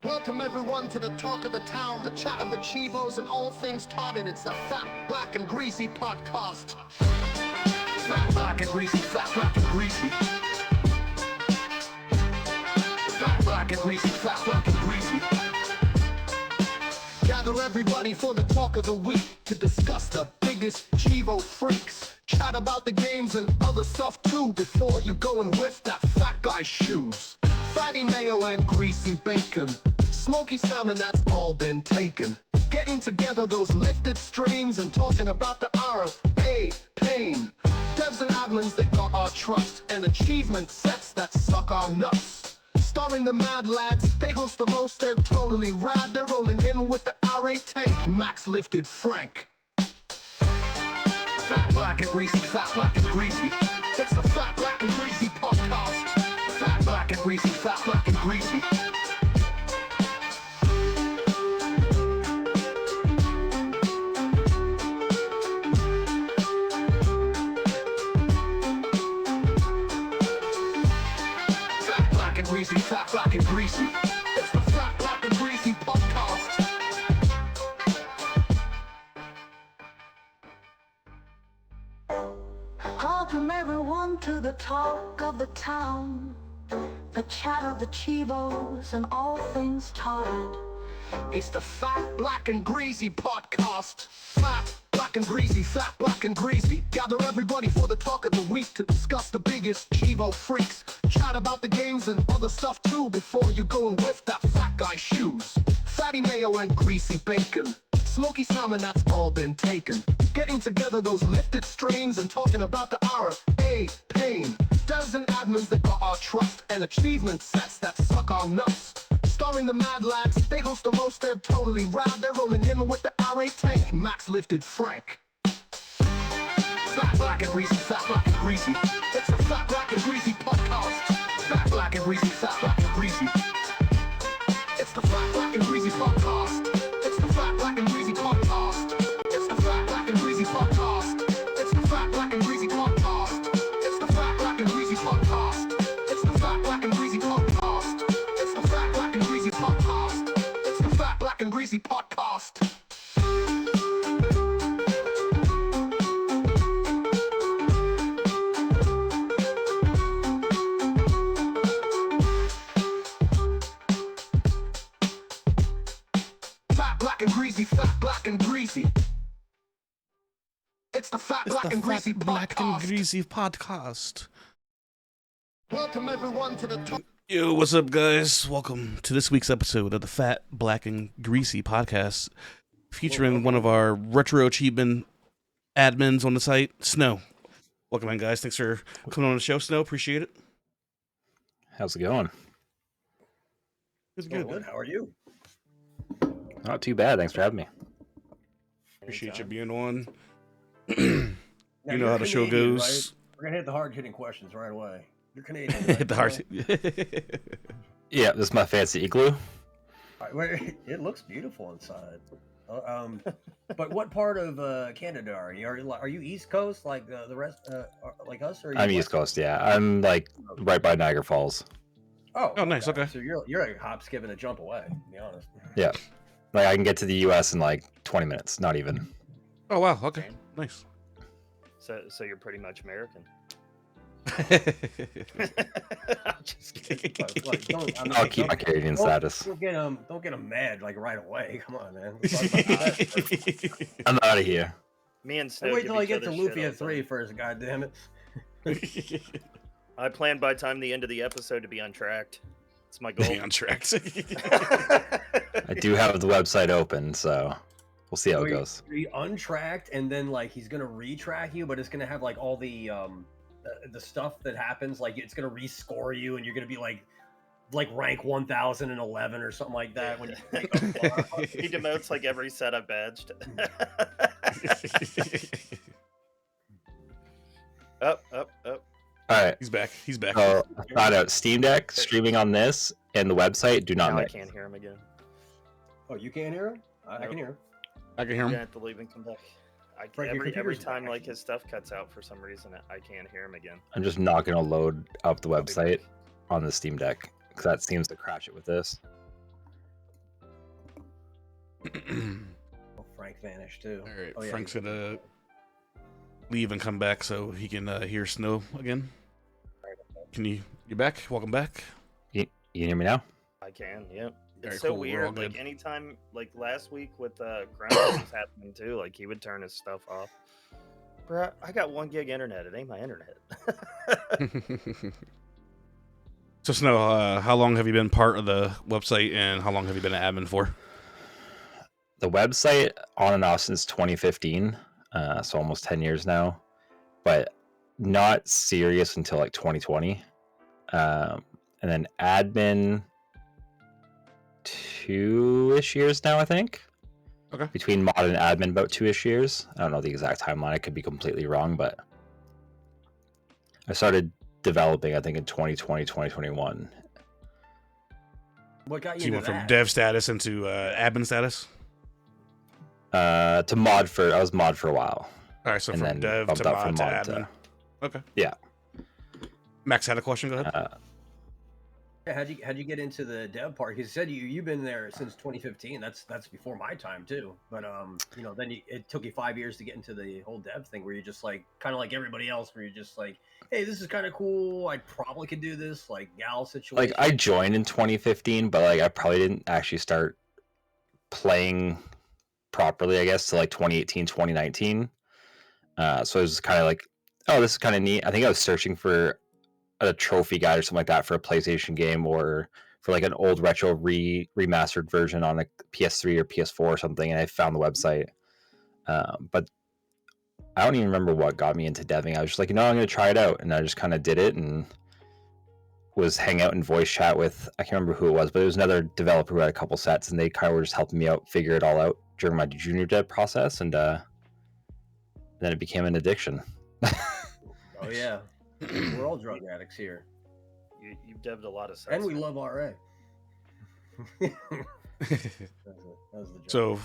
Welcome everyone to the talk of the town, the chat of the Chivos, and all things taught. It's a fat, black, and greasy podcast. Fat, black, and greasy, fat, black, and greasy. Fat, black, and greasy, fat, black, and greasy. Gather everybody for the talk of the week to discuss the biggest Chivo freaks. Chat about the games and other stuff too before you go and whiff that fat guy's shoes. Fatty mayo and greasy bacon, smoky salmon that's all been taken. Getting together those lifted streams and talking about the RFA pain. Devs and admins that got our trust and achievement sets that suck our nuts. Starring the mad lads, they host the most, they're totally rad. They're rolling in with the RA tank, Max Lifted Frank. Fat, black, and greasy, fat, black, and greasy. It's the Fat, Black, and Greasy podcast. Fat, black, and greasy, fat, black, and greasy. Fat, black, and greasy, fat, black, and greasy. It's the Fat, Black, and Greasy podcast. Welcome everyone to the talk of the town, the chat of the Chivos, and all things Todd. It's the Fat, Black, and Greasy podcast. Fat, black, and greasy, fat, black, and greasy. Gather everybody for the talk of the week to discuss the biggest Chivo freaks. Chat about the games and other stuff too before you go and whiff that fat guy's shoes. Fatty mayo and greasy bacon, smoky salmon that's all been taken. Getting together those lifted strains and talking about the RFA pain. Devs and admins that got our trust and achievement sets that suck our nuts. Starring the mad lads, they host the most, they're totally rad. They're rolling in with the RA tank, Max Lifted Frank. Fat, black, and greasy, fat, black, and greasy. It's the Fat, Black, and Greasy podcast. Fat, black, and greasy, fat, black, and greasy. It's the Fat, Black, and Greasy podcast. It's the Fat, Black, and Greasy podcast. It's the Fat, Black, and Greasy podcast. It's the Fat, Black, and Greasy podcast. It's the Fat, Black, and Greasy podcast. It's the Fat, Black, and Greasy podcast. It's the Fat, Black, and Greasy podcast. It's the Fat, Black, and Greasy podcast. Fat, black, and greasy, fat, black, and greasy. It's the Fat, Black, and Greasy Black and podcast. Greasy podcast. Welcome everyone to the talk. Yo, what's up, guys? Welcome to this week's episode of the Fat, Black, and Greasy podcast, featuring one of our retro achievement admins on the site, Snow. Welcome in, guys. Thanks for coming on the show, Snow. Appreciate it. How's it going? It's good. How are you? Not too bad. Thanks for having me. Appreciate you being on. Now, You know you're how the show Canadian, goes. right? We're gonna hit the hard-hitting questions right away. You're Canadian. Right? The heart. Yeah, this is my fancy igloo. All right, wait, it looks beautiful inside. But what part of Canada are you? Are you East Coast like the rest, like us? Or are you I'm West East Coast, yeah. I'm like right by Niagara Falls. Oh, nice, okay. So you're like a hop, skip, and a jump away. To be honest. Yeah. Like I can get to the US in like 20 minutes, not even. Oh, wow. Okay. Nice. So you're pretty much American. I'm just kidding. I'll keep my Canadian status. Don't get them mad like right away. Come on, man. I'm out of here. Me and Snow. Wait give till I each get to other Luffy shit at 3 first. God damn it. I plan by the time the end of the episode to be untracked. It's my goal. Be on tracks. I do have the website open, so we'll see how it goes. Be untracked, and then like he's gonna retrack you, but it's gonna have like all the stuff that happens. Like it's gonna rescore you, and you're gonna be like rank 1011 or something like that. When you He demotes like every set I've badged. Up. All right. He's back. So I found out Steam Deck streaming on this and the website do not Now I mix. can't hear him again. Oh, you can't hear him? I can hear him. I can hear I'm him. gonna have to leave and come back. Frank, your Every computer's time back. like his stuff cuts out for some reason, I can't hear him again. I'm just not going to load up the I'll be website back. on the Steam Deck because that seems to crash it with this. Oh, Frank vanished too. All right, Oh, yeah, Frank's he's- gonna leave and come back so he can hear Snow again. You're back? Welcome back. You hear me now? I can, yep. It's Alright, so cool, we're all weird. Like good. anytime, like last week with Crown was happening too. Like he would turn his stuff off. Bro, I got 1 gig internet. It ain't my internet. So Snow, how long have you been part of the website, and how long have you been an admin for? The website on and off since 2015, so almost 10 years now, but not serious until like 2020. And then admin 2-ish years now, I think. Okay. Between mod and admin, about 2-ish years. I don't know the exact timeline. I could be completely wrong, but I started developing, I think, in 2020, 2021. What got So you you into went from that? dev status into admin status? To mod for, I was mod for a while. All right, so And from then dev bumped to up from mod to mod to- admin. Okay. Yeah. Max had a question. Go ahead. Yeah, how'd you get into the dev part? Because you said you've been there since 2015. That's before my time too. But then it took you 5 years to get into the whole dev thing, where you're just like kind of like everybody else, where you're just like, hey, this is kind of cool. I probably could do this, like gal situation. Like I joined in 2015, but like I probably didn't actually start playing properly, I guess, to like 2018, 2019. So it was kind of like, oh, this is kind of neat. I think I was searching for a trophy guide or something like that for a PlayStation game, or for like an old retro remastered version on a PS3 or PS4 or something, and I found the website. But I don't even remember what got me into deving. I was just like, I'm going to try it out, and I just kind of did it, and was hang out in voice chat with, I can't remember who it was, but it was another developer who had a couple sets, and they kind of were just helping me out figure it all out during my junior dev process, and then it became an addiction. Oh yeah, we're all drug addicts here, You've devved a lot of sets. and we love RA. That was the joke. So,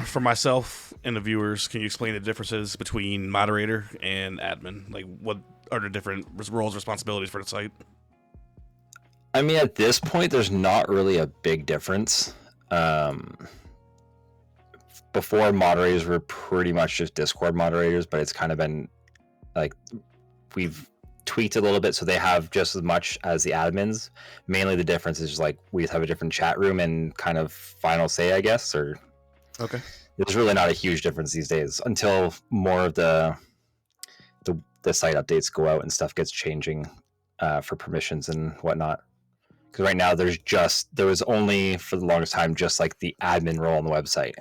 for myself and the viewers, can you explain the differences between moderator and admin? Like, what are the different roles, responsibilities for the site? I mean, at this point, there's not really a big difference. Before, moderators were pretty much just Discord moderators, but it's kind of been like we've tweaked a little bit so they have just as much as the admins. Mainly the difference is just like we have a different chat room and kind of final say, I guess, or Okay. there's really not a huge difference these days until more of the site updates go out and stuff gets changing for permissions and whatnot. Because right now there was only for the longest time just like the admin role on the website.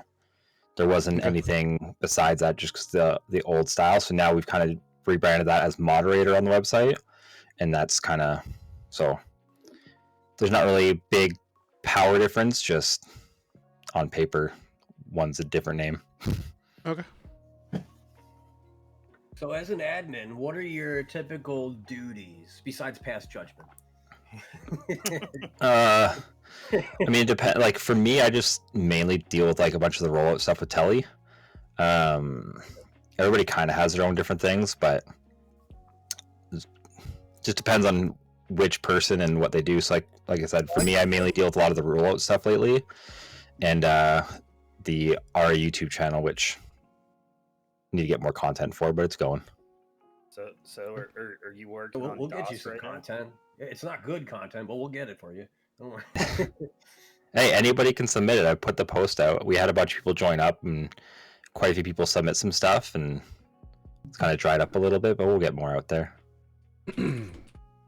There wasn't anything besides that, just because the old style. So now we've kind of rebranded that as moderator on the website, and that's kind of so. There's not really a big power difference, just on paper, one's a different name. Okay. So, as an admin, what are your typical duties besides pass judgment? I mean, it depends. Like for me, I just mainly deal with like a bunch of the rollout stuff with Telly. Everybody kind of has their own different things, but it just depends on which person and what they do. So, like I said, for me, I mainly deal with a lot of the rollout stuff lately, and the our YouTube channel, which I need to get more content for, but it's going. So are you working We'll, on we'll get DOS you some right now? content. It's not good content, but we'll get it for you. Don't worry. Hey, anybody can submit it. I put the post out. We had a bunch of people join up, and quite a few people submit some stuff, and it's kind of dried up a little bit, but we'll get more out there.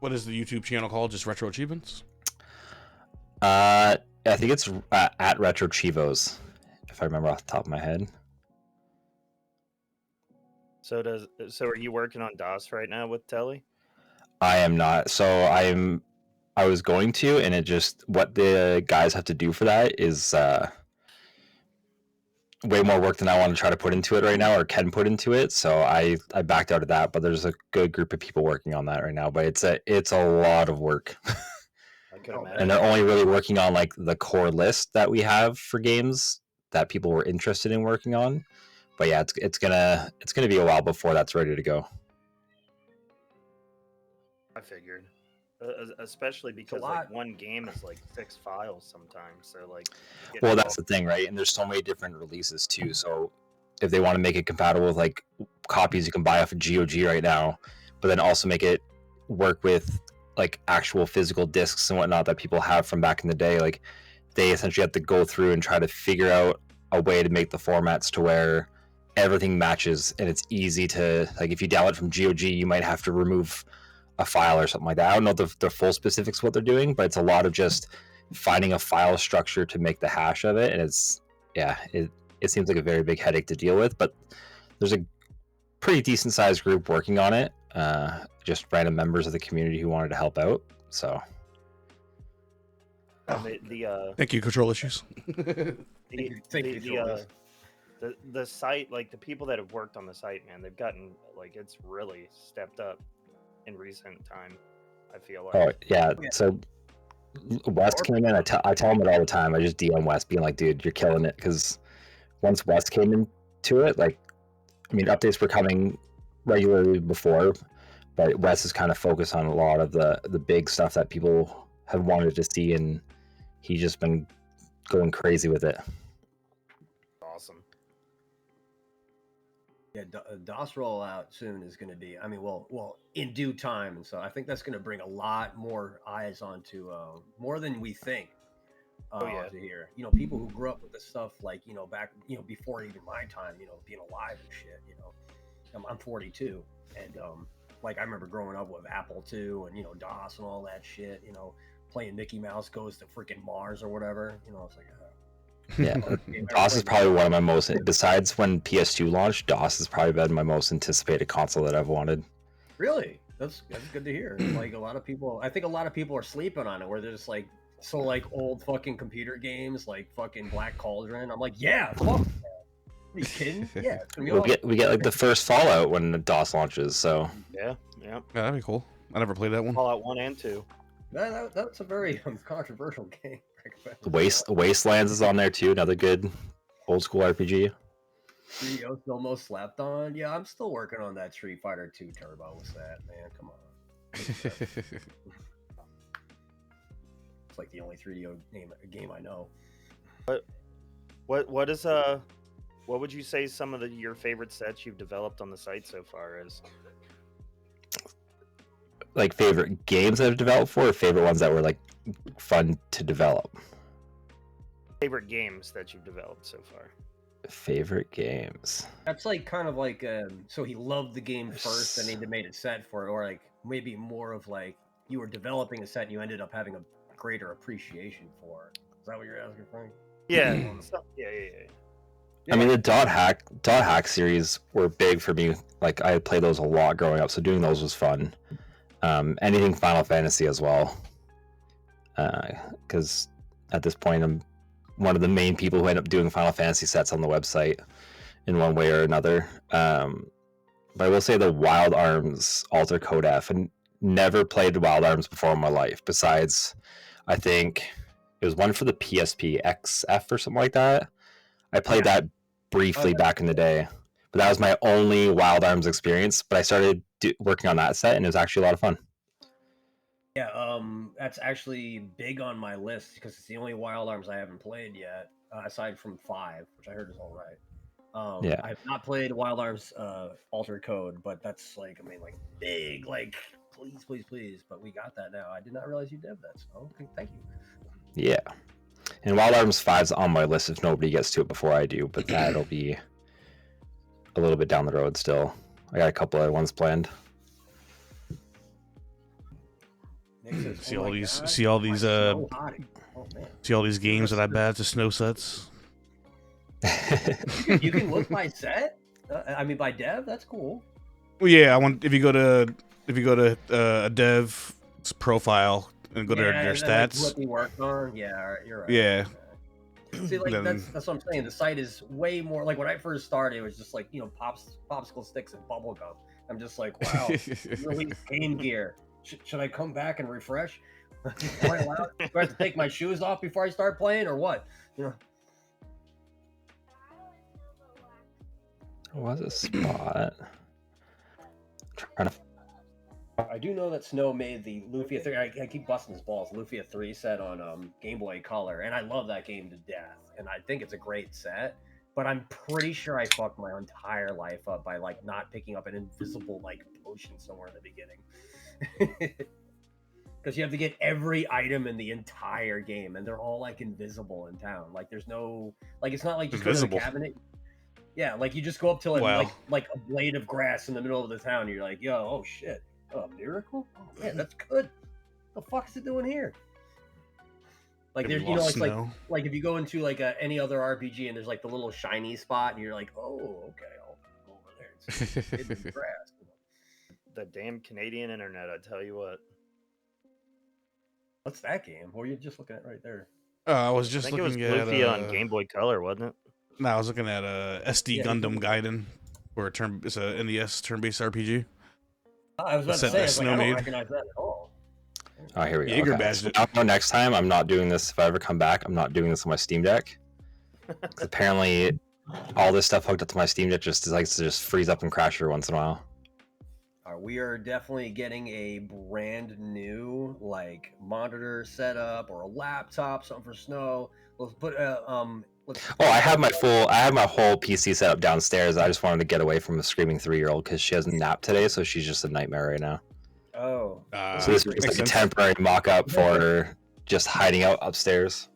What is the YouTube channel called? Just Retro Achievements? I think it's at Retro Chivos, if I remember off the top of my head. So are you working on DOS right now with Telly? I am not. So I was going to, and it just what the guys have to do for that is way more work than I want to try to put into it right now, or can put into it. So I backed out of that. But there's a good group of people working on that right now. But it's a lot of work. I could Oh, imagine. And they're only really working on like the core list that we have for games that people were interested in working on. But yeah, it's gonna be a while before that's ready to go. I figured. especially because lot. like one game is like 6 files sometimes. So like, you get Well, it that's all- the thing, right? And there's so many different releases too. So if they want to make it compatible with like copies you can buy off of GOG right now, but then also make it work with like actual physical discs and whatnot that people have from back in the day, like they essentially have to go through and try to figure out a way to make the formats to where everything matches and it's easy to, like, if you download from GOG, you might have to remove a file or something like that. I don't know the full specifics of what they're doing, but it's a lot of just finding a file structure to make the hash of it. And it's, yeah, it seems like a very big headache to deal with, but there's a pretty decent sized group working on it. Just random members of the community who wanted to help out. So the Thank you, control issues. Thank you, Julius. the site, like the people that have worked on the site, man, they've gotten like it's really stepped up in recent time. I feel like. oh yeah, so West came in. I tell him it all the time. I just DM West, being like, dude, you're killing it. Because once West came into it, like, I mean, updates were coming regularly before, but West is kind of focused on a lot of the big stuff that people have wanted to see, and he's just been going crazy with it. Awesome. Yeah, DOS rollout soon is going to be. I mean, well, in due time, and so I think that's going to bring a lot more eyes onto more than we think. Oh, yeah. To hear, people who grew up with this stuff, like back, before even my time, being alive and shit. I'm 42, and like I remember growing up with Apple II and DOS and all that shit. Playing Mickey Mouse Goes to freaking Mars or whatever. It's like. Yeah, DOS is probably one of my most, besides when PS2 launched, DOS has probably been my most anticipated console that I've wanted. Really? That's good to hear. Like I think a lot of people are sleeping on it, where they're just like, so like old fucking computer games, like fucking Black Cauldron. I'm like, yeah, fuck that. Are you kidding? Yeah, it's gonna be awesome. We get like the first Fallout when the DOS launches, so Yeah. Yeah, that'd be cool. I never played that one. Fallout 1 and 2. That's a very controversial game. Wastelands is on there too, another good old school RPG. 3DO still most slept on. Yeah, I'm still working on that Street Fighter 2 Turbo. What's that, man? Come on. It's like the only 3DO game I know. What would you say some of your favorite sets you've developed on the site so far is? Like favorite games I've developed for, or favorite ones that were like fun to develop? Favorite games that you've developed so far. Favorite games. That's like kind of like so he loved the game first and he made a set for it, or like maybe more of like you were developing a set and you ended up having a greater appreciation for it. Is that what you're asking, Frank? Yeah. Yeah. I mean, the dot hack series were big for me. Like I played those a lot growing up, so doing those was fun. Anything Final Fantasy as well, because at this point I'm one of the main people who end up doing Final Fantasy sets on the website in one way or another. But I will say the Wild Arms Alter Code F, and never played Wild Arms before in my life. Besides, I think it was one for the PSP XF or something like that. I played that briefly back in the day, but that was my only Wild Arms experience. But I started working on that set, and it was actually a lot of fun. Yeah, that's actually big on my list because it's the only Wild Arms I haven't played yet, aside from 5, which I heard is all right. Yeah, I have not played Wild Arms Altered Code, but that's like, I mean, like big, like please. But we got that now. I did not realize you did that. So okay, thank you. Yeah. And Wild Arms 5's on my list if nobody gets to it before I do, but that'll be a little bit down the road still. I got a couple other ones planned. Says, See "Oh all my these, God, see all these, my snow hottie." Oh, man. see all these games that I bad to snow sets. You can look by set. I mean, by dev. That's cool. Well, yeah, I want if you go to a dev's profile and go to their and then, like, stats. what they worked on. Yeah, you're right. Yeah. See, like Then- that's what I'm saying. The site is way more like when I first started. It was just like popsicle sticks and bubble gum. I'm just like, wow, really Game Gear. Should I come back and refresh? Am I allowed? Do I have to take my shoes off before I start playing, or what? There was a spot. I do know that Snow made the Lufia 3. I keep busting his balls. Lufia 3 set on Game Boy Color, and I love that game to death. And I think it's a great set. But I'm pretty sure I fucked my entire life up by like not picking up an invisible like potion somewhere in the beginning. Because you have to get every item in the entire game, and they're all like invisible in town. Like there's no like it's not like just go to the Invisible? cabinet. Yeah, like you just go up to like, Wow. like a blade of grass in the middle of the town. And you're like, yo, oh shit, oh miracle, oh man, that's good. What the fuck is it doing here? Like Have there's you you know lost it's Snow? like if you go into like any other RPG and there's like the little shiny spot and you're like, oh okay, I'll go over there. It's hidden in the grass. The damn Canadian internet, I tell you what. What's that game? What are you just looking at right there? I was I just think it was looking at. Lufia on Game Boy Color, wasn't it? No, I was looking at SD Yeah, Gundam Gaiden, where it's a NES turn-based RPG. I was about to Set say, that I was like, Snow I don't made. recognize that at all. Oh, here we go. Jaeger Okay. badged So it. I know next time I'm not doing this. If I ever come back, I'm not doing this on my Steam Deck. 'Cause apparently, all this stuff hooked up to my Steam Deck just likes to just freeze up and crash every once in a while. We are definitely getting a brand new like monitor setup or a laptop, something for Snow. Let's put let's Oh, I have my whole PC set up downstairs. I just wanted to get away from a screaming 3-year-old because she hasn't napped today, so she's just a nightmare right now. oh So this was makes like a sense. temporary mock-up for her just hiding out upstairs.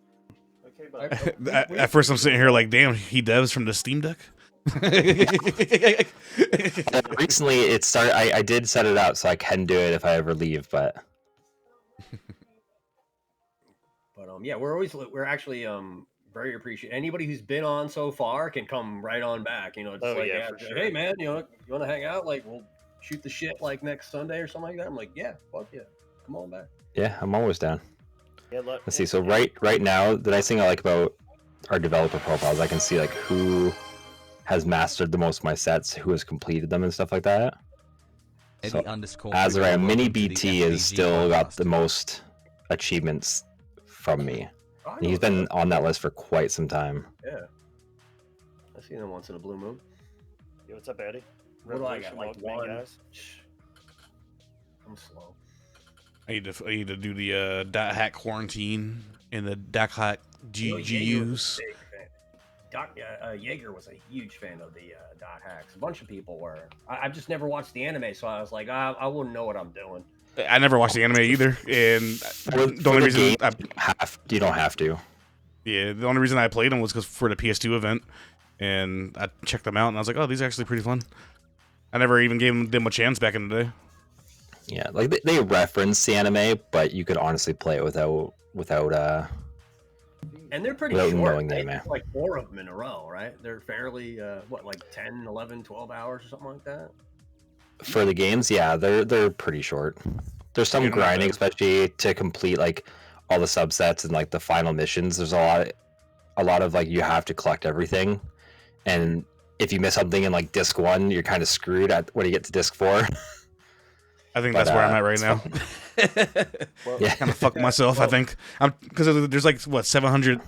Okay, I- but At first, I'm sitting here like, damn, he devs from the Steam Deck. Recently, it started. I did set it up so I can do it if I ever leave, but yeah, we're actually very appreciative. Anybody who's been on so far can come right on back. You know, it's Oh, like, yeah, for hey sure. man, you know, you want to hang out? Like, we'll shoot the shit like next Sunday or something like that. I'm like, yeah, fuck yeah, come on back. yeah, I'm always down. yeah, Let's see. So right now, the nice thing I like about our developer profiles, I can see like who has mastered the most of my sets, who has completed them, and stuff like that. So, as of right, Mini BT has still got the most achievements from me. Oh, I And know he's that. been on that list for quite some time. Yeah, I see them once in a blue moon. Yo, what's up, Eddie? What do I got? Revolution, Like welcome in, one. guys. I'm slow. I need to do the dot hack quarantine and the dot hack Well, Jaeger was GGUs. a big fan. Jaeger was a huge fan of the dot hacks. A bunch of people were. I've just never watched the anime, so I was like, I wouldn't know what I'm doing. I never watched the anime either, and For the only reason game, I, you don't have to. yeah, the only reason I played them was because for the PS2 event, and I checked them out, and I was like, oh, these are actually pretty fun. I never even gave them a chance back in the day. Yeah, like they reference the anime, but you could honestly play it without And they're pretty Without short. knowing the They anime. have like 4 of them in a row, right? They're fairly, like 10, 11, 12 hours or something like that? for the games. Yeah, they're pretty short. There's some Yeah, not grinding, bad. especially to complete like all the subsets and like the final missions. There's a lot of like you have to collect everything, and if you miss something in like disc 1, you're kind of screwed at when you get to disc 4. I think But, that's where I'm at right it's now. Well, Yeah. Kind of fucked myself. I think I'm because there's like what 700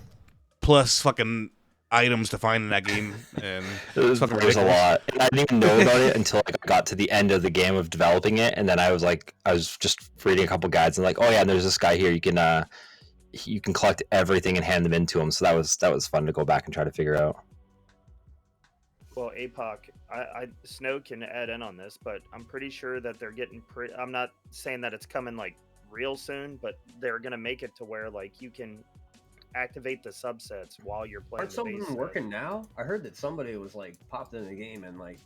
plus fucking items to find in that game, and it's fucking There's a ridiculous. lot. And I didn't even know about it until like, I got to the end of the game of developing it, and then I was just reading a couple guides and like, oh yeah, and there's this guy here. You can collect everything and hand them into him. So that was fun to go back and try to figure out. Well, APOC, Snow can add in on this, but I'm pretty sure that they're getting I'm not saying that it's coming like real soon, but they're gonna make it to where like you can activate the subsets while you're playing. Aren't the some of base them set. working now? I heard that somebody was like popped in the game and like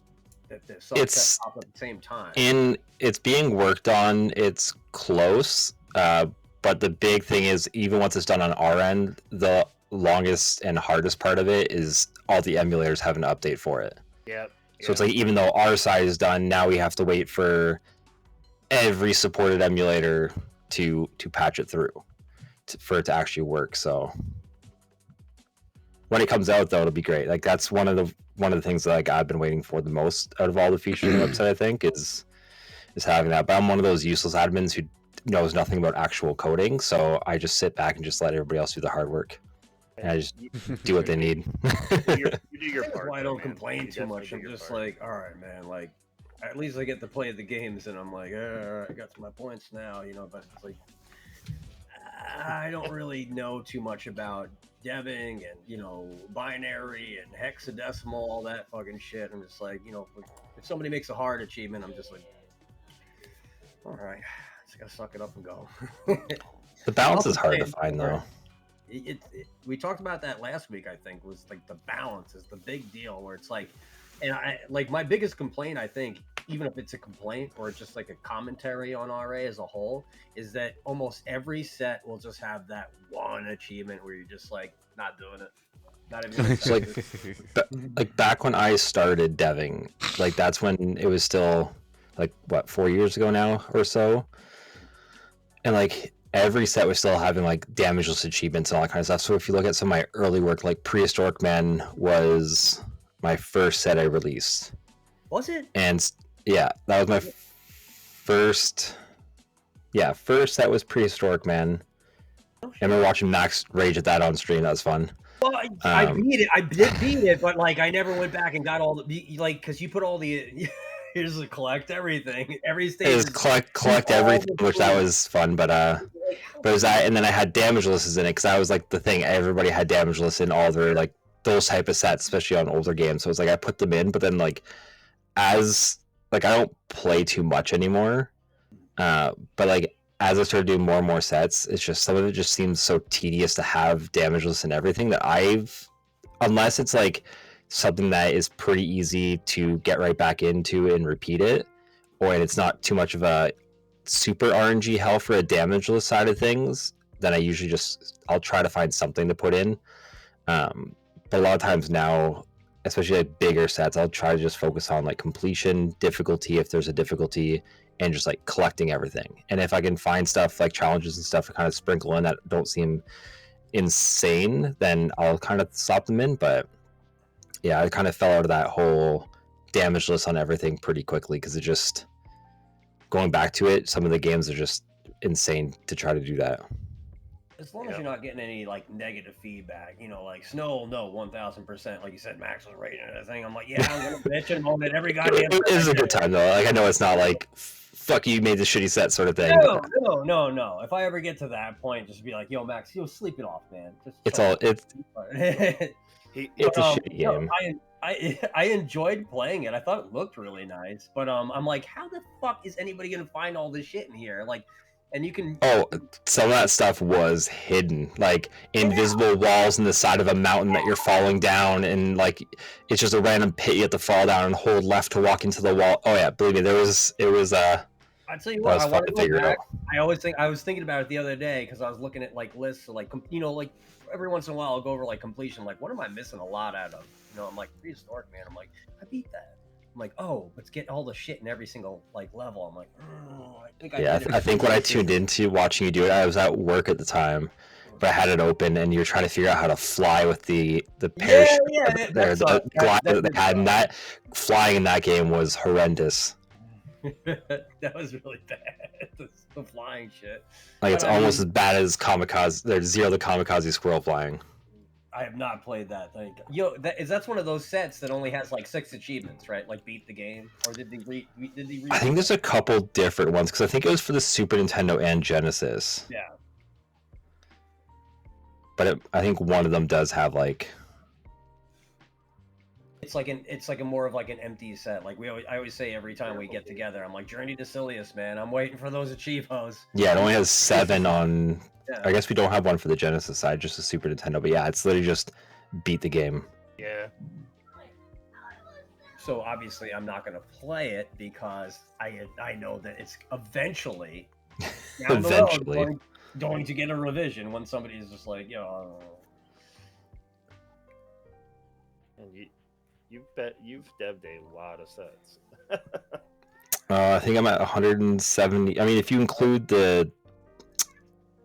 that the It's- subset popped at the same time. And it's being worked on. It's close, but the big thing is even once it's done on our end, the longest and hardest part of it is all the emulators have an update for it. Yep. So it's like even though our side is done, now we have to wait for every supported emulator to patch it through for it to actually work. So when it comes out, though, it'll be great. Like that's one of the things that like I've been waiting for the most out of all the features on the website. I think is having that. But I'm one of those useless admins who knows nothing about actual coding, so I just sit back and just let everybody else do the hard work. And I just do what they need. You do your That's part. why I though, don't man. complain You too definitely much. do I'm your just part. like, all right, man. Like, at least I get to play the games, and I'm like, I got my points now, But it's like I don't really know too much about deving and binary and hexadecimal, all that fucking shit. I'm just like, if somebody makes a hard achievement, I'm just like, all right, just gotta suck it up and go. The balance is hard to find though. We talked about that last week. I think was like the balance is the big deal, where it's like, and I like my biggest complaint, I think, even if it's a complaint or just like a commentary on RA as a whole, is that almost every set will just have that one achievement where you're just like not doing it, not even It's like back when I started deving, like that's when it was still like what 4 years ago now or so, and like every set was still having like damageless achievements and all that kind of stuff. So if you look at some of my early work, like Prehistoric Man was my first set I released. Was it? And yeah, that was my first set was Prehistoric Man. I remember watching Max rage at that on stream. That was fun. Well, I beat it. I did beat it, but like I never went back and got all the because you put all the here's to collect everything. Every stage is collect everything, which that was fun. But it was that, and then I had damage lists in it because that was like the thing. Everybody had damage lists in all their like those type of sets, especially on older games. So it's like I put them in, but then like as like I don't play too much anymore. But like as I started doing more and more sets, it's just some of it just seems so tedious to have damage lists and everything that unless it's like something that is pretty easy to get right back into and repeat it, or it's not too much of a super RNG hell for a damage list side of things, then I usually I'll try to find something to put in. But a lot of times now, especially like bigger sets, I'll try to just focus on like completion, difficulty if there's a difficulty, and just like collecting everything. And if I can find stuff like challenges and stuff to kind of sprinkle in that don't seem insane, then I'll kind of stop them in. But yeah, I kind of fell out of that whole damage list on everything pretty quickly because it just going back to it, some of the games are just insane to try to do that. As long as you're not getting any like negative feedback, like Snow, no, 1000%. Like you said, Max was rating that thing. I'm like, yeah, I'm gonna bitch and moan at every goddamn. It is a good time though. Like I know it's not like fuck you made the shitty set sort of thing. No. If I ever get to that point, just be like, yo, Max, sleep it off, man. It's a shitty game. I enjoyed playing it. I thought it looked really nice, but I'm like, how the fuck is anybody gonna find all this shit in here? Like, and you can. Oh, some of that stuff was hidden, like invisible walls in the side of a mountain that you're falling down, and like it's just a random pit you have to fall down and hold left to walk into the wall. Oh yeah, believe me, it was. I'll tell you what, I want to figure it out. I was thinking about it the other day because I was looking at like lists of like like every once in a while I'll go over like completion, like what am I missing a lot out of? I'm like Prehistoric Man. I'm like I beat that. I'm like, oh, let's get all the shit in every single like level. I'm like, I think when I tuned into watching you do it, I was at work at the time, but I had it open, and you're trying to figure out how to fly with the parachute the glide that they had, and that flying in that game was horrendous. That was really bad. The flying shit. Like it's almost as bad as Kamikaze. There's Zero the Kamikaze Squirrel flying. I have not played that thing. That's one of those sets that only has like 6 achievements, right? Like beat the game, or did they I think there's a couple different ones because I think it was for the Super Nintendo and Genesis. Yeah. But I think one of them does have like. It's like a more of like an empty set. Like I always say every time we get together, I'm like Journey to Silius, man. I'm waiting for those achievos. Yeah, it only has 7 on. Yeah. I guess we don't have one for the Genesis side, just the Super Nintendo. But yeah, it's literally just beat the game. Yeah. So obviously, I'm not going to play it because I know that it's eventually down the road going to get a revision when somebody is just like, yo. And you've dev'd a lot of sets. I think I'm at 170. I mean, if you include the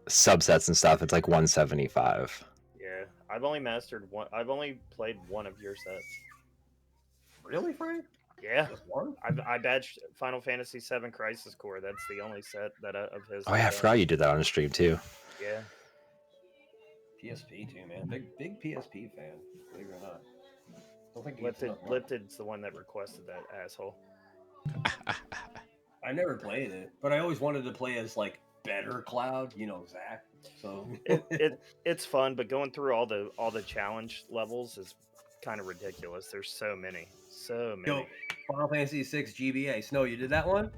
subsets and stuff, it's like 175. Yeah, I've only mastered one. I've only played one of your sets. Really, Frank? Yeah, I badged Final Fantasy VII Crisis Core. That's the only set that of his. Oh yeah, I forgot you did that on the stream too. Yeah. PSP too, man. Big PSP fan. Believe it or not. Lifted's the one that requested that asshole. I never played it, but I always wanted to play as like better Cloud, Zach. So It's fun, but going through all the challenge levels is kind of ridiculous. There's so many, so yo, many. Final Fantasy 6 GBA. Snow, you did that one?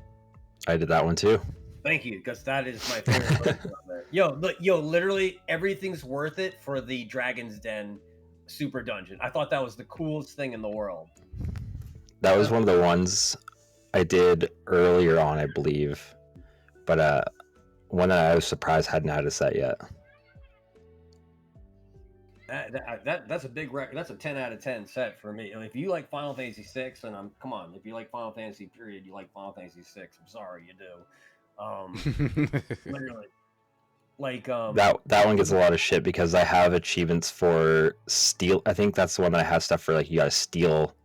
I did that one too. Thank you, because that is my favorite version of it. Yo, literally everything's worth it for the Dragon's Den super dungeon. I thought that was the coolest thing in the world. That was one of the ones I did earlier on, I believe, but one that I was surprised hadn't had a set yet. That's a big record. That's a 10 out of 10 set for me. If you like Final Fantasy 6, and come on, if you like Final Fantasy period, you like Final Fantasy 6. I'm sorry, you do. Literally, like That one gets a lot of shit because I have achievements for steal. I think that's the one that I have stuff for, like, you gotta steal.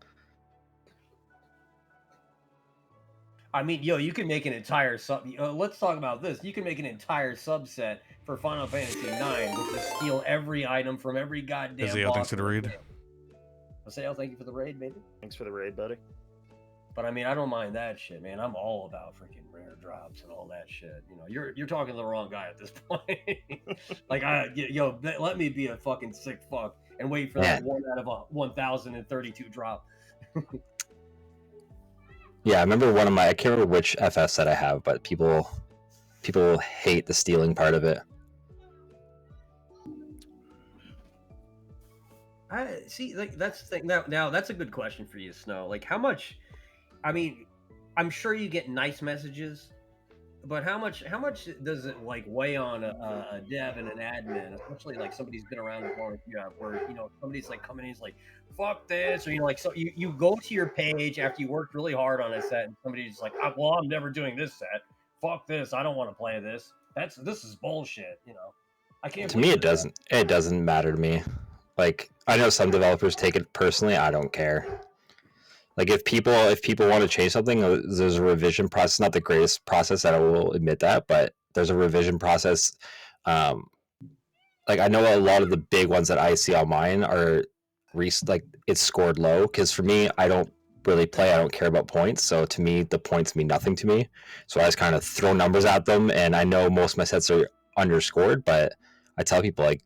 I mean, yo, you can make an entire sub. Let's talk about this. You can make an entire subset for Final Fantasy 9, which is steal every item from every goddamn. Azale, thanks for the raid. Azale, thank you for the raid, baby. Thanks for the raid, buddy. But I mean, I don't mind that shit, man. I'm all about freaking rare drops and all that shit. You're talking to the wrong guy at this point. Like, let me be a fucking sick fuck and wait for that 1 out of a 1,032 drop. Yeah, I remember I can't remember which FS set I have, but people hate the stealing part of it. I see, like, that's the thing. Now that's a good question for you, Snow. Like, how much? I mean, I'm sure you get nice messages, but how much does it like weigh on a dev and an admin, especially like somebody who's been around as long as you have, where somebody's like coming in, he's like, fuck this, or like, so you go to your page after you worked really hard on a set, and somebody's like, well, I'm never doing this set. Fuck this, I don't want to play this. This is bullshit. I can't. To me, it doesn't matter to me. Like, I know some developers take it personally. I don't care. Like, if people want to change something, there's a revision process. Not the greatest process, I will admit that, but there's a revision process. Like, I know a lot of the big ones that I see on mine are like, it's scored low, because for me, I don't really play. I don't care about points. So to me, the points mean nothing to me. So I just kind of throw numbers at them, and I know most of my sets are underscored, but I tell people, like,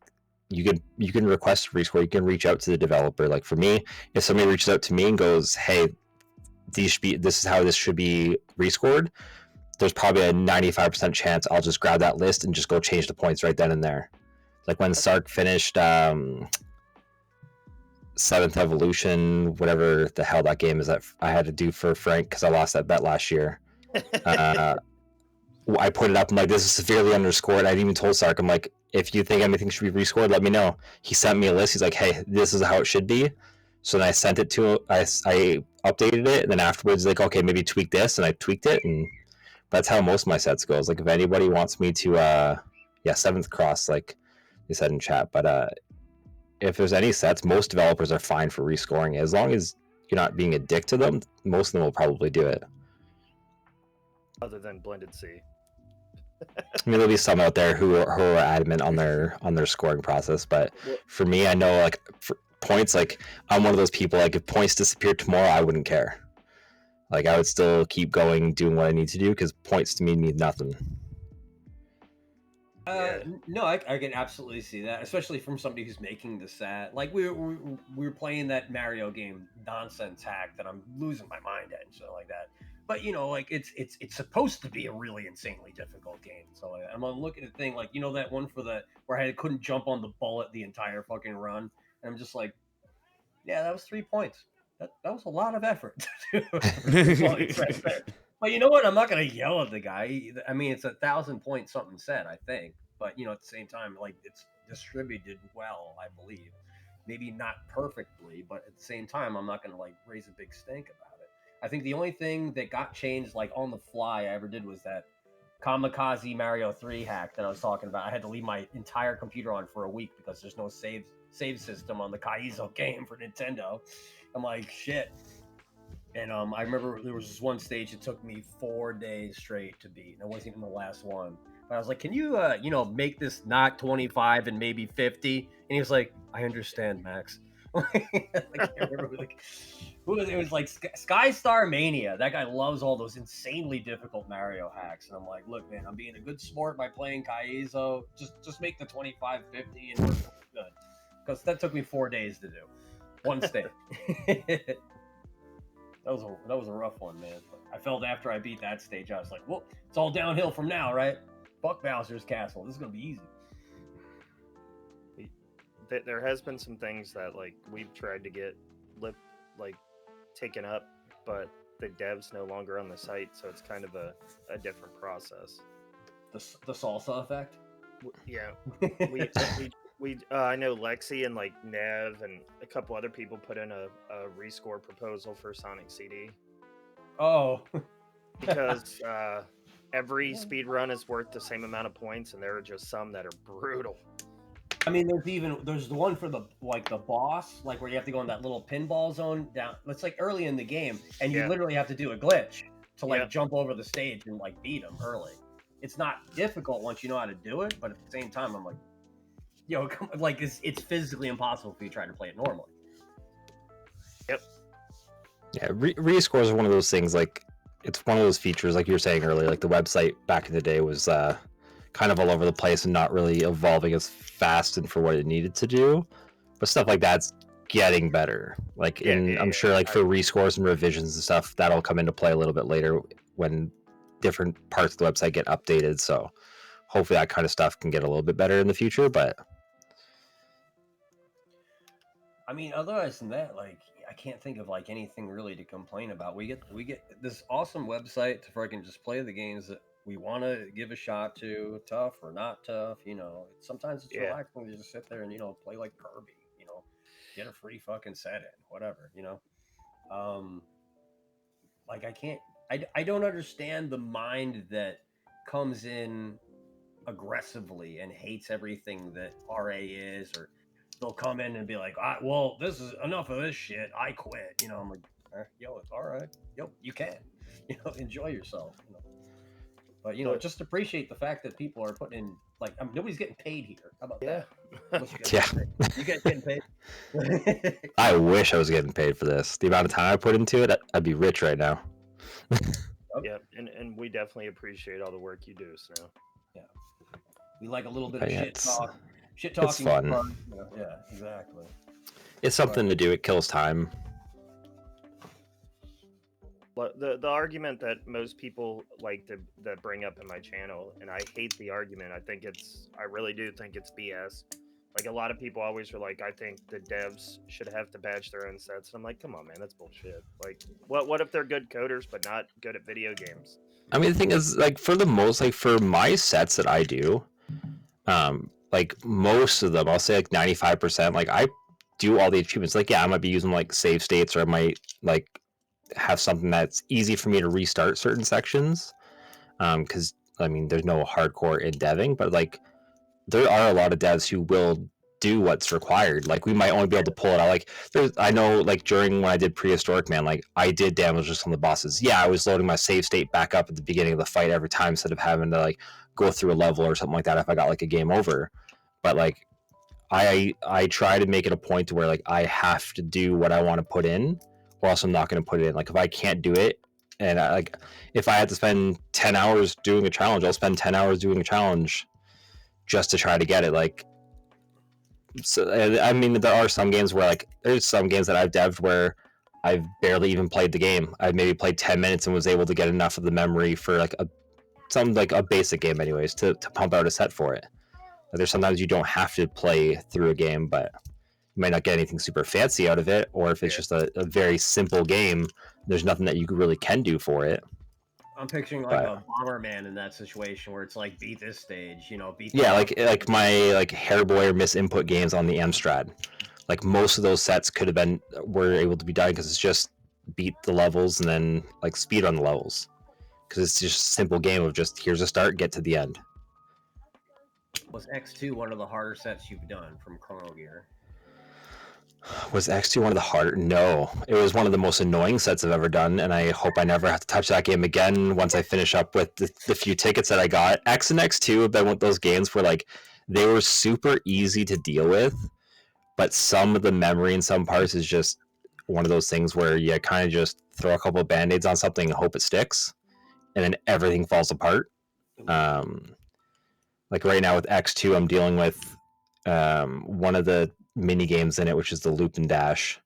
you can request rescore. You can reach out to the developer. Like, for me, if somebody reaches out to me and goes, hey, this is how this should be rescored, there's probably a 95% chance I'll just grab that list and just go change the points right then and there. Like when Sark finished 7th Evolution, whatever the hell that game is that I had to do for Frank because I lost that bet last year. I put it up. I'm like, this is severely underscored. I even told Sark, I'm like, if you think anything should be rescored, let me know. He sent me a list. He's like, hey, this is how it should be. So then I sent it to him. I updated it, and then afterwards, like, okay, maybe tweak this, and I tweaked it, and that's how most of my sets goes. Like, if anybody wants me to, 7th Cross, like they said in chat, but if there's any sets, most developers are fine for rescoring. As long as you're not being a dick to them, most of them will probably do it. Other than Blended Sea. I mean, there'll be some out there who are adamant on their scoring process, but for me, I know, like, for points, like, I'm one of those people, like, if points disappeared tomorrow, I wouldn't care. Like, I would still keep going, doing what I need to do, because points to me mean nothing. No, I can absolutely see that, especially from somebody who's making the set. Like, we were playing that Mario game, Nonsense Hack, that I'm losing my mind at and stuff like that. But like, it's supposed to be a really insanely difficult game. So like, I'm looking at the thing, like, that one where I couldn't jump on the bullet the entire fucking run, and I'm just like, yeah, that was 3 points. That was a lot of effort. But you know what? I'm not gonna yell at the guy. I mean, it's 1,000 point something set, I think. But at the same time, like, it's distributed well, I believe. Maybe not perfectly, but at the same time, I'm not gonna like raise a big stink about it. I think the only thing that got changed, like, on the fly, I ever did was that Kamikaze Mario 3 hack that I was talking about. I had to leave my entire computer on for a week because there's no save system on the Kaizo game for Nintendo. I'm like, shit. And I remember there was this one stage it took me 4 days straight to beat, and it wasn't even the last one. But I was like, can you, make this not 25 and maybe 50? And he was like, I understand, Max. I can't remember who it was like Skystar Mania. That guy loves all those insanely difficult Mario hacks, and I'm like, look, man, I'm being a good sport by playing Kaizo. Just make the 2550 and we're good. Because that took me 4 days to do, one stage. that was a rough one, man. But I felt after I beat that stage, I was like, well, it's all downhill from now, right? Fuck Bowser's Castle. This is gonna be easy. There has been some things that like we've tried to get taken up, but the dev's no longer on the site, so it's kind of a different process. The salsa effect. Yeah, we I know Lexi and like Nev and a couple other people put in a rescore proposal for Sonic CD Oh, because every speed run is worth the same amount of points, and there are just some that are brutal. I mean, there's the one for the boss, like where you have to go in that little pinball zone down. It's like early in the game, and you literally have to do a glitch to like jump over the stage and like beat him early. It's not difficult once you know how to do it, but at the same time, I'm like, yo, like it's physically impossible if you try to play it normally. Yep. Yeah, rescores are one of those things. Like, it's one of those features, like you were saying earlier. Like the website back in the day was kind of all over the place and not really evolving as fast and for what it needed to do. But stuff like that's getting better. Like I'm sure like for rescores and revisions and stuff, that'll come into play a little bit later when different parts of the website get updated. So hopefully that kind of stuff can get a little bit better in the future. But I mean, otherwise than that, like I can't think of like anything really to complain about. We get this awesome website to freaking just play the games that we want to give a shot to, tough or not tough. You know, sometimes it's relaxing to just sit there and play like Kirby. Get a free fucking set in, whatever. Like I don't understand the mind that comes in aggressively and hates everything that RA is, or they'll come in and be like, well, this is enough of this shit. I quit. I'm like, yo, it's all right. Yo, you can. Enjoy yourself. But just appreciate the fact that people are putting in, like, nobody's getting paid here. How about that? You guys getting paid? I wish I was getting paid for this. The amount of time I put into it, I'd be rich right now. Yeah, and we definitely appreciate all the work you do, Snow. Yeah, we like a little bit of shit talk. Shit talking. It's fun. Yeah, exactly. It's something to do. It kills time. The argument that most people like that bring up in my channel, and I hate the argument. I really do think it's BS. Like a lot of people always are like, I think the devs should have to badge their own sets. And I'm like, come on, man, that's bullshit. Like, what if they're good coders but not good at video games? I mean, the thing is, like, for the most, like, for my sets that I do, like, most of them, I'll say, like, 95%, like, I do all the achievements. Like, yeah, I might be using, like, save states, or I might, like, have something that's easy for me to restart certain sections. Because, I mean, there's no hardcore in deving, but, like, there are a lot of devs who will do what's required. Like, we might only be able to pull it out. Like, I know, like, during when I did Prehistoric Man, like, I did damage just on the bosses. Yeah, I was loading my save state back up at the beginning of the fight every time instead of having to, like, go through a level or something like that if I got, like, a game over. But, like, I try to make it a point to where, like, I have to do what I want to put in, or else I'm not going to put it in. Like, if I can't do it, and if I had to spend 10 hours doing a challenge, I'll spend 10 hours doing a challenge just to try to get it. Like, so I mean, there are some games where, like, there's some games that I've devved where I've barely even played the game. I maybe played 10 minutes and was able to get enough of the memory for like a basic game anyways to pump out a set for it. Like, there's sometimes you don't have to play through a game, but you might not get anything super fancy out of it, or if it's just a very simple game, there's nothing that you really can do for it. I'm picturing like a Bomberman in that situation where it's like, beat this stage, beat. Yeah, like my like Hairboy or Miss Input games on the Amstrad. Like, most of those sets were able to be done because it's just beat the levels and then like speed on the levels, because it's just a simple game of just here's a start, get to the end. Was X2 one of the harder sets you've done from Chrono Gear? Was X2 one of the harder? No, it was one of the most annoying sets I've ever done, and I hope I never have to touch that game again once I finish up with the few tickets that I got. X and X2 have been one of those games where, like, they were super easy to deal with, but some of the memory in some parts is just one of those things where you kind of just throw a couple of band-aids on something and hope it sticks, and then everything falls apart. Like right now with X2, I'm dealing with one of the mini games in it, which is the loop and dash.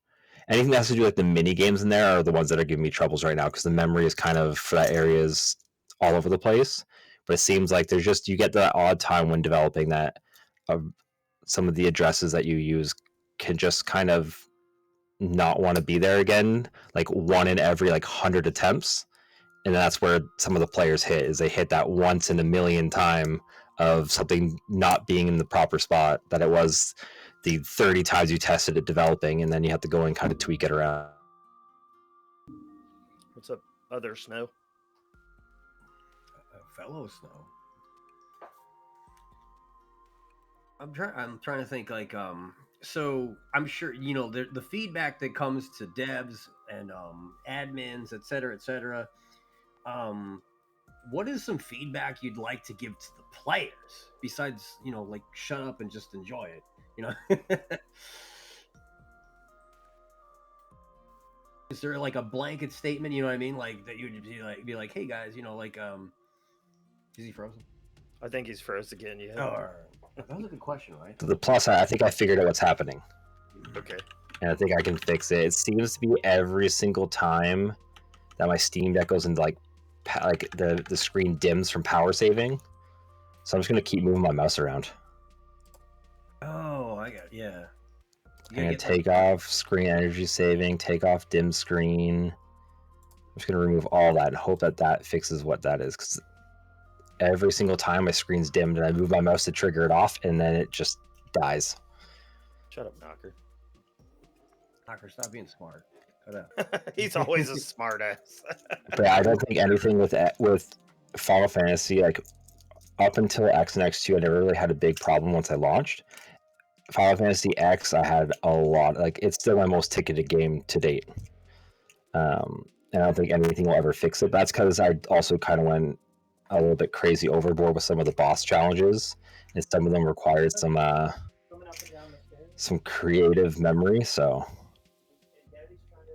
Anything that has to do with the mini games in there are the ones that are giving me troubles right now, because the memory is kind of for that area is all over the place. But it seems like there's just, you get that odd time when developing that some of the addresses that you use can just kind of not want to be there again, like one in every like 100 attempts. And that's where some of the players hit, is they hit that once in a million time of something not being in the proper spot that it was the 30 times you tested it developing, and then you have to go and kind of tweak it around. What's up, other Snow? Fellow Snow. I'm trying to think, like, so I'm sure, you know, the feedback that comes to devs and admins, et cetera, what is some feedback you'd like to give to the players besides, you know, like, shut up and just enjoy it, you know? Is there like a blanket statement, you know what I mean, like that you'd be like, hey guys, you know, like, is he frozen? I think he's froze again. Yeah. Oh, that was a good question, right? The plus, I think I figured out what's happening, Okay. and I think I can fix it. It seems to be every single time that my Steam Deck goes into like the screen dims from power saving, so I'm just gonna keep moving my mouse around. Oh, I got, yeah. I'm gonna take off screen energy saving, take off dim screen. I'm just gonna remove all that and hope that that fixes what that is, because every single time my screen's dimmed and I move my mouse to trigger it off, and then it just dies. Shut up, Knocker. Knocker, stop being smart. Cut out. He's always a smartass. But I don't think anything with Final Fantasy, like up until X and X2, I never really had a big problem once I launched. Final Fantasy X, I had a lot. Like, it's still my most ticketed game to date. And I don't think anything will ever fix it. That's because I also kind of went a little bit crazy overboard with some of the boss challenges, and some of them required some creative memory. So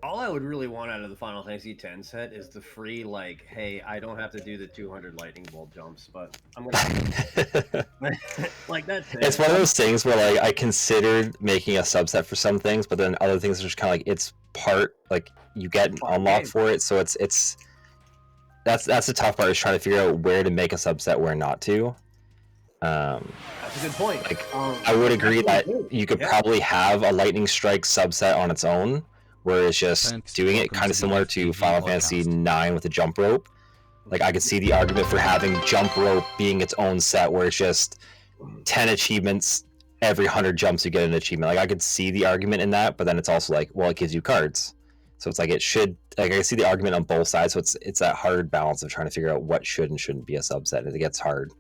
All I would really want out of the Final Fantasy X set is the free, like, hey, I don't have to do the 200 lightning bolt jumps, but I'm gonna like that's it. It's one of those things where, like, I considered making a subset for some things, but then other things are just kind of like, it's part, like, you get an unlock for it, so it's that's the tough part, is trying to figure out where to make a subset, where not to. That's a good point. Like, I would agree that you could probably have a lightning strike subset on its own, where it's just doing it kind of similar to Final Fantasy 9 with the jump rope. Like, I could see the argument for having jump rope being its own set, where it's just 10 achievements, every 100 jumps you get an achievement. Like, I could see the argument in that, but then it's also like, well, it gives you cards. So it's like, it should, like, I see the argument on both sides, so it's that hard balance of trying to figure out what should and shouldn't be a subset, and it gets hard.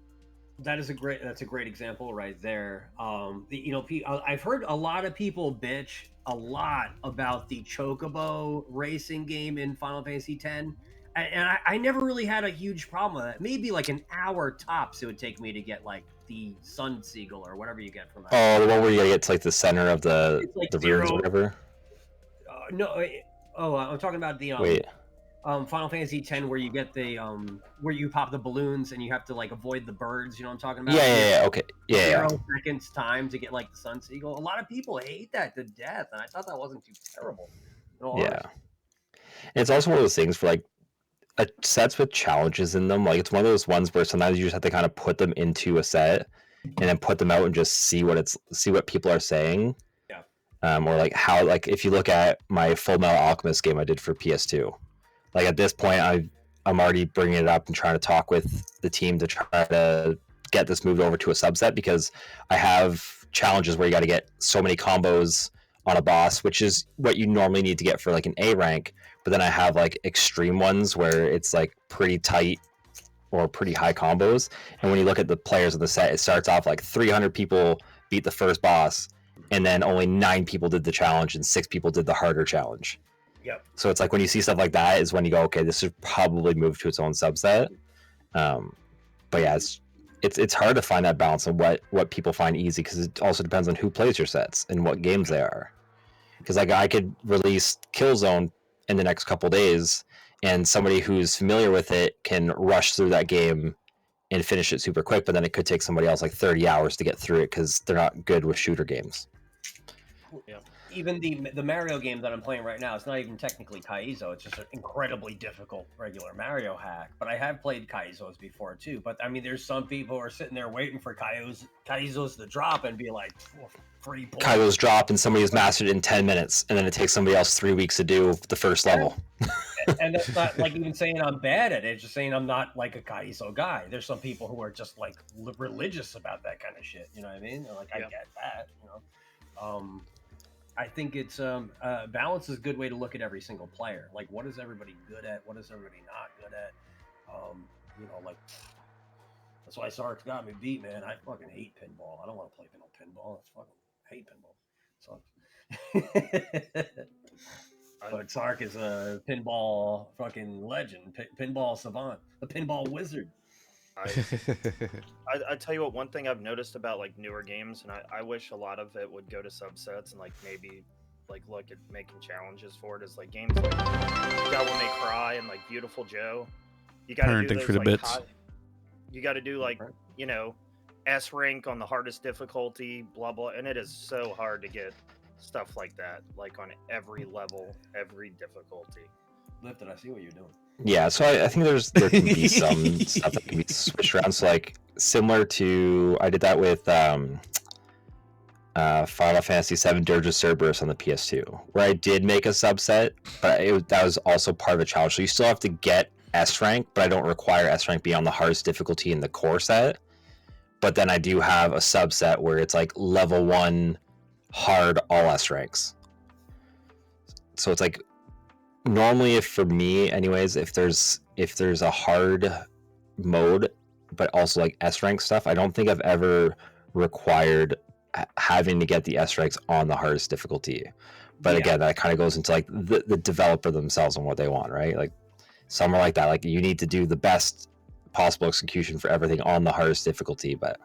That's a great example right there. You know, I've heard a lot of people bitch a lot about the Chocobo racing game in Final Fantasy X, and I never really had a huge problem with that. Maybe like an hour tops it would take me to get like the Sun Seagull or whatever you get from that. Oh, the one where you gotta get to like the center of the runes or whatever. No, I'm talking about the Wait. Final Fantasy X, where you get the where you pop the balloons and you have to like avoid the birds. You know what I'm talking about? Yeah, okay. Yeah. 0 seconds time to get like the Sun Seagull. A lot of people hate that to death, and I thought that wasn't too terrible. Yeah. And it's also one of those things for like sets with challenges in them. Like, it's one of those ones where sometimes you just have to kind of put them into a set and then put them out and just see what people are saying. Yeah. Or like how, like, if you look at my Full Metal Alchemist game I did for PS2. Like, at this point, I'm already bringing it up and trying to talk with the team to try to get this moved over to a subset, because I have challenges where you got to get so many combos on a boss, which is what you normally need to get for like an A rank. But then I have like extreme ones where it's like pretty tight or pretty high combos. And when you look at the players of the set, it starts off like 300 people beat the first boss, and then only 9 people did the challenge and 6 people did the harder challenge. Yep. So it's like, when you see stuff like that is when you go, okay, this should probably move to its own subset. But yeah, it's hard to find that balance of what people find easy, because it also depends on who plays your sets and what games they are. Because like I could release Killzone in the next couple days, and somebody who's familiar with it can rush through that game and finish it super quick, but then it could take somebody else like 30 hours to get through it because they're not good with shooter games. Yeah. Even the Mario game that I'm playing right now, it's not even technically Kaizo. It's just an incredibly difficult regular Mario hack. But I have played Kaizos before too. But I mean, there's some people who are sitting there waiting for Kaizos to drop and be like, free points. Kaizo's drop and somebody has mastered it in 10 minutes, and then it takes somebody else 3 weeks to do the first level. And that's not like even saying I'm bad at it. It's just saying I'm not like a Kaizo guy. There's some people who are just like religious about that kind of shit. You know what I mean? Like, I get that. You know. I think it's balance is a good way to look at every single player. Like, what is everybody good at? What is everybody not good at? You know, like, that's why Sark's got me beat, man. I fucking hate pinball. I don't want to play no pinball. I hate pinball. But Sark is a pinball fucking legend, pinball savant, a pinball wizard. I tell you what, one thing I've noticed about like newer games, and I wish a lot of it would go to subsets and like maybe like look at making challenges for it, is like games like Devil May Cry and like Beautiful Joe. You got to do Thanks those, for the like, bits. you got to do like, you know, S rank on the hardest difficulty, blah blah, and it is so hard to get stuff like that, like on every level, every difficulty. Lifted, I see what you're doing. Yeah, so I think there can be some stuff that can be switched around. So like similar to, I did that with Final Fantasy VII Dirge of Cerberus on the PS2, where I did make a subset, but that was also part of a challenge. So you still have to get S rank, but I don't require S rank beyond the hardest difficulty in the core set. But then I do have a subset where it's like level 1 hard all S ranks. So it's like, normally, if for me anyways, if there's a hard mode but also like S rank stuff, I don't think I've ever required having to get the S ranks on the hardest difficulty. But again, that kind of goes into like the developer themselves and what they want, right? Like somewhere like that, like you need to do the best possible execution for everything on the hardest difficulty. But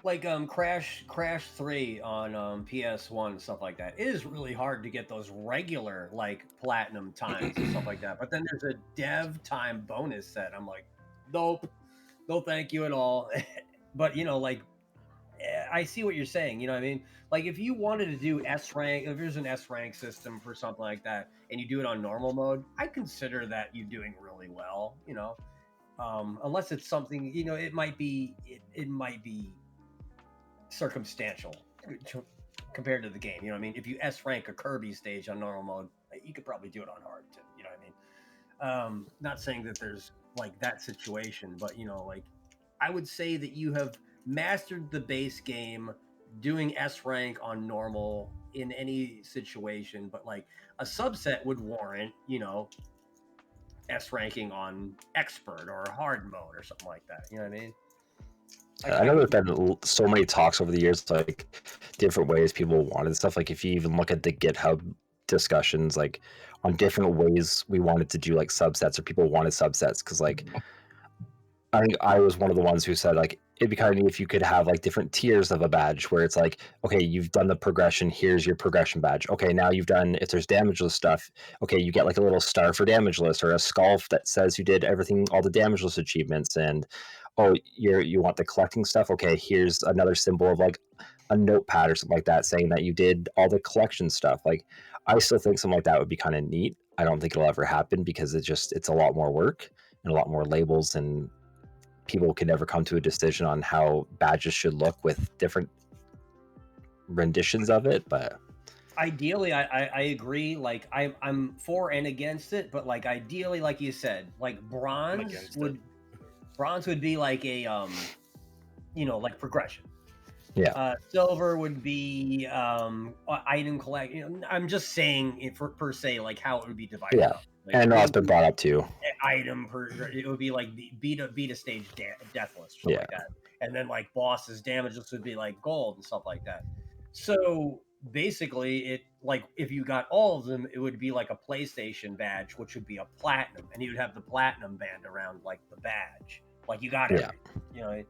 like Crash 3 on PS1 and stuff like that, it is really hard to get those regular like platinum times and stuff like that. But then there's a dev time bonus set. I'm like, nope, no thank you at all. But you know, like, I see what you're saying. You know what I mean? Like, if you wanted to do S rank, if there's an S rank system for something like that, and you do it on normal mode, I consider that you doing really well. You know, unless it's something, you know, it might be circumstantial compared to the game. You know what I mean? If you S rank a Kirby stage on normal mode, you could probably do it on hard too. You know what I mean? Not saying that there's like that situation, but you know, like, I would say that you have mastered the base game doing S rank on normal in any situation, but like a subset would warrant, you know, S ranking on expert or hard mode or something like that. You know what I mean? I know there's been so many talks over the years, like different ways people wanted stuff. Like if you even look at the GitHub discussions, like on different ways we wanted to do like subsets, or people wanted subsets, because like I think I was one of the ones who said like it'd be kind of neat if you could have like different tiers of a badge, where it's like, okay, you've done the progression, here's your progression badge. Okay, now you've done, if there's damageless stuff, okay, you get like a little star for damageless, or a skull that says you did everything, all the damageless achievements. And oh, you want the collecting stuff, okay, here's another symbol of like a notepad or something like that saying that you did all the collection stuff. Like I still think something like that would be kind of neat. I don't think it'll ever happen because it's a lot more work and a lot more labels, and people can never come to a decision on how badges should look with different renditions of it. But ideally, I agree. Like I'm for and against it, but like ideally, like you said, like bronze would be like a you know, like progression. Yeah. Silver would be item collect. You know, I'm just saying it per se, like how it would be divided. Yeah. Up. Like, and it's been brought up too. Item per, it would be like beat a stage deathless or something like that, and then like bosses damages would be like gold and stuff like that. So basically, it like if you got all of them, it would be like a PlayStation badge, which would be a platinum, and you would have the platinum band around like the badge. Like you got Yeah. everything, you know.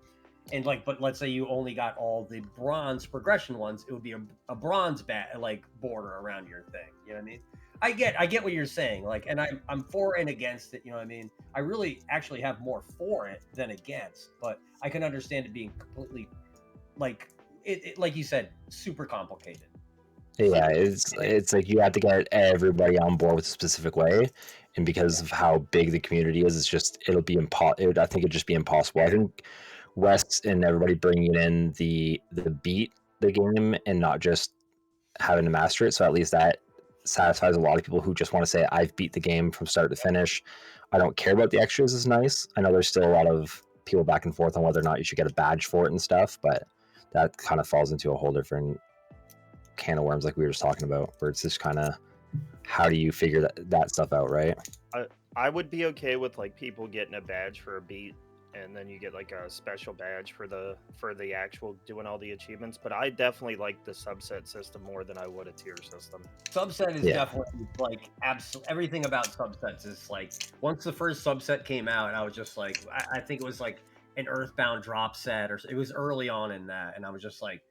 And like, but let's say you only got all the bronze progression ones, it would be a bronze like border around your thing. You know what I mean? I get what you're saying. Like, and I'm for and against it. You know what I mean? I really actually have more for it than against, but I can understand it being completely like like you said, super complicated. Yeah, it's like you have to get everybody on board with a specific way, and because of how big the community is, it'll be I think it'd just be impossible. I think Wes and everybody bringing in the beat the game and not just having to master it. So at least that satisfies a lot of people who just want to say, I've beat the game from start to finish. I don't care about the extras is nice. I know there's still a lot of people back and forth on whether or not you should get a badge for it and stuff, but that kind of falls into a whole different can of worms like we were just talking about, where it's just kind of how do you figure that stuff out, right? I would be okay with like people getting a badge for a beat, and then you get like a special badge for the actual doing all the achievements. But I definitely like the subset system more than I would a tier system. Subset is definitely like everything about subsets is like once the first subset came out, I was just like, I think it was like an Earthbound drop set, or it was early on in that, and I was just like,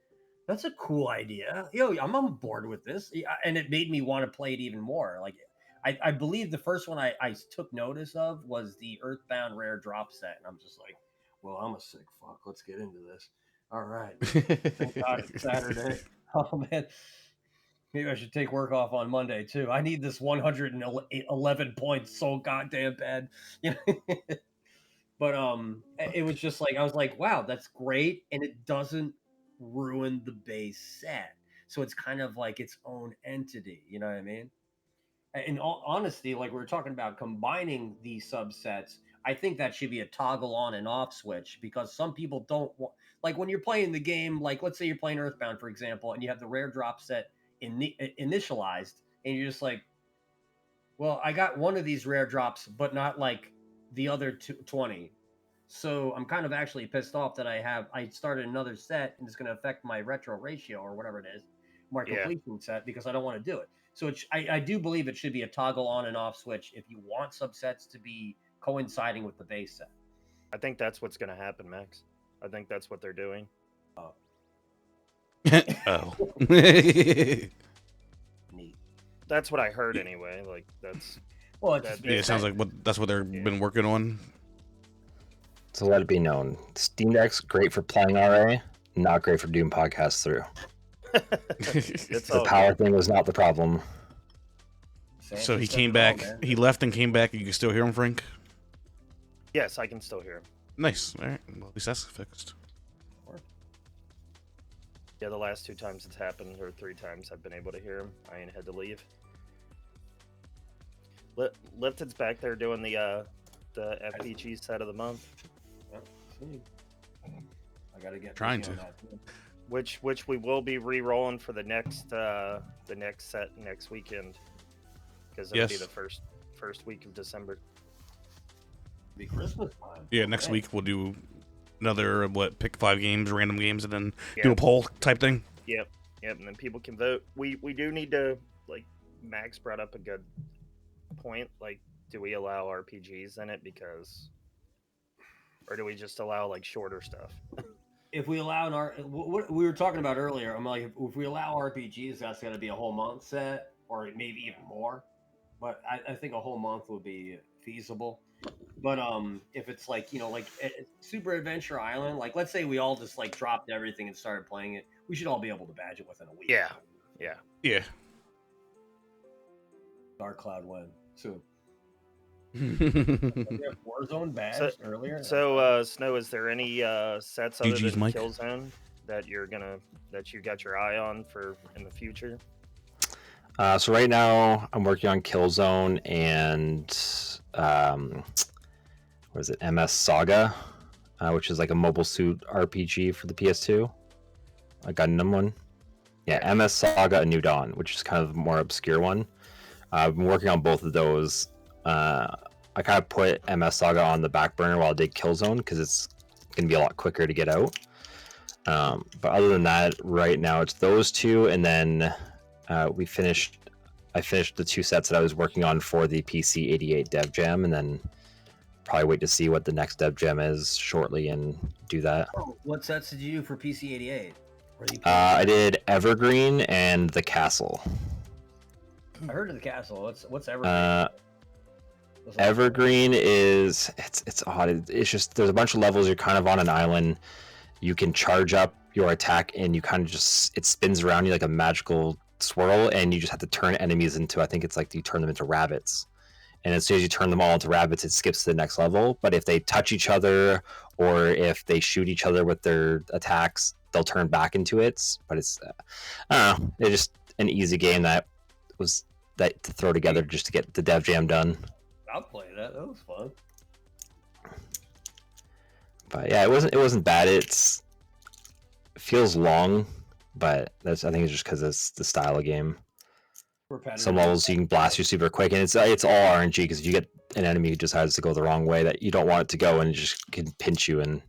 that's a cool idea. Yo, I'm on board with this, and it made me want to play it even more. Like, I believe the first one I took notice of was the Earthbound rare drop set, and I'm just like, well, I'm a sick fuck. Let's get into this. All right. Thank God it's Saturday. Oh man. Maybe I should take work off on Monday too. I need this 111 points so goddamn bad. But it was just like I was like, wow, that's great, and it doesn't ruin the base set. So it's kind of like its own entity. You know what I mean? In all honesty, like we were talking about combining these subsets, I think that should be a toggle on and off switch because some people don't want, like when you're playing the game, like let's say you're playing Earthbound, for example, and you have the rare drop set initialized, and you're just like, well, I got one of these rare drops, but not like the other 20. So I'm kind of actually pissed off that I started another set and it's going to affect my retro ratio or whatever it is, my completion set, because I don't want to do it. So I do believe it should be a toggle on and off switch if you want subsets to be coinciding with the base set. I think that's what's going to happen, Max. I think that's what they're doing. Oh. Neat. That's what I heard anyway. Like that's Well, Yeah, it sounds like that's what they've been working on. So let it be known, Steam Deck's great for playing RA, not great for doing podcasts through. The power thing was not the problem. So he came back. He left and came back. You can still hear him, Frank? Yes, I can still hear him. Nice. All right. Well, at least that's fixed. Yeah, the last 2 times it's happened, or 3 times I've been able to hear him. I ain't had to leave. Lifted's back there doing the FPG set of the month. I gotta get trying to. Which we will be re-rolling for the next set next weekend, because it'll be the first week of December. It'll be Christmas time. Yeah, next week we'll do another pick 5 games, random games, and then do a poll type thing. Yep, and then people can vote. We do need to, like Max brought up a good point. Like, do we allow RPGs in it or do we just allow like shorter stuff? If we allow what we were talking about earlier, I'm like, if we allow RPGs, that's going to be a whole month set, or maybe even more. But I think a whole month would be feasible. But if it's like like Super Adventure Island, like let's say we all just like dropped everything and started playing it, we should all be able to badge it within a week. Yeah. Dark Cloud win soon. Warzone badge earlier. So Snow, is there any sets other GG's than Mike. Killzone that you got your eye on for in the future? So right now I'm working on Killzone and what is it, MS Saga, which is like a mobile suit RPG for the PS2, a Gundam one. Yeah, MS Saga: A New Dawn, which is kind of a more obscure one. I've been working on both of those. I kind of put MS Saga on the back burner while I did Killzone because it's going to be a lot quicker to get out. But other than that, right now it's those two, and then I finished the 2 sets that I was working on for the PC 88 Dev Jam, and then probably wait to see what the next dev gem is shortly and do that. Oh, what sets did you do for PC88? I did Evergreen and the Castle. I heard of the castle. What's Evergreen? Evergreen is it's odd. It's just there's a bunch of levels. You're kind of on an island. You can charge up your attack, and you kind of just it spins around you like a magical swirl, and you just have to turn enemies into. I think it's like you turn them into rabbits. And as soon as you turn them all into rabbits, it skips to the next level. But if they touch each other or if they shoot each other with their attacks, they'll turn back into it. But it's, I don't know, it's just an easy game that to throw together just to get the dev jam done. I'll play that. That was fun. But yeah, it wasn't bad. It feels long, but I think it's just because it's the style of game. Some levels you can blast you super quick, and it's all RNG because if you get an enemy who decides to go the wrong way that you don't want it to go, and it just can pinch you and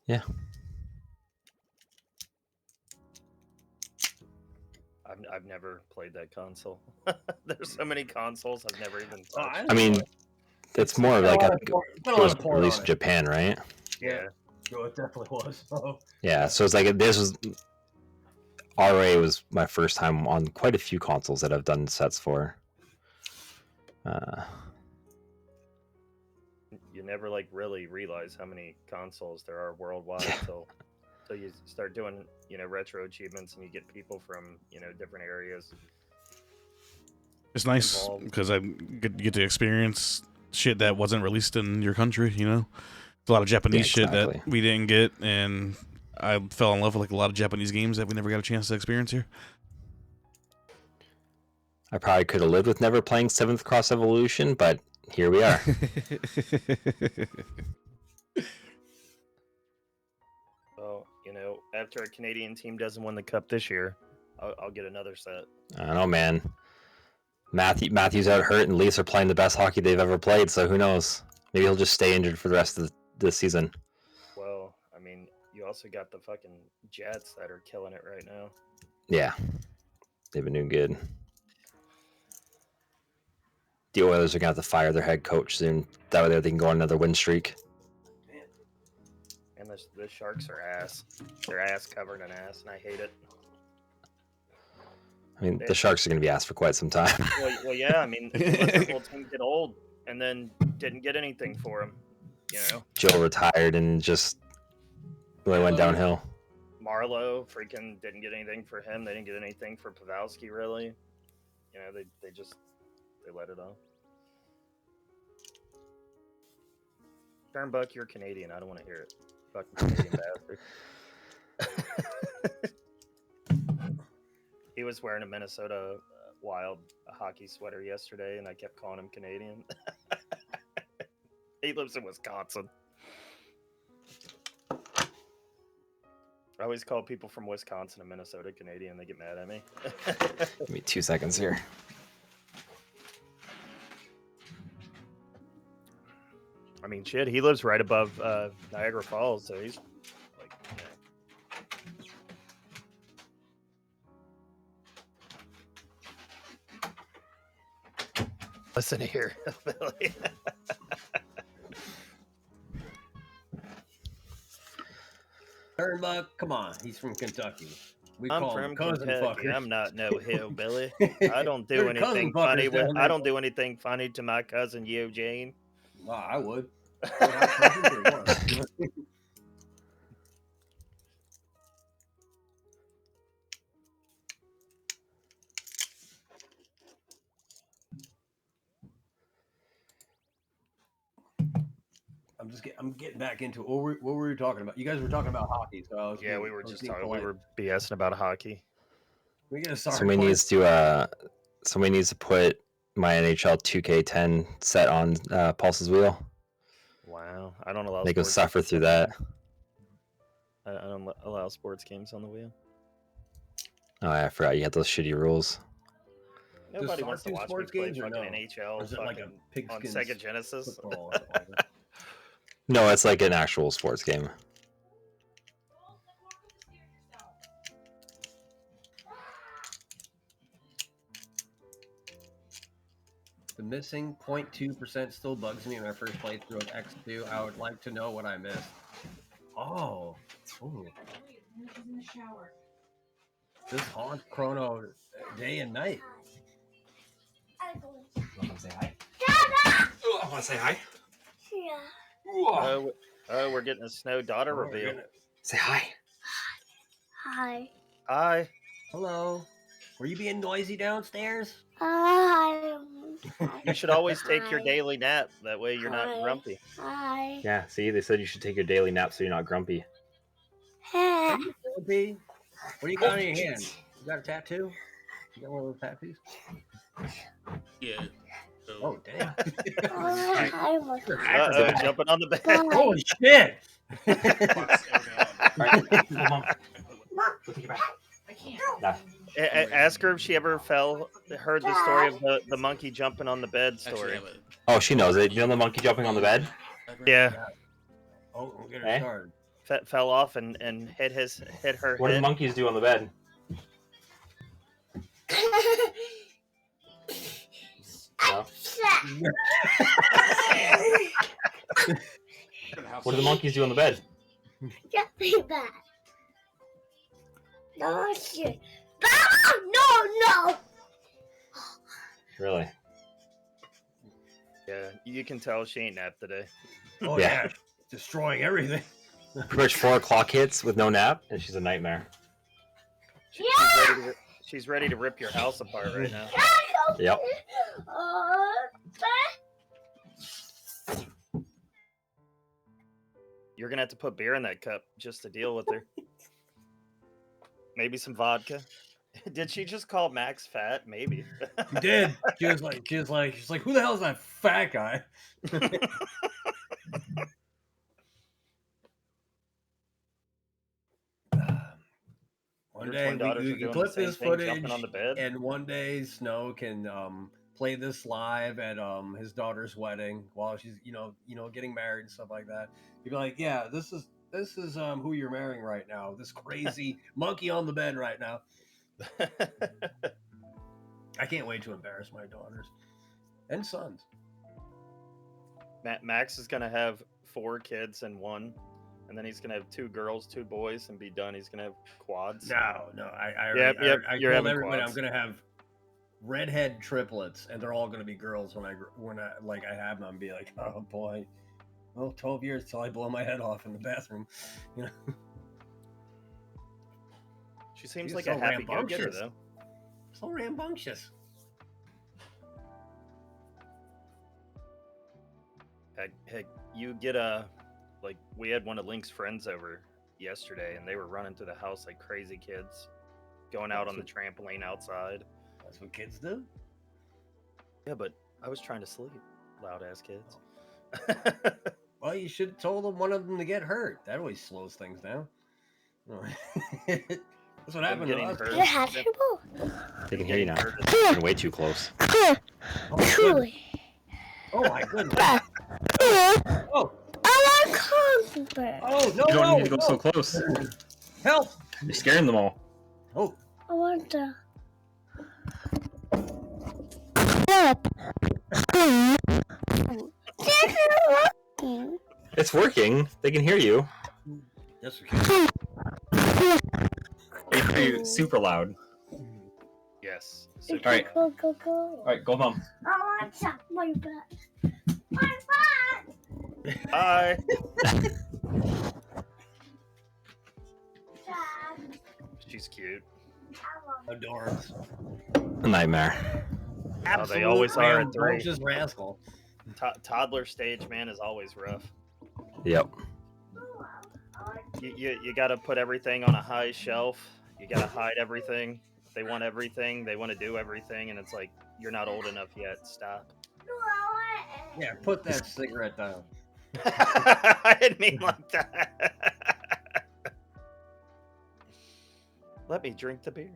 yeah. I've never played that console. There's so many consoles I've never even touched. I mean, it's more like it was released in it. Japan, right? Yeah. Oh, it definitely was. Oh. Yeah, so it's like this was RA was my first time on quite a few consoles that I've done sets for. You never like really realize how many consoles there are worldwide until you start doing retro achievements and you get people from different areas. It's nice involved. because I get to experience shit that wasn't released in your country. There's a lot of Japanese shit that we didn't get, and I fell in love with like a lot of Japanese games that we never got a chance to experience here. I probably could have lived with never playing 7th Cross Evolution, but here we are. Well, after a Canadian team doesn't win the cup this year, I'll get another set. I don't know, man. Matthew's out hurt, and Leafs are playing the best hockey they've ever played, so who knows? Maybe he'll just stay injured for the rest of the season. Well, I mean, you also got the fucking Jets that are killing it right now. Yeah. They've been doing good. The Oilers are going to have to fire their head coach soon. That way they can go on another win streak. And the Sharks are ass. They're ass covered in ass, and I hate it. I mean, the Sharks are going to be asked for quite some time. Well, yeah. I mean, let the whole team get old and then didn't get anything for him. Joe retired and just really went downhill. Marlowe freaking didn't get anything for him. They didn't get anything for Pavelski, really. They let it off. Turnbuck, you're Canadian. I don't want to hear it. Fucking Canadian bastard. He was wearing a Minnesota Wild hockey sweater yesterday, and I kept calling him Canadian. He lives in Wisconsin. I always call people from Wisconsin and Minnesota Canadian. They get mad at me. Give me 2 seconds here. I mean, shit, he lives right above Niagara Falls, so he's like, Listen here, Billy. Turnbuck, come on, he's from Kentucky. I'm from Kentucky. I'm not no hillbilly. I don't do Your anything cousin funny. fuckers down there. I don't do anything funny to my cousin Eugene. Well, I would. I'm getting back into it. What were we talking about? You guys were talking about hockey, so I was We were just talking. We were BSing about hockey. We gotta start. Somebody needs to put my NHL 2K10 set on Pulse's wheel. Wow, I don't allow. They go suffer through that. I don't allow sports games on the wheel. Oh, I forgot you had those shitty rules. Nobody wants to watch sports me play games or fucking no? NHL Or is it like a on pigskin Sega Genesis. football or something like that? No, it's like an actual sports game. missing 0.2% still bugs me in my first playthrough of X2. I would like to know what I missed. Oh. Ooh. This haunts Chrono day and night. Want to say hi? I want to say hi. Yeah. Oh, we're getting a Snow daughter Oh, reveal. goodness. Say hi. Hi. Hi. Hello. Were you being noisy downstairs? Hi. You should always take your Hi. daily nap. That way you're not Hi. grumpy. Hi. Yeah, see, they said you should take your daily nap so you're not grumpy. Hey. Are you grumpy? What do you got in your hand? You got a tattoo? You got one of those tattoos? Yeah. So, Oh, damn. Hi, Mother. Uh-oh, jumping on the bed. Hi. Holy shit! Alright, Mom. Go take your bath. Nah. Ask her if she ever heard the story of the monkey jumping on the bed actually, story. I have a- Oh, she knows it. You know the monkey jumping on the bed? Yeah, Oh, we'll get her Eh? started. fell off and hit her What do the head. monkeys do on the bed? No? What do the monkeys do on the bed? Get me back. No shit. No. Really? Yeah, you can tell she ain't napped today. Oh, Yeah. yeah. Destroying everything. Pretty much 4 o'clock hits with no nap, and she's a nightmare. She's ready to rip your house apart right now. Yep. You're gonna have to put beer in that cup just to deal with her. Maybe some vodka. Did she just call Max fat? Maybe. You did. She's like, who the hell is that fat guy? One Your day twin daughters we are can doing clip the same this thing, footage, jumping on the bed. and one day Snow can play this live at his daughter's wedding while she's getting married and stuff like that. You'd be like, yeah, this is who you're marrying right now. This crazy monkey on the bed right now. I can't wait to embarrass my daughters and sons. Max is gonna have 4 kids and 1, and then he's gonna have 2 girls, 2 boys, and be done. He's gonna have quads. No, I Yep, I you're told having everybody quads. I'm gonna have redhead triplets, and they're all gonna be girls when I have them. Be like, oh boy, well, 12 years till I blow my head off in the bathroom. You know, She seems She's like so a happy go-getter, rambunctious. though. so rambunctious. Heck, you get we had one of Link's friends over yesterday, and they were running through the house like crazy kids, going out on the trampoline outside. That's what kids do. Yeah, but I was trying to sleep. Loud ass kids. Well, you should have told one of them to get hurt. That always slows things down. That's what happened to getting us. hurt. You have to They can hear you now. Getting You're way too close. Oh, my goodness. Oh my goodness. Oh, I want comfort. oh no, You don't no, need to go no. so close. Help! You're scaring them all. Oh, I want to. Stop. This is working. It's working. They can hear you. yes, we can. They can hear you super loud. Yes. Go, Super Alright. go, go, go. All right, go home. I want some my butt. My butt. Hi. Dad, She's cute. I want Adorns. A nightmare. Oh, they always are at 3. rambunctious rascal. Toddler stage, man, is always rough. Yep. You got to put everything on a high shelf. You got to hide everything. They want everything. They want to do everything, and it's like, you're not old enough yet. Stop. Yeah, put that cigarette down. I didn't mean like that. Let me drink the beer.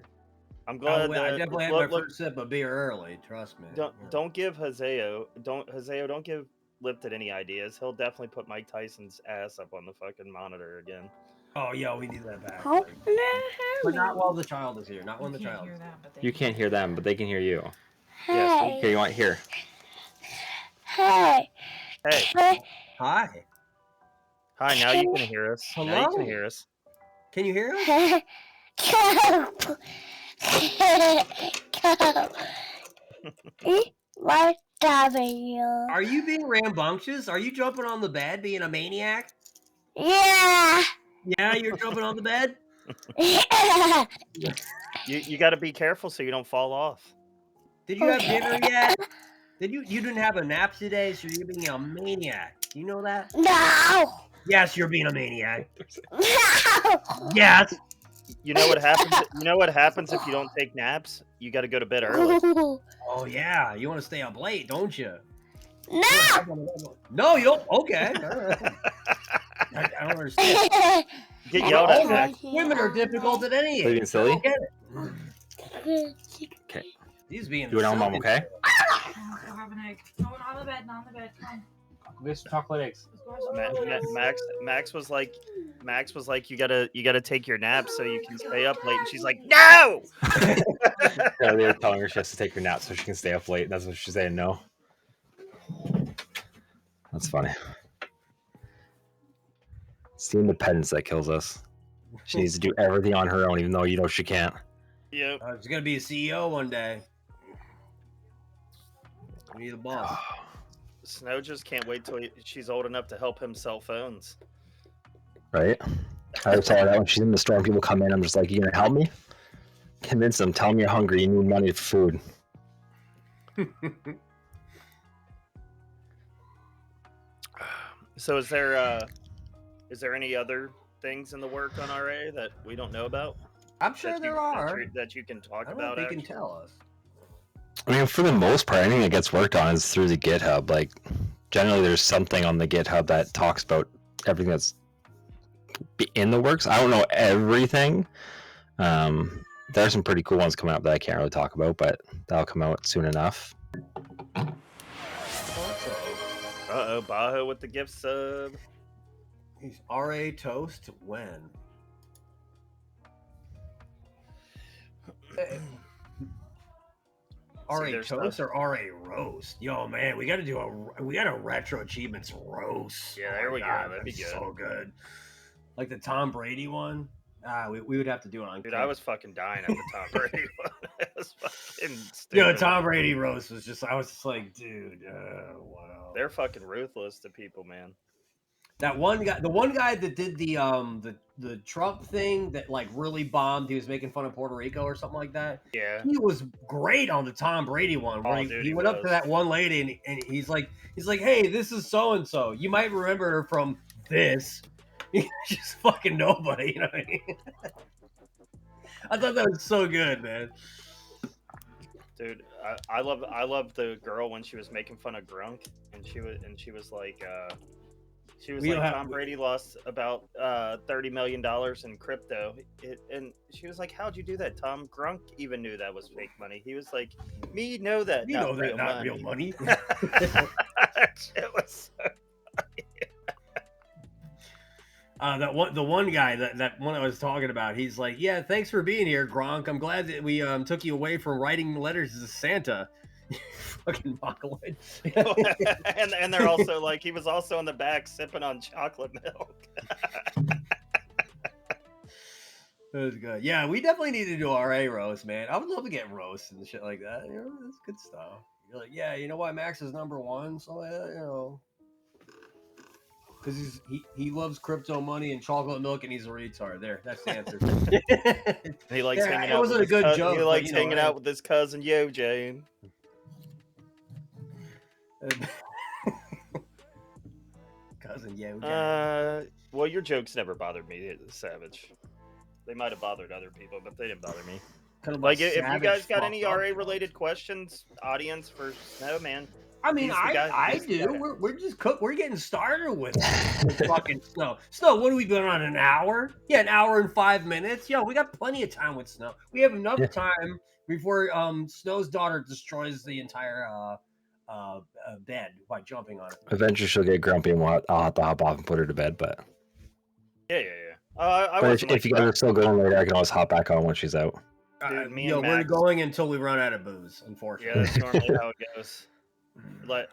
I'm glad. I definitely had look, my first sip of beer early. Trust me. don't give Hoseo don't give Lipton any ideas. He'll definitely put Mike Tyson's ass up on the fucking monitor again. Oh yeah, we need that back. How But not while the child is here. Not when the child is here. You can't hear them, but they can hear you. Yes, Here, you want here? Hey. Hey. Hi. Hi, now you can hear us. Now you Hello? can hear us. Can you hear us? What W? Are you being rambunctious? Are you jumping on the bed being a maniac? Yeah. Yeah, you're jumping on the bed? You got to be careful so you don't fall off. Did you have dinner yet? You didn't have a nap today, so you're being a maniac. Do you know that? No. Yes, you're being a maniac. No. Yes. You know what happens? You know what happens if you don't take naps? You got to go to bed early. Oh yeah, you want to stay up late, don't you? No. No, you don't. Okay. All right. I don't understand. Get yelled at, Mac. Women are difficult at any Being age. silly? I don't get it. Okay. He's being Do it on mom, silly. okay? Go have an egg. No, not on the bed, not on the bed. Come This chocolate eggs. on. Max was like, you gotta take your nap so you can stay up late, and she's like, no. Yeah, they were telling her she has to take her nap so she can stay up late. That's what she's saying. No. That's funny. It's the independence that kills us. She needs to do everything on her own, even though you know she can't. Yep. She's gonna be a CEO one day. We need a boss. Snow just can't wait till she's old enough to help him sell phones. Right? I always tell her that when she's in the store and people come in, I'm just like, you gonna help me? Convince them, tell them you're hungry, you need money for food. So is there any other things in the work on RA that we don't know about? I'm sure there are. that you can talk I don't know about. if they can actually? tell us. I mean, for the most part, anything that gets worked on is through the GitHub. Like, generally, there's something on the GitHub that talks about everything that's in the works. I don't know everything. There are some pretty cool ones coming up that I can't really talk about, but that'll come out soon enough. Uh-oh, Bajo with the gift sub. He's RA toast when? RA there's toast stuff- or RA roast? Yo, man, we got a retro achievements roast. Yeah, Oh there my we go. God, That'd be that's good. So good. Like the Tom Brady one. We would have to do it on. Dude, I was fucking dying at the Tom Brady one. It was fucking stupid. Yo, Tom Brady roast was just. I was just like, dude, wow. They're fucking ruthless to people, man. That one guy, the one guy that did the Trump thing that like really bombed. He was making fun of Puerto Rico or something like that. Yeah. He was great on the Tom Brady one. Where Oh, he, dude, he he went up to was. that one lady and he's like, hey, this is so and so. You might remember her from this. She's fucking nobody. You know what I mean? I thought that was so good, man. Dude, I love the girl when she was making fun of Grunk, and she was like, Tom Brady lost about $30 million in crypto, and she was like, how'd you do that, Tom? Grunk even knew that was fake money. He was like, me know that, You know that real not money. real money. It was so the one guy that one I was talking about, he's like, yeah, thanks for being here, Gronk. I'm glad that we took you away from writing letters to Santa. Fucking Mongoloid. and they're also like, he was also in the back sipping on chocolate milk. That was good. Yeah, we definitely need to do RA roast, man. I would love to get roasts and shit like that. You know, that's good stuff. You're like, yeah, you know why Max is number one? So you know, because he loves crypto money and chocolate milk, and he's a retard. There, that's the answer. He likes Yeah, hanging it out. wasn't with a good his joke, He but, likes you know, hanging out with his cousin Yo Jane. Cousin, yeah. Well, your jokes never bothered me, Savage. They might have bothered other people, but they didn't bother me. Kind of Like, if you savage guys got fucked any up RA related questions, audience for Snow, man. I mean, He's the guy- I he's the do. guy. We're just we're getting started with fucking Snow. Snow, what have we been on, an hour? Yeah, an hour and 5 minutes. Yo, we got plenty of time with Snow. We have enough time before Snow's daughter destroys the entire bed by jumping on it. Eventually, she'll get grumpy and I'll have to hop off and put her to bed. But I but wasn't if you guys are still going later, I can always hop back on when she's out. Dude, me Yo, and we're Max- going until we run out of booze, Yeah, unfortunately. that's normally how it goes.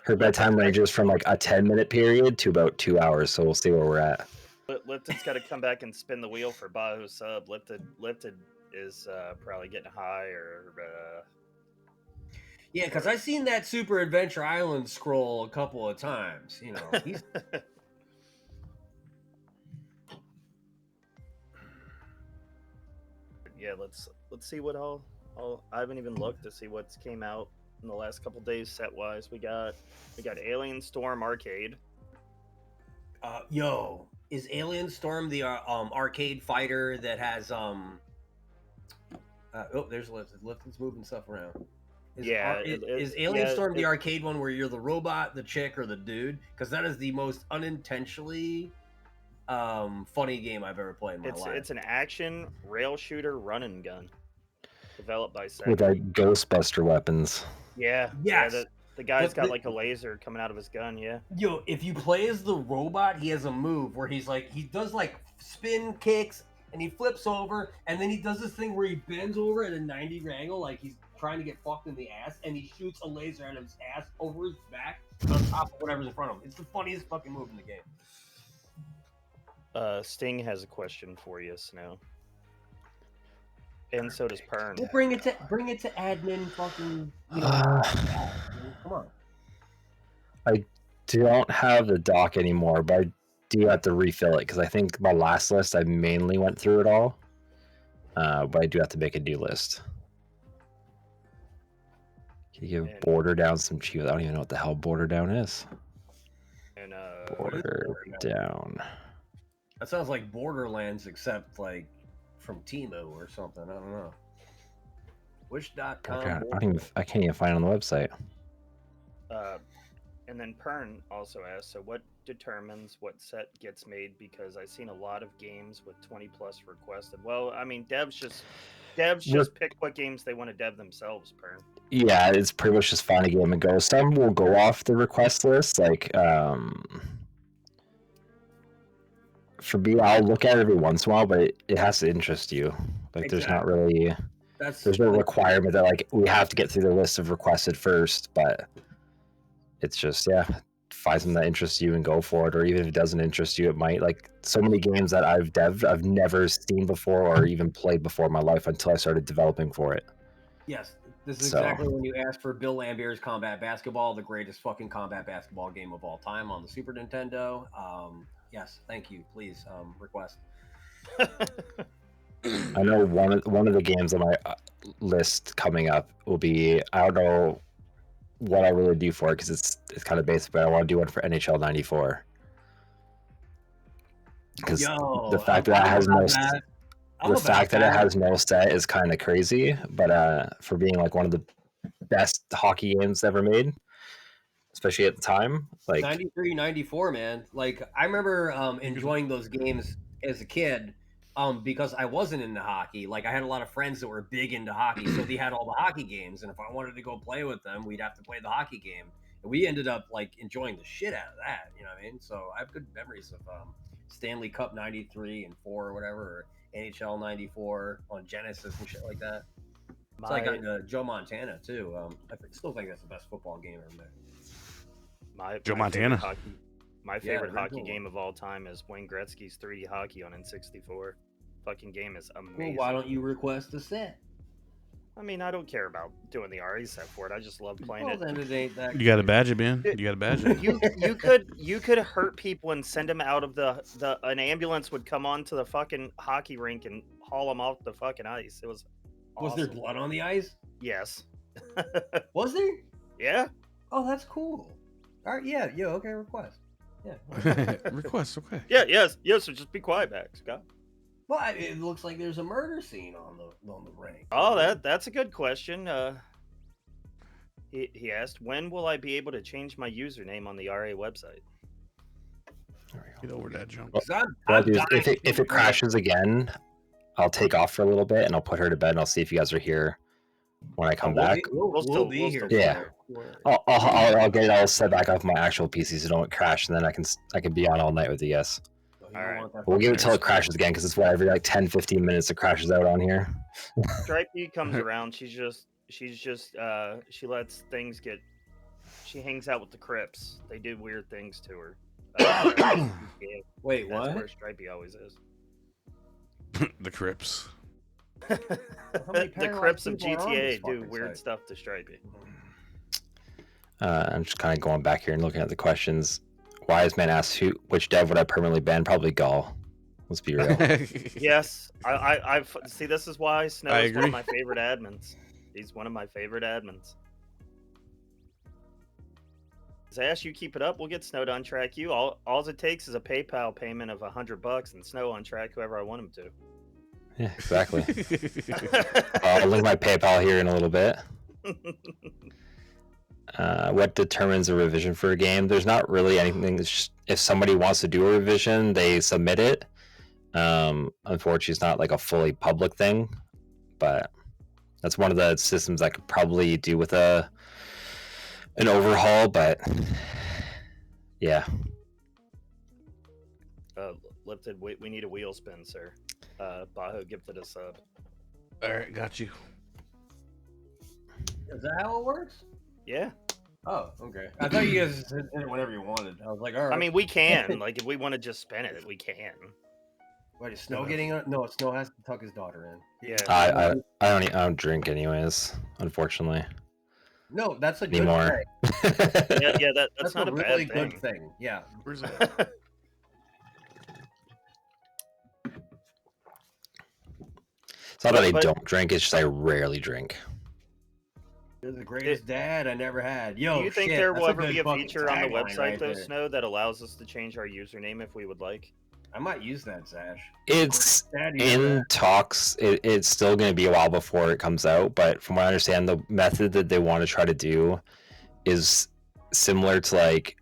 Her bedtime ranges from like a 10-minute period to about 2 hours, so we'll see where we're at. Lifted got to come back and spin the wheel for Bahu sub. Lifted is probably getting high or. Yeah, because I've seen that Super Adventure Island scroll a couple of times. You know, he's Yeah, let's see what all. I haven't even looked to see what's came out in the last couple days set wise. We got Alien Storm Arcade. Is Alien Storm the arcade fighter that has there's Lifted. Lifted's moving stuff around. Is Alien Storm the arcade one where you're the robot, the chick, or the dude? Because that is the most unintentionally funny game I've ever played in my life. It's an action rail shooter run and gun developed by Sega. With like Ghostbuster weapons. Yeah. Yes. Yeah, the guy's got like a laser coming out of his gun. Yeah. Yo, if you play as the robot, he has a move where he does like spin kicks and he flips over, and then he does this thing where he bends over at a 90-degree angle, like he's trying to get fucked in the ass, and he shoots a laser out of his ass over his back on top of whatever's in front of him. It's the funniest fucking move in the game. Sting has a question for you, Snow. And so does Pern. We'll bring it to admin fucking. Come on. I don't have the doc anymore, but I do have to refill it because I think my last list I mainly went through it all. But I do have to make a new list. Can you give Border Down some cheese? I don't even know what the hell Border Down is. And Border Down. That sounds like Borderlands, except like from Temu or something. I don't know. Wish.com. I can't even find it on the website. And then Pern also asked, so what determines what set gets made? Because I've seen a lot of games with 20 plus requested. Well, I mean, devs just pick what games they want to dev themselves, Pern. Yeah, it's pretty much just find a game and go. Some will go off the request list, like for me, I'll look at it every once in a while, but it has to interest you. Like, exactly. There's not really there's no requirement that like we have to get through the list of requested first, but it's just find something that interests you and go for it. Or even if it doesn't interest you, it might. Like so many games that I've dev'd, I've never seen before or even played before in my life until I started developing for it. Yes, this is exactly when you asked for Bill Lambier's Combat Basketball, the greatest fucking combat basketball game of all time on the Super Nintendo. Yes, thank you. Please request. I know one of the games on my list coming up will be, I don't know what I really do for it because it's kind of basic, but I want to do one for NHL 94. Because the fact that it has no set is kind of crazy, but for being like one of the best hockey games ever made, especially at the time, like 93, 94, man. Like I remember enjoying those games as a kid because I wasn't into hockey. Like I had a lot of friends that were big into hockey, so they had all the hockey games, and if I wanted to go play with them, we'd have to play the hockey game. And we ended up like enjoying the shit out of that, you know what I mean? So I have good memories of Stanley Cup 93 and 4 or whatever, or NHL 94 on Genesis and shit like that. So I got into Joe Montana too. I still think that's the best football game ever made. Joe Montana. My favorite hockey game of all time is Wayne Gretzky's 3D hockey on N64. Fucking game is amazing. Well, why don't you request a set? I mean, I don't care about doing the RE set for it. I just love playing it. Then it ain't that you got to badge it, man. You got to badge it. You could hurt people and send them out of an ambulance would come onto the fucking hockey rink and haul them off the fucking ice. It was awesome. Was there blood on the ice? Yes. Was there? Yeah. Oh, that's cool. All right, yeah, okay, request. Yeah. Request, okay. Yeah, yes, so just be quiet back, Scott. Well, it looks like there's a murder scene on the ring. Oh, that's a good question. He asked, when will I be able to change my username on the RA website? Get over that jump. If it crashes again, I'll take off for a little bit and I'll put her to bed and I'll see if you guys are here when I come back. We'll still be here. Yeah. I'll get it all set back off my actual PC so don't crash, and then I can be on all night with you guys. All right. We'll give it till it crashes again because it's every like 10-15 minutes it crashes out on here. Stripey comes around. She lets things get She hangs out with the Crips. They do weird things to her. Yeah, Wait, that's what? where Stripey always is. The Crips. How many The paralyzed Crips of people are on this GTA do fucking weird site? stuff to Stripey. I'm just kind of going back here and looking at the questions. Wise man asks, which dev would I permanently ban? Probably Gall. Let's be real. Yes, I see. This is why Snow I is one of agree. my favorite admins. He's one of my favorite admins. Zash, you keep it up. We'll get Snow to untrack you. All it takes is a PayPal payment of $100, and Snow untrack whoever I want him to. Yeah, exactly. I'll link my PayPal here in a little bit. What determines a revision for a game? There's not really anything. It's just if somebody wants to do a revision, they submit it. Unfortunately, it's not like a fully public thing, but that's one of the systems I could probably do with an overhaul. But yeah, Lifted, we need a wheel spin, sir. Bajo gifted a sub. All right, got you. Is that how it works? Yeah, Oh, okay. I thought you guys did it whenever you wanted. I was like, all right. I mean we can. Like if we want to just spin it, we can. Wait, is Snow getting on? No, Snow has to tuck his daughter in. Yeah. I don't drink anyways, unfortunately. No, that's a good Anymore. thing. Yeah, that's not a a really bad good thing. thing. Yeah. Where's that? It's not that I But- don't drink, it's just I rarely drink. You're the greatest dad I never had. Yo, Do you think shit, there that's will a ever good be a fucking feature on the tagline website right though, there. Snow, that allows us to change our username if we would like? I might use that, Zash. It's Dad, you ever in had- talks. It's still going to be a while before it comes out, but from what I understand, the method that they want to try to do is similar to like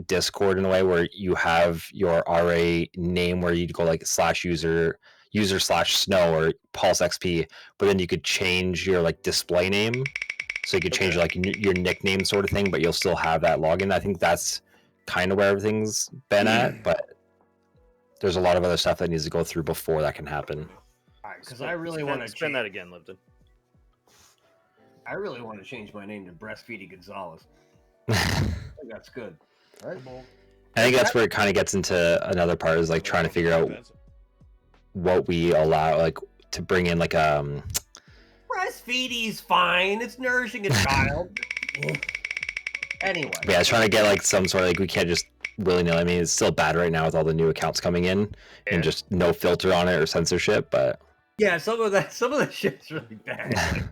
Discord in a way where you have your RA name where you go like /user /snow or Pulse XP, but then you could change your like display name, so you could change like your nickname sort of thing, but you'll still have that login. I think that's kind of where everything's been at, but there's a lot of other stuff that needs to go through before that can happen. Because I really want to spin that again, Lipton. I really want to change my name to Breastfeeding Gonzalez. I think that's good. Right? I think that's where it kind of gets into another part, is like trying to figure out what we allow, like to bring in like Breastfeeding's fine. It's nourishing a child. Anyway. yeah, it's trying to get like some sort of like, we can't just willy-nilly. I mean, it's still bad right now with all the new accounts coming in Yeah. and just no filter on it or censorship, but Yeah, some of the shit's really bad.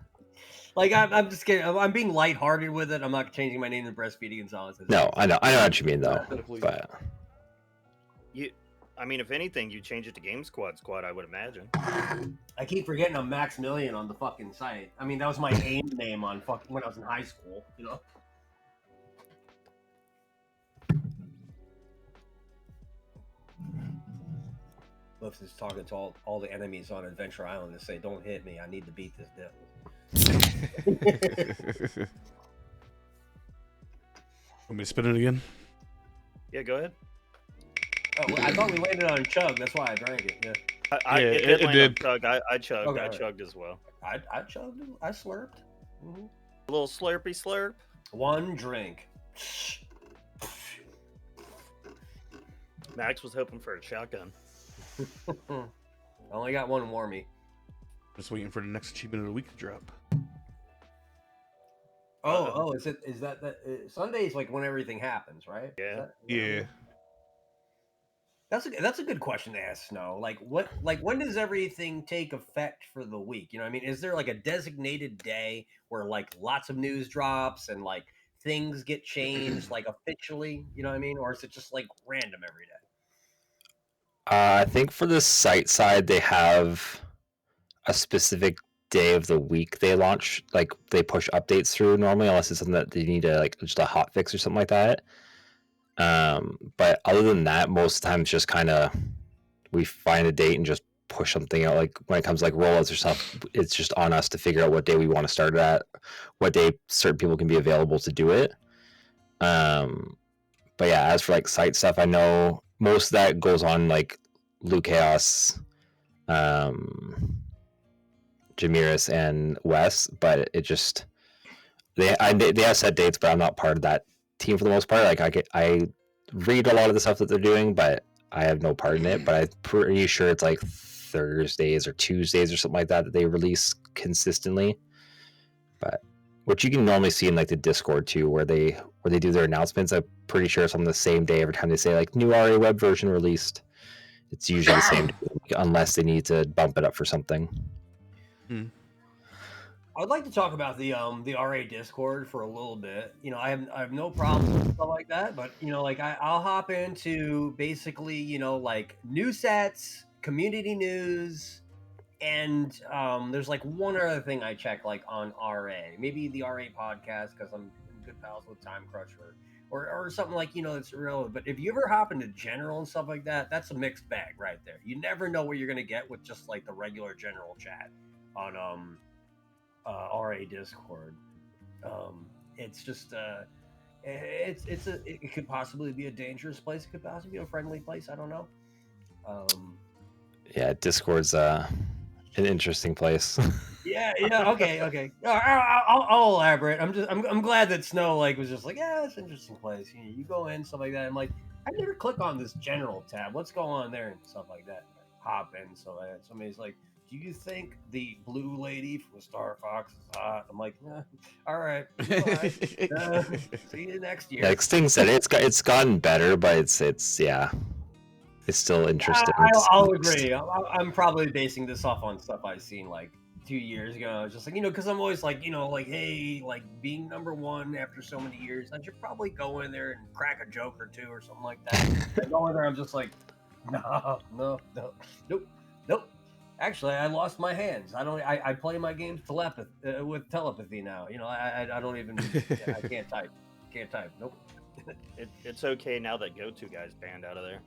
Like I'm just kidding. I'm being lighthearted with it. I'm not changing my name to Breastfeeding Gonzalez. no, I know what you mean though. But I mean, if anything, you change it to Game Squad, I would imagine. I keep forgetting I'm Maximilian on the fucking site. I mean, that was my AIM name on fucking when I was in high school. You know. Lips is talking to all the enemies on Adventure Island to say, "Don't hit me. I need to beat this devil." Want me to spin it again? Yeah, go ahead. Oh, well, I thought we landed on Chug. That's why I drank it. Yeah. It it did land on did. Chug. I chugged. Okay, I alright. chugged as well. I chugged. I slurped. Mhm. A little slurpy slurp. One drink. Max was hoping for a shotgun. I only got one warmy. Just waiting for the next achievement of the week to drop. Is that Sunday's like when everything happens, right? Yeah. Yeah. That's a good question to ask Snow. Like when does everything take effect for the week? You know what I mean? Is there like a designated day where like lots of news drops and like things get changed like officially, you know what I mean? Or is it just like random every day? I think for the site side, they have a specific day of the week they launch, like they push updates through normally, unless it's something that they need to like just a hot fix or something like that. But other than that, most of the time it's just kind of we find a date and just push something out. Like when it comes to like rollouts or stuff, it's just on us to figure out what day we want to start at, what day certain people can be available to do it. But yeah, as for like site stuff, I know most of that goes on like Luke Chaos, Jamiris and Wes, but it just they have set dates, but I'm not part of that team for the most part. Like I read a lot of the stuff that they're doing, but I have no part in it. But I'm pretty sure it's like Thursdays or Tuesdays or something like that they release consistently. But which you can normally see in like the Discord too, where they do their announcements. I'm pretty sure it's on the same day every time they say like new RA web version released. It's usually the same day, unless they need to bump it up for something. I would like to talk about the RA Discord for a little bit. You know, I have no problem with stuff like that, but you know, like I'll hop into basically, you know, like new sets, community news, and there's like one other thing I check like on RA, maybe the RA podcast because I'm good pals with Time Crusher. Or something like, you know, it's irrelevant. But if you ever hop into general and stuff like that, that's a mixed bag right there. You never know what you're gonna get with just like the regular general chat on RA Discord. It's just it could possibly be a dangerous place. It could possibly be a friendly place. I don't know. Yeah, Discord's an interesting place. Yeah. Okay. I'll elaborate. I'm glad that Snow like was just like, yeah, it's an interesting place. You go in stuff like that. I'm like, I never click on this general tab. What's going on there and stuff like that. Hop in so that somebody's like, do you think the blue lady from Star Fox is hot? I'm like, all right. See you next year. Like Sting said, it's gotten better, but it's still interesting. I'll agree. I'm probably basing this off on stuff I've seen like 2 years ago. I was just like, you know, because I'm always like, you know, like, hey, like being number one after so many years, I should probably go in there and crack a joke or two or something like that. I go in there, I'm just like, nope. Actually, I lost my hands. I play my games with telepathy now. You know, I don't even. I can't type. Nope. It's okay now that Go-To guy's banned out of there.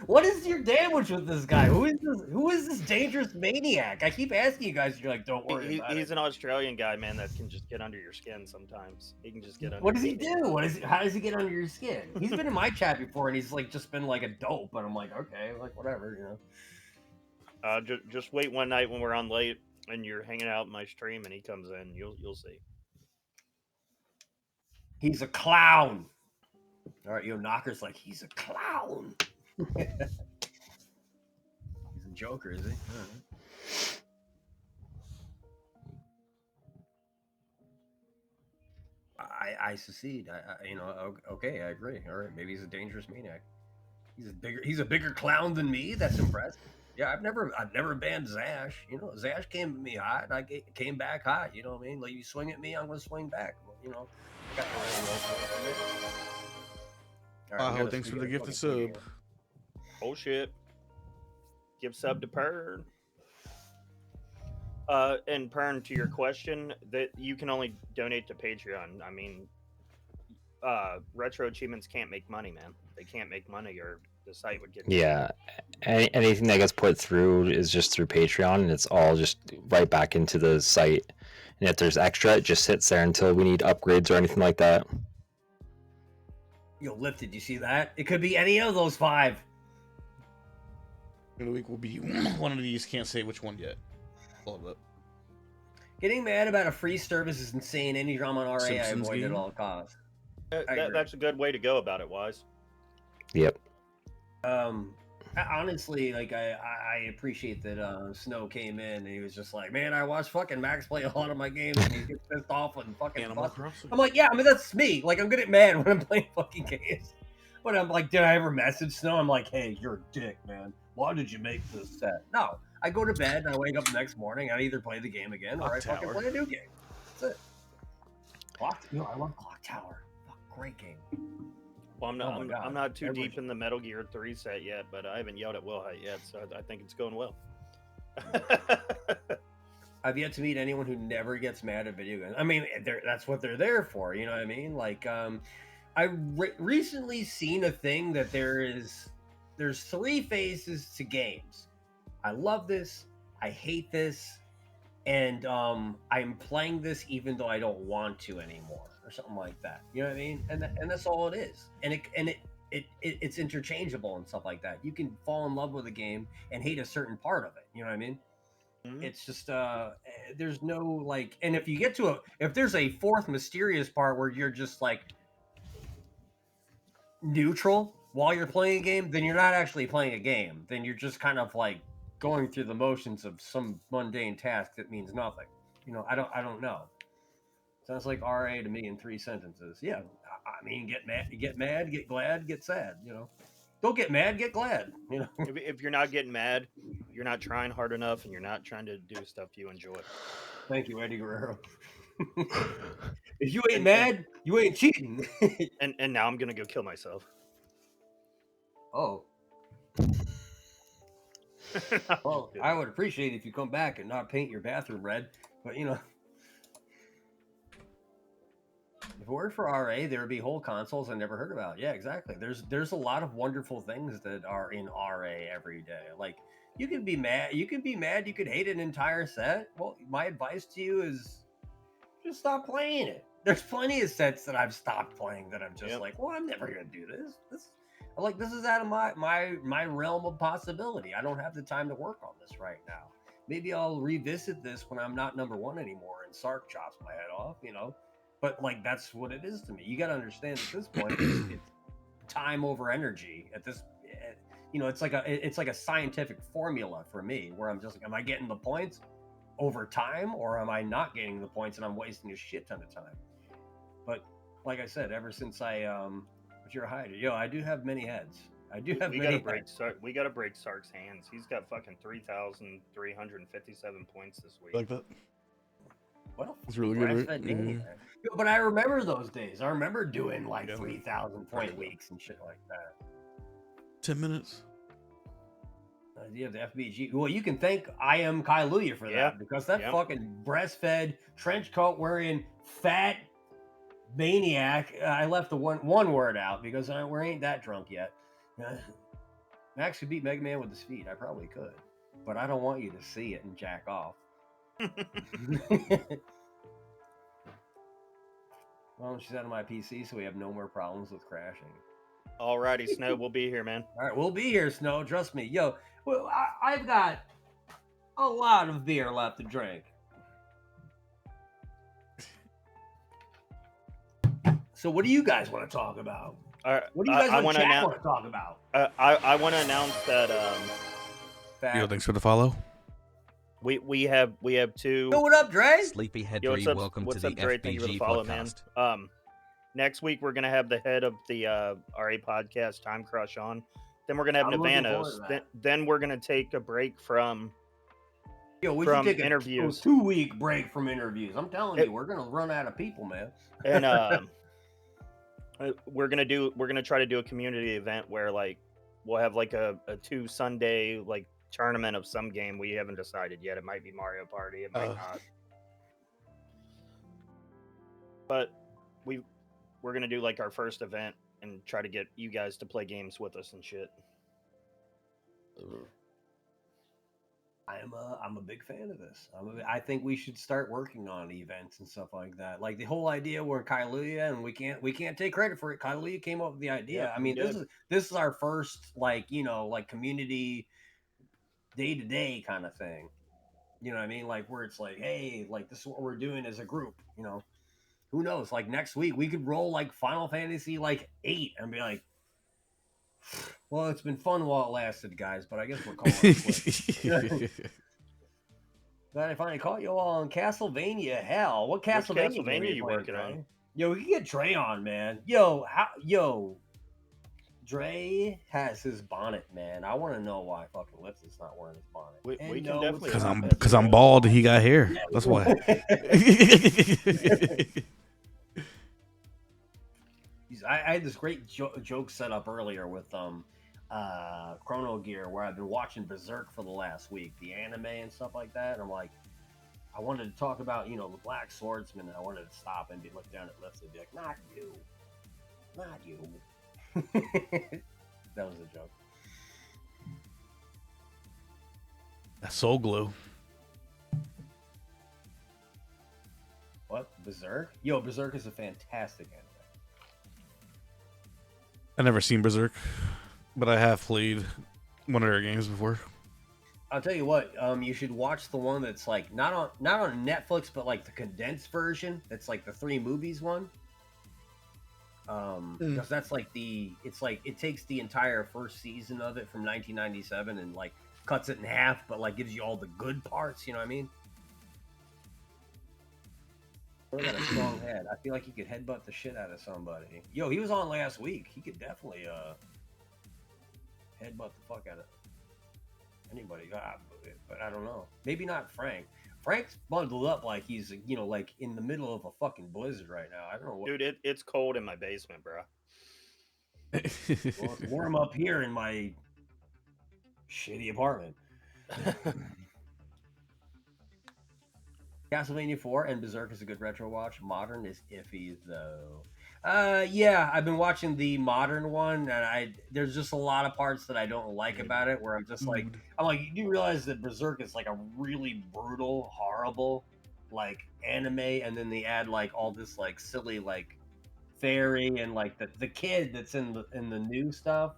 What is your damage with this guy? Who is this dangerous maniac? I keep asking you guys. You're like, don't worry about He's it. an Australian guy, man, that can just get under your skin sometimes. He can just get under. What does he do? How does he get under your skin? He's been in my chat before, and he's like just been like a dope. But I'm like, okay, like whatever, you know. Just wait one night when we're on late and you're hanging out in my stream, and he comes in. You'll see. He's a clown. All right, Knocker's like, he's a clown. He's a joker, is he? I secede. You know, okay, I agree. All right, maybe he's a dangerous maniac. He's a bigger clown than me. That's impressive. Yeah, I've never banned Zash. You know, Zash came at me hot, and I came back hot. You know what I mean? Like, you swing at me, I'm gonna swing back. You know. Right, thanks for the gift of sub. Oh shit! Give sub to Pern. And Pern, to your question, that you can only donate to Patreon. I mean, retro achievements can't make money, man. They can't make money, or the site would get. Yeah, anything that gets put through is just through Patreon, and it's all just right back into the site. And if there's extra, it just sits there until we need upgrades or anything like that. Yo, Lifted, you see that? It could be any of those 5. In the week will be one of these. Can't say which one yet. Hold up. Getting mad about a free service is insane. Any drama on RA, Simpsons I avoid game? at all costs. That's a good way to go about it, Wise. Yep. Honestly, like I appreciate that Snow came in and he was just like, man, I watch fucking Max play a lot of my games and he gets pissed off and fucking Animal fuss. Crossing. I'm like, yeah, I mean that's me. Like I'm gonna get mad when I'm playing fucking games. But I'm like, did I ever message Snow? I'm like, hey, you're a dick, man. Why did you make this set? No. I go to bed and I wake up the next morning. I either play the game again or I fucking play a new game. That's it. I love Clock Tower. Great game. Well, I'm not too deep in the Metal Gear 3 set yet, but I haven't yelled at Wilhite yet, so I think it's going well. I've yet to meet anyone who never gets mad at video games. I mean, that's what they're there for. You know what I mean? Like, I recently seen a thing that there's 3 phases to games. I love this. I hate this. And I'm playing this even though I don't want to anymore, or something like that. You know what I mean? And that's all it is. And it's interchangeable and stuff like that. You can fall in love with a game and hate a certain part of it. You know what I mean? Mm-hmm. It's just there's no like, and if you get to if there's a fourth mysterious part where you're just like neutral while you're playing a game, then you're not actually playing a game. Then you're just kind of like going through the motions of some mundane task that means nothing. I don't know. Sounds like RA to me in 3 sentences. Yeah, I mean, get mad, get glad, get sad. Don't get mad, get glad. If you're not getting mad, you're not trying hard enough, and you're not trying to do stuff you enjoy. Thank you, Eddie Guerrero. If you ain't mad, you ain't cheating. And now I'm gonna go kill myself. Oh, well, I would appreciate it if you come back and not paint your bathroom red. But if it worked for RA, there would be whole consoles I never heard about. Yeah, exactly. There's a lot of wonderful things that are in RA every day. Like you can be mad, you could hate an entire set. Well, my advice to you is just stop playing it. There's plenty of sets that I've stopped playing that I'm just like, well, I'm never gonna do this. This is out of my realm of possibility. I don't have the time to work on this right now. Maybe I'll revisit this when I'm not number one anymore and Sark chops my head off, But like that's what it is to me. You got to understand at this point, it's time over energy. It's like a scientific formula for me, where I'm just like, am I getting the points over time, or am I not getting the points and I'm wasting a shit ton of time? But like I said, ever since but you're a hider, I do have many heads. We gotta break Sark's hands. He's got fucking 3,357 points this week. Like that. Well, It's really good, right? Mm-hmm. But I remember those days. I remember doing like 3,000 point weeks and shit like that. 10 minutes. You have the FBG. Well, you can thank I am Kailuya for that, because that fucking breastfed, trench coat wearing, fat maniac. I left the one word out because we ain't that drunk yet. Max could beat Mega Man with his feet. I probably could, but I don't want you to see it and jack off. Well, she's out of my PC, so we have no more problems with crashing. Alrighty, Snow, we'll be here, man. All right, we'll be here, Snow. Trust me. Well, I've got a lot of beer left to drink. So, what do you guys want to talk about? What do you guys want to talk about? I want to announce that. Thanks for the follow. We have two. Yo, what up, Dre? Sleepyhead 3, welcome to the Dre? Thank you for the follow, podcast. Man. Next week we're gonna have the head of the RA podcast, Time Crush, on. Then we're gonna have Navanos. Then we're gonna take a break from. We should take interviews. A 2-week break from interviews. I'm telling you, we're gonna run out of people, man. And we're gonna try to do a community event where like we'll have like a 2 Sunday like tournament of some game. We haven't decided yet. It might be Mario Party. It might not. But we're gonna do like our first event and try to get you guys to play games with us and shit. I'm a big fan of this. I think we should start working on events and stuff like that. Like the whole idea where Kailuya, and we can't take credit for it. Kailuya came up with the idea. I mean, this is our first like community day-to-day kind of thing. You know what I mean? Like where it's like, hey, like this is what we're doing as a group. Who knows? Like next week we could roll like Final Fantasy like 8 and be like, well, it's been fun while it lasted, guys, but I guess we're calling it. Glad I finally caught you all on Castlevania. Hell, what Castlevania are you working on? Yo, we can get Dre on, man. Dre has his bonnet, man. I want to know why fucking Lipson's not wearing his bonnet. We can definitely because I'm bald and he got hair. Yeah, that's why. I had this great joke set up earlier with Chrono Gear, where I've been watching Berserk for the last week, the anime and stuff like that. And I'm like, I wanted to talk about the Black Swordsman, and I wanted to stop and look down at Lipson and be like, not you. That was a joke. That's Soul Glue. What? Berserk? Yo, Berserk is a fantastic anime. I've never seen Berserk, but I have played one of their games before. I'll tell you what. You should watch the one that's like not on Netflix, but like the condensed version. That's like the 3 movies one. Because that's like it's like it takes the entire first season of it from 1997 and like cuts it in half, but like gives you all the good parts. You know what I mean? He got a strong head. I feel like he could headbutt the shit out of somebody. Yo, he was on last week. He could definitely headbutt the fuck out of anybody. But I don't know. Maybe not Frank. Frank's bundled up like he's, like in the middle of a fucking blizzard right now. I don't know what. Dude, it's cold in my basement, bro. Well, it's warm up here in my shitty apartment. Castlevania 4 and Berserk is a good retro watch. Modern is iffy though. Yeah, I've been watching the modern one, and there's just a lot of parts that I don't like about it. Where I'm just like, you do realize that Berserk is like a really brutal, horrible, like anime, and then they add like all this like silly like fairy and like the kid that's in the new stuff,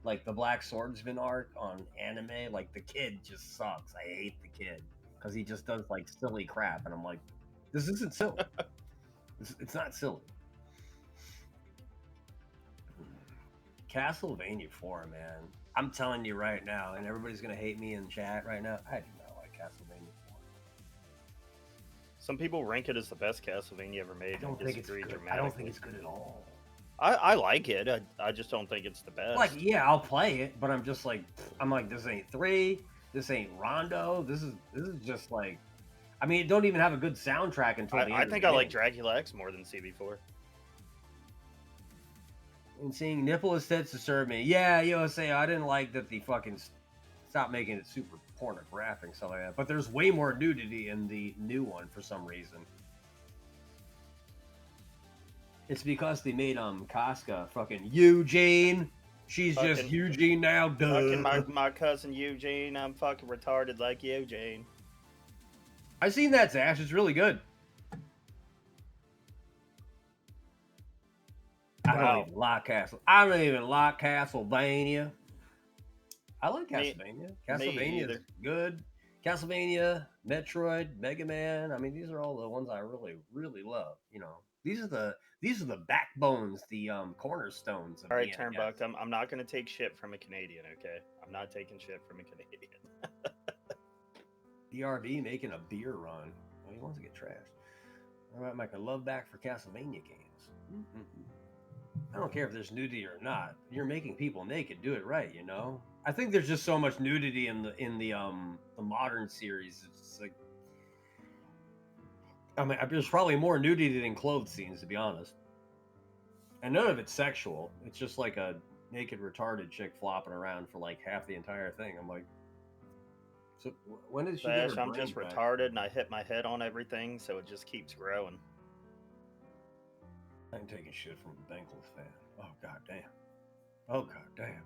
like the Black Swordsman arc on anime. Like the kid just sucks. I hate the kid because he just does like silly crap, and I'm like, this isn't silly. It's not silly. Castlevania 4, man. I'm telling you right now, and everybody's gonna hate me in chat right now. I do not like Castlevania 4. Some people rank it as the best Castlevania ever made. I don't think it's good. I don't think it's good at all. I like it. I just don't think it's the best. Like, yeah, I'll play it, but I'm just like, this ain't 3. This ain't Rondo. This is just like, I mean, it don't even have a good soundtrack until the end. I think I like Dracula X more than CB4. And seeing nipple sets to serve me. Yeah, say I didn't like that the fucking stop making it super pornographic and stuff like that. But there's way more nudity in the new one for some reason. It's because they made Casca fucking Eugene. She's just Eugene now. Duh. Fucking my cousin Eugene. I'm fucking retarded like Eugene. I seen that, Zash. It's really good. I don't even like Castlevania. I like Castlevania. Castlevania is good. Castlevania, Metroid, Mega Man. I mean, these are all the ones I really, really love. These are the backbones, the cornerstones of all right, Turnbuck. I'm not gonna take shit from a Canadian, okay? I'm not taking shit from a Canadian. DRB making a beer run. Well, he wants to get trashed. All right, Mike. I love back for Castlevania games. I don't care if there's nudity or not. You're making people naked. Do it right, I think there's just so much nudity in the modern series. It's like, I mean, there's probably more nudity than clothes scenes, to be honest. And none of it's sexual. It's just like a naked retarded chick flopping around for like half the entire thing. I'm like, so when did she get her I'm brain just back? retarded and I hit my head on everything, so it just keeps growing. I'm taking shit from a Bengals fan. Oh god damn. Oh god damn.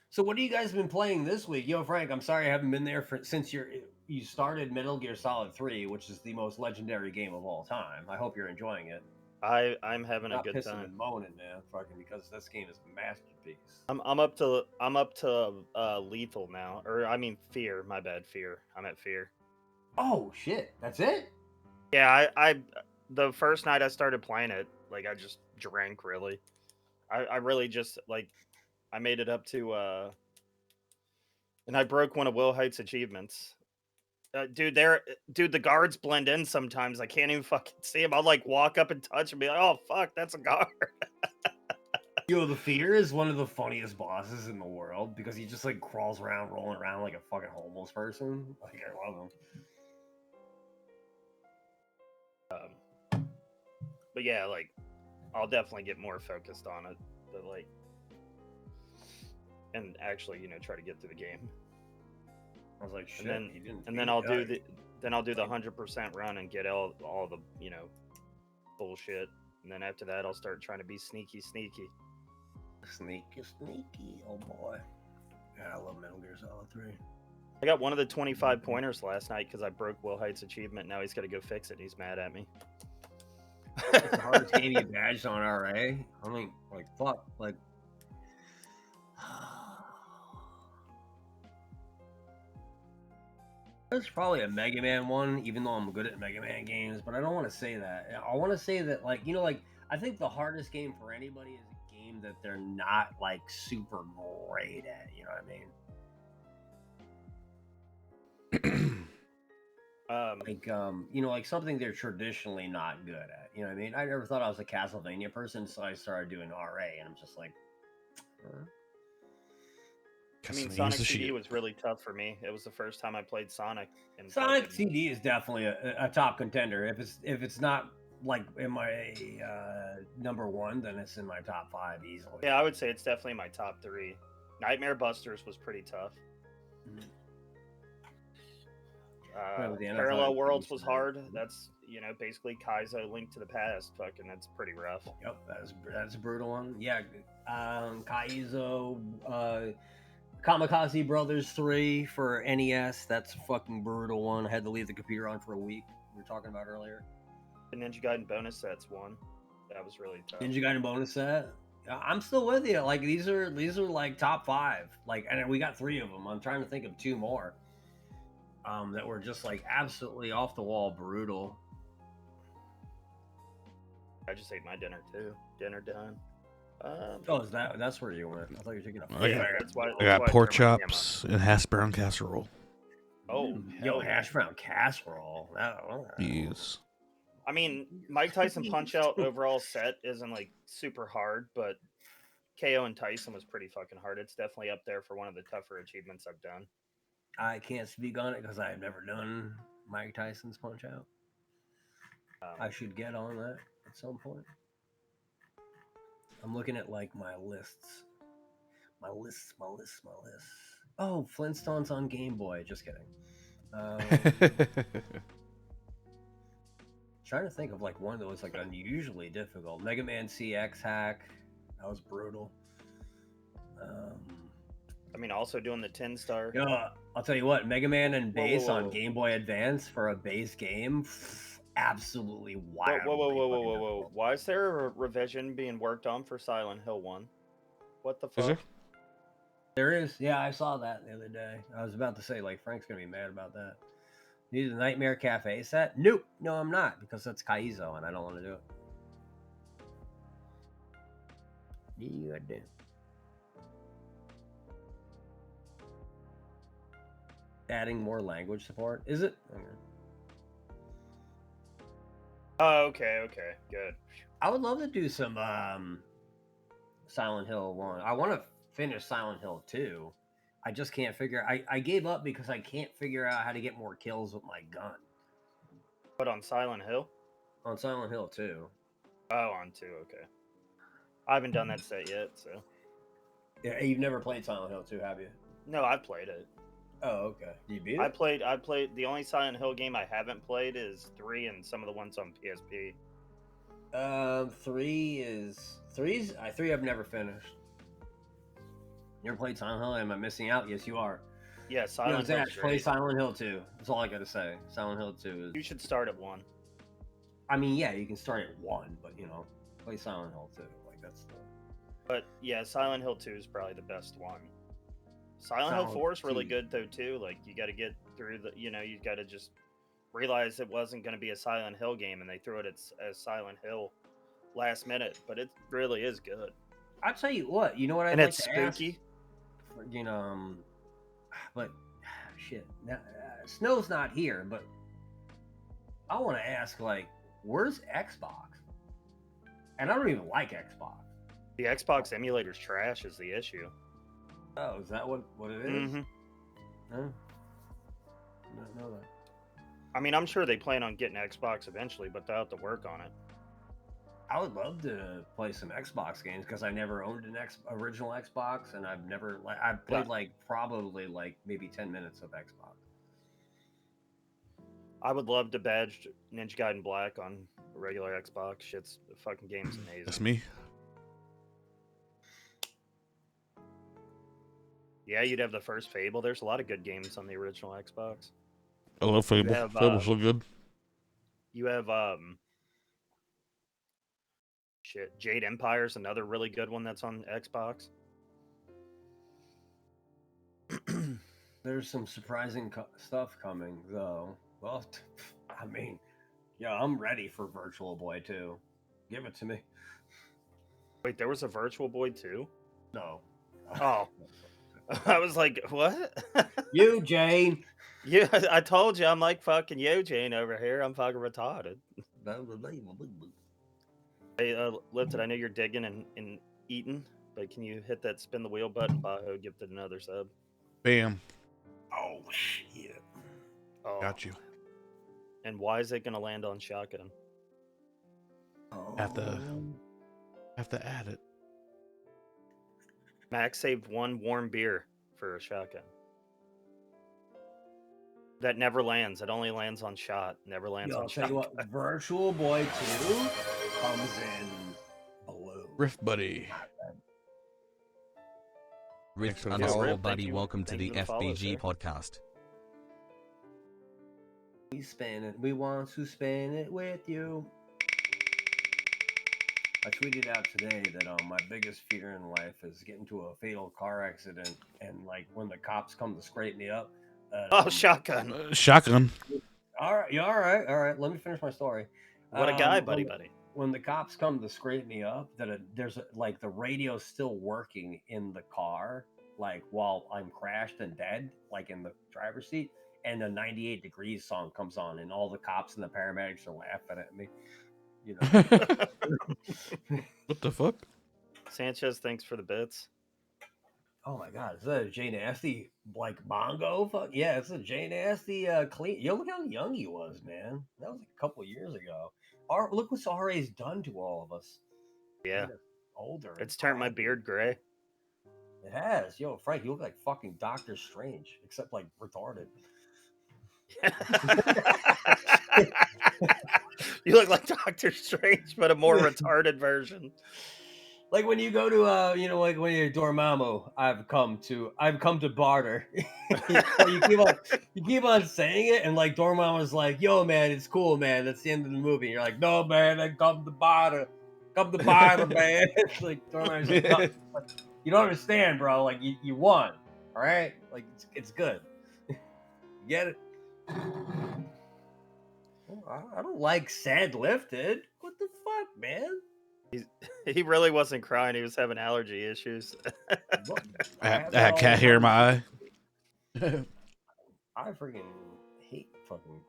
So what have you guys been playing this week? Yo, Frank, I'm sorry I haven't been there since you started Metal Gear Solid 3, which is the most legendary game of all time. I hope you're enjoying it. I'm having a good pissing time. And moaning, man, fucking, because this game is a masterpiece. I'm up to lethal now, or I mean fear. My bad, fear. I'm at fear. Oh shit, that's it? Yeah, I the first night I started playing it, like I just drank really. I really just like I made it up to and I broke one of Will Hight's achievements. Dude, the guards blend in sometimes. I can't even fucking see them. I'll like walk up and touch and be like, oh fuck, that's a guard. Yo, the Fear is one of the funniest bosses in the world because he just like crawls around, rolling around like a fucking homeless person. Like, I love him. But yeah, like I'll definitely get more focused on it, but like, and actually, try to get through the game. I was like, shit. And then I'll do the 100% run and get all the bullshit, and then after that I'll start trying to be sneaky. Oh boy. Yeah, I love Metal Gear Solid 3. I got one of the 25 pointers last night because I broke Will Hight's achievement. Now he's got to go fix it. He's mad at me. It's the hardest game you badged on RA. I mean, like, fuck. Like, There's probably a Mega Man one, even though I'm good at Mega Man games, but I don't want to say that. I want to say that, like, like, I think the hardest game for anybody is a game that they're not, like, super great at, you know what I mean? Like something they're traditionally not good at. You know what I mean? I never thought I was a Castlevania person, so I started doing RA, and I'm just like, I mean, Sonic CD was really tough for me. It was the first time I played Sonic. And Sonic CD is definitely a top contender. If it's not like in my number one, then it's in my top 5 easily. Yeah, I would say it's definitely my top 3. Nightmare Busters was pretty tough. Parallel Worlds was hard. That's basically Kaizo Link to the Past. Fucking, that's pretty rough. Yep, that's a brutal one. Yeah, Kaizo, Kamikaze Brothers 3 for NES. That's a fucking brutal one. I had to leave the computer on for a week. We were talking about earlier. The Ninja Gaiden bonus sets one. That was really tough. Ninja Gaiden bonus set. I'm still with you. Like these are like top 5. Like, and we got 3 of them. I'm trying to think of 2 more. That were just like absolutely off the wall brutal. I just ate my dinner too. Dinner done. Is that's where you went? I thought you were taking a. I got pork chops and hash brown casserole. Oh, hash brown casserole. Yes. I mean, Mike Tyson Punch Out overall set isn't like super hard, but KO and Tyson was pretty fucking hard. It's definitely up there for one of the tougher achievements I've done. I can't speak on it because I've never done Mike Tyson's Punch Out. I should get on that at some point. I'm looking at like my lists. Oh, Flintstones on Game Boy. Just kidding. Trying to think of like one that was like unusually difficult. Mega Man CX hack. That was brutal. I mean, also doing the 10-star. I'll tell you what, Mega Man and bass on Game Boy Advance for a base game, absolutely wild. Whoa. Why is there a revision being worked on for Silent Hill 1? What the fuck? There is. Yeah, I saw that the other day. I was about to say, like, Frank's going to be mad about that. Need a Nightmare Cafe set? Nope. No, I'm not, because that's Kaizo, and I don't want to do it. Yeah, I do. Adding more language support. Is it? Oh, okay, good. I would love to do some Silent Hill 1. I want to finish Silent Hill 2. I just can't figure. I gave up because I can't figure out how to get more kills with my gun. But on Silent Hill? On Silent Hill 2. Oh, on 2, okay. I haven't done that set yet, so. Yeah, you've never played Silent Hill 2, have you? No, I've played it. Oh, okay. You beat it? I played. The only Silent Hill game I haven't played is 3 and some of the ones on PSP. 3 I've never finished. You ever played Silent Hill? Am I missing out? Yes, you are. Yeah, Silent Hill. Play Silent Hill 2. That's all I gotta say. Silent Hill 2 is. You should start at 1. I mean, yeah, you can start at 1, but play Silent Hill 2. Like that's the. But yeah, Silent Hill 2 is probably the best one. Silent Hill 4 is really good though too. Like you got to get through the, you got to just realize it wasn't going to be a Silent Hill game, and they threw it as Silent Hill last minute. But it really is good. I'll tell you what. You know what? And it's spooky. But shit. Now, Snow's not here, but I want to ask, like, where's Xbox? And I don't even like Xbox. The Xbox emulator's trash is the issue. Oh, is that what it is? Mm-hmm. No. I didn't know that. I mean, I'm sure they plan on getting Xbox eventually, but they'll have to work on it. I would love to play some Xbox games because I never owned an original Xbox, and I've played probably maybe 10 minutes of Xbox. I would love to badge Ninja Gaiden Black on a regular Xbox. Shit's the fucking game's amazing. That's me. Yeah, you'd have the first Fable. There's a lot of good games on the original Xbox. I love Fable. Fable's so good. You have Jade Empire's another really good one that's on Xbox. There's some surprising stuff coming, though. Well, I mean, yeah, I'm ready for Virtual Boy 2. Give it to me. Wait, there was a Virtual Boy too? No. Oh. I was like, what? Eugene! Yeah, I told you I'm like fucking Eugene over here. I'm fucking retarded. Hey, Lifted, I know you're digging and eating, but can you hit that spin the wheel button? Baho, give it another sub. Bam. Oh, shit. Oh. Got you. And why is it going to land on shotgun? Have to add it. Max saved one warm beer for a shotgun. That never lands. It only lands on shot. Never lands on I'll shotgun. tell you what, Virtual Boy 2 comes in blue. Rift Buddy. Rift for the underscore follow. buddy, welcome to the FBG podcast. We spin it. We want to spin it with you. I tweeted out today that my biggest fear in life is getting to a fatal car accident, and like when the cops come to scrape me up. Shotgun. Shotgun. All right, you all right? All right. Let me finish my story. What a guy, buddy. When the cops come to scrape me up, there's like the radio's still working in the car, like while I'm crashed and dead, like in the driver's seat, and a 98 Degrees song comes on, and all the cops and the paramedics are laughing at me. You know. What the fuck? Sanchez, thanks for the bits. Oh my god, is that a Jay Nasty like bongo? Fuck yeah, it's a Jay Nasty clean. Yo, look how young he was, man. That was like a couple years ago. Look what RA's done to all of us. Yeah, older. It's turned my beard gray. It has. Yo, Frank, you look like fucking Doctor Strange, except like retarded. You look like Doctor Strange, but a more retarded version. Like when you go to like when you're Dormammu, I've come to barter. you keep on saying it, and like Dormammu's like, yo man, it's cool, man. That's the end of the movie. And you're like, no man, I come to barter. Come to barter, man. It's like Dormammu's like, you don't understand, bro. Like you won. All right? Like it's good. You get it? I don't like Sad Lifted. What the fuck, man? He really wasn't crying. He was having allergy issues. I had cat hair in my eye. I freaking hate fucking,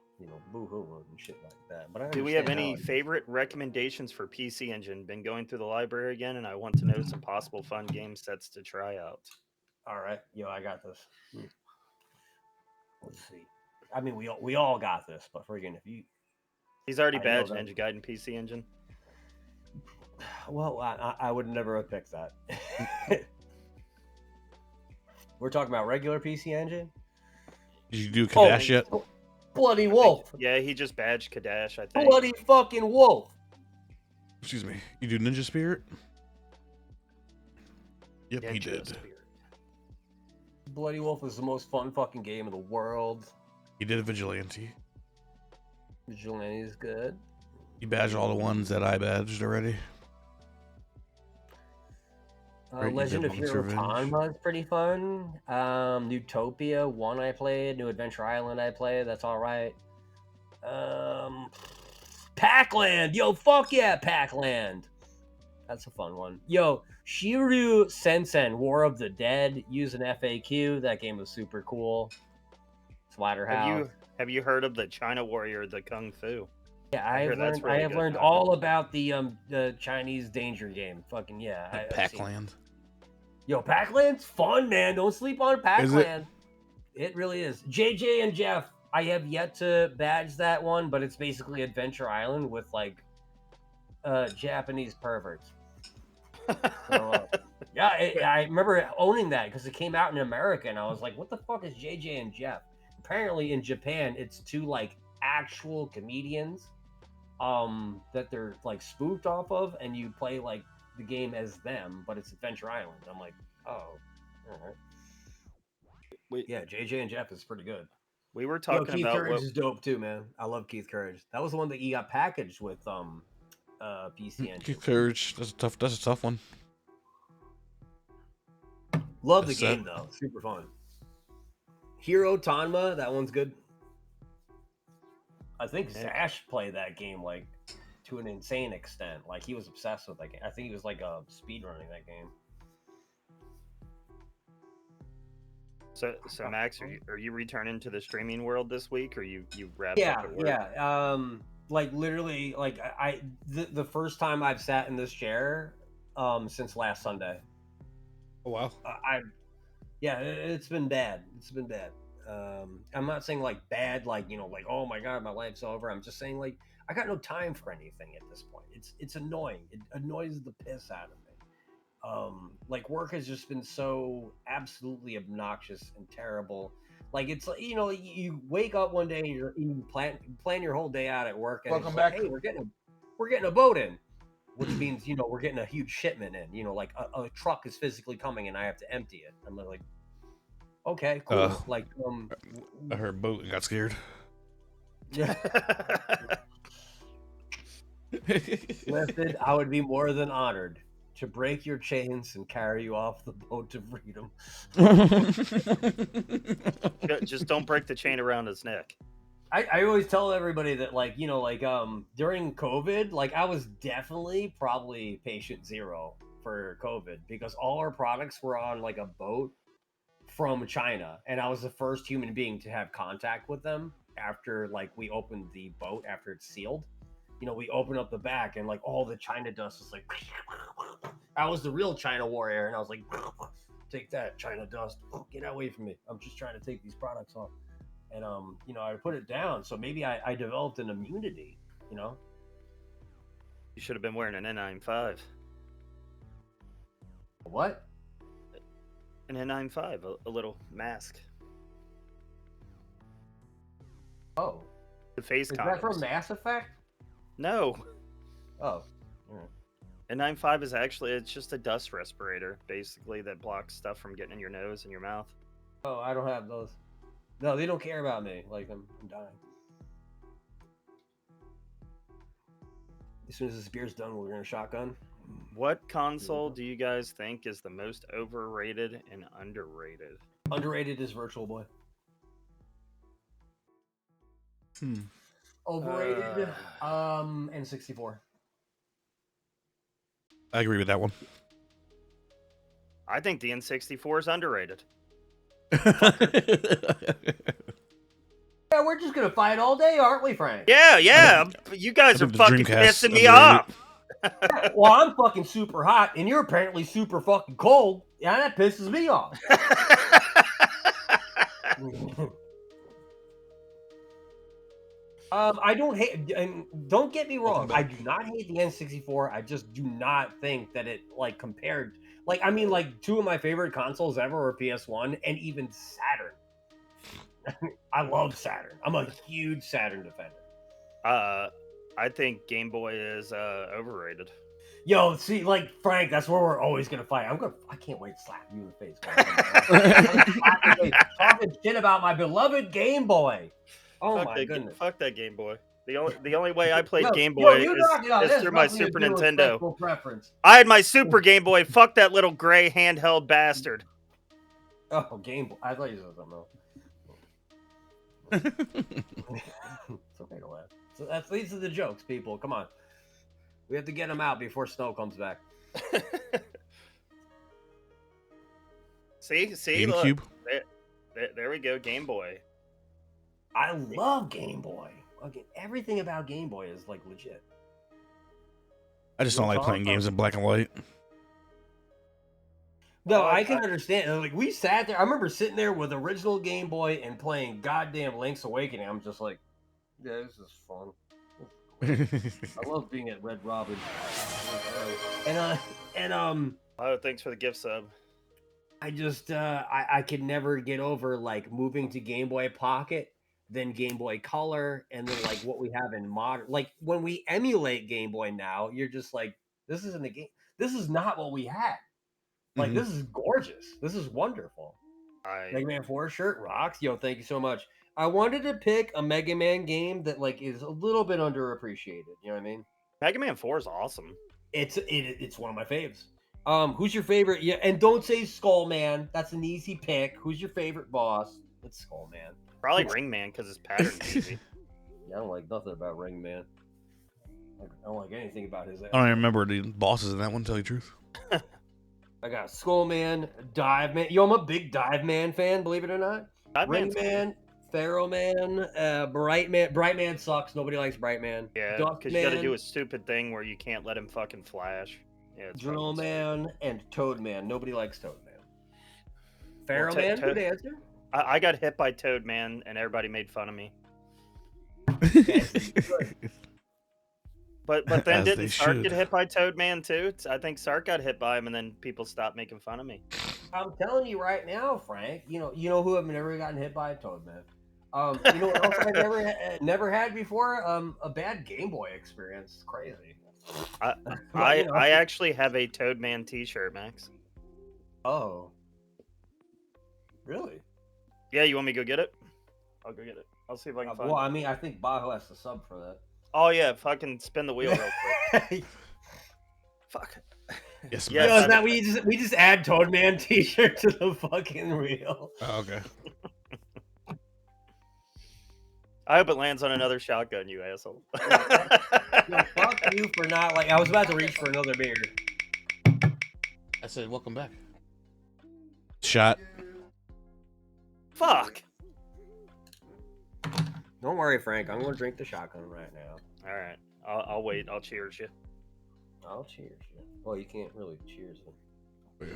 boo-hoo and shit like that. But do we have any favorite recommendations for PC Engine? Been going through the library again, and I want to know some possible fun game sets to try out. All right. Yo, I got this. Let's see. I mean, we all got this, but freaking if you... He's already badged Ninja Gaiden PC Engine. Well, I would never have picked that. We're talking about regular PC Engine? Did you do Kadash yet? Bloody Wolf. Yeah, he just badged Kadash, I think. Bloody fucking Wolf. Excuse me. You do Ninja Spirit? Yep, Ninja he did. Spirit. Bloody Wolf is the most fun fucking game in the world. He did a Vigilante. Vigilante is good. You badged all the ones that I badged already. Legend of Hero Tanma is pretty fun. Utopia 1 I played. New Adventure Island I played. That's all right. Pac-Land. Yo, fuck yeah, Pac-Land. That's a fun one. Yo, Shiryu Sensen, War of the Dead, using FAQ. That game was super cool. Splatterhouse. Have you heard of the China Warrior, the Kung Fu? Yeah, I have learned all about the Chinese danger game. Fucking yeah. Pac-Land. Yo, Pac-Land's fun, man. Don't sleep on Pac-Land. It really is. JJ and Jeff, I have yet to badge that one, but it's basically Adventure Island with like Japanese perverts. So, yeah, I remember owning that because it came out in America, and I was like, "What the fuck is JJ and Jeff?" Apparently, in Japan, it's two like actual comedians that they're like spoofed off of, and you play like the game as them, but it's Adventure Island. I'm like, oh, all right. Yeah, JJ and Jeff is pretty good. We were talking Keith about Courage is dope too, man. I love Keith Courage. That was the one that you got packaged with PC Engine. Keith Courage, that's a tough one. Love the game though, super fun. Hero Tanma, that one's good. I think Zash played that game like to an insane extent. Like he was obsessed with that game. I think he was like speedrunning that game. So Max, are you returning to the streaming world this week, or you wrapped Yeah, up at work? yeah. Like literally, like the first time I've sat in this chair, since last Sunday. Oh wow. It's been bad. It's been bad. I'm not saying like bad, like like oh my god, my life's over. I'm just saying like I got no time for anything at this point. It's annoying. It annoys the piss out of me. Like work has just been so absolutely obnoxious and terrible. Like it's like you wake up one day and you plan your whole day out at work and Welcome it's like, back. hey, we're getting a boat in, which means we're getting a huge shipment in. Like a truck is physically coming and I have to empty it. I'm like, okay, cool. Like I heard boat and got scared. yeah. Lifted, I would be more than honored to break your chains and carry you off the boat to freedom. Just don't break the chain around his neck. I always tell everybody that during COVID, like I was definitely probably patient zero for COVID because all our products were on like a boat from China, and I was the first human being to have contact with them after like we opened the boat after it's sealed. We open up the back and like all the China dust is like I was the real China warrior and I was like take that China dust, get away from me. I'm just trying to take these products off. And I put it down, so maybe I developed an immunity, You should have been wearing an N95. What? An N95, a little mask. Oh. The face Is condoms. that from Mass Effect? No. Oh. N95 is actually, it's just a dust respirator, basically, that blocks stuff from getting in your nose and your mouth. Oh, I don't have those. No, they don't care about me. Like, I'm dying. As soon as this beer's done, we're gonna shotgun. What console do you guys think is the most overrated and underrated? Underrated is Virtual Boy. Overrated, N64. I agree with that one. I think the N64 is underrated. Yeah, we're just gonna fight all day, aren't we, Frank? Yeah. You guys are fucking Dreamcast pissing me underrated. off. Well, I'm fucking super hot, and you're apparently super fucking cold. Yeah, that pisses me off. I don't hate, and don't get me wrong, I do not hate the N64. I just do not think that it like compared. Like, I mean, like two of my favorite consoles ever were PS1 and even Saturn. I love Saturn. I'm a huge Saturn defender. I think Game Boy is overrated. Yo, see, like Frank, that's where we're always gonna fight. I can't wait to slap you in the face. Talking shit about my beloved Game Boy. Oh my goodness! Fuck that Game Boy. The only way I played Game Boy is through my Super Nintendo. Preference. I had my Super Game Boy. Fuck that little gray handheld bastard. Oh, Game Boy. I thought you said something else. It's okay to laugh. So these are the jokes, people. Come on. We have to get them out before snow comes back. See, GameCube. Look. There we go, Game Boy. I love Game Boy. Okay, everything about Game Boy is like legit. I just don't like playing games in black and white. No, I can understand. Like we sat there. I remember sitting there with original Game Boy and playing goddamn Link's Awakening. I'm just like, yeah, this is fun. I love being at Red Robin. Oh, thanks for the gift sub. I just I could never get over like moving to Game Boy Pocket, then Game Boy Color, and then like what we have in modern. Like when we emulate Game Boy now, you're just like, this isn't a game. This is not what we had. Like this is gorgeous. This is wonderful. Mega Man 4 shirt rocks. Yo, thank you so much. I wanted to pick a Mega Man game that like is a little bit underappreciated. You know what I mean? Mega Man 4 is awesome. It's one of my faves. Who's your favorite? Yeah, and don't say Skull Man. That's an easy pick. Who's your favorite boss? It's Skull Man. Probably Ring Man because his pattern's easy. Yeah, I don't like nothing about Ring Man. I don't like anything about his ass. I don't even remember the bosses in that one, to tell you the truth. I got Skull Man, Dive Man. Yo, I'm a big Dive Man fan, believe it or not. Dive Ring Man's Man, Pharaoh Man, Bright Man. Bright Man sucks. Nobody likes Bright Man. Yeah, Dust because you got to Man, do a stupid thing where you can't let him fucking flash. Yeah, it's Drill fucking stupid. Man, and Toad Man. Nobody likes Toad Man. Pharaoh Well, Man, good answer. I got hit by Toad Man, and everybody made fun of me. But then As they didn't Sark should. get hit by Toad Man too? I think Sark got hit by him, and then people stopped making fun of me. I'm telling you right now, Frank. You know who I've never gotten hit by? Toad Man. You know what else I never had before? A bad Game Boy experience. It's crazy. I actually have a Toad Man T-shirt, Max. Oh, really? Yeah, you want me to go get it? I'll go get it. I'll see if I can find Well, it. I mean, I think Bajo has to sub for that. Oh yeah, fucking spin the wheel real quick. Fuck. Yes, Yes, Yo, is that we just add Toad Man T-shirt to the fucking reel? Oh, okay. I hope it lands on another shotgun, you asshole. Yo, fuck you for not like. I was about to reach for another beer. I said, welcome back. Shot. Fuck. Don't worry, Frank. I'm gonna drink the shotgun right now. All right, I'll wait. I'll cheers you. I'll cheers you. Well, you can't really cheers it.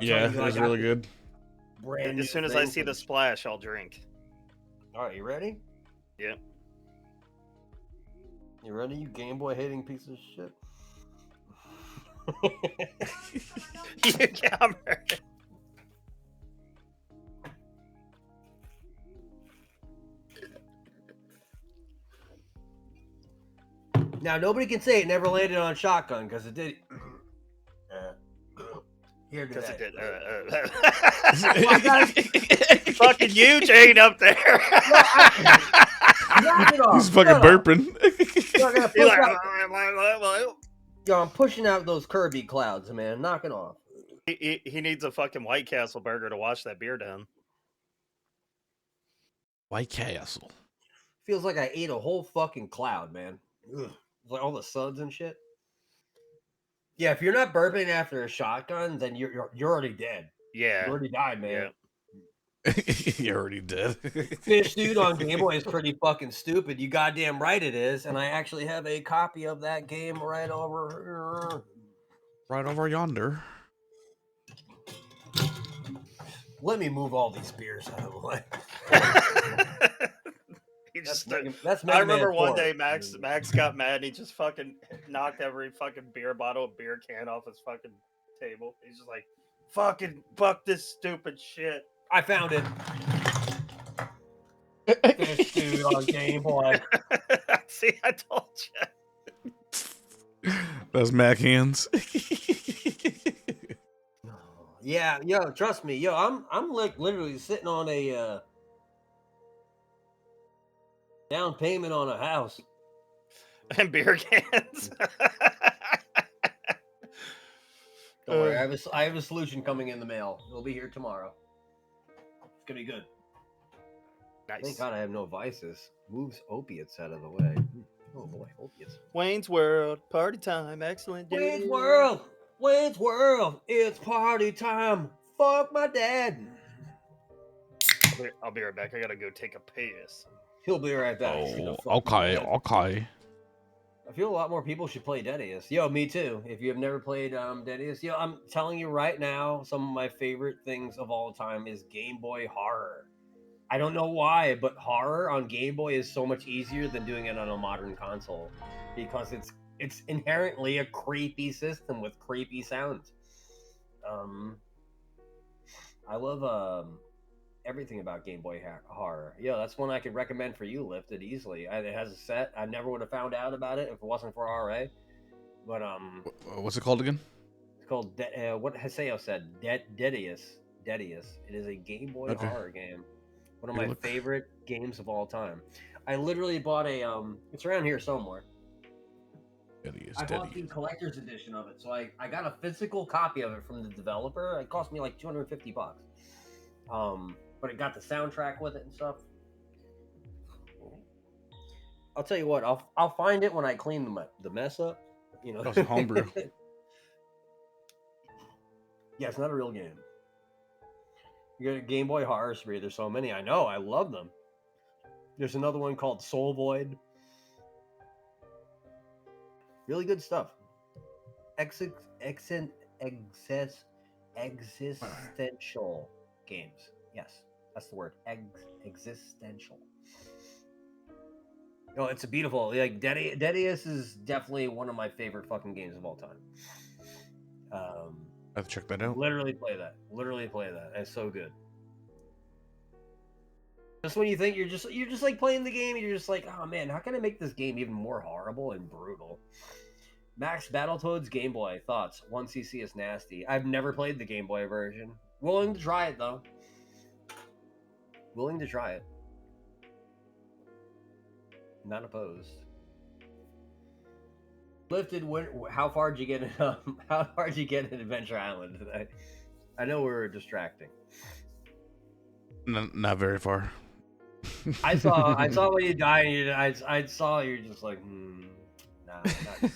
Yeah, it was really good. As soon as I see the splash, I'll drink. All right, you ready? Yeah. You ready, you Game Boy hating piece of shit? You got me. Now, nobody can say it never landed on shotgun because it did. Here, do Because that. it did. Fucking Eugene up there. Knock it off. He's fucking Shut up. burping. You're gonna He's push like, out- Yo, I'm pushing out those Kirby clouds, man. Knock it off. he needs a fucking White Castle burger to wash that beer down. White Castle. Feels like I ate a whole fucking cloud, man. Ugh. Like all the suds and shit. Yeah, if you're not burping after a shotgun, then you're already dead. Yeah. You already died, man. You already did. Fish Dude on Game Boy is pretty fucking stupid. You goddamn right it is. And I actually have a copy of that game right over. Right over yonder. Let me move all these beers out of the way. He just That's I remember Man one 4. day Max got mad and he just fucking knocked every fucking beer bottle and beer can off his fucking table. He's just like, fucking fuck this stupid shit. I found it. Fish Dude on Game Boy. See, I told you. That's Mac hands. Yeah, yo, trust me, yo, I'm like literally sitting on a down payment on a house. And beer cans. Don't worry, I have a solution coming in the mail. It'll be here tomorrow. It's gonna be good. Nice. Thank God I have no vices. Moves opiates out of the way. Oh boy, opiates. Wayne's World, party time, excellent. Wayne's World, it's party time. Fuck my dad. I'll be right back. I gotta go take a piss. He'll be right back. Oh, okay. I feel a lot more people should play Deadius. Yo, me too. If you have never played Deadius, yo, I'm telling you right now, some of my favorite things of all time is Game Boy horror. I don't know why, but horror on Game Boy is so much easier than doing it on a modern console because it's inherently a creepy system with creepy sounds. I love everything about Game Boy horror. Yo, that's one I could recommend for you, Lifted, easily. It has a set. I never would have found out about it if it wasn't for RA. But What's it called again? it's called what Haseo said, Deadius. It is a Game Boy horror game. One of my favorite games of all time. I literally bought it's around here somewhere. I bought the collector's edition of it, so I got a physical copy of it from the developer. It cost me like $250. but it got the soundtrack with it and stuff. I'll tell you what, I'll find it when I clean the mess up. You know, That was a homebrew. Yeah, it's not a real game. You got a Game Boy Horror Spree. There's so many. I know. I love them. There's another one called Soul Void. Really good stuff. Existential games. Yes, that's the word. Existential. No, it's a beautiful. Like Deadius is definitely one of my favorite fucking games of all time. I have to check that out. Literally play that. It's so good. Just when you think you're just like playing the game, you're just like, oh man, how can I make this game even more horrible and brutal? Max Battletoads Game Boy thoughts. 1cc is nasty. I've never played the Game Boy version. Willing to try it though. Willing to try it. Not opposed. Lifted. How far did you get in? How far did you get in Adventure Island today? I know we were distracting. Not very far. I saw when you died. And I saw you're just like, nah, not today.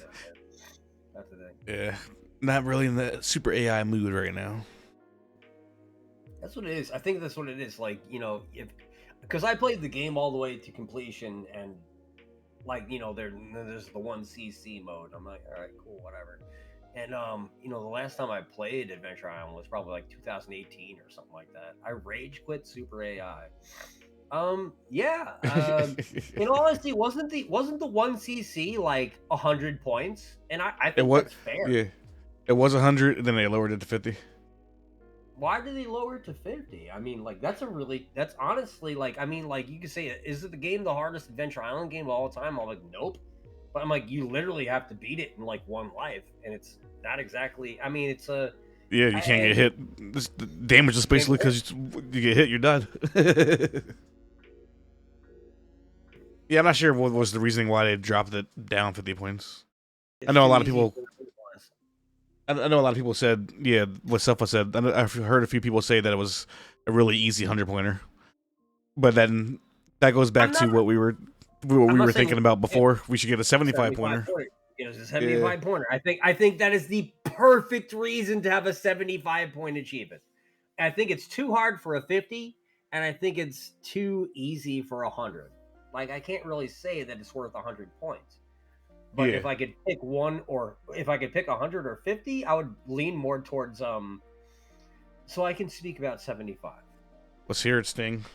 Not today. Yeah, not really in the super AI mood right now. That's what it is. I think that's what it is. Like, you know, because I played the game all the way to completion, and like, you know, there's the 1cc mode. I'm like, all right, cool, whatever. And you know, the last time I played Adventure Island was probably like 2018 or something like that. I rage quit Super AI. Yeah. In all honesty, wasn't the 1cc like 100 points? And I think that's fair. Yeah, it was 100, and then they lowered it to 50. Why did they lower it to 50? I mean, like, that's honestly, like, I mean, like, you could say, is it the game the hardest Adventure Island game of all time? I'm like, nope. But I'm like, you literally have to beat it in like one life, and it's not exactly. I mean, it's a. Yeah, you can't get hit. This damage is basically because you get hit, you're done. Yeah, I'm not sure what was the reasoning why they dropped it down 50 points. I know a lot of people. I know a lot of people said, yeah, what Selfa said. I've heard a few people say that it was a really easy 100-pointer, but then that goes back to what we were thinking about before. We should get a 75-pointer. It was a 75-pointer. I think that is the perfect reason to have a 75-point achievement. I think it's too hard for a 50, and I think it's too easy for 100. Like, I can't really say that it's worth 100 points. But if I could pick one, or if I could pick 100 or 50, I would lean more towards so I can speak about 75. Let's hear it, Sting.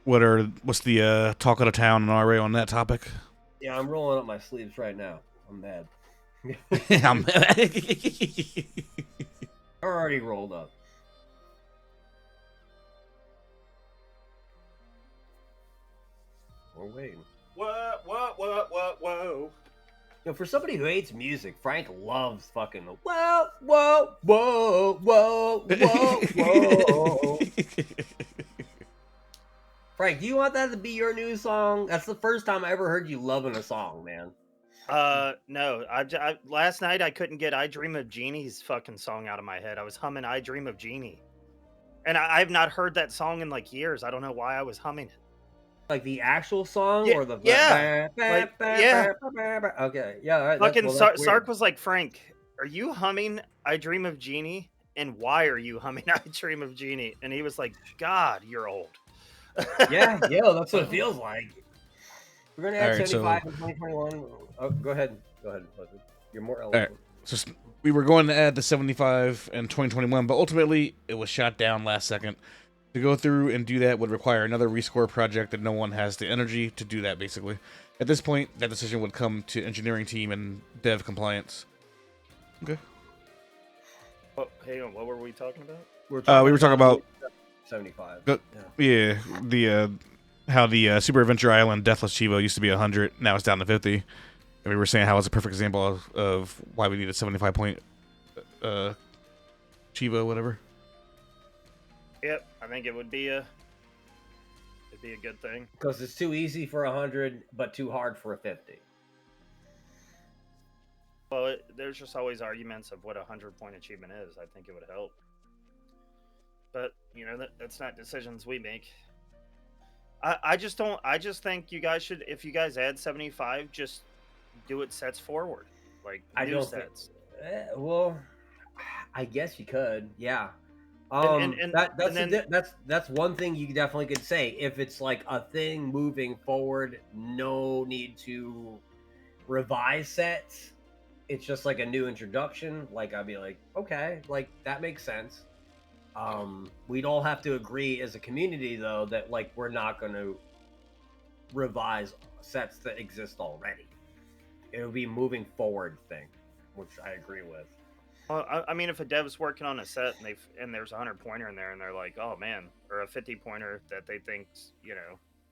What's the talk of the town and RA on that topic? Yeah, I'm rolling up my sleeves right now. I'm mad. I'm already rolled up. We're waiting. Whoa. You know, for somebody who hates music, Frank loves fucking whoa. Frank, do you want that to be your new song? That's the first time I ever heard you loving a song, man. No. I last night I couldn't get "I Dream of Jeannie's" fucking song out of my head. I was humming "I Dream of Jeannie," and I've not heard that song in like years. I don't know why I was humming it. Like the actual song, or the yeah. Okay, yeah. All right, fucking Sark was like, Frank, are you humming "I Dream of Jeannie"? And why are you humming "I Dream of Jeannie"? And he was like, God, you're old. yeah, that's what it feels like. We're gonna add 75 in 2021. Oh, go ahead. You're more eloquent. Right. So we were going to add the 75 in 2021, but ultimately it was shot down last second. To go through and do that would require another rescore project that no one has the energy to do that, basically. At this point, that decision would come to engineering team and dev compliance. Okay. Oh, hang on, what were we talking about? We were talking about 75. Yeah, how the Super Adventure Island Deathless Chivo used to be 100, now it's down to 50. And we were saying how it's a perfect example of why we need a 75-point Chivo, whatever. Yep, I think it would be it'd be a good thing. Because it's too easy for 100, but too hard for a 50. Well, there's just always arguments of what a 100-point achievement is. I think it would help. But that's not decisions we make. I just don't. I just think you guys should. If you guys add 75, just do it sets forward, like I new don't think. sets. Well, I guess you could. Yeah. And That's then that's one thing you definitely could say. If it's like a thing moving forward, no need to revise sets. It's just like a new introduction. Like I'd be like, okay, like that makes sense. We'd all have to agree as a community though that like we're not going to revise sets that exist already. It would be moving forward thing, which I agree with. well, I mean, if a dev's working on a set and there's a 100-pointer in there and they're like, oh man, or a 50-pointer that they think,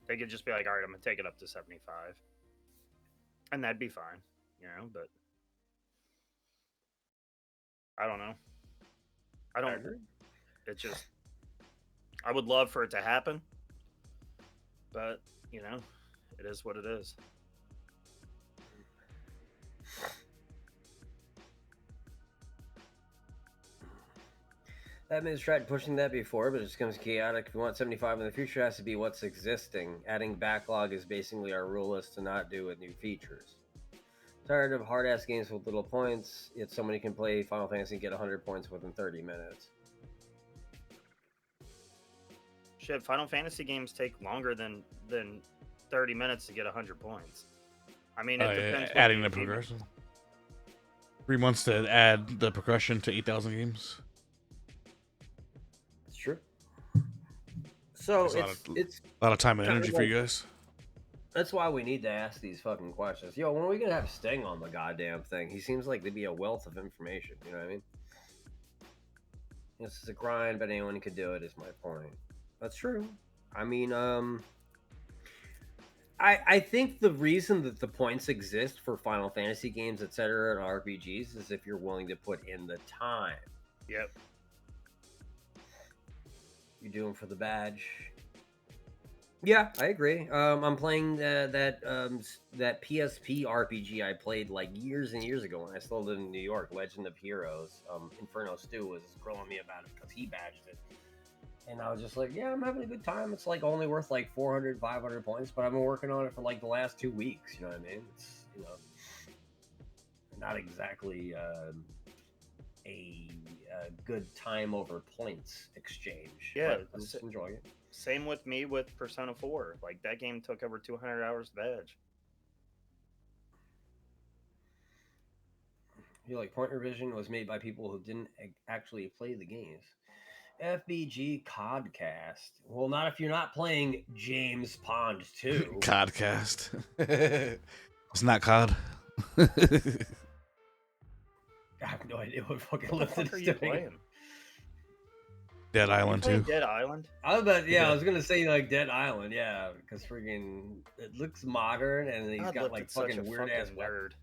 they could just be like, all right, I'm gonna take it up to 75, and that'd be fine, But I don't know. I don't. agree. It just. I would love for it to happen, but it is what it is. That man's tried pushing that before, but it just becomes chaotic. If we want 75 in the future, it has to be what's existing. Adding backlog is basically our rule list to not do with new features. Tired of hard-ass games with little points, yet somebody can play Final Fantasy and get 100 points within 30 minutes. Shit, Final Fantasy games take longer than 30 minutes to get 100 points. I mean, it depends. Adding the progression. 3 months to add the progression to 8,000 games. It's true. So It's a lot of time and kind of energy for you guys. That's why we need to ask these fucking questions. Yo, when are we gonna have Sting on the goddamn thing? He seems like to be a wealth of information. You know what I mean? This is a grind, but anyone could do it. Is my point. That's true. I mean, I think the reason that the points exist for Final Fantasy games, etc., and RPGs is if you're willing to put in the time. Yep. You do them for the badge. Yeah, I agree. I'm playing that PSP RPG I played like years and years ago when I still lived in New York. Legend of Heroes. Inferno Stu was grilling me about it because he badged it, and I was just like, yeah, I'm having a good time. It's like only worth like 400, 500 points, but I've been working on it for like the last 2 weeks. You know what I mean? It's not exactly a good time over points exchange. Yeah, but I'm just enjoying it. Same with me with Persona 4. Like, that game took over 200 hours of edge. You like point revision was made by people who didn't actually play the games. FBG Codcast. Well, not if you're not playing James Pond 2. Codcast. It's not COD. I have no idea what fucking lift What it's are you doing. playing? Dead Island You 2. play Dead Island? I was gonna say like Dead Island, yeah, because freaking it looks modern and he's God, got Lift, like it's such fucking a weird ass fucking weird.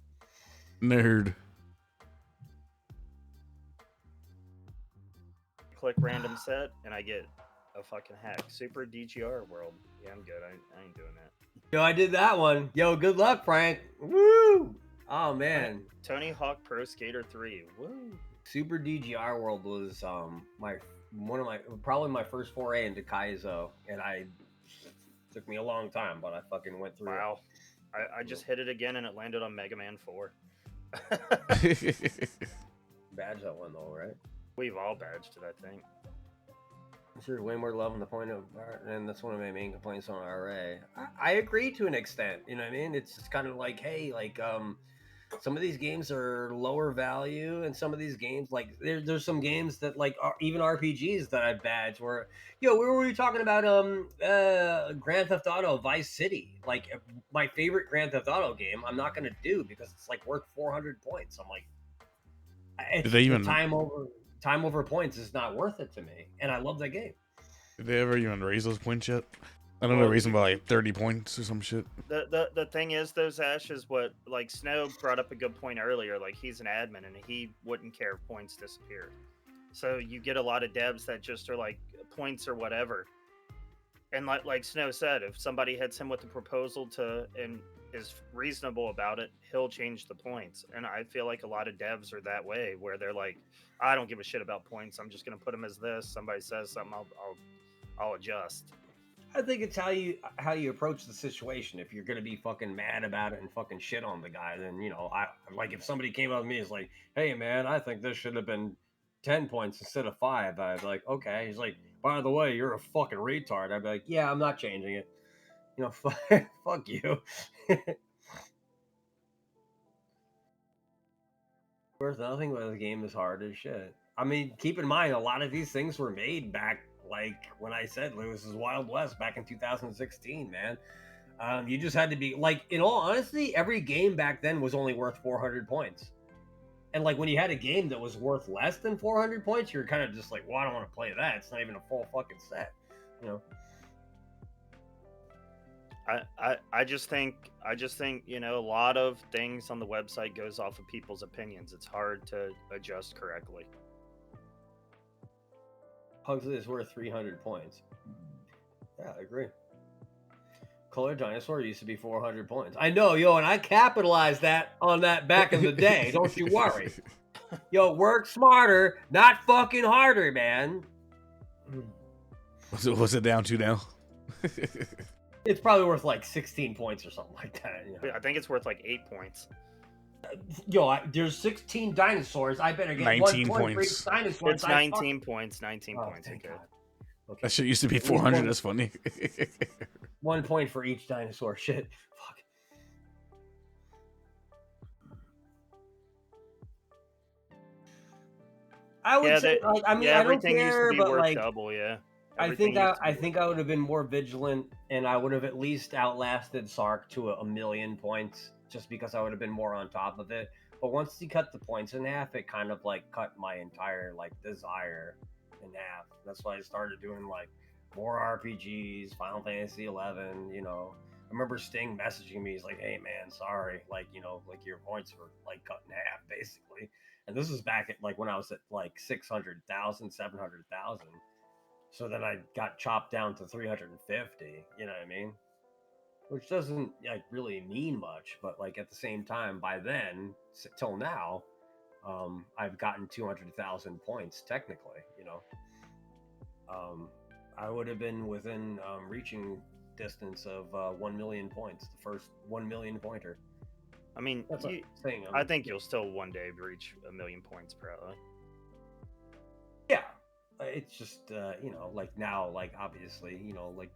Nerd. Click random set, and I get a fucking hack. Super DGR world. Yeah, I'm good. I ain't doing that. Yo, I did that one. Yo, good luck, Frank. Woo! Oh man, Tony Hawk Pro Skater 3. Woo! Super DGR World was probably my first foray into Kaizo, and took me a long time, but I fucking went through. Wow. I just hit it again, and it landed on Mega Man 4. Badge that one though, right? We've all badged it, I think. Sure, way more love on the point of, and that's one of my main complaints on RA. I agree to an extent. You know what I mean? It's just kind of like, hey, like some of these games are lower value, and some of these games, like there's some games that like are, even RPGs that I've badged where, where were we talking about Grand Theft Auto Vice City? Like my favorite Grand Theft Auto game, I'm not gonna do because it's like worth 400 points. I'm like, Did they even time over points is not worth it to me, and I love that game. Did they ever even raise those points yet? I don't know, raising by like 30 points or some shit. The thing is, though, Ash, is what, like, Snow brought up a good point earlier. Like, he's an admin, and he wouldn't care if points disappeared. So you get a lot of devs that just are like, points or whatever. And like Snow said, if somebody hits him with a proposal to, and is reasonable about it, he'll change the points. And I feel like a lot of devs are that way, where they're like, I don't give a shit about points. I'm just gonna put them as this. Somebody says something, I'll adjust. I think it's how you approach the situation. If you're gonna be fucking mad about it and fucking shit on the guy, then I like if somebody came up to me and is like, "Hey man, I think this should have been 10 points instead of 5." I'd be like, "Okay." He's like, "By the way, you're a fucking retard." I'd be like, "Yeah, I'm not changing it." Fuck you. Worth nothing, but the game is hard as shit. I mean, keep in mind, a lot of these things were made back, like when I said Lewis's Wild West back in 2016, man. You just had to be like, in all honesty, every game back then was only worth 400 points. And like when you had a game that was worth less than 400 points, you're kind of just like, well, I don't want to play that. It's not even a full fucking set, you know. I just think a lot of things on the website goes off of people's opinions. It's hard to adjust correctly. Pugsley is worth 300 points. Yeah, I agree. Color Dinosaur used to be 400 points. I know, yo, and I capitalized that on that back in the day. Don't you worry. Yo, work smarter, not fucking harder, man. What's it down to now? It's probably worth like 16 points or something like that. I think it's worth like 8 points. Yo, there's 16 dinosaurs. I better get 19 1 point for each points. dinosaur. It's 19 points. 19 points. Thank Okay. God. Okay. That shit used to be 400. That's funny. 1 point for each dinosaur. Shit. Fuck. I would say, like, I mean, I don't everything care, used to be but worth like, double. Yeah. I think I would have been more vigilant, and I would have at least outlasted Sark to a million points, just because I would have been more on top of it. But once he cut the points in half, it kind of like cut my entire like desire in half. That's why I started doing like more RPGs, Final Fantasy 11. You know, I remember Sting messaging me. He's like, "Hey man, sorry, like like your points were like cut in half, basically." And this was back at like when I was at like 600,000, 700,000. So then I got chopped down to 350, you know what I mean? Which doesn't like really mean much, but like at the same time, by then till now, I've gotten 200,000 points technically, you know. I would have been within reaching distance of 1 million points, the first 1 million pointer. I mean, that's what I'm saying. I think you'll still one day reach 1 million points probably. Yeah. It's just like now, like obviously, like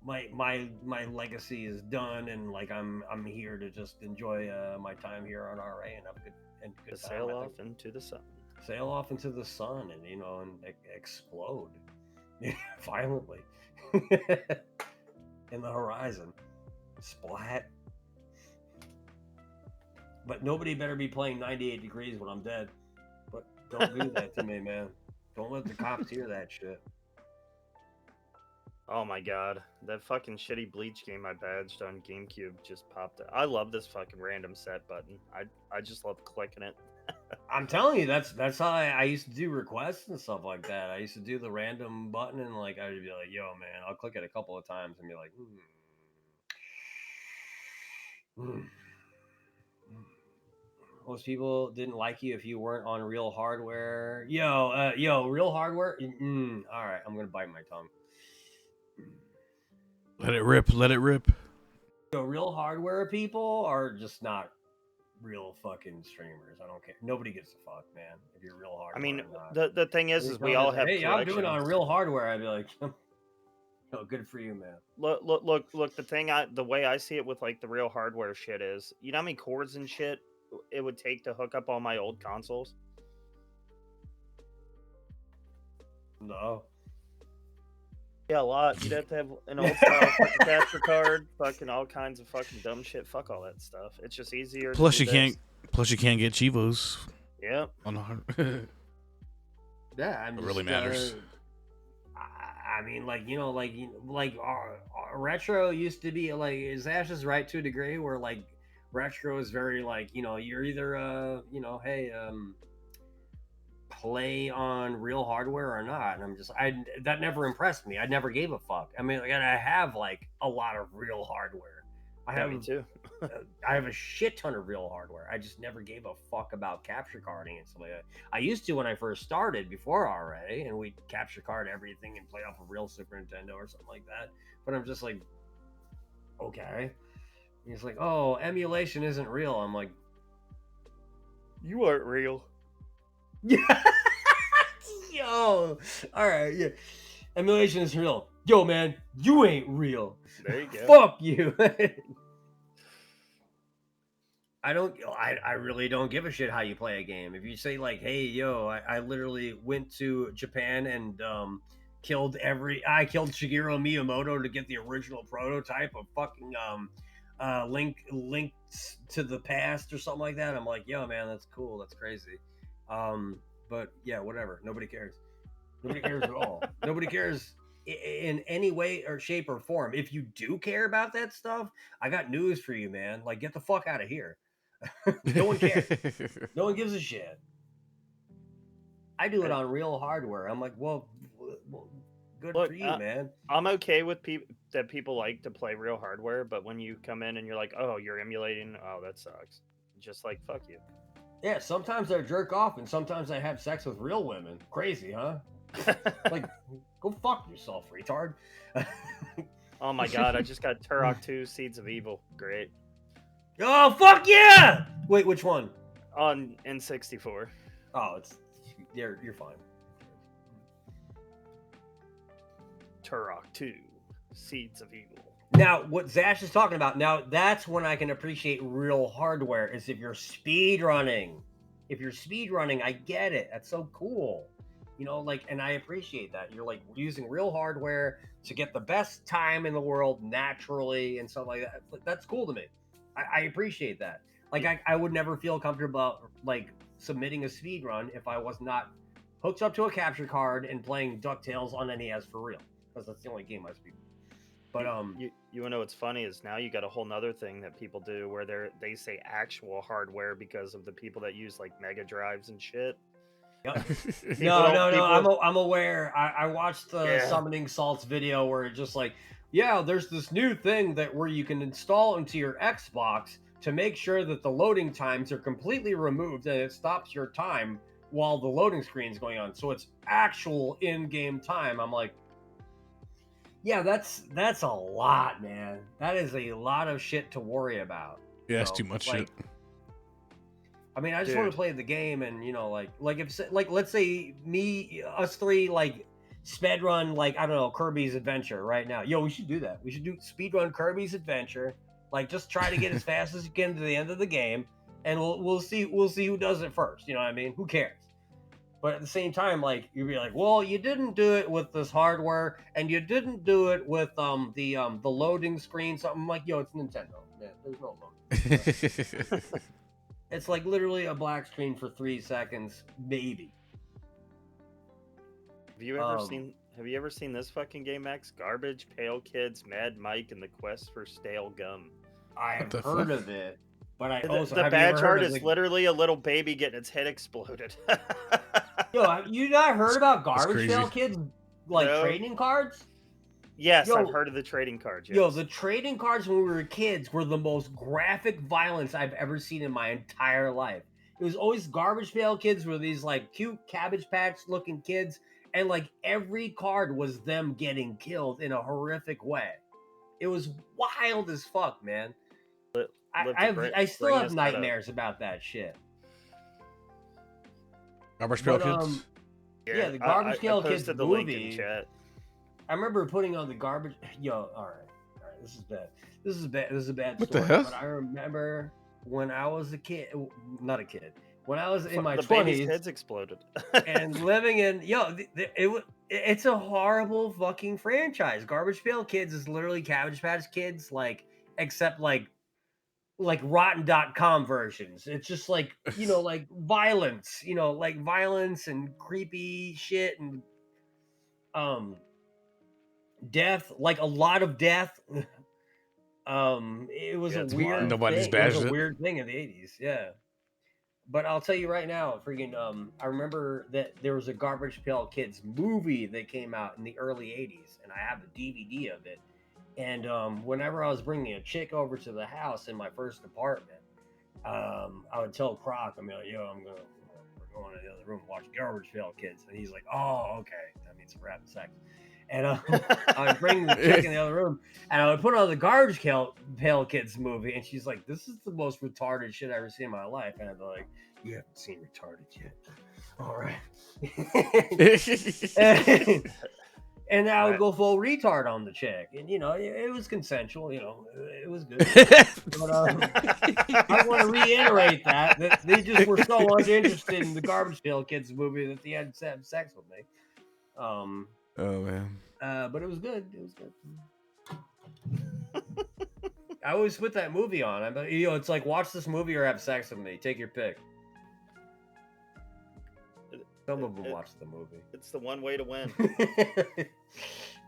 my legacy is done, and like I'm here to just enjoy my time here on RA and have good time. Sail off into the sun. Sail off into the sun, and and explode violently in the horizon. Splat. But nobody better be playing 98 Degrees when I'm dead. But don't do that to me, man. Don't let the cops hear that shit. Oh my god, that fucking shitty Bleach game I badged on GameCube just popped up. I love this fucking random set button. I just love clicking it. I'm telling you, that's how I used to do requests and stuff like that. I used to do the random button, and like I'd be like, "Yo, man," I'll click it a couple of times and be like, Most people didn't like you if you weren't on Real Hardware. Yo, Real Hardware. All right, I'm gonna bite my tongue. Let it rip. Let it rip. Yo, Real Hardware people are just not real fucking streamers. I don't care. Nobody gives a fuck, man. If you're Real Hardware. I mean, or not. the thing is we all have. Hey, I'm doing it on Real Hardware. I'd be like, oh, good for you, man. Look. The way I see it with like the Real Hardware shit is, you know how many cords and shit it would take to hook up all my old consoles? No. Yeah, a lot. You'd have to have an old style fucking capture card, fucking all kinds of fucking dumb shit. Fuck all that stuff. It's just easier. Plus you can't get Chivos. Yep. On the hard. Yeah, it really matters. I mean, like retro used to be like, is Ash is right to a degree where like retro is very like, you're either hey, play on Real Hardware or not. And that never impressed me. I never gave a fuck. I mean, like, I have like a lot of Real Hardware, I me have too. I have a shit ton of real hardware. I just never gave a fuck about capture carding and stuff like that. I used to when I first started before RA, and we'd capture card everything and play off a real Super Nintendo or something like that. But I'm just like, okay. And he's like, oh, emulation isn't real. I'm like, You aren't real. yeah, yo, all right, yeah. Emulation is real. Yo, man, you ain't real. There you go. Fuck you. I really don't give a shit how you play a game. If you say like, hey, yo, I literally went to Japan and killed Shigeru Miyamoto to get the original prototype of fucking Link to the Past or something like that. I'm like, yo, man, that's cool. That's crazy. But yeah, whatever. Nobody cares. Nobody cares at all. Nobody cares in any way or shape or form. If you do care about that stuff, I got news for you, man. Like, get the fuck out of here. No one cares. No one gives a shit. I do it on real hardware. I'm like, well good Look, for you, man. I'm okay with people like to play real hardware, but when you come in and you're like, oh, you're emulating, oh, that sucks. Just like, fuck you. Yeah, sometimes I jerk off and sometimes I have sex with real women. Crazy, huh? Like, go fuck yourself, retard. Oh my god, I just got Turok 2 Seeds of Evil. Great. Oh, fuck yeah! Wait, which one? On N64. Oh, you're fine. Turok 2 Seeds of Evil. Now, what Zash is talking about, now that's when I can appreciate real hardware, is if you're speed running. If you're speed running, I get it. That's so cool. You know, like, and I appreciate that. You're like using real hardware to get the best time in the world naturally and stuff like that. That's cool to me. I appreciate that. Like, I would never feel comfortable about, like, submitting a speed run if I was not hooked up to a capture card and playing DuckTales on NES for real, because that's the only game I speed. But you want to know what's funny is now you got a whole nother thing that people do where they say actual hardware because of the people that use like Mega Drives and shit. Yep. No. I'm aware. I watched the Summoning Salts video where it's just like, yeah, there's this new thing where you can install into your Xbox to make sure that the loading times are completely removed and it stops your time while the loading screen is going on. So it's actual in-game time. I'm like, yeah, that's a lot, man. That is a lot of shit to worry about. Yeah, it's too much shit. I mean, I just want to play the game, and if let's say us three speed run I don't know, Kirby's Adventure right now. Yo, we should do that. We should do speed run Kirby's Adventure. Like, just try to get as fast as you can to the end of the game, and we'll see who does it first. You know what I mean? Who cares? But at the same time, like, you'd be like, well, you didn't do it with this hardware, and you didn't do it with the loading screen. Something like, yo, it's Nintendo. Yeah, there's no loading. It's like literally a black screen for 3 seconds, maybe. Have you ever seen this fucking game, Max? Garbage Pail Kids, Mad Mike, and the Quest for Stale Gum. I have heard of it, but I also the badge art is literally a little baby getting its head exploded. Yo, have you not heard about Garbage Pail Kids trading cards? Yes, I've heard of the trading cards. Yes. Yo, the trading cards when we were kids were the most graphic violence I've ever seen in my entire life. It was always Garbage Pail Kids were these cute Cabbage Patch looking kids, and every card was them getting killed in a horrific way. It was wild as fuck, man. I still have nightmares about that shit. Garbage Pail Kids? Yeah, the Garbage Pail Kids the movie. Link in chat. I remember putting on the garbage. Yo, all right, this is bad. This is a bad what story. The hell? But I remember when I was a kid, not a kid, when I was in my the 20s, baby's heads exploded, and living in it's a horrible fucking franchise. Garbage Pail Kids is literally Cabbage Patch Kids, except rotten.com versions. It's just violence, violence and creepy shit and death, a lot of death. It was a weird Nobody's thing. It was bashed a it. weird thing in the 80s, yeah. But I'll tell you right now, I remember that there was a Garbage Pail Kids movie that came out in the early 80s, and I have a DVD of it. And whenever I was bringing a chick over to the house in my first apartment, I would tell Croc, I'm like, yo, we're going to the other room to watch Garbage Pail Kids. And he's like, oh, okay. That means we're having sex. And I would bring the chick in the other room, and I would put on the Garbage Pail Kids movie, and she's like, this is the most retarded shit I've ever seen in my life. And I'd be like, you haven't seen retarded yet. All right. And I would go full retard on the chick. And, it was consensual. It was good. But I want to reiterate that they just were so uninterested in the Garbage Pail Kids movie that they had to have sex with me. Oh, man. But it was good. It was good. I always put that movie on. It's like, watch this movie or have sex with me. Take your pick. Some of them watch the movie. It's the one way to win.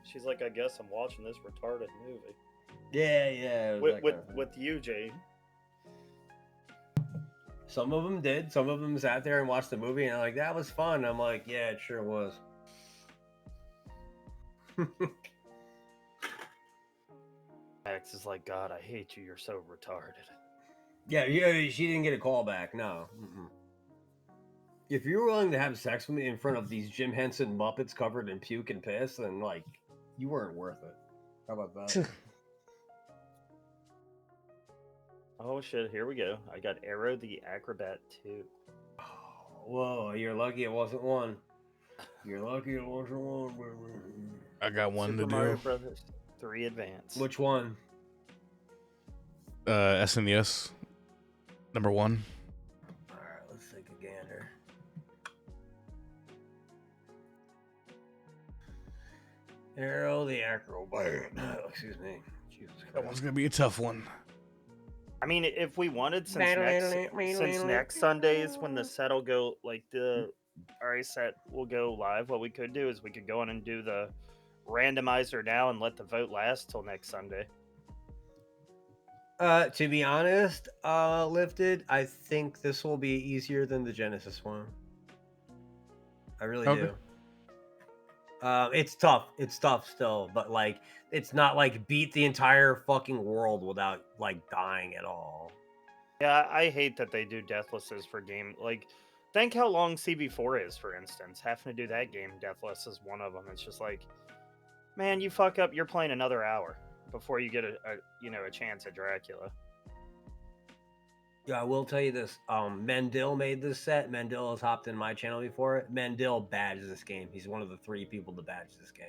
She's like, I guess I'm watching this retarded movie. Yeah. With you, Jay. Some of them did. Some of them sat there and watched the movie, and I'm like, that was fun. I'm like, yeah, it sure was. Max is like, God, I hate you. You're so retarded. Yeah, she didn't get a call back. No. Mm-mm. If you're willing to have sex with me in front of these Jim Henson Muppets covered in puke and piss, then, like, you weren't worth it. How about that? Oh, shit. Here we go. I got Arrow the Acrobat 2. Oh, whoa, you're lucky it wasn't one. You're lucky it wasn't one. I got one Super to Mario do. Brothers 3 Advance. Which one? SNES. Number 1. All right, let's take a gander. Arrow the Acrobat. Excuse me. Jesus Christ. That one's going to be a tough one. I mean, if we wanted, since next Sundays when the set will go, like the RA set will go live, what we could do is we could go on and do the randomizer now and let the vote last till next Sunday. To be honest, Lifted, I think this will be easier than the Genesis one. I really do. It's tough. It's tough still, but like, it's not like beat the entire fucking world without like dying at all. Yeah, I hate that they do deathlesses for game. Like, think how long CB4 is, for instance. Having to do that game deathless is one of them. It's just like, man, you fuck up, you're playing another hour before you get a chance at Dracula. Yeah, I will tell you this. Mendil made this set. Mendil has hopped in my channel before. Mendil badged this game. He's one of the 3 people to badge this game.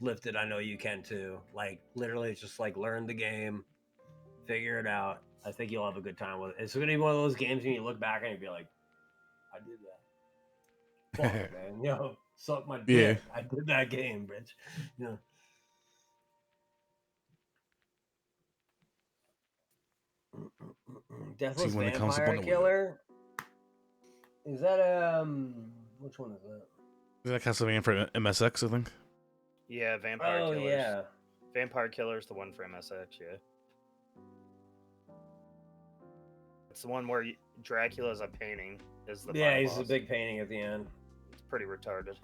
Lifted, I know you can too. Like, literally, it's just like, learn the game, figure it out. I think you'll have a good time with it. It's gonna be one of those games when you look back and you be like, I did that. Fuck, man. Suck my dick. Yeah. I did that game, bitch. Deathless Vampire Killer. Is that which one is that? Is that Castlevania for MSX, I think? Yeah, Vampire Killers. Oh, yeah. Vampire Killer's the one for MSX, yeah. It's the one where Dracula's a painting. He's a big painting at the end. It's pretty retarded.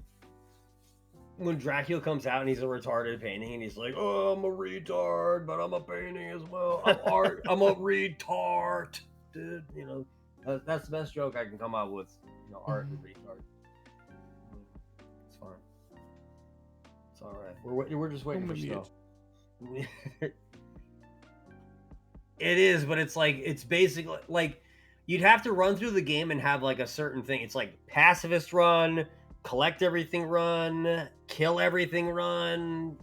When Dracula comes out and he's a retarded painting and he's like, oh, I'm a retard, but I'm a painting as well. I'm art. I'm a retard. Dude, that's the best joke I can come out with. Art and retard. It's fine. It's all right. We're just waiting for snow. It is, but it's like, it's basically like, you'd have to run through the game and have like a certain thing. It's like pacifist run, collect everything run, kill everything run.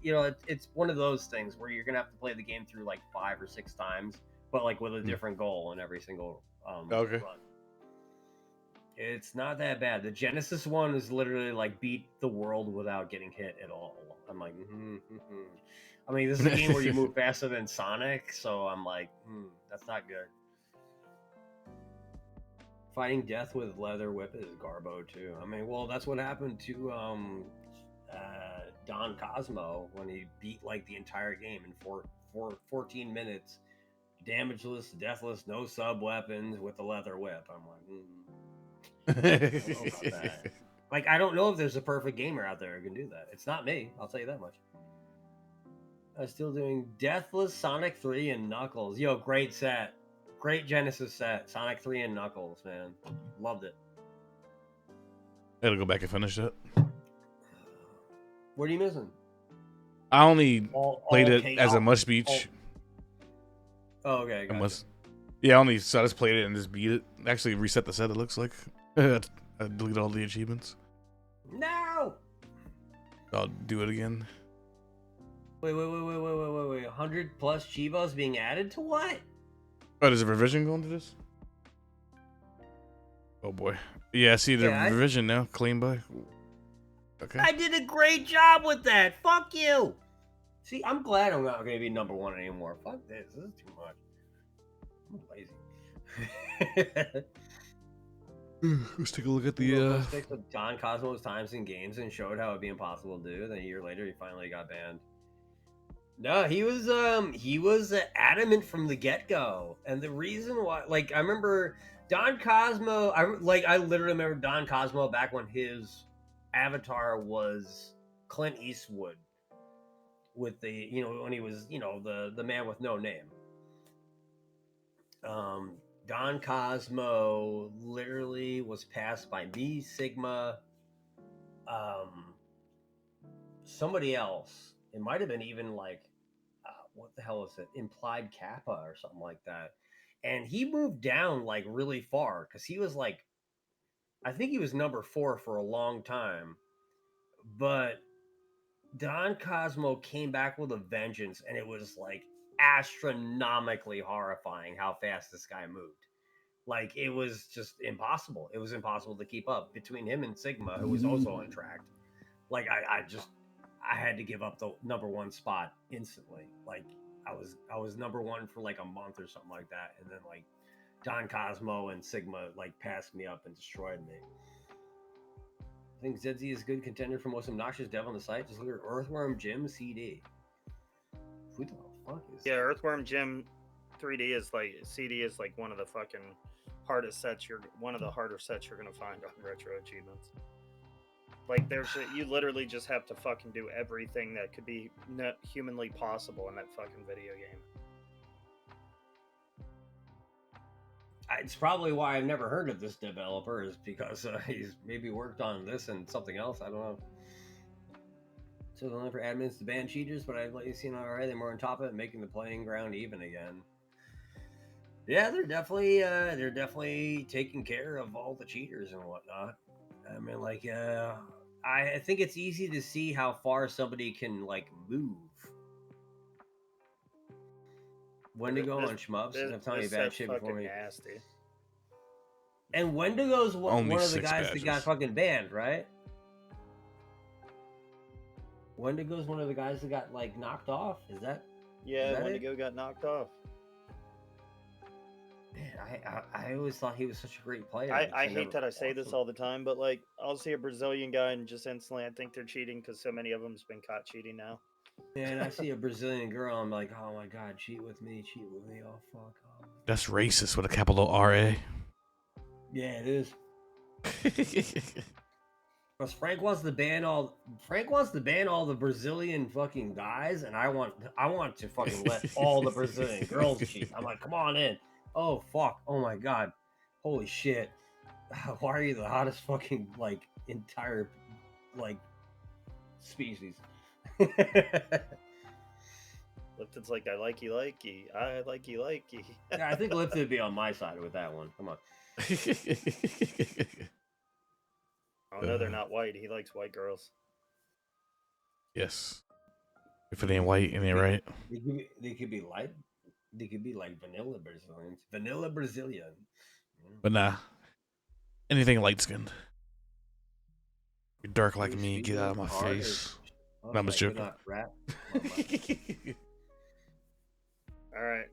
It's one of those things where you're gonna have to play the game through like 5 or 6 times, but like with a different goal in every single run. It's not that bad. The Genesis one is literally like beat the world without getting hit at all. I'm like, I mean, this is a game where you move faster than Sonic, so I'm like, that's not good. Fighting death with leather whip is garbo too. I mean, well, that's what happened to Don Cosmo when he beat like the entire game in 14 minutes, damageless, deathless, no sub weapons with the leather whip. I'm like, I don't know about that. Like, I don't know if there's a perfect gamer out there who can do that. It's not me. I'll tell you that much. I'm still doing Deathless, Sonic 3, and Knuckles. Yo, great set. Great Genesis set. Sonic 3 and Knuckles, man. Loved it. I gotta go back and finish it. What are you missing? I only played it K- as a all- must beach. Oh, okay, I gotcha. must. Yeah, so I just played it and just beat it. Actually, reset the set. It looks like I deleted all the achievements. No! I'll do it again. Wait. 100 plus Chivos being added to what? Oh, there's a revision going to this? Oh boy. Yeah, I see the revision now. Claimed by. Okay. I did a great job with that. Fuck you. See, I'm glad I'm not going to be number one anymore. Fuck this. This is too much. I'm lazy. Let's take a look at the. Don Cosmo's times in games and showed how it'd be impossible to do. Then a year later, he finally got banned. No, he was adamant from the get go, and the reason why, like, I remember Don Cosmo. I literally remember Don Cosmo back when his avatar was Clint Eastwood with the when he was the man with no name. Don Cosmo literally was passed by me, Sigma, somebody else. It might have been even like, what the hell is it? Implied Kappa or something like that. And he moved down like really far because he was like, I think he was number 4 for a long time. But Don Cosmo came back with a vengeance, and it was like astronomically horrifying how fast this guy moved. Like, it was just impossible. It was impossible to keep up between him and Sigma, who was also untracked. Like, I had to give up the number 1 spot instantly. Like, I was number 1 for like a month or something like that, and then like Don Cosmo and Sigma like passed me up and destroyed me. I think ZZ is a good contender for most obnoxious dev on the site. Just look at Earthworm Jim CD. Who the fuck is that? Earthworm Jim 3D is like CD is like one of the fucking hardest sets. One of the harder sets you're gonna find on retro achievements. Like you literally just have to fucking do everything that could be humanly possible in that fucking video game. It's probably why I've never heard of this developer, is because he's maybe worked on this and something else. I don't know. So the only for admins to ban cheaters, but I've let you see already. They're more on top of it, making the playing ground even again. Yeah, they're definitely taking care of all the cheaters and whatnot. I mean, like, I think it's easy to see how far somebody can like move. Wendigo on Shmups, and I'm telling you bad shit before me. Nasty. And Wendigo's one of the guys that got fucking banned, right? Wendigo's one of the guys that got like knocked off. Is that? Yeah, is that Wendigo got knocked off. Man, I always thought he was such a great player. I hate that I say this all the time, but like I'll see a Brazilian guy and just instantly I think they're cheating because so many of them's been caught cheating now. Man, I see a Brazilian girl, I'm like, oh my god, cheat with me, oh fuck. Oh. That's racist with a capital R-A. Yeah, it is. Because Frank wants to ban all the Brazilian fucking guys, and I want to fucking let all the Brazilian girls cheat. I'm like, come on in. Oh fuck. Oh my god. Holy shit. Why are you the hottest fucking like entire like species? Lipton's like, I like you, I like you, Yeah, I think Lipton would be on my side with that one. Come on. Oh no, they're not white. He likes white girls. Yes. If it ain't white, it ain't right. They could be light. They could be like vanilla Brazilians. Vanilla Brazilian. But nah. Anything light skinned. You're dark like me, get out of my face. No, I'm just joking. Alright.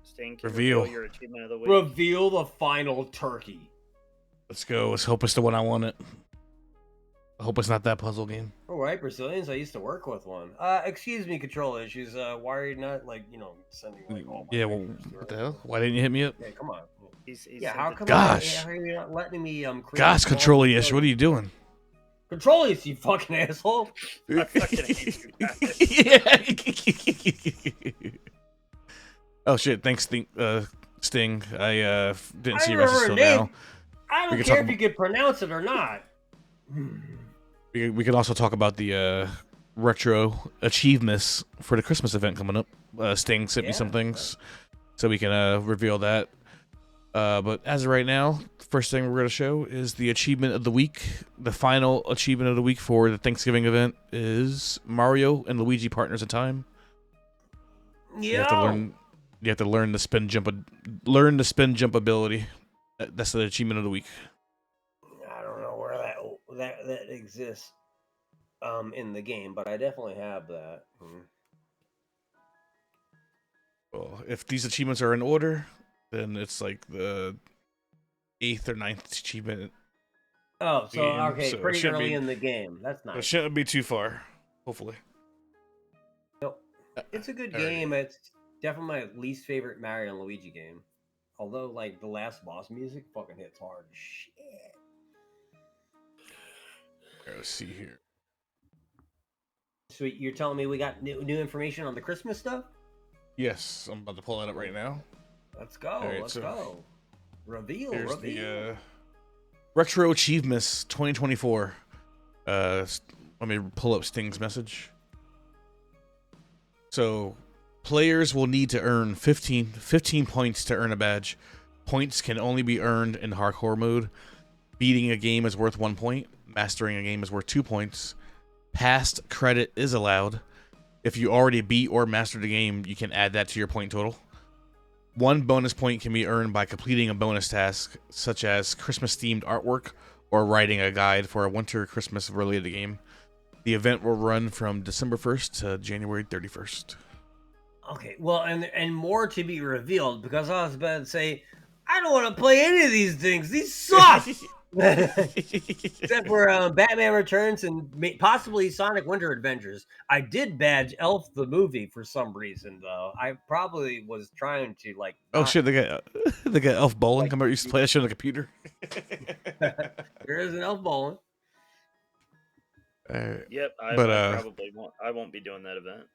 Sting, Reveal your achievement of the week. Reveal the final turkey. Let's go. Let's hope it's the one I wanted. I hope it's not that puzzle game. All right, Brazilians. I used to work with one. Excuse me, control issues. Why are you not sending like all my what the hell? Why didn't you hit me up? Yeah, come on. He's how come? Gosh. How are you not letting me Gosh, control issues. What are you doing? Control this, you fucking asshole. I fucking hate you guys. Yeah. Oh shit! Thanks, Sting. I didn't see I your message remember till a name. now. I We don't can care talk if you can pronounce it or not. We can also talk about the retro achievements for the Christmas event coming up. Sting sent me some things, so we can reveal that. But as of right now, the first thing we're going to show is the achievement of the week. The final achievement of the week for the Thanksgiving event is Mario and Luigi Partners in Time. You have to learn. You have to learn the spin jump. Learn the spin jump ability. That's the achievement of the week. I don't know where that exists in the game, but I definitely have that. Well, if these achievements are in order, then it's like the 8th or 9th achievement. Oh, so game, okay, so it pretty shouldn't early be- in the game. That's It nice. shouldn't be too far, hopefully. It's a good Alright. game. It's definitely my least favorite Mario and Luigi game. Although, like, the last boss music fucking hits hard. Shit. Let's see here. So you're telling me we got new information on the Christmas stuff? Yes, I'm about to pull that up right now. Let's go. Alright, Let's so go. Reveal. Here's reveal. the Retro Achievements 2024. Let me pull up Sting's message. So, players will need to earn 15 points to earn a badge. Points can only be earned in hardcore mode. Beating a game is worth 1 point. Mastering a game is worth 2 points. Past credit is allowed. If you already beat or mastered a game, you can add that to your point total. 1 bonus point can be earned by completing a bonus task, such as Christmas-themed artwork or writing a guide for a winter Christmas related game. The event will run from December 1st to January 31st. Okay, well, and more to be revealed, because I was about to say, I don't want to play any of these things. These suck! Except for Batman Returns and possibly Sonic Winter Adventures. I did badge Elf the movie for some reason, though. I probably was trying to, like... Oh shit, they got Elf Bowling. Like- I remember used to play that shit on the computer. There is an Elf Bowling. Yep, I probably won't. I won't be doing that event.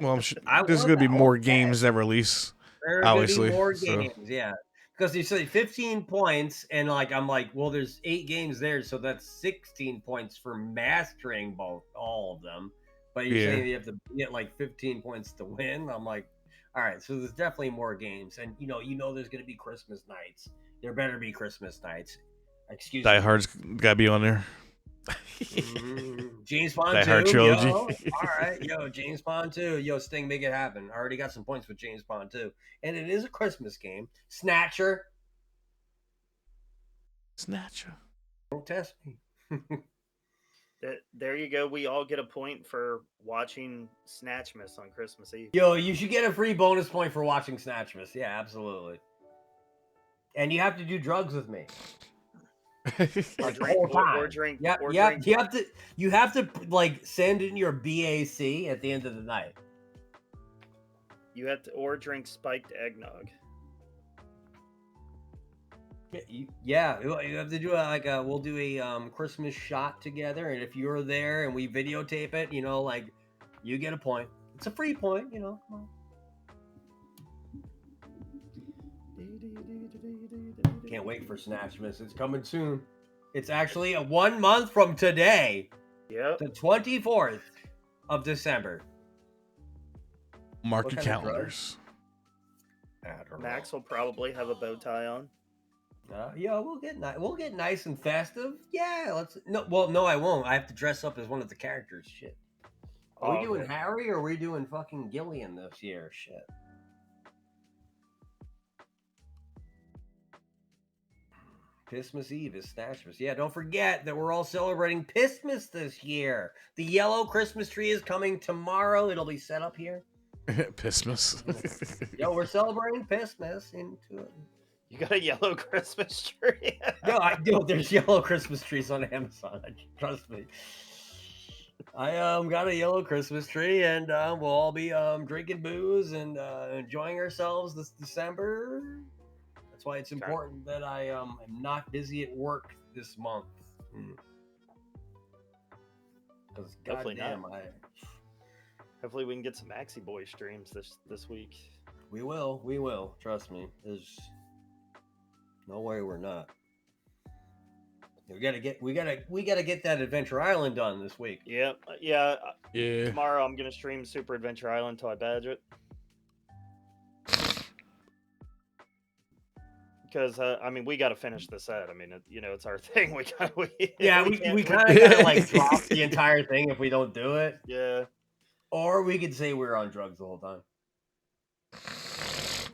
Well, I'm sure I there's want going to be that more one. games that release. There are going to Obviously, be more so- games, yeah. Because you say 15 points, and I'm like, well, there's 8 games there, so that's 16 points for mastering all of them. But you're saying you have to get like 15 points to win. I'm like, all right, so there's definitely more games, and you know, there's going to be Christmas nights. There better be Christmas nights. Excuse Die me. Hard's got to be on there. James Bond Die 2, Hard trilogy. yo. All right, yo, James Bond 2. Yo, Sting, make it happen. I already got some points with James Bond 2. And it is a Christmas game. Snatcher. Snatcher. Don't test me. There you go. We all get a point for watching Snatchmas on Christmas Eve. Yo, you should get a free bonus point for watching Snatchmas. Yeah, absolutely. And you have to do drugs with me. Or Like, drink, the whole time. or drink. Yep, or yep. drink. You have to like send in your BAC at the end of the night. You have to or drink spiked eggnog. Yeah, you have to do we'll do a Christmas shot together, and if you're there and we videotape it, like you get a point. It's a free point, Can't wait for Snatchmas. It's coming soon. It's actually 1 month from today. Yep. The 24th of December. Mark What your kind of calendars. Max will probably have a bow tie on. Yeah, we'll get nice and festive. Yeah, no, I won't. I have to dress up as one of the characters. Shit. Are we doing Harry or are we doing fucking Gillian this year? Shit. Christmas Eve is Snatchmas. Yeah, don't forget that we're all celebrating Pissmas this year. The yellow Christmas tree is coming tomorrow. It'll be set up here. Pissmas. Yo, we're celebrating Pissmas into it. You got a yellow Christmas tree. No, there's yellow Christmas trees on Amazon. Trust me. I got a yellow Christmas tree, and we'll all be drinking booze and enjoying ourselves this December. That's why it's important that I am not busy at work this month. Because Hopefully not. goddamn, Hopefully we can get some Maxi Boy streams this week. we will. Trust me. There's no way we're not. We gotta get that Adventure Island done this week. Yeah. Tomorrow I'm gonna stream Super Adventure Island until I badge it. Because I mean, we got to finish the set. I mean, it's our thing. We kind of we kind of gotta like drop the entire thing if we don't do it. Yeah. Or we could say we're on drugs the whole time.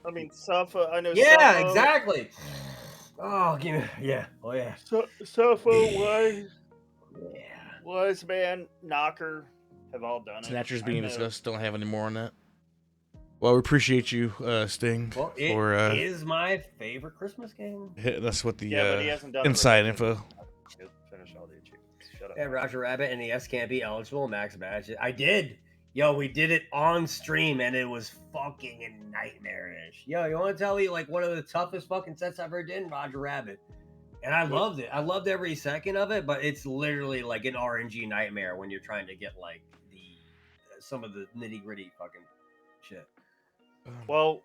I mean, Sappho. I know. Yeah, Sappho, exactly. Oh, give me. Yeah. Oh yeah. Sappho, Yeah. Wise Man, Knocker have all done it. Snatchers being discussed. Don't have any more on that. Well, we appreciate you, Sting. Well, it for, is my favorite Christmas game. That's what the but he hasn't done inside info. Finish all the achievements. Shut up. Yeah, Roger Rabbit NES can't be eligible. Max badge. I did. Yo, we did it on stream, and it was fucking nightmarish. Yo, you want to tell me like one of the toughest fucking sets I've ever done? Roger Rabbit. And I loved it. I loved every second of it, but it's literally like an RNG nightmare when you're trying to get like some of the nitty gritty fucking shit. Well,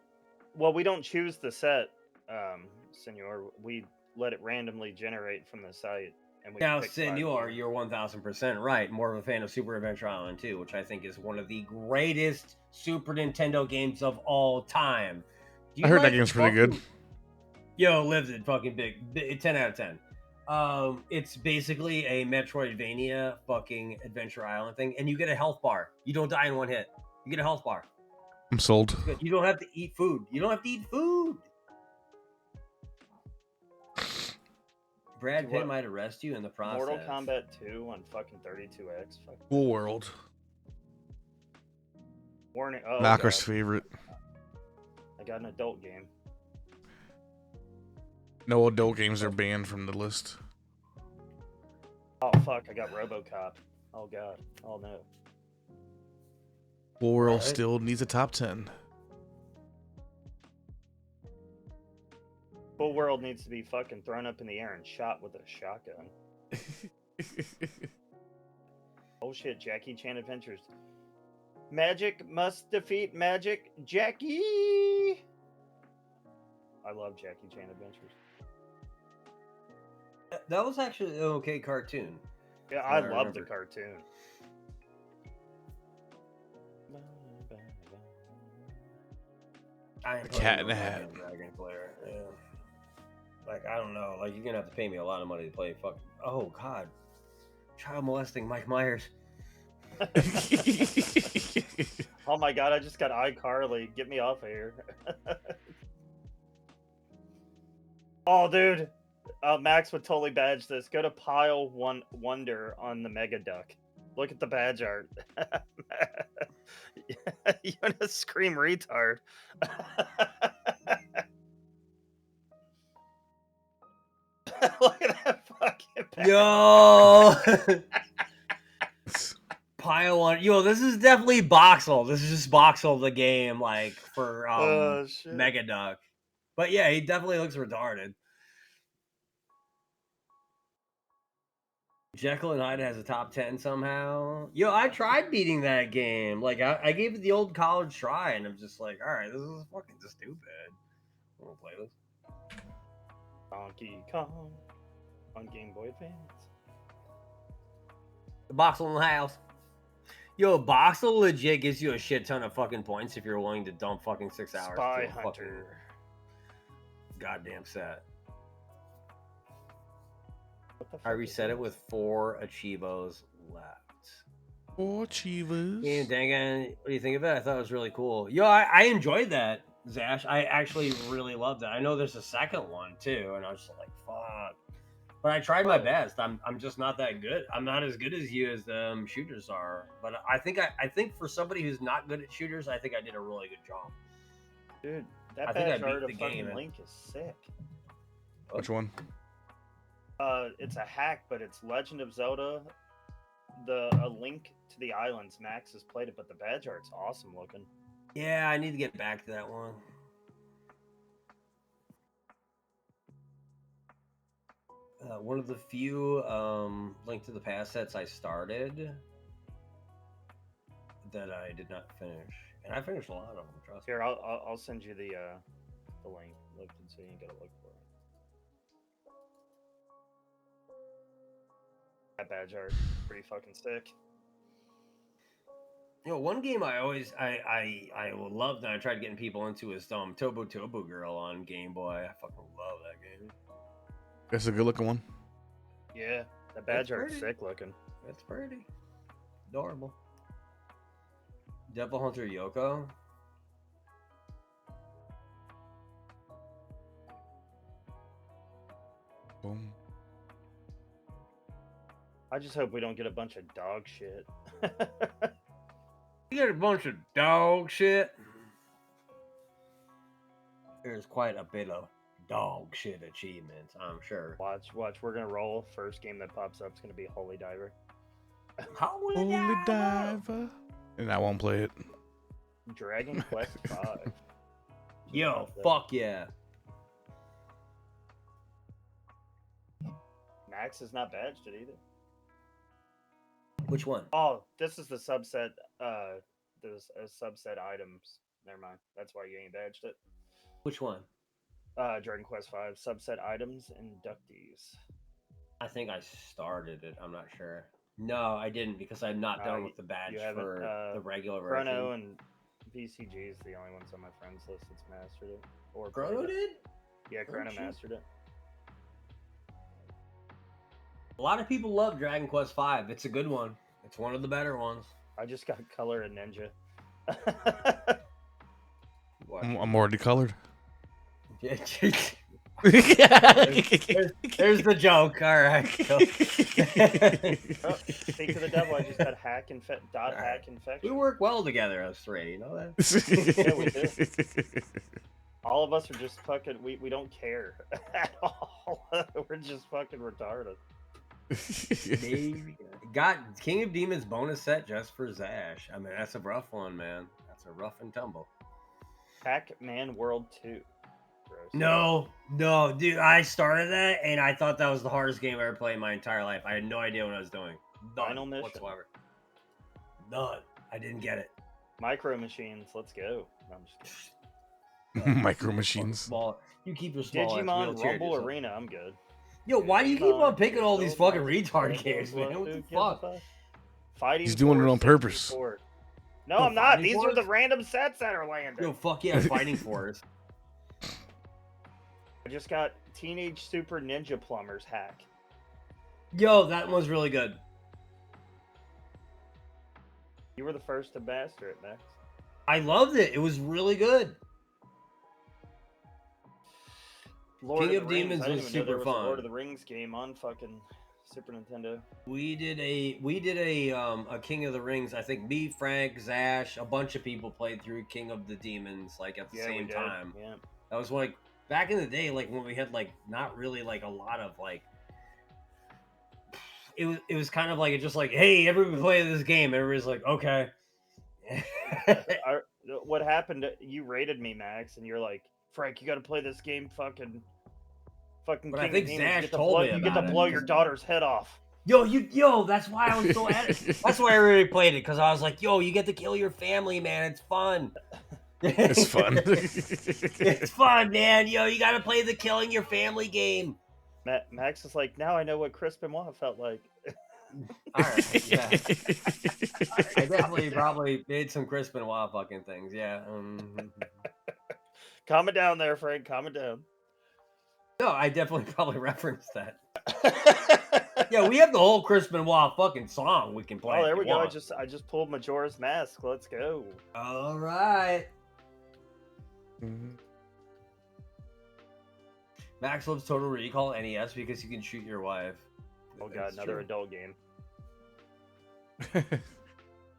we don't choose the set, Senor. We let it randomly generate from the site. And we Now, pick Senor, you're 1000% right. More of a fan of Super Adventure Island 2, which I think is one of the greatest Super Nintendo games of all time. I heard that game's pretty good. Yo, lives it fucking big. 10 out of 10. It's basically a Metroidvania fucking Adventure Island thing, and you get a health bar. You don't die in one hit. You get a health bar. I'm sold. You don't have to eat food. Brad Pitt might arrest you in the process. Mortal Kombat 2 on fucking 32X. Cool World. Warning. Knocker's favorite. I got an adult game. No adult games are banned from the list. Oh fuck! I got RoboCop. Oh god. Oh no. Cool World still needs a top 10. Full World needs to be fucking thrown up in the air and shot with a shotgun. Oh shit, Jackie Chan Adventures. Magic must defeat magic, Jackie! I love Jackie Chan Adventures. That was actually an okay cartoon. Yeah, I love the cartoon. I am Cat in a Hat. Dragon player. Yeah. Like, I don't know. Like, you're gonna have to pay me a lot of money to play. Fuck. Oh God. Child molesting Mike Myers. Oh my god! I just got iCarly. Get me off of here. Oh, dude. Max would totally badge this. Go to Pile Wonder on the Mega Duck. Look at the badge art. You're gonna scream retard. Look at that fucking badge. Yo. Pile One. Yo, this is definitely Boxel. This is just Boxel the game, like for Mega Duck. But yeah, he definitely looks retarded. Jekyll and Hyde has a top 10 somehow. Yo, I tried beating that game. Like, I gave it the old college try, and I'm just like, all right, this is fucking just stupid. I want to play this. Donkey Kong on Game Boy Advance. The Boxel in the house. Yo, Boxel legit gives you a shit ton of fucking points if you're willing to dump fucking 6 hours. Spy to a fucking goddamn set. I reset it with 4 Achievos left. 4 Achievos. Yeah, dang it. What do you think of it? I thought it was really cool. Yo, I enjoyed that, Zash. I actually really loved it. I know there's a second one too, and I was just like, fuck. But I tried my best. I'm just not that good. I'm not as good as you as shooters are. But I think for somebody who's not good at shooters, I think I did a really good job. Dude, that badge art of fucking Link is sick. Which one? It's a hack, but it's Legend of Zelda. A Link to the Islands. Max has played it, but the badge art's awesome looking. Yeah, I need to get back to that one. One of the few Link to the Past sets I started. that I did not finish, and I finished a lot of them. Trust me. Here, I'll send you the link. Look and see. You gotta look for it. That badge art, pretty fucking sick. You know, one game I loved and I tried getting people into is Tobo Tobo Girl on Game Boy. I fucking love that game. That's a good looking one. Yeah, that badge It's art's pretty. sick looking. It's pretty adorable. Devil Hunter Yoko. Boom. I just hope we don't get a bunch of dog shit. You get a bunch of dog shit. There's quite a bit of dog shit achievements, I'm sure. Watch. We're gonna roll. First game that pops up is gonna be Holy Diver. Holy Diver. And I won't play it. Dragon Quest V. Yo, fuck yeah. Max is not badged it either. Which one? Oh, this is the subset. There's a subset items. Never mind. That's why you ain't badged it. Which one? Dragon Quest V subset items inductees. I think I started it. I'm not sure. No, I didn't because I'm not done with the badge You haven't, for the regular Chrono version. and BCG is the only ones on my friends list that's mastered it. Or Chrono played it. did? Yeah, Chrono shit. mastered it. A lot of people love Dragon Quest V. It's a good one. It's one of the better ones. I just got color and ninja. I'm already colored. there's the joke. All right. Oh, speak to the devil. I just got hack infection. We work well together, us three. You know that? Yeah, we do. All of us are just fucking. We don't care at all. We're just fucking retarded. Got King of Demons bonus set just for Zash. I mean, that's a rough one, man. That's a rough and tumble. Pac-Man World 2. Gross. No, dude. I started that and I thought that was the hardest game I ever played in my entire life. I had no idea what I was doing. Final None mission. whatsoever. None. I didn't get it. Micro Machines. Let's go. No, I'm just kidding. Micro Machines. Small. You keep your small Digimon Rumble Arena. I'm good. Yo, why do you keep on Digimon, picking all these fucking Digimon, retard Digimon, games, man? What the Digimon, fuck? Digimon. Fighting He's doing it Force on purpose. 64. No, The I'm not. Fighting These are Force? the random sets that are landing. Yo, fuck yeah, Fighting Force. I just got Teenage Super Ninja Plumbers hack. Yo, that one's really good. You were the first to master it, Max. I loved it. It was really good. Lord King of of the Rings. Demons I didn't was even know there super was a Lord fun. of the Rings game on fucking Super Nintendo. We did a King of the Rings. I think me, Frank, Zash, a bunch of people played through King of the Demons like at the Yeah, we same did. time. Yeah. That was like back in the day, like when we had like not really like a lot of like. It was kind of like just like, hey, everybody play this game. Everybody's like, okay. What happened? You rated me, Max, and you're like, Frank, you got to play this game, fucking But King I of think Demons. Zash You get to told blow, me you get to about it. blow your daughter's head off. Yo, that's why I was so at it. That's why I really played it, because I was like, yo, you get to kill your family, man. It's fun. It's fun. It's fun, man. Yo, you got to play the killing your family game. Max is like, now I know what Chris Benoit felt like. All right, yeah. I definitely probably made some Chris Benoit fucking things, yeah. Calm it down there, Frank. Calm it down. No, I definitely probably referenced that. Yeah, we have the whole Chris Benoit fucking song we can play. Oh, if there you we go. want. I just pulled Majora's Mask. Let's go. All right. Max loves Total Recall NES because you can shoot your wife. Oh god, That's another true. adult game.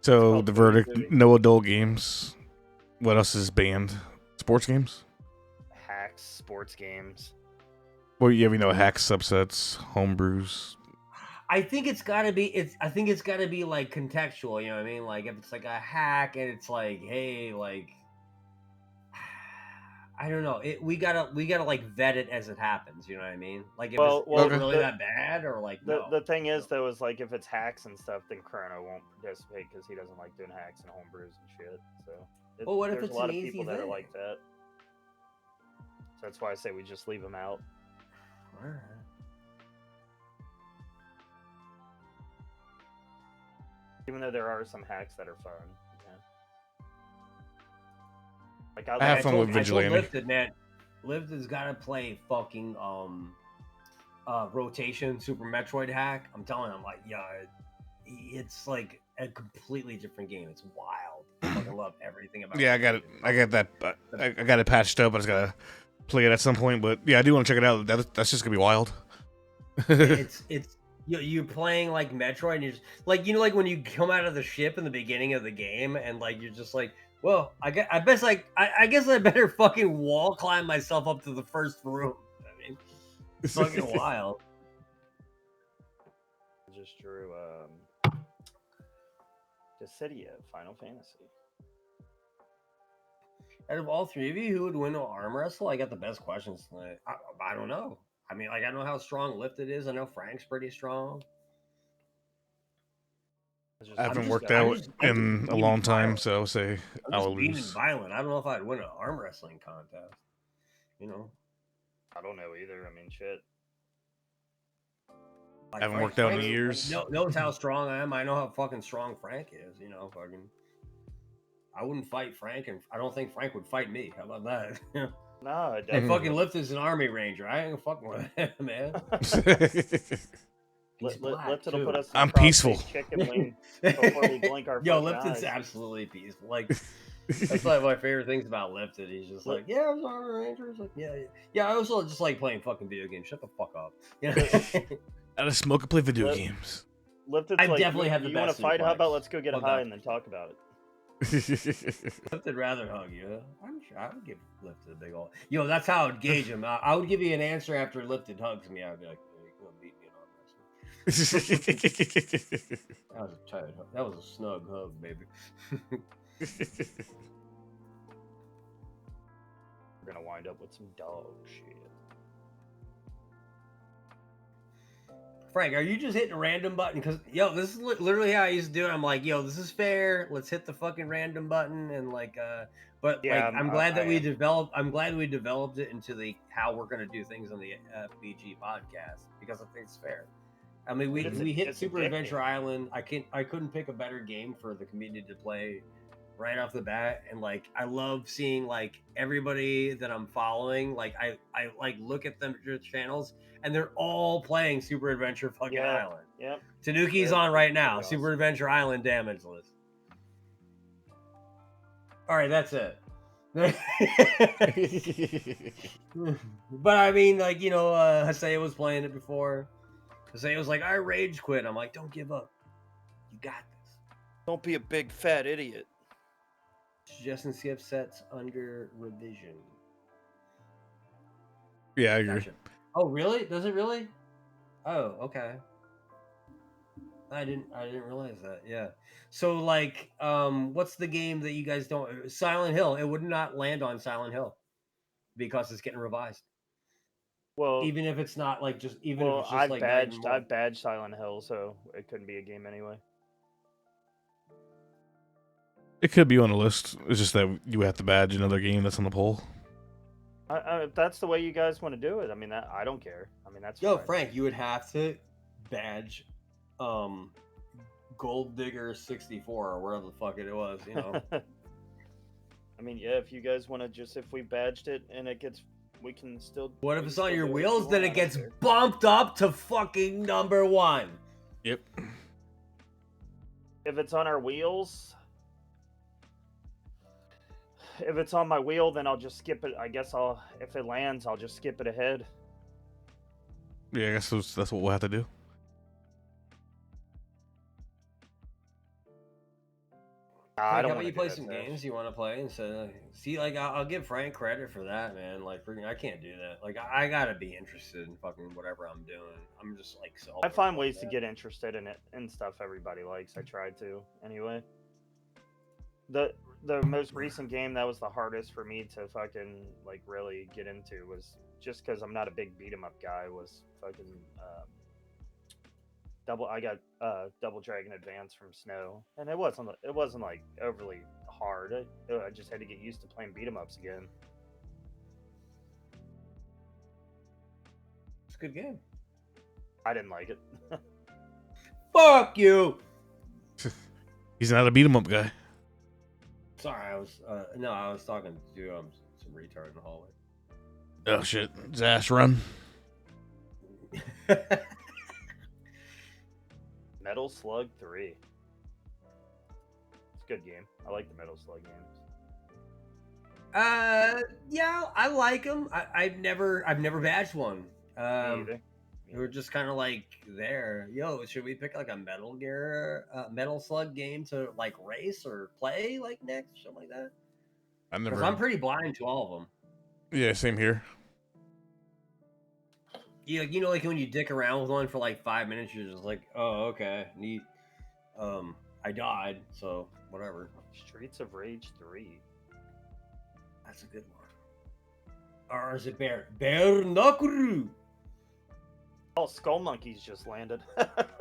So called the Toy verdict: Movie. no adult games. What else is banned? Sports games. Hacks, sports games. Well, you know, hacks, subsets, homebrews. I think it's gotta be. I think it's gotta be like contextual. You know what I mean? Like if it's like a hack and it's like, hey, like, I don't know. We gotta like vet it as it happens. You know what I mean? Like, if Well, is it Okay. really that bad, or like the thing is though is like if it's hacks and stuff, then Chrono won't participate because he doesn't like doing hacks and homebrews and shit. So Well, what if there's it's a lot an of people easy that are thing? like that. So that's why I say we just leave them out. All right. Even though there are some hacks that are fun. Yeah. Like I have fun with Vigilante. I told Lifted, man. Lifted's got to play fucking rotation Super Metroid hack. I'm telling him, like, yeah, it's like a completely different game. It's wild. I fucking love everything about it. Yeah, I got it. I got that. I got it patched up. I just gotta play it at some point. But yeah, I do want to check it out. That's just gonna be wild. it's you're playing like Metroid, and you're just, like, like when you come out of the ship in the beginning of the game, and like you're just like, well, I guess I better fucking wall climb myself up to the first room. I mean, it's fucking wild. Just drew Dissidia, Final Fantasy. Out of all three of you, who would win an arm wrestle? I got the best questions tonight. I don't know. I mean, like, I know how strong Lifted is. I know Frank's pretty strong. I haven't worked out in a long time, so I'll say I will being lose. violent. I don't know if I'd win an arm wrestling contest. I don't know either. I mean, shit. I haven't worked out in years. Knows how strong I am. I know how fucking strong Frank is. Fucking. I wouldn't fight Frank, and I don't think Frank would fight me. How about that? No, hey, fucking Lifted's an army ranger. I ain't fucking with him, man. Lifted will put us. I'm peaceful. Before we blink our Yo, Lifted's absolutely peaceful. Like, that's like my favorite things about Lifted. He's just like, yeah, I was army ranger. It's like, yeah. I also just like playing fucking video games. Shut the fuck up. I just smoke and play video games. Lifted's I like, definitely have the you best. Want to fight? How about let's go get a high and then talk about it. Lifted rather hug you. I'm sure I would give Lifted a big old. That's how I would gauge him. I would give you an answer after Lifted hugs me. I'd be like, you're gonna beat me in arm wrestling. That was a tight hug. That was a snug hug, baby. We're gonna wind up with some dog shit. Frank, are you just hitting a random button? Because this is literally how I used to do it. I'm like, this is fair. Let's hit the fucking random button, and like, but yeah, I'm glad that we developed. I'm glad we developed it into the how we're gonna do things on the FBG podcast, because I think it's fair. I mean, we hit Super Adventure Island. I couldn't pick a better game for the community to play right off the bat, and like, I love seeing like everybody that I'm following. Like, I like look at them channels, and they're all playing Super Adventure fucking Island. Yep. Tanuki's on right now. Awesome. Super Adventure Island damage list. All right, that's it. But I mean, like, Haseo was playing it before. Haseo was like, I rage quit. I'm like, don't give up. You got this. Don't be a big fat idiot. Suggestion skip sets under revision. Yeah, I agree. Gotcha. Oh, really? Does it really? Oh, okay. I didn't realize that. Yeah. So like, what's the game that you guys don't? Silent Hill. It would not land on Silent Hill because it's getting revised. Well, even if it's not like just even if it's just I've like badged Silent Hill, so it couldn't be a game anyway. It could be on the list. It's just that you have to badge another game that's on the poll. If that's the way you guys want to do it, I mean, I don't care. I mean, that's fine. Frank, you would have to badge Gold Digger 64 or whatever the fuck it was, I mean, yeah, if you guys want to if we badged it and it gets, we can still. What if it's on your wheels? Then it gets bumped up to fucking number 1. Yep. If it's on our wheels. If it's on my wheel, then I'll just skip it. I guess if it lands, I'll just skip it ahead. Yeah, I guess that's what we'll have to do. How about you play some games you want to play instead? See, like, I'll give Frank credit for that, man. Like, I can't do that. Like, I gotta be interested in fucking whatever I'm doing. I'm just like so. I find ways to get interested in it and stuff everybody likes. I try to anyway. The the most recent game that was the hardest for me to fucking like really get into was just because I'm not a big beat 'em up guy. Was fucking double. I got Double Dragon Advance from Snow, and it wasn't like overly hard. I just had to get used to playing beat 'em ups again. It's a good game. I didn't like it. Fuck you. He's not a beat 'em up guy. Sorry, I was talking to some retard in the hallway. Oh shit, Zash, run. Metal Slug 3. It's a good game. I like the Metal Slug games. Yeah, I like them. I've never badged one. Me either. We were just kind of like there. Yo, should we pick like a Metal Gear, Metal Slug game to like race or play like next, something like that? Because I'm pretty blind to all of them. Yeah, same here. Yeah, you know, like when you dick around with one for like 5 minutes, you're just like, oh, okay, neat. I died, so whatever. Streets of Rage 3. That's a good one. Or is it Bear Knuckle? Oh, Skull Monkeys just landed.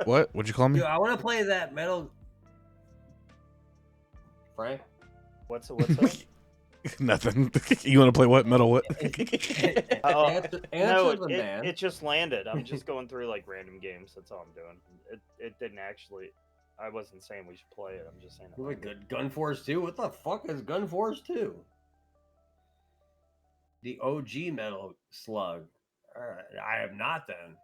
What? What'd you call me? Dude, I want to play that Metal. Frank? What's up? Nothing. You want to play what? Metal what? Answer No, the man. it just landed. I'm just going through like random games. That's all I'm doing. It didn't actually. I wasn't saying we should play it. I'm just saying. Really good. Gun Force 2? What the fuck is Gun Force 2? The OG Metal Slug. Alright, I have not then.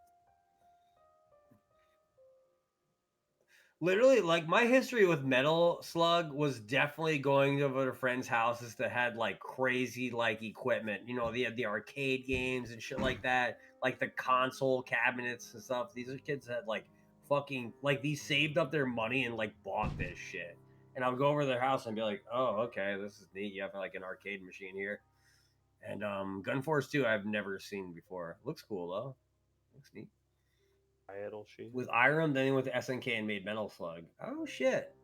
Literally, like my history with Metal Slug was definitely going over to friends' houses that had like crazy like equipment. You know, they had the arcade games and shit like that, like the console cabinets and stuff. These are kids that like fucking like these saved up their money and like bought this shit. And I would go over to their house and be like, "Oh, okay, this is neat. You have like an arcade machine here." And Gun Force 2 I've never seen before. Looks cool though. Looks neat. Idle sheet. With Irem, then with SNK and made Metal Slug. Oh shit.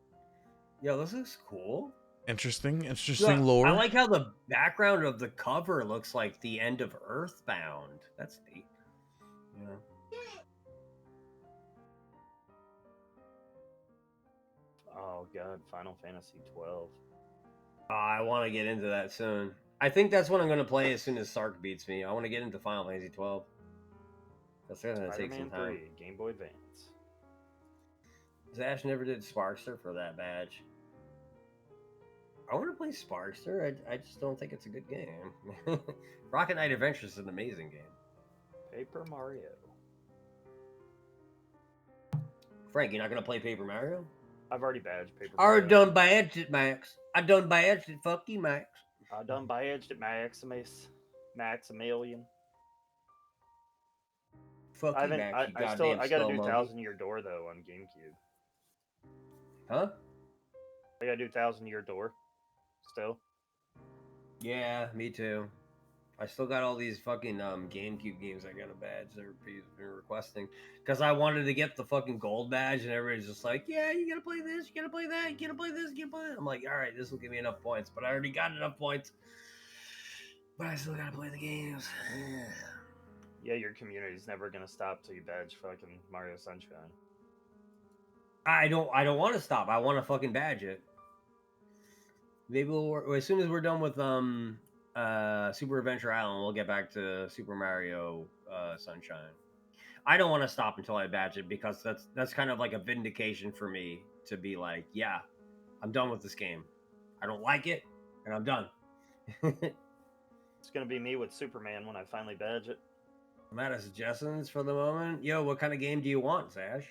Yo, this looks cool. Interesting Yeah, lore. I like how the background of the cover looks like the end of Earthbound. That's neat. Yeah. Oh god, Final Fantasy 12. I want to get into that soon. I think that's what I'm going to play as soon as Sark beats me. I want to get into Final Fantasy 12. That's going to take some Spider-Man time. 3, Game Boy Advance. Zash never did Sparkster for that badge. I want to play Sparkster. I just don't think it's a good game. Rocket Knight Adventures is an amazing game. Paper Mario. Frank, you're not going to play Paper Mario? I've already badged Paper I Mario. done badged it, Max. I done badged it. Fuck you, Max. I done badged it, Maximilian. Fuck I you, haven't. Max. I got to do 1,000 Year Door though on GameCube. Huh? I got to do 1,000 Year Door. Still. Yeah, me too. I still got all these fucking GameCube games I got a badge that everybody's been requesting. Because I wanted to get the fucking gold badge, and everybody's just like, yeah, you gotta play this, you gotta play that, you gotta play this, you gotta play that. I'm like, all right, this will give me enough points. But I already got enough points. But I still gotta play the games. Yeah, your community's never gonna stop till you badge fucking Mario Sunshine. I don't want to stop. I want to fucking badge it. Maybe as soon as we're done with Super Adventure Island, we'll get back to Super Mario Sunshine. I don't want to stop until I badge it because that's kind of like a vindication for me to be like, yeah, I'm done with this game. I don't like it, and I'm done. It's gonna be me with Superman when I finally badge it. I'm out of suggestions for the moment. Yo, what kind of game do you want, Zash?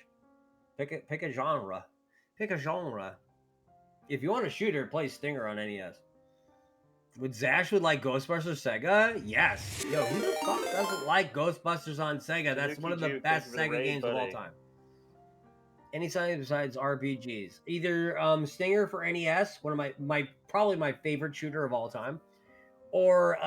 Pick a genre. Pick a genre. If you want a shooter, play Stinger on NES. Would Zash like Ghostbusters Sega? Yes. Yo, who the fuck doesn't like Ghostbusters on Sega? That's one of the best Sega games of all time. Anytime besides RPGs. Either Stinger for NES, one of my probably my favorite shooter of all time. Or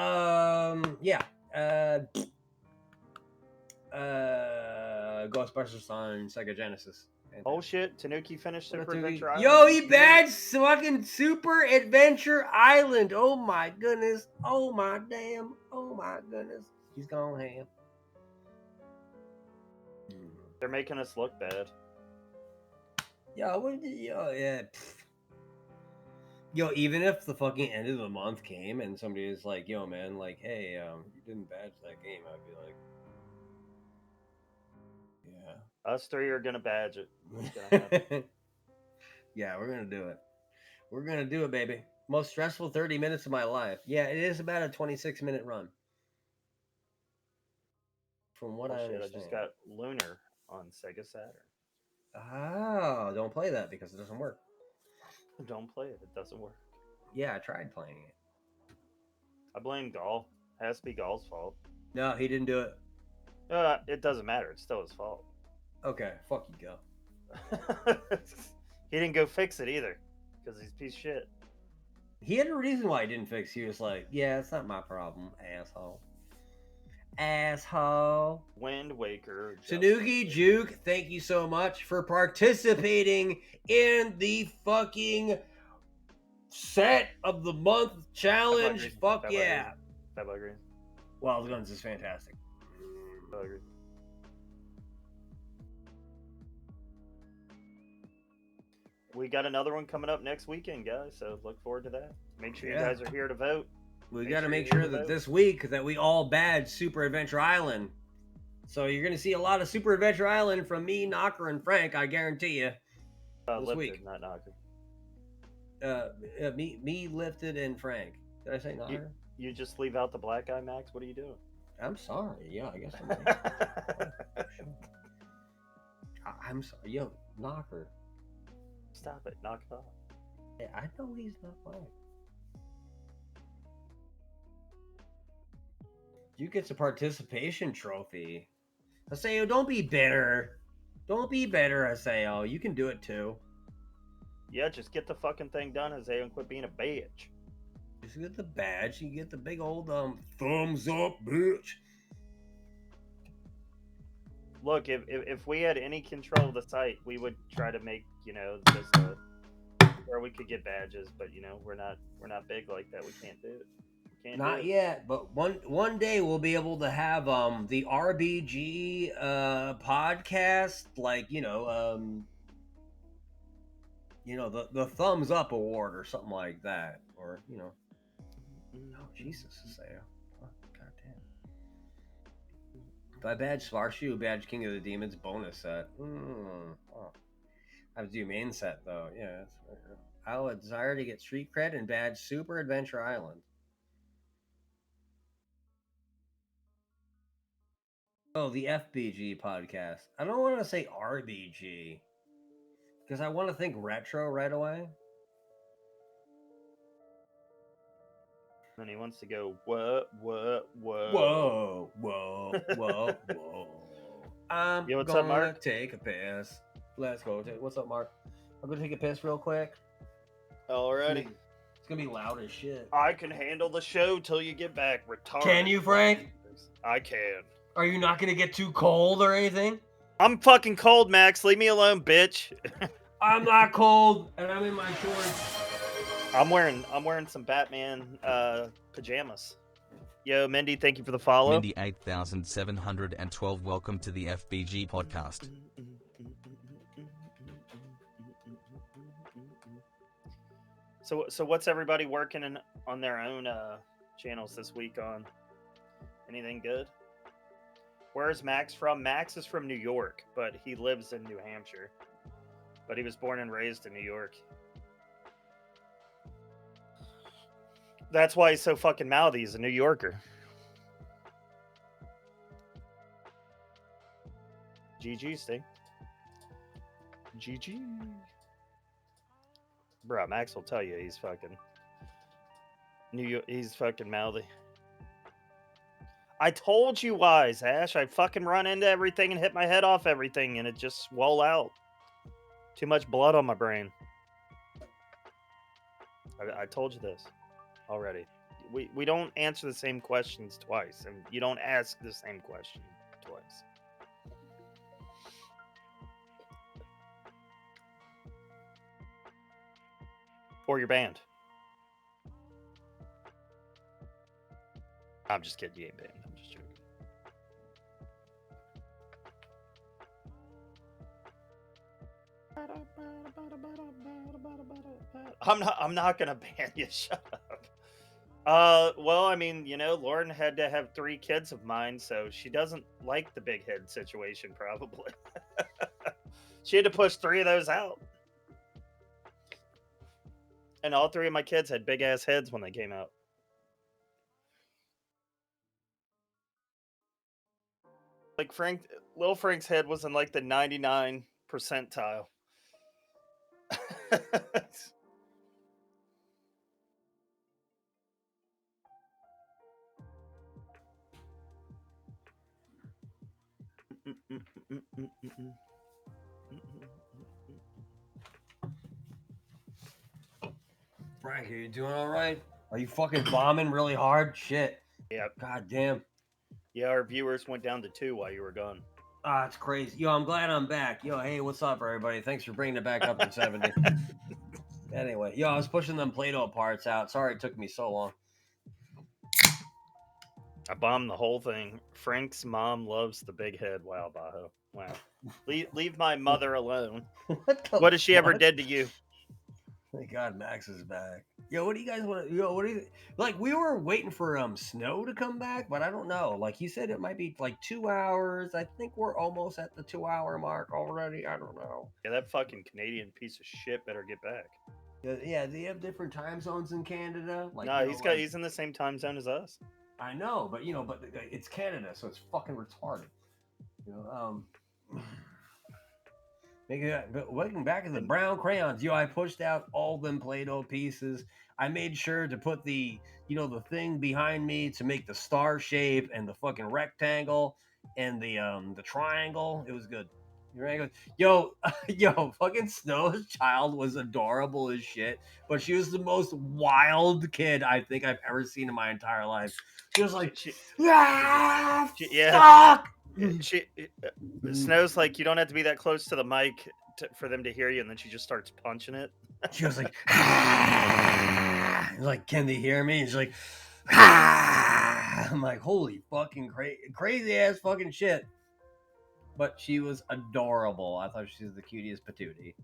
Ghostbusters on Sega Genesis. Oh shit, Tanuki finished Super Tanuki- Adventure Island. Yo, he badged fucking Super Adventure Island. Oh my goodness. Oh my damn. Oh my goodness. He's gone ham. They're making us look bad. Yo, yeah. Pfft. Yo, even if the fucking end of the month came and somebody is like, yo, man, like, hey, you didn't badge that game, I'd be like, yeah. Us three are gonna badge it. It's gonna happen. Yeah, we're gonna do it. We're gonna do it, baby. Most stressful 30 minutes of my life. Yeah, it is about a 26-minute run. From what I Shit, I understand. just got Lunar on Sega Saturn. Oh, don't play that because it doesn't work. Don't play it. It doesn't work. Yeah, I tried playing it. I blame Gall. Has to be Gall's fault. No, he didn't do it. It doesn't matter. It's still his fault. Okay, fuck you, go. He didn't go fix it either because he's a piece of shit. He had a reason why he didn't fix. He was like, yeah, it's not my problem, asshole. Asshole. Wind Waker. Tanuki Juke, thank you so much for participating in the fucking set of the month challenge. Fuck yeah. Fat Boy Green. Wild Guns is fantastic. I agree. We got another one coming up next weekend, guys. So look forward to that. Make sure you guys are here to vote. We got to make sure that this week that we all badge Super Adventure Island. So you're going to see a lot of Super Adventure Island from me, Knocker, and Frank. I guarantee you. This Lifted, week, not Knocker. me, Lifted, and Frank. Did I say Knocker? You just leave out the black guy, Max. What are you doing? I'm sorry. Yeah, I guess I'm sorry. Yo, Knocker. Stop it. Knock it off. Yeah, I know he's not black. You get a participation trophy. Aseo, don't be bitter. Don't be bitter, Aseo. You can do it too. Yeah, just get the fucking thing done, Isaiah, and quit being a bitch. Just get the badge. You get the big old thumbs up, bitch. Look, if we had any control of the site, we would try to make just where we could get badges. But we're not big like that. We can't do it. Not yet, but one day we'll be able to have the RBG podcast, like the thumbs up award or something like that, or oh Jesus, Isaiah. Oh, God damn. If I badge Svarshu, badge King of the Demons bonus set. Oh. I have to do main set though. Yeah, that's fair. I would desire to get street cred and badge Super Adventure Island. Oh, the FBG podcast. I don't want to say RBG because I want to think retro right away. And he wants to go whoa. I'm what's up, gonna Mark? take a piss. Let's go. What's up, Mark? I'm gonna take a piss real quick. Alrighty. It's gonna be loud as shit. I can handle the show till you get back. Retarded. Can you, Frank? I can. Are you not gonna get too cold or anything? I'm fucking cold, Max. Leave me alone, bitch. I'm not cold, and I'm in my shorts. I'm wearing some Batman pajamas. Yo, Mindy, thank you for the follow. Mindy 8712, welcome to the FBG podcast. So what's everybody working on their own channels this week on? Anything good? Where's Max from? Max is from New York, but he lives in New Hampshire. But he was born and raised in New York. That's why he's so fucking mouthy. He's a New Yorker. GG, Sting. GG. Bro, Max will tell you he's fucking he's fucking mouthy. I told you wise, Ash. I fucking run into everything and hit my head off everything and it just swole out. Too much blood on my brain. I told you this already. We don't answer the same questions twice, and you don't ask the same question twice. Or your band. I'm just kidding. You ain't band. I'm just joking. I'm not gonna ban you. Shut up. Well, I mean, Lauren had to have 3 kids of mine, so she doesn't like the big head situation, probably. She had to push 3 of those out. And all 3 of my kids had big ass heads when they came out. Like Lil Frank's head was in like the 99 percentile. Frank, are you doing all right? Are you fucking bombing really hard? Shit. Yeah, God damn. yeah. Our viewers went down to 2 while you were gone. Ah, it's crazy. Yo, I'm glad I'm back. Yo, hey, what's up, everybody? Thanks for bringing it back up to 70. Anyway, yo, I was pushing them Play-Doh parts out. Sorry it took me so long. I bombed the whole thing. Frank's mom loves the big head. Wow, Bajo. Wow. Leave my mother alone. What has she ever did to you? Thank God Max is back. Yo, what do you guys want to? Yo, what do you like? We were waiting for Snow to come back, but I don't know. Like he said, it might be like 2 hours. I think we're almost at the 2 hour mark already. I don't know. Yeah, that fucking Canadian piece of shit better get back. Yeah. Do you have different time zones in Canada? Like, No, he's in the same time zone as us. I know, but it's Canada, so it's fucking retarded. You know, but looking back at the brown crayons, I pushed out all them Play-Doh pieces. I made sure to put the thing behind me to make the star shape and the fucking rectangle and the triangle. It was good. Yo, fucking Snow's child was adorable as shit, but she was the most wild kid I think I've ever seen in my entire life. She was like, fuck! Snow's like, you don't have to be that close to the mic for them to hear you, and then she just starts punching it. She was like, like, can they hear me? And she's like, I'm like, holy fucking crazy ass fucking shit. But she was adorable. I thought she was the cutest patootie.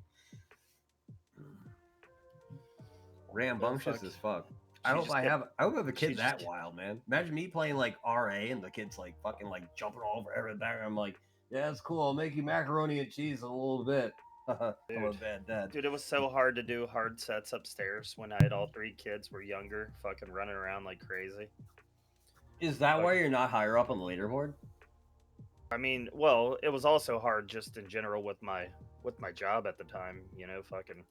Rambunctious as fuck. I hope I have a kid that wild, man. Imagine me playing like RA and the kid's like fucking like jumping all over everything. I'm like, yeah, it's cool. I'll make you macaroni and cheese in a little bit. I'm a bad dad. Dude, it was so hard to do hard sets upstairs when I had all 3 kids were younger, fucking running around like crazy. Is that why you're not higher up on the leaderboard? I mean, well, it was also hard just in general with my job at the time, fucking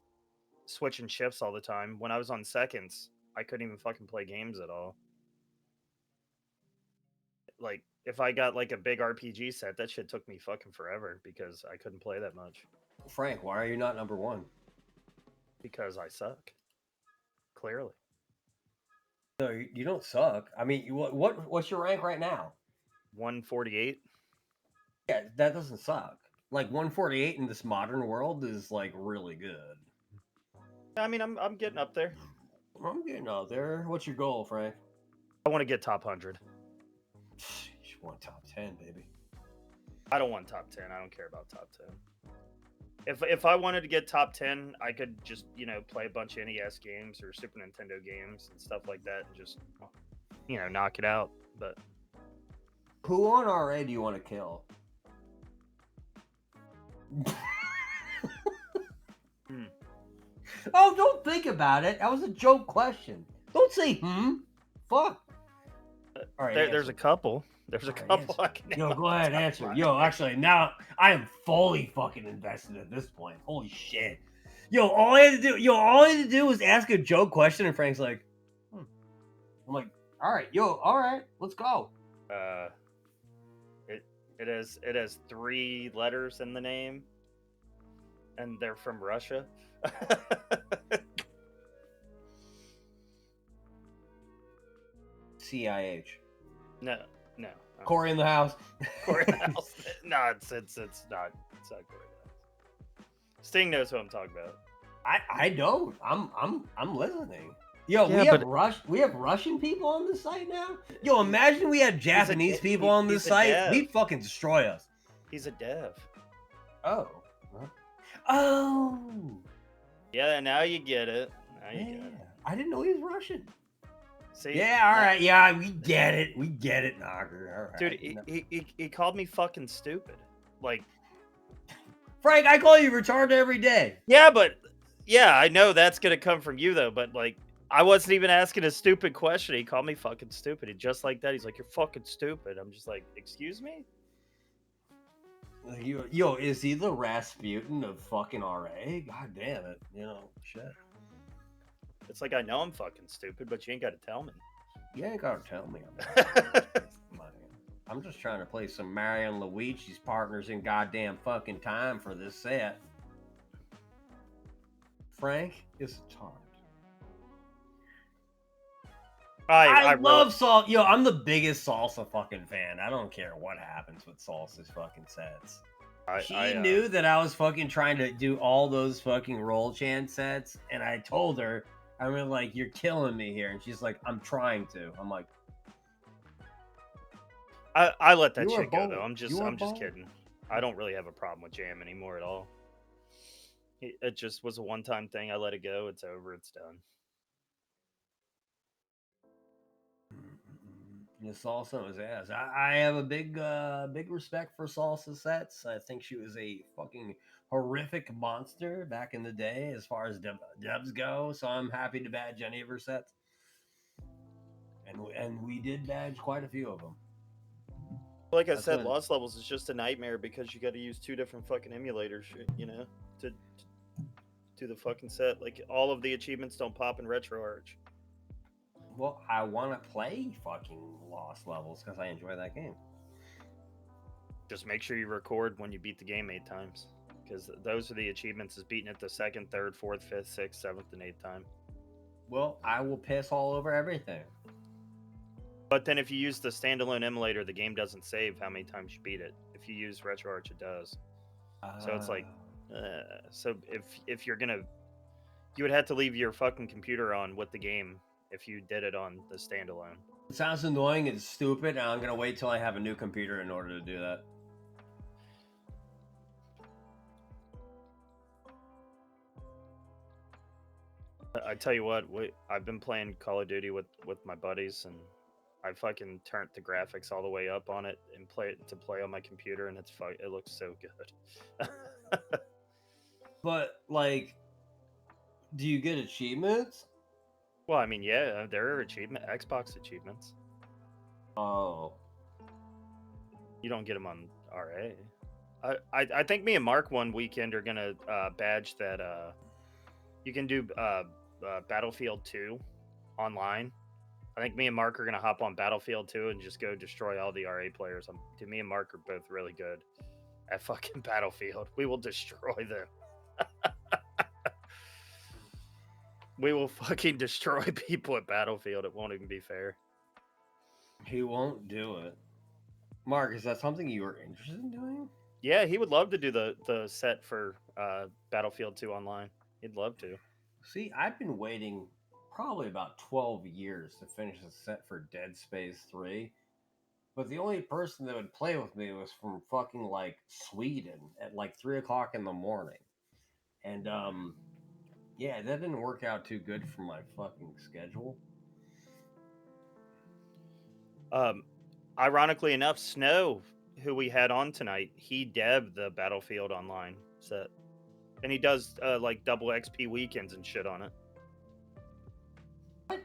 switching shifts all the time. When I was on seconds, I couldn't even fucking play games at all. Like, if I got like a big RPG set, that shit took me fucking forever because I couldn't play that much. Frank, why are you not number 1? Because I suck. Clearly. No, you don't suck. I mean, what's your rank right now? 148. Yeah, that doesn't suck. Like 148 in this modern world is like really good. I mean, I'm getting up there. I'm getting out there. What's your goal, Frank? I want to get top 100. You want top 10, baby. I don't want top 10. I don't care about top 10. If I wanted to get top 10, I could just, play a bunch of NES games or Super Nintendo games and stuff like that and just, knock it out. But who on RA do you want to kill? Oh, don't think about it. That was a joke question. Don't say fuck. All right, there's a couple. There's a couple. I can Yo, go ahead, answer. Yo, actually, now I am fully fucking invested at this point. Holy shit. Yo, all I had to do was ask a joke question, and Frank's like, I'm like, all right, let's go. It has 3 letters in the name, and they're from Russia. CIH. No. Corey in the house. Corey in the house. No, it's not. It's not Corey in the house. Sting knows who I'm talking about. I don't. I'm listening. Yo, Yeah, we have Russian people on the site now. Yo, imagine we had Japanese people on the he's a site. dev. He'd fucking destroy us. He's a dev. Oh. Oh. Yeah, now you get it. Now you Yeah. get it. I didn't know he was Russian. See? Yeah, all right. Yeah, we get it. We get it, Knocker. All right. Dude, he called me fucking stupid. Like, Frank, I call you retarded every day. yeah, but yeah, I know that's gonna come from you though. But like, I wasn't even asking a stupid question. He called me fucking stupid. He just like that. He's like, "You're fucking stupid." I'm just like, "Excuse me." Yo, is he the Rasputin of fucking RA? God damn it. You know, shit. It's like I know I'm fucking stupid, but you ain't got to tell me. You ain't gotta tell me. I'm just trying to play some Mario and Luigi's Partners in goddamn fucking time for this set. Frank is a tart. I love salsa. Yo, I'm the biggest salsa fucking fan. I don't care what happens with salsa's fucking sets. She knew that I was fucking trying to do all those fucking roll chant sets, and I told her, I mean, like, you're killing me here. And she's like, I'm trying to. I'm like, I let that You are shit go bold. though. I'm just bold. kidding. I don't really have a problem with jam anymore at all. It just was a one-time thing. I let it go. It's over. It's done. The salsa was ass. I have a big respect for salsa sets. I think she was a fucking horrific monster back in the day as far as devs go. So I'm happy to badge any of her sets. And we did badge quite a few of them. Like I That's said, when- Lost Levels is just a nightmare because you got to use 2 different fucking emulators, you know, to do the fucking set. Like all of the achievements don't pop in RetroArch. Well, I want to play fucking Lost Levels because I enjoy that game. Just make sure you record when you beat the game 8 times, because those are the achievements: is beating it the 2nd, 3rd, 4th, 5th, 6th, 7th, and 8th time. Well, I will piss all over everything. But then if you use the standalone emulator, the game doesn't save how many times you beat it. If you use RetroArch, it does. So it's like, so if you're gonna, you would have to leave your fucking computer on with the game if you did it on the standalone. It sounds annoying and stupid, and I'm gonna wait till I have a new computer in order to do that. I tell you what, I've been playing Call of Duty with my buddies, and I fucking turned the graphics all the way up on it and play on my computer, and it looks so good. But like, do you get achievements? Well, I mean, yeah, there are Xbox achievements. Oh, You don't get them on RA. I think me and Mark one weekend are gonna badge that you can do Battlefield 2 online. I think me and Mark are gonna hop on Battlefield 2 and just go destroy all the RA players. Me and Mark are both really good at fucking Battlefield. We will destroy them. We will fucking destroy people at Battlefield. It won't even be fair. he won't do it. Mark, is that something you were interested in doing? Yeah, he would love to do the set for Battlefield 2 online. He'd love to. See, I've been waiting probably about 12 years to finish the set for Dead Space 3. But the only person that would play with me was from fucking like Sweden at like 3 o'clock in the morning. And yeah, that didn't work out too good for my fucking schedule. Ironically enough, Snow, who we had on tonight, he debbed the Battlefield Online set, and he does like double XP weekends and shit on it. What?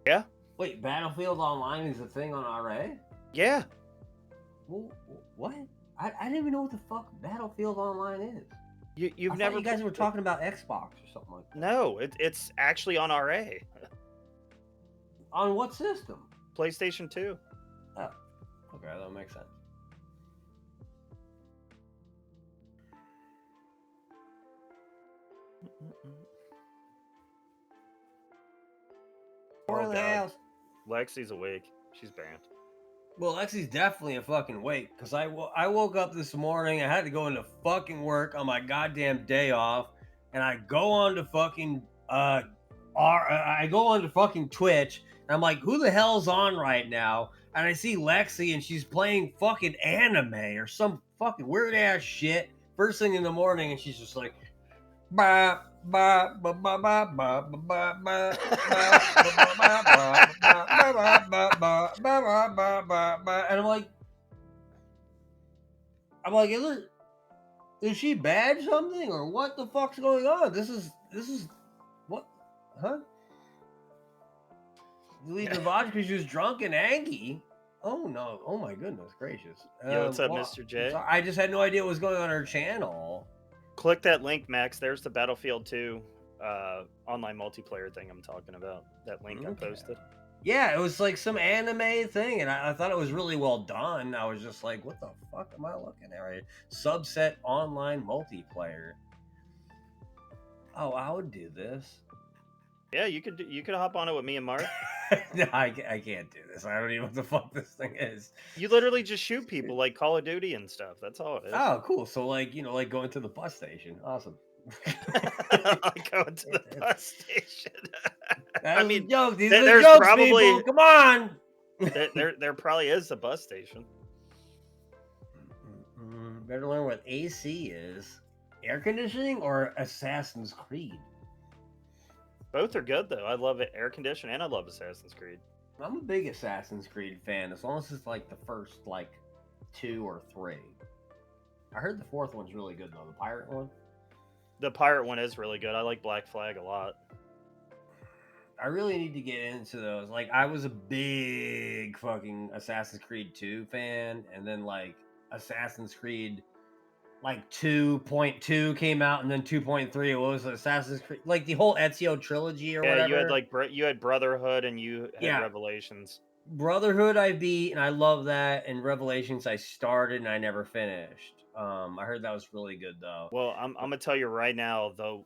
Yeah. Wait, Battlefield Online is a thing on RA? Yeah. Well, what? I didn't even know what the fuck Battlefield Online is. You've I never. thought you guys were talking about Xbox or something like that. No, it's actually on RA. On what system? PlayStation 2. Oh, okay, that makes sense. Or in the God. house. Lexi's awake. She's banned. Well, Lexi's definitely a fucking wake because I woke up this morning. I had to go into fucking work on my goddamn day off. and I go on to fucking I go on to fucking Twitch, and I'm like, who the hell's on right now? And I see Lexi, and she's playing fucking anime or some fucking weird ass shit first thing in the morning, and she's just like, ba ba ba ba ba ba ba ba ba and I'm like, is she bad something or what the fuck's going on? This is what, huh? You leave the vodka because she was drunk and angry. Oh no! Oh my goodness gracious! Yo, what's up, Well, Mr. J? I just had no idea what was going on her channel. Click that link, Max. There's the Battlefield 2 online multiplayer thing I'm talking about. That link I posted. Yeah, it was like some anime thing, and I thought it was really well done. I was just like, what the fuck am I looking at? Right? Subset online multiplayer. Oh, I would do this. Yeah, you could hop on it with me and Mark. No, I can't do this. I don't even know what the fuck this thing is. You literally just shoot people like Call of Duty and stuff. That's all it is. Oh, cool. So like, like going to the bus station. Awesome. Like going to the bus station. I mean, joke. These there's are jokes, probably people. Come on. there probably is a bus station. Better learn what AC is. Air conditioning or Assassin's Creed? Both are good though. I love it, air conditioning, and I love Assassin's Creed. I'm a big Assassin's Creed fan, as long as it's like the first 2 or 3. I heard the 4th one's really good though, the pirate one. The pirate one is really good. I like Black Flag a lot. I really need to get into those. Like, I was a big fucking Assassin's Creed 2 fan, and then Assassin's Creed 2.2 came out, and then 2.3 was Assassin's Creed, like the whole Ezio trilogy or whatever. You had Brotherhood and you had Revelations. Brotherhood I beat, and I love that, and Revelations I started and I never finished. I heard that was really good though. Well, I'm gonna tell you right now though,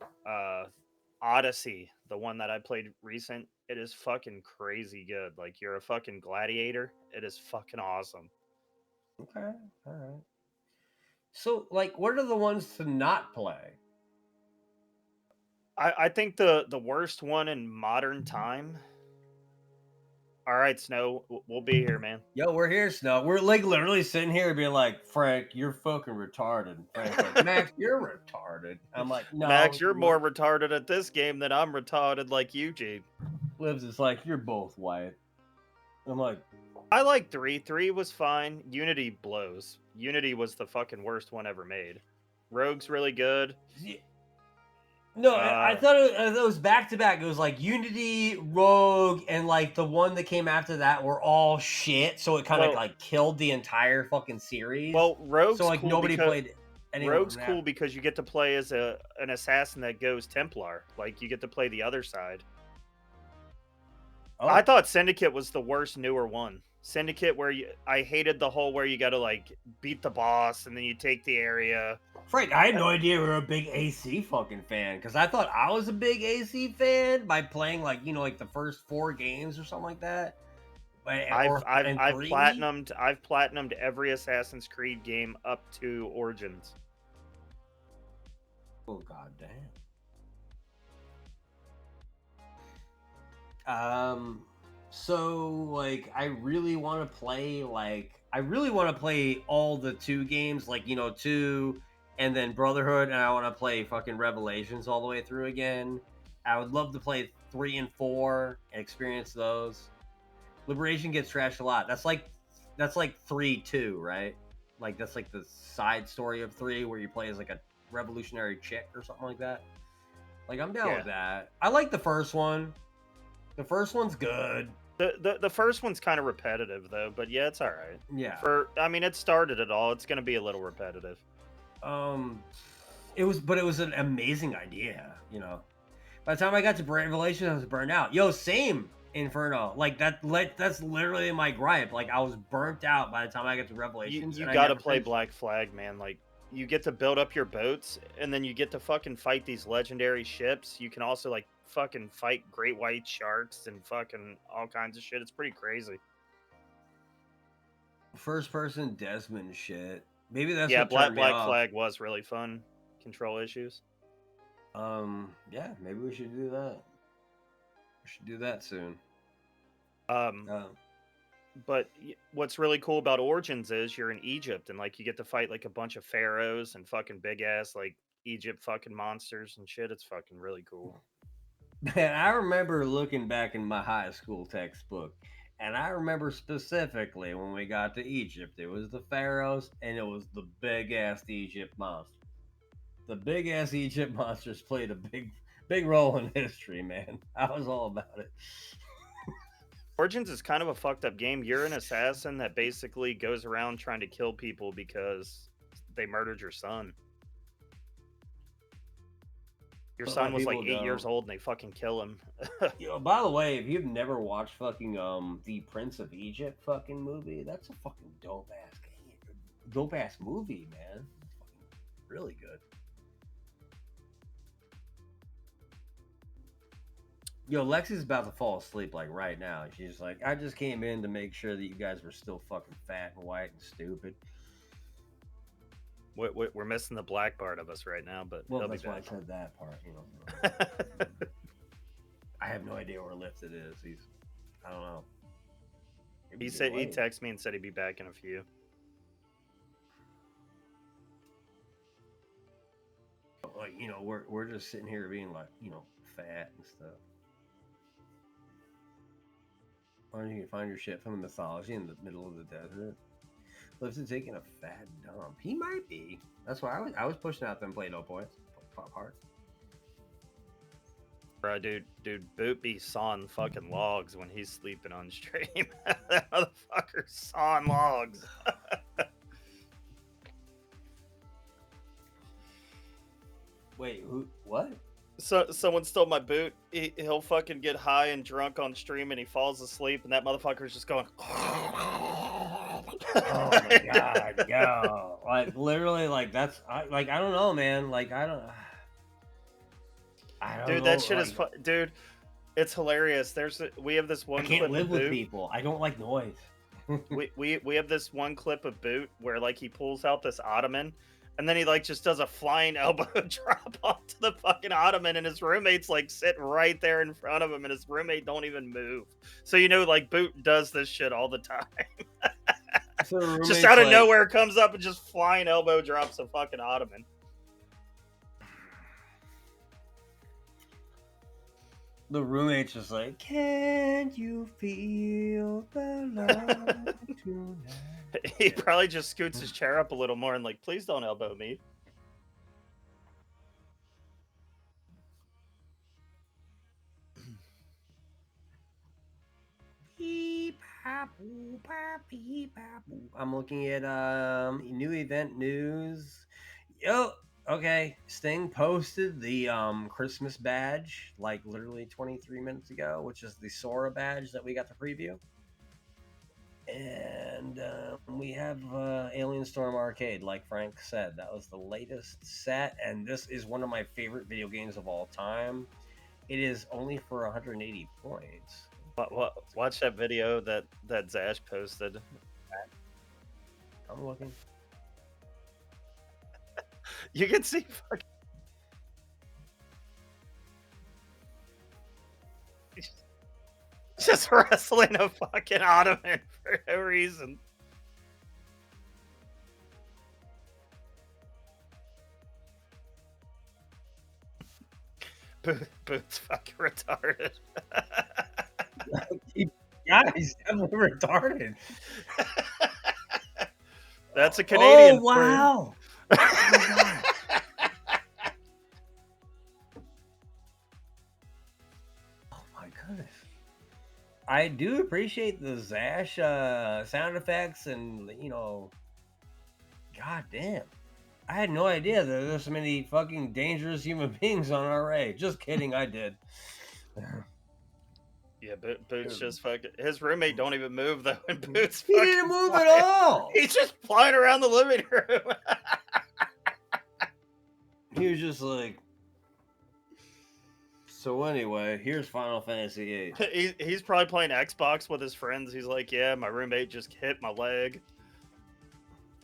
Odyssey, the one that I played recent, it is fucking crazy good. Like, you're a fucking gladiator. It is fucking awesome. Okay, all right. So, what are the ones to not play? I think the worst one in modern time. All right, Snow, we'll be here, man. Yo, we're here, Snow. We're literally sitting here being like, Frank, you're fucking retarded. Frank's like, Max, you're retarded. I'm like, no. Max, you're more retarded at this game than I'm retarded like Eugene. Lives is like, you're both white. I'm like, I like 3. 3 was fine. Unity blows. Unity was the fucking worst one ever made. Rogue's really good. No, I thought it was back to back. It was like Unity, Rogue, and the one that came after that were all shit. So it kind of killed the entire fucking series. Well, Rogue's so cool nobody played. Rogue's cool because you get to play as an assassin that goes Templar. Like, you get to play the other side. Oh. I thought Syndicate was the worst newer one. Syndicate, I hated the whole where you got to beat the boss and then you take the area. Frank, I had no idea we were a big AC fucking fan, because I thought I was a big AC fan by playing the first 4 games or something like that. I've platinumed every Assassin's Creed game up to Origins. Oh god damn. So I really want to play all the 2 games, 2 and then Brotherhood, and I want to play fucking Revelations all the way through again. I would love to play 3 and 4 and experience those. Liberation gets trashed a lot. That's like 3-2, right? That's the side story of 3 where you play as a revolutionary chick or something like that. I'm down with that. I like the first one. The first one's good. The first one's kind of repetitive though, but yeah, it's all right. Yeah. It started it all. It's going to be a little repetitive. It was an amazing idea, By the time I got to Revelation, I was burned out. Yo, same Inferno. That's literally my gripe. I was burnt out by the time I got to Revelations. You got to play Black Flag, man. You get to build up your boats, and then you get to fucking fight these legendary ships. You can also fucking fight great white sharks and fucking all kinds of shit. It's pretty crazy. First person Desmond shit. Maybe that's Black Flag was really fun. Control issues. Yeah, maybe we should do that. We should do that soon. Um, but what's really cool about Origins is you're in Egypt and like you get to fight like a bunch of pharaohs and fucking big ass like Egypt fucking monsters and shit. It's fucking really cool. Man, I remember looking back in my high school textbook, and I remember specifically when we got to Egypt, it was the pharaohs and it was the big ass Egypt monster. The big ass Egypt monsters played a big role in history, man. I was all about it. Origins is kind of a fucked up game. You're an assassin that basically goes around trying to kill people because they murdered your son. Your But son was like people 8 years don't. old and they fucking kill him. By the way, if you've never watched fucking the Prince of Egypt fucking movie, that's a fucking dope ass movie, man. It's fucking really good. Yo, Lexi's about to fall asleep like right now. She's like, I just came in to make sure that you guys were still fucking fat and white and stupid. We're missing the black part of us right now, but Well, he'll be that's why I back. said that part, you know. I have no idea where Lifted is. I don't know. Maybe He he's said he away. texted me and said he'd be back in a few. Like, you know, we're just sitting here being like, you know, fat and stuff. Why don't you find your shit from the mythology in the middle of the desert? Lifted taking a fat dump. He might be. That's why I was pushing out them Play-Doh boys. Pop hearts. Bro, dude, Boot be sawing fucking logs when he's sleeping on stream. That motherfucker's sawing logs. Wait, who? What? So someone stole my boot. He'll fucking get high and drunk on stream and he falls asleep and that motherfucker's just going. Oh my god, yo! Like literally, like that's I don't know, man. Like I don't Dude, know. that shit like, is dude. It's hilarious. We have this I one can't clip live of with Boot. people. I don't like noise. we have this one clip of Boot where like he pulls out this ottoman and then he like just does a flying elbow drop onto the fucking ottoman and his roommate's like sitting right there in front of him and his roommate don't even move. So you know like Boot does this shit all the time. So the Just roommate's out of like- nowhere comes up and just flying elbow drops a fucking ottoman. The roommate's just like, can you feel the love tonight? He probably just scoots his chair up a little more and like, please don't elbow me. I'm looking at new event news. Yo, okay. Sting posted the Christmas badge like literally 23 minutes ago, which is the Sora badge that we got to preview. And we have Alien Storm Arcade, like Frank said. That was the latest set, and this is one of my favorite video games of all time. It is only for 180 points. Watch that video that Zash posted. I'm looking. You can see fucking... just wrestling a fucking ottoman for no reason. Boots fucking retarded. Yeah, he's definitely retarded. That's a Canadian. Oh, wow. Oh my goodness. I do appreciate the Zash sound effects and, you know, god damn. I had no idea that there's so many fucking dangerous human beings on RA. Just kidding, I did. Yeah, Boots just fucking... His roommate don't even move, though, and Boots He fucking didn't move at all. He's just flying around the living room. He was just like... So anyway, here's Final Fantasy VIII. He's probably playing Xbox with his friends. He's like, yeah, my roommate just hit my leg.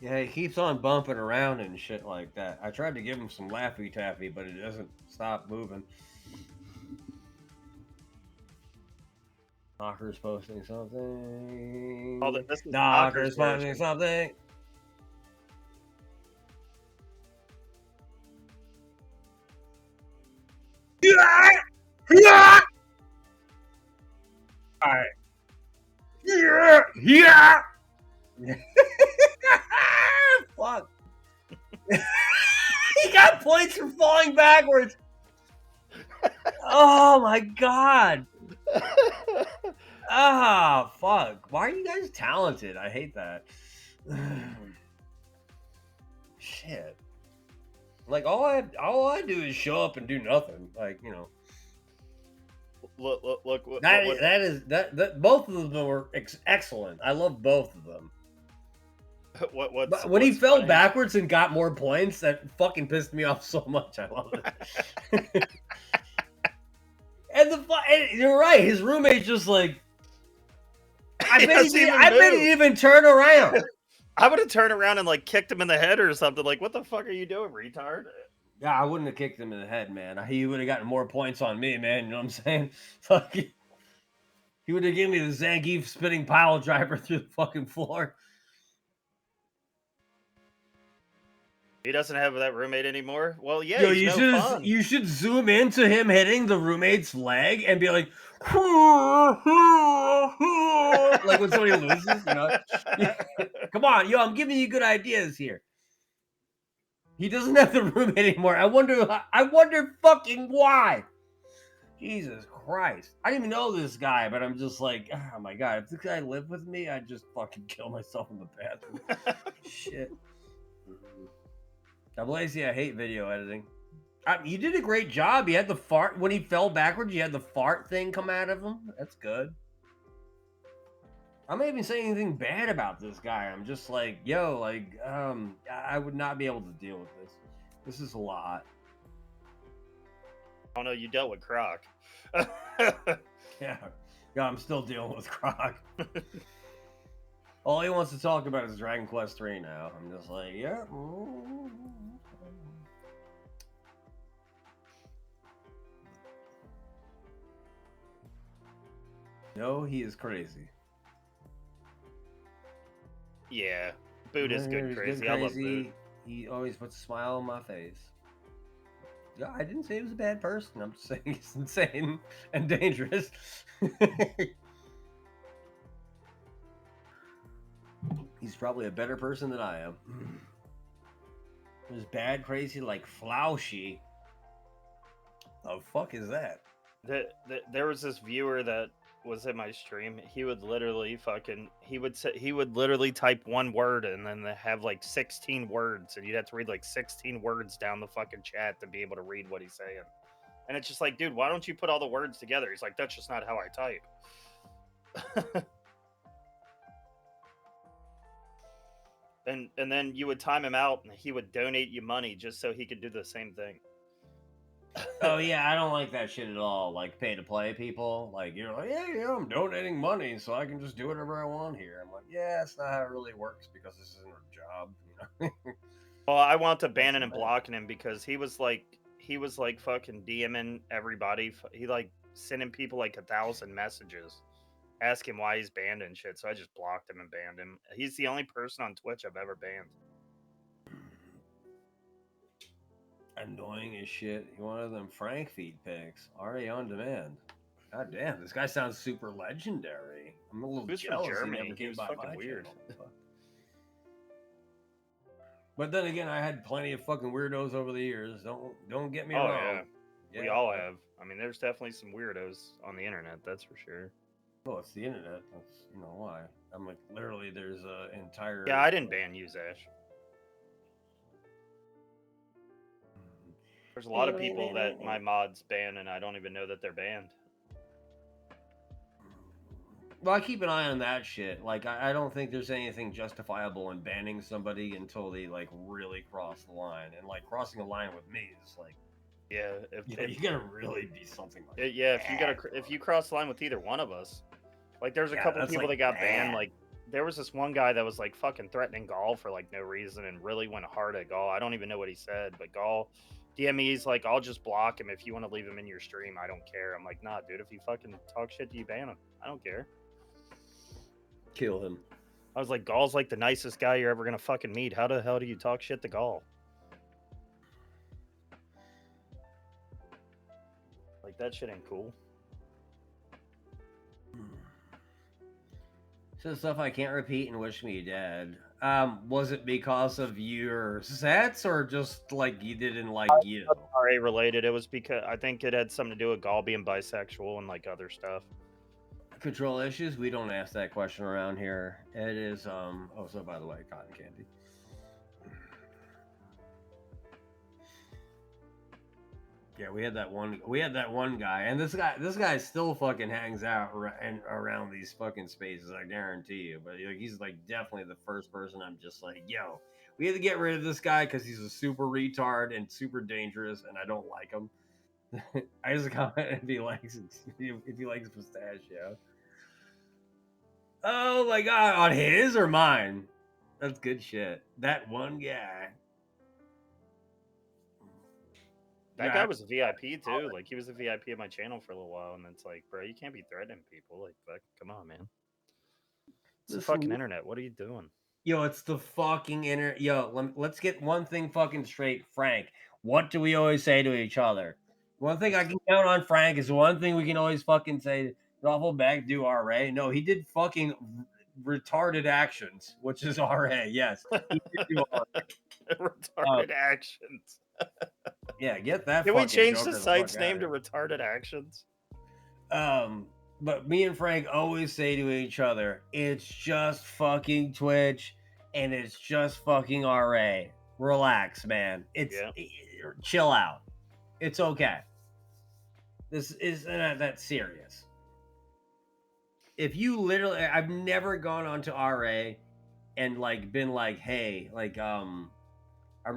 Yeah, he keeps on bumping around and shit like that. I tried to give him some Laffy Taffy, but it doesn't stop moving. Knocker's posting something. Oh, this is Knocker's Knocker's posting version. something. Yeah! Yeah! All right. Yeah! Yeah! Fuck. He got points for falling backwards. Oh my god. Ah, fuck. Why are you guys talented? I hate that. Shit. Like all I do is show up and do nothing. Like, you know. Look. That both of them were excellent. I love both of them. But when he fell backwards and got more points, that fucking pissed me off so much. I love it. and you're right. His roommate's just like, I bet he didn't even turn around. I would have turned around and like kicked him in the head or something. Like, what the fuck are you doing, retard? Yeah, I wouldn't have kicked him in the head, man. He would have gotten more points on me, man. You know what I'm saying? Fuck. He would have given me the Zangief spinning pile driver through the fucking floor. He doesn't have that roommate anymore. Well, yeah, Yo, he's no fun. you should zoom into him hitting the roommate's leg and be like, like when somebody loses, you know. Come on, yo, I'm giving you good ideas here. He doesn't have the roommate anymore. I wonder fucking why. Jesus Christ. I didn't even know this guy, but I'm just like, oh my god, if this guy lived with me, I'd just fucking kill myself in the bathroom. Shit. Now, Blazy, I hate video editing. You did a great job. You had the fart when he fell backwards. You had the fart thing come out of him. That's good. I'm not even saying anything bad about this guy. I'm just like, yo, like, I would not be able to deal with this. This is a lot. Oh no, you dealt with Croc. Yeah, I'm still dealing with Croc. All he wants to talk about is Dragon Quest 3 now. I'm just like, yeah. No, he is crazy. Yeah, Boot is good crazy. I love Boot. He always puts a smile on my face. Yeah, I didn't say he was a bad person. I'm just saying he's insane and dangerous. He's probably a better person than I am. There's bad crazy like Flaushy. The fuck is that? There was this viewer that was in my stream. He would literally he would literally type one word and then they have like 16 words and you'd have to read like 16 words down the fucking chat to be able to read what he's saying. And it's just like, dude, why don't you put all the words together? He's like, that's just not how I type. And then you would time him out and he would donate you money just so he could do the same thing. Oh yeah, I don't like that shit at all. Like pay to play people. Like you're like, yeah, I'm donating money so I can just do whatever I want here. I'm like, yeah, that's not how it really works because this isn't a job, you know. Well, I want to banning and blocking him because he was like fucking DMing everybody. He like sending people like 1,000 messages, asking why he's banned and shit. So I just blocked him and banned him. He's the only person on Twitch I've ever banned. Annoying as shit. You one of them Frank feed pics already on demand. God damn, this guy sounds super legendary. I'm a little Who's jealous. from Germany? He never He came was by fucking my weird. channel. But then again, I had plenty of fucking weirdos over the years. Don't get me wrong. Yeah. We all have. I mean, there's definitely some weirdos on the internet. That's for sure. Well, it's the internet. That's why. I'm like literally there's a entire. Yeah, I didn't ban you, Zash. There's a lot of people that my mods ban, and I don't even know that they're banned. Well, I keep an eye on that shit. Like, I don't think there's anything justifiable in banning somebody until they like really cross the line. And like crossing a line with me is like, yeah, you gotta really be something like. Yeah, if you cross the line with either one of us, like there's a couple of people that got banned like there was this one guy that was like fucking threatening Gall for like no reason and really went hard at Gall. I don't even know what he said, but Gall DME's like, I'll just block him if you want to leave him in your stream. I don't care. I'm like, nah, dude. If he fucking talk shit to you, ban him. I don't care. Kill him. I was like, Gall's like the nicest guy you're ever gonna fucking meet. How the hell do you talk shit to Gall? Like that shit ain't cool. So stuff I can't repeat and wish me dead. Was it because of your sets or just like you didn't like you? RA related. It was because I think it had something to do with Gall being bisexual and like other stuff. Control issues? We don't ask that question around here. It is oh, so by the way, cotton candy. Yeah, we had that one guy, and this guy still fucking hangs out around these fucking spaces, I guarantee you. But he's like definitely the first person I'm just like, yo, we have to get rid of this guy because he's a super retard and super dangerous, and I don't like him. I just comment if he likes pistachio. Oh my god, on his or mine? That's good shit. That one guy. That guy was a VIP too. Like he was a VIP of my channel for a little while, and it's like, bro, you can't be threatening people. Like, fuck, come on, man. It's the fucking internet. What are you doing? Yo, it's the fucking internet. Yo, let's get one thing fucking straight, Frank. What do we always say to each other? One thing I can count on Frank is one thing we can always fucking say. Raffle bag do RA. No, he did fucking retarded actions, which is RA. Yes, he did do RA. Retarded actions. Yeah, get that. Can we change Joker the site's name to Retarded Actions? But me and Frank always say to each other, it's just fucking Twitch and it's just fucking RA. Relax, man. Chill out. It's okay. This isn't that serious. If you literally, I've never gone onto RA and like been like, hey, like, I'm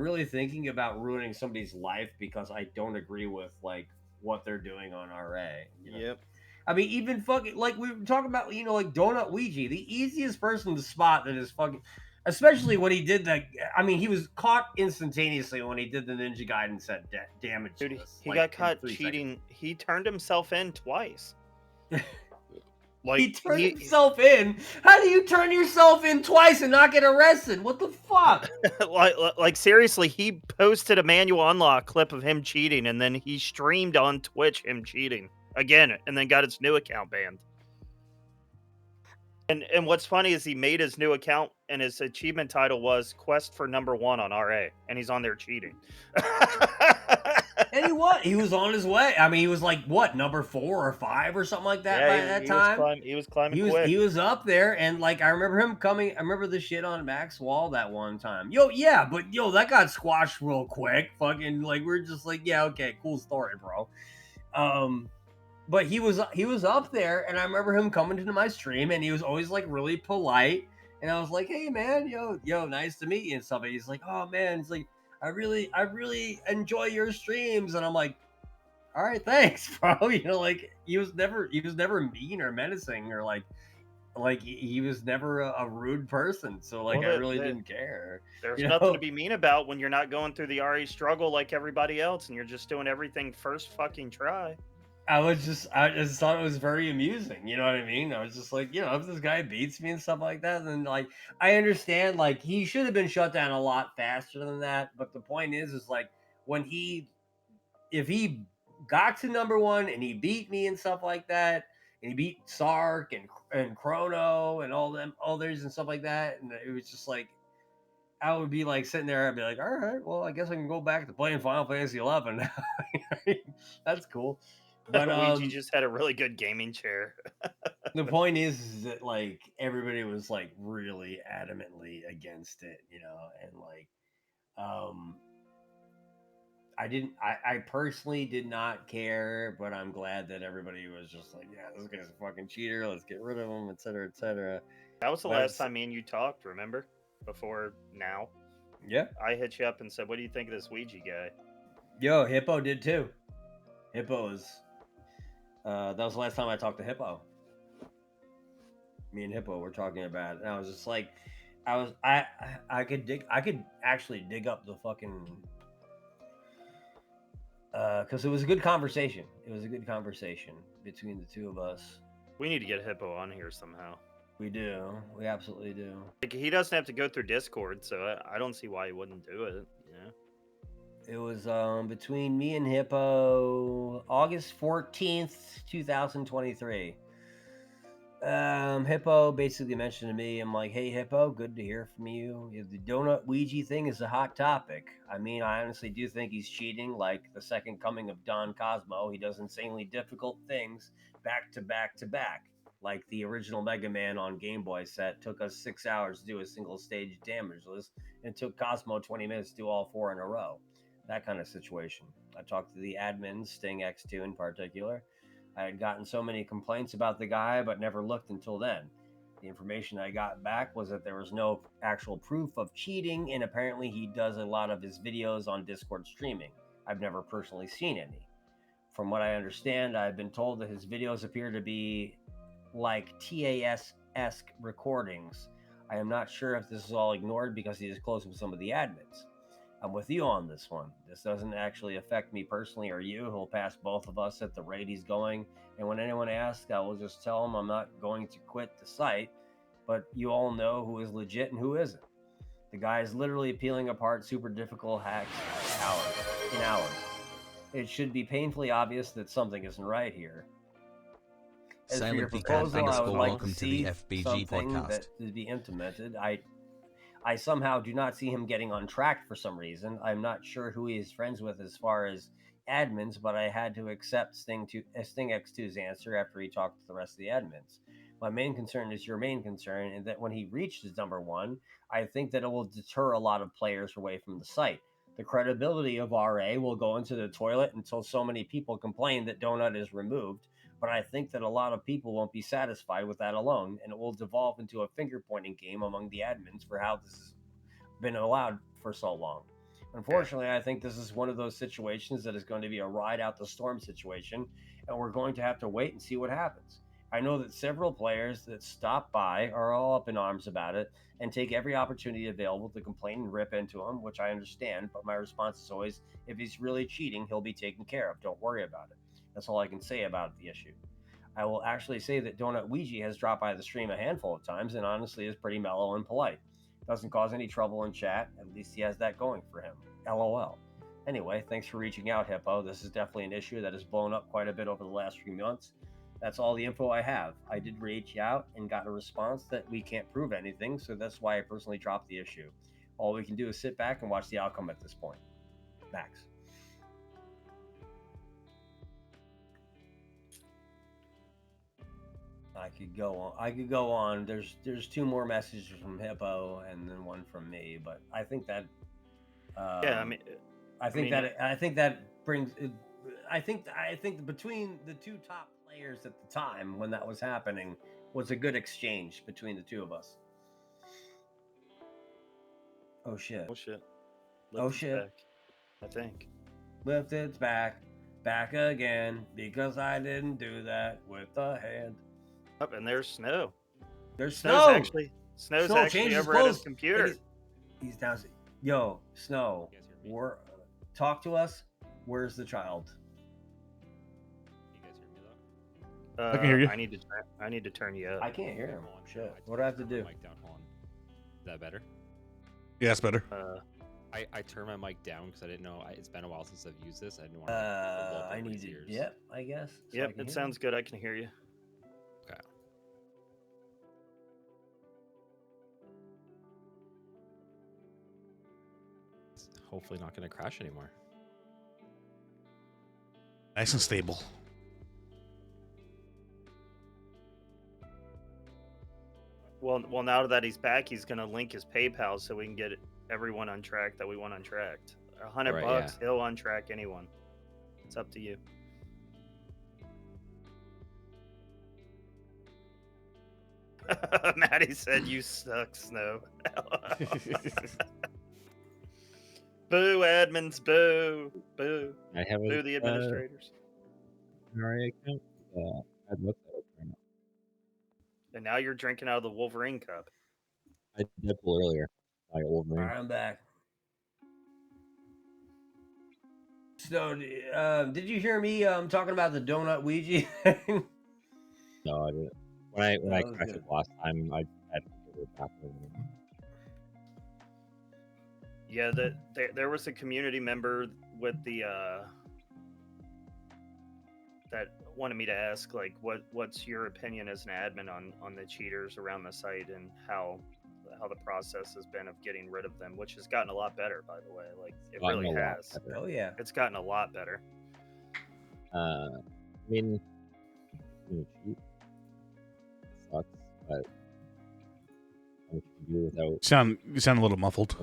really thinking about ruining somebody's life because I don't agree with like what they're doing on RA. You know? Yep. I mean, even fucking like we were talking about, like Donut Ouija, the easiest person to spot that is fucking, especially when he did that. I mean, he was caught instantaneously when he did the Ninja Gaiden set damage. Dude, he got caught cheating. He turned himself in twice. Like he turned himself in. How do you turn yourself in twice and not get arrested? What the fuck? like seriously, he posted a manual unlock clip of him cheating, and then he streamed on Twitch him cheating again, and then got his new account banned. And what's funny is he made his new account, and his achievement title was Quest for #1 on RA, and he's on there cheating. And he was on his way. I mean, he was like what, number 4 or 5 or something like that by that time. He was climbing quick. He was up there, and like I remember him coming. I remember the shit on Max Wall that one time. Yeah, but that got squashed real quick. Fucking like we're just like, yeah, okay, cool story, bro. But he was up there, and I remember him coming to my stream, and he was always like really polite. And I was like, hey man, yo, nice to meet you and stuff. And he's like, oh man, it's like I really enjoy your streams. And I'm like, all right, thanks, bro. Like he was never mean or menacing or like he was never a rude person. So like I really didn't care. There's nothing to be mean about when you're not going through the RE struggle like everybody else, and you're just doing everything first fucking try. I just thought it was very amusing. You know what I mean? I was just like, if this guy beats me and stuff like that, then like I understand like he should have been shut down a lot faster than that. But the point is like if he got to #1 and he beat me and stuff like that, and he beat Sark and Chrono and all them others and stuff like that, and it was just like I would be like sitting there, I'd be like, all right, well, I guess I can go back to playing Final Fantasy 11. That's cool. But Luigi just had a really good gaming chair. The point is that like everybody was like really adamantly against it, and like I personally did not care, but I'm glad that everybody was just like, yeah, this guy's a fucking cheater, let's get rid of him, etc., etc. That was the last time me and you talked, remember? Before now. Yeah. I hit you up and said, what do you think of this Ouija guy? Yo, Hippo did too. Hippo was that was the last time I talked to Hippo. Me and Hippo were talking about it, and I was just like, I could actually dig up the fucking because it was a good conversation. It was a good conversation between the two of us. We need to get Hippo on here somehow. We do. We absolutely do. Like, he doesn't have to go through Discord, so I don't see why he wouldn't do it. It was between me and Hippo, August 14th, 2023. Hippo basically mentioned to me, I'm like, hey, Hippo, good to hear from you. The donut Ouija thing is a hot topic. I mean, I honestly do think he's cheating, like the second coming of Don Cosmo. He does insanely difficult things back to back to back. Like the original Mega Man on Game Boy set took us 6 hours to do a single stage damageless, and it took Cosmo 20 minutes to do all 4 in a row. That kind of situation. I talked to the admin, Sting X2 in particular. I had gotten so many complaints about the guy, but never looked until then. The information I got back was that there was no actual proof of cheating, and apparently he does a lot of his videos on Discord streaming. I've never personally seen any. From what I understand, I've been told that his videos appear to be like TAS-esque recordings. I am not sure if this is all ignored because he is close with some of the admins. I'm with you on this one. This doesn't actually affect me personally or you. He'll pass both of us at the rate he's going. And when anyone asks, I will just tell them I'm not going to quit the site. But you all know who is legit and who isn't. The guy is literally peeling apart super difficult hacks in hours. It should be painfully obvious that something isn't right here. As for your proposal, I would like to see something that to be implemented. I somehow do not see him getting on track for some reason. I'm not sure who he is friends with as far as admins, but I had to accept Sting X2's answer after he talked to the rest of the admins. My main concern is your main concern, and that when he reaches number 1, I think that it will deter a lot of players away from the site. The credibility of RA will go into the toilet until so many people complain that Donut is removed, but I think that a lot of people won't be satisfied with that alone, and it will devolve into a finger-pointing game among the admins for how this has been allowed for so long. Unfortunately, I think this is one of those situations that is going to be a ride out the storm situation, and we're going to have to wait and see what happens. I know that several players that stop by are all up in arms about it and take every opportunity available to complain and rip into him, which I understand, but my response is always, if he's really cheating, he'll be taken care of. Don't worry about it. That's all I can say about the issue. I will actually say that Donut Ouija has dropped by the stream a handful of times and honestly is pretty mellow and polite. Doesn't cause any trouble in chat. At least he has that going for him. LOL. Anyway, thanks for reaching out, Hippo. This is definitely an issue that has blown up quite a bit over the last few months. That's all the info I have. I did reach out and got a response that we can't prove anything, so that's why I personally dropped the issue. All we can do is sit back and watch the outcome at this point. Max. I could go on. There's 2 more messages from Hippo and then one from me, but I think that I think that brings I think between the 2 top players at the time when that was happening was a good exchange between the 2 of us. Oh shit. Oh shit. Oh shit. Back, I think. Lift its back again because I didn't do that with the hand. Up and there's Snow. There's Snow's Snow. actually Snow actually over at his computer. He's down. Yo, Snow, talk to us. Where's the child? You guys hear me though? I can hear you. I need to turn you up. I can't hear him. Shit. What do I have to do? Mic down. Hold on. Is that better? Yeah, it's better. I turned my mic down because I didn't know. It's been a while since I've used this. I didn't want to. I need to. Yep, I guess. So yep, it sounds good. I can hear you. Okay. It's hopefully not going to crash anymore. Nice and stable. Well, now that he's back, he's gonna link his PayPal so we can get everyone on track that we want untracked. $100 bucks, he'll untrack anyone. It's up to you. Maddie said, "You suck, Snow." Boo, admins! Boo! Boo! I have Boo the administrators. RA account. I'd look that up right now. And now you're drinking out of the Wolverine cup. I did Deadpool earlier. I got All Wolverine. right, I'm back. So, did you hear me talking about the donut Ouija thing? No, I didn't. When I That was cracked it good. last time, I had to give it back. Yeah, there was a community member with the that wanted me to ask like what's your opinion as an admin on the cheaters around the site and how the process has been of getting rid of them, which has gotten a lot better, by the way. Like it Gotten really a lot has. better. Oh yeah. It's gotten a lot better. I mean, cheat sucks, but what you do without You sound a little muffled.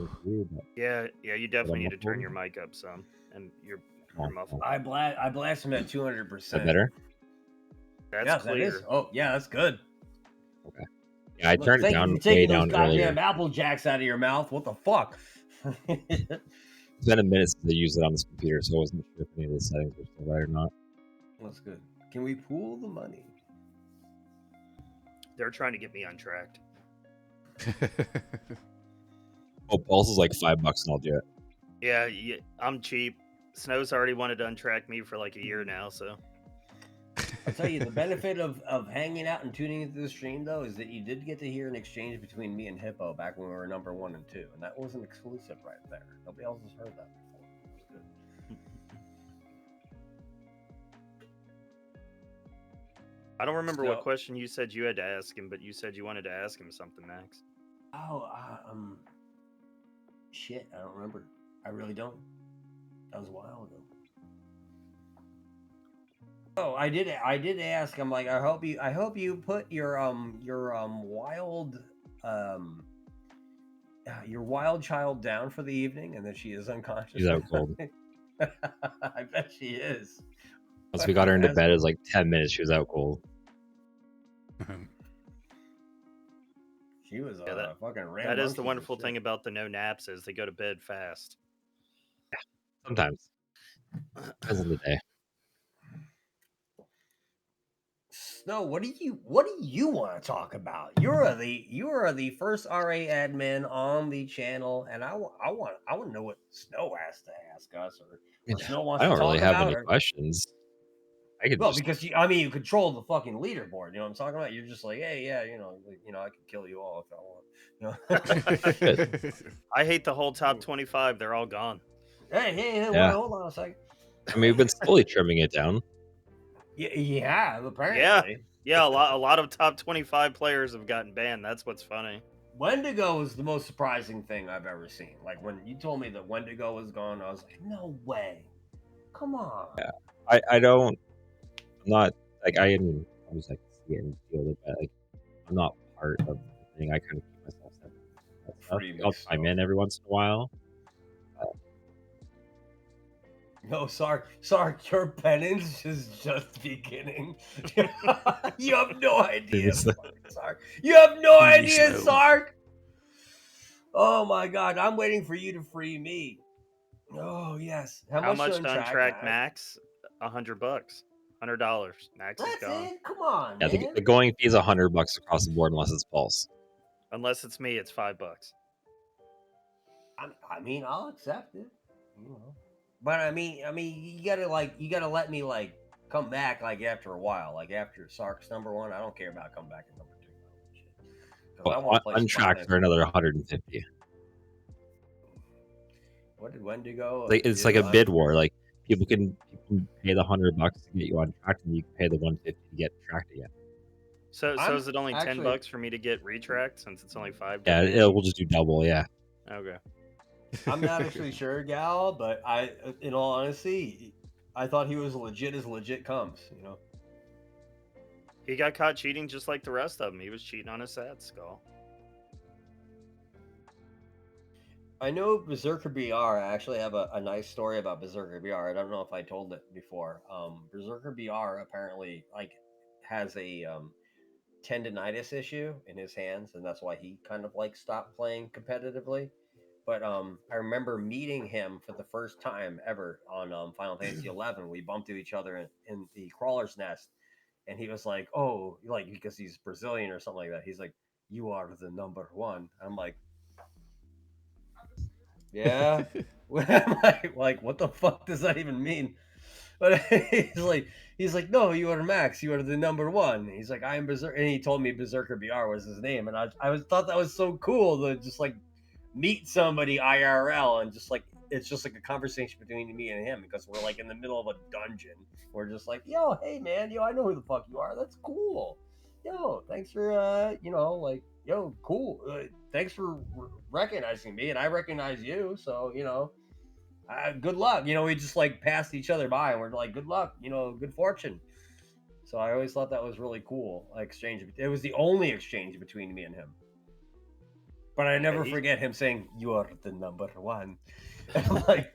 Yeah, you definitely need to turn muffled? your mic up some, and you're Oh, muffled. I blast him at 200%. Is that better? That's Yeah, clear. that is. Oh yeah, that's good. Okay. Yeah, I Look, turned it thank you down for taking way those down earlier. goddamn Apple Jacks out of your mouth. What the fuck? It's been a minute since I used it on this computer, so I wasn't sure if any of the settings were still right or not. That's good. Can we pool the money? They're trying to get me untracked. Oh, Pulse is like $5 and I'll do it. Yeah, I'm cheap. Snow's already wanted to untrack me for like a year now, so. I'll tell you, the benefit of hanging out and tuning into the stream, though, is that you did get to hear an exchange between me and Hippo back when we were number 1 and 2. And that was an exclusive right there. Nobody else has heard that before. It was good. I don't remember what question you said you had to ask him, but you said you wanted to ask him something, Max. Oh, shit, I don't remember. I really don't. That was a while ago. Oh, I did ask. I'm like, I hope you put your wild child down for the evening, and that she is unconscious. She's out cold. I bet she is. Once we got her into bed, it was like 10 minutes. She was out cold. She was fucking rambunctious. That is the wonderful thing about the no naps is they go to bed fast. Yeah, sometimes. Depends on the day. Snow, what do you want to talk about? You are the first RA admin on the channel, and I want to know what Snow has to ask us, or Snow wants I don't to talk really have about. any questions. I could Well, just... because you control the fucking leaderboard. You know what I'm talking about? You're just like, hey, yeah, I can kill you all if I want. I hate the whole top 25. They're all gone. Hey, Yeah. hold on a second. I mean, we've been slowly trimming it down. Yeah, apparently. Yeah. A lot of top 25 players have gotten banned. That's what's funny. Wendigo was the most surprising thing I've ever seen. Like when you told me that Wendigo was gone, I was like, no way. Come on. Yeah. I'm not like I mean I was like see it and feel it, but like I'm not part of the thing. I kind of keep myself separate. I'll chime in every once in a while. No, Sark, your penance is just beginning. You have no idea, Sark. You have no idea, Sark. Oh my God, I'm waiting for you to free me. Oh yes. How much to untrack Max? $100. $100. Max is gone. It. Come on, yeah, man. the going fee is $100 across the board unless it's Pulse. Unless it's me, it's $5. I mean, I'll accept it. You know. But I mean, you gotta let me like come back like after a while, like after Sark's number 1. I don't care about coming back at number 2. Well, untracked for another 150. What did Wendigo? Like it's like a bid war. Like people can pay the $100 to get you untracked, and you can pay the 150 to get tracked again. So is it only $10 for me to get retracked since it's only $5? Yeah, we'll just do double. Yeah. Okay. I'm not actually sure, Gal, but in all honesty, I thought he was legit as legit comes. You know. He got caught cheating just like the rest of them. He was cheating on his sad skull. I know Berserker BR. I actually have a nice story about Berserker BR. I don't know if I told it before. Berserker BR apparently has a tendonitis issue in his hands, and that's why he kind of stopped playing competitively. But I remember meeting him for the first time ever on Final Fantasy XI. We bumped into each other in the Crawler's Nest, and he was like, "Oh, like because he's Brazilian or something like that." He's like, "You are the number one." I'm like, "Yeah." I'm like, what the fuck does that even mean? But he's like, "No, you are Max. You are the number one." He's like, "I am Berserker," and he told me Berserker BR was his name, and thought that was so cool to just like meet somebody IRL and just like it's just like a conversation between me and him because we're like in the middle of a dungeon. We're just like, "Yo, hey man, yo, I know who the fuck you are. That's cool. Yo, thanks for like, yo, cool. Thanks for recognizing me, and I recognize you. So good luck." We just like passed each other by, and we're like, "Good luck. Good fortune." So I always thought that was really cool. Exchange. It was the only exchange between me and him. But I never forget him saying, "You are the number one." And I'm like,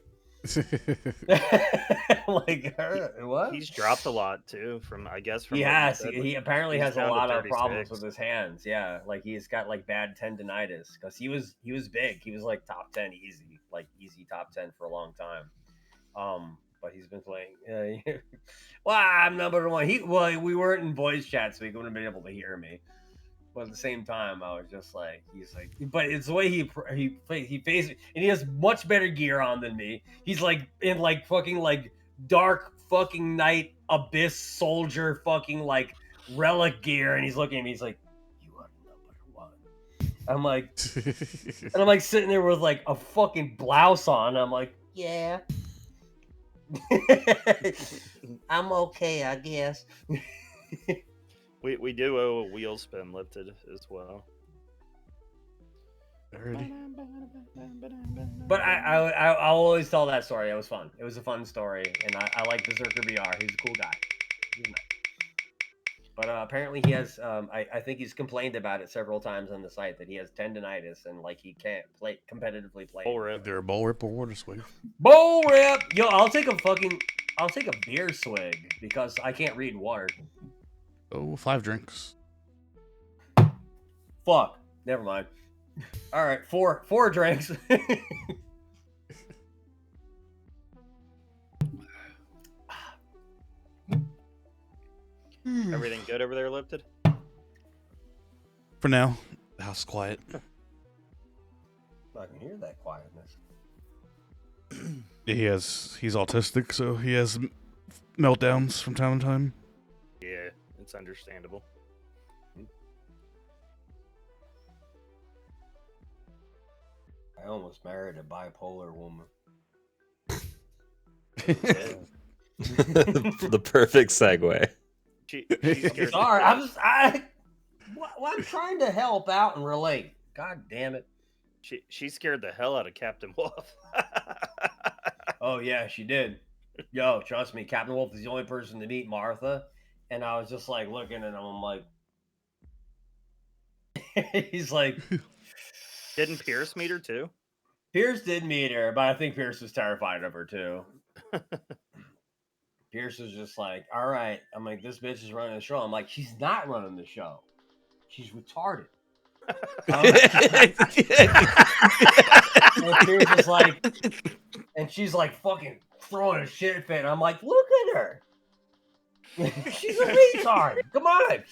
what? He's dropped a lot too. From I guess from He what you has. said, He apparently he's has a down to lot of problems 36. with his hands. Yeah, like he's got like bad tendonitis because he was big. He was like top 10 easy, like easy top 10 for a long time. But he's been playing. Well, I'm number one. We weren't in voice chat, so he wouldn't have been able to hear me. But at the same time, I was just like, he's like, but it's the way he plays, and he has much better gear on than me. He's like in like fucking like dark fucking night abyss soldier fucking like relic gear, and he's looking at me. He's like, "You are number one." I'm like, and I'm like sitting there with like a fucking blouse on. I'm like, yeah. I'm okay, I guess. We do owe a wheel spin lifted as well. But I'll always tell that story. It was fun. It was a fun story, and I like Berserker BR. He's a cool guy. He's nice. But apparently he has. I think he's complained about it several times on the site that he has tendonitis and like he can't competitively play. Bull rip. There a bowl rip or water swig? Bull rip. Yo, I'll take a beer swig because I can't read water. Oh, 5 drinks. Fuck. Never mind. All right, four drinks. Everything good over there, lifted? For now, the house is quiet. I can hear that quietness. He's autistic, so he has meltdowns from time to time. Yeah, it's understandable. I almost married a bipolar woman. The perfect segue. She's Sorry, I'm trying to help out and relate. God damn it. She scared the hell out of Captain Wolf. Oh yeah, she did. Yo, trust me, Captain Wolf is the only person to meet Martha, and I was just like looking at him. I'm like, he's like, Didn't Pierce meet her too? Pierce did meet her, but I think Pierce was terrified of her too. Pierce was just like, all right. I'm like, this bitch is running the show. I'm like, she's not running the show. She's retarded. And Pierce is like, and she's like fucking throwing a shit fit. And I'm like, look at her. She's a retard. Come on.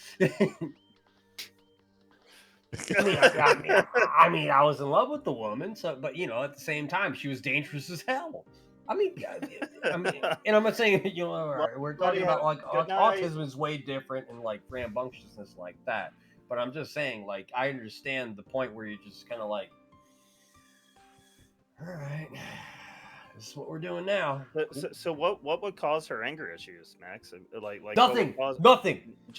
I mean, I was in love with the woman, so but at the same time, she was dangerous as hell. I mean, and I'm not saying we're talking about like autism is way different and like rambunctiousness like that. But I'm just saying, like, I understand the point where you're just kind of like, all right, this is what we're doing now. So what would cause her anger issues, Max? Like nothing,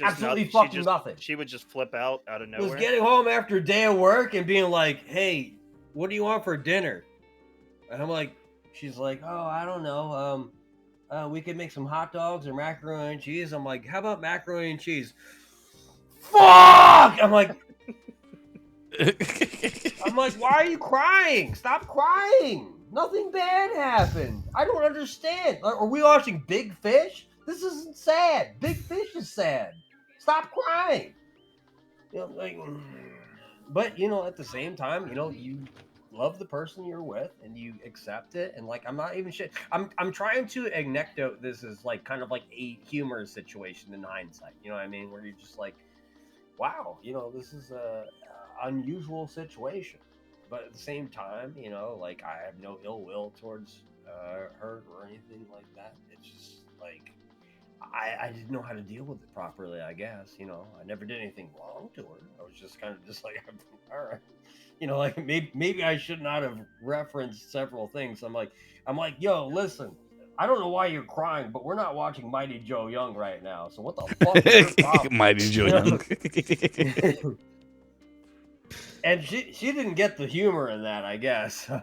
absolutely fucking nothing. She would just flip out of nowhere. Was getting home after a day of work and being like, "Hey, what do you want for dinner?" And I'm like, she's like, "Oh, I don't know. We could make some hot dogs or macaroni and cheese." I'm like, "How about macaroni and cheese?" Fuck! I'm like, why are you crying? Stop crying. Nothing bad happened. I don't understand. Are we watching Big Fish? This isn't sad. Big Fish is sad. Stop crying. But at the same time, love the person you're with and you accept it, and like I'm not even shit. I'm trying to anecdote this as like kind of like a humorous situation in hindsight. You know what I mean? Where you're just like, wow, this is a unusual situation, but at the same time, like I have no ill will towards her or anything like that. It's just like I didn't know how to deal with it properly. I guess I never did anything wrong to her. I was just kind of just like, all right, like maybe I should not have referenced several things. I'm like, yo, listen. I don't know why you're crying, but we're not watching Mighty Joe Young right now. So what the fuck is your problem? Mighty Joe Young. And she didn't get the humor in that, I guess. So,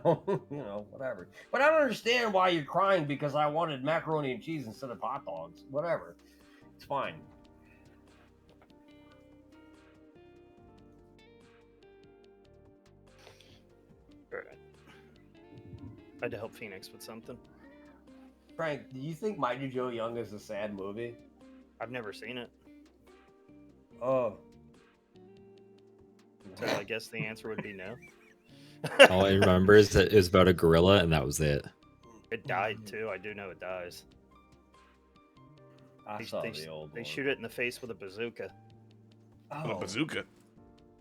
whatever. But I don't understand why you're crying because I wanted macaroni and cheese instead of hot dogs. Whatever. It's fine. All right. I had to help Phoenix with something. Frank, do you think Mighty Joe Young is a sad movie? I've never seen it. Oh. So I guess the answer would be no. All I remember is that it was about a gorilla, and that was it. It died too. I do know it dies. I saw the old They one. shoot it in the face with a bazooka. With a Oh. bazooka.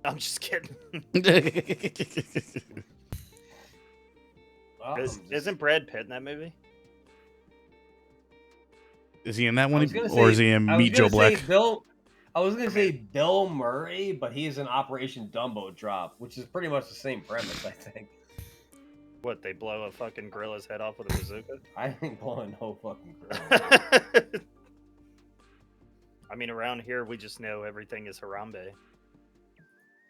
I'm just kidding. Well, Isn't Brad Pitt in that movie? Is he in that I one, was gonna or say- is he in I was Meet Joe gonna say Black? I was going to say Bill Murray, but he's in Operation Dumbo Drop, which is pretty much the same premise, I think. What, they blow a fucking gorilla's head off with a bazooka? I ain't blowing no fucking gorilla. I mean, around here, we just know everything is Harambe.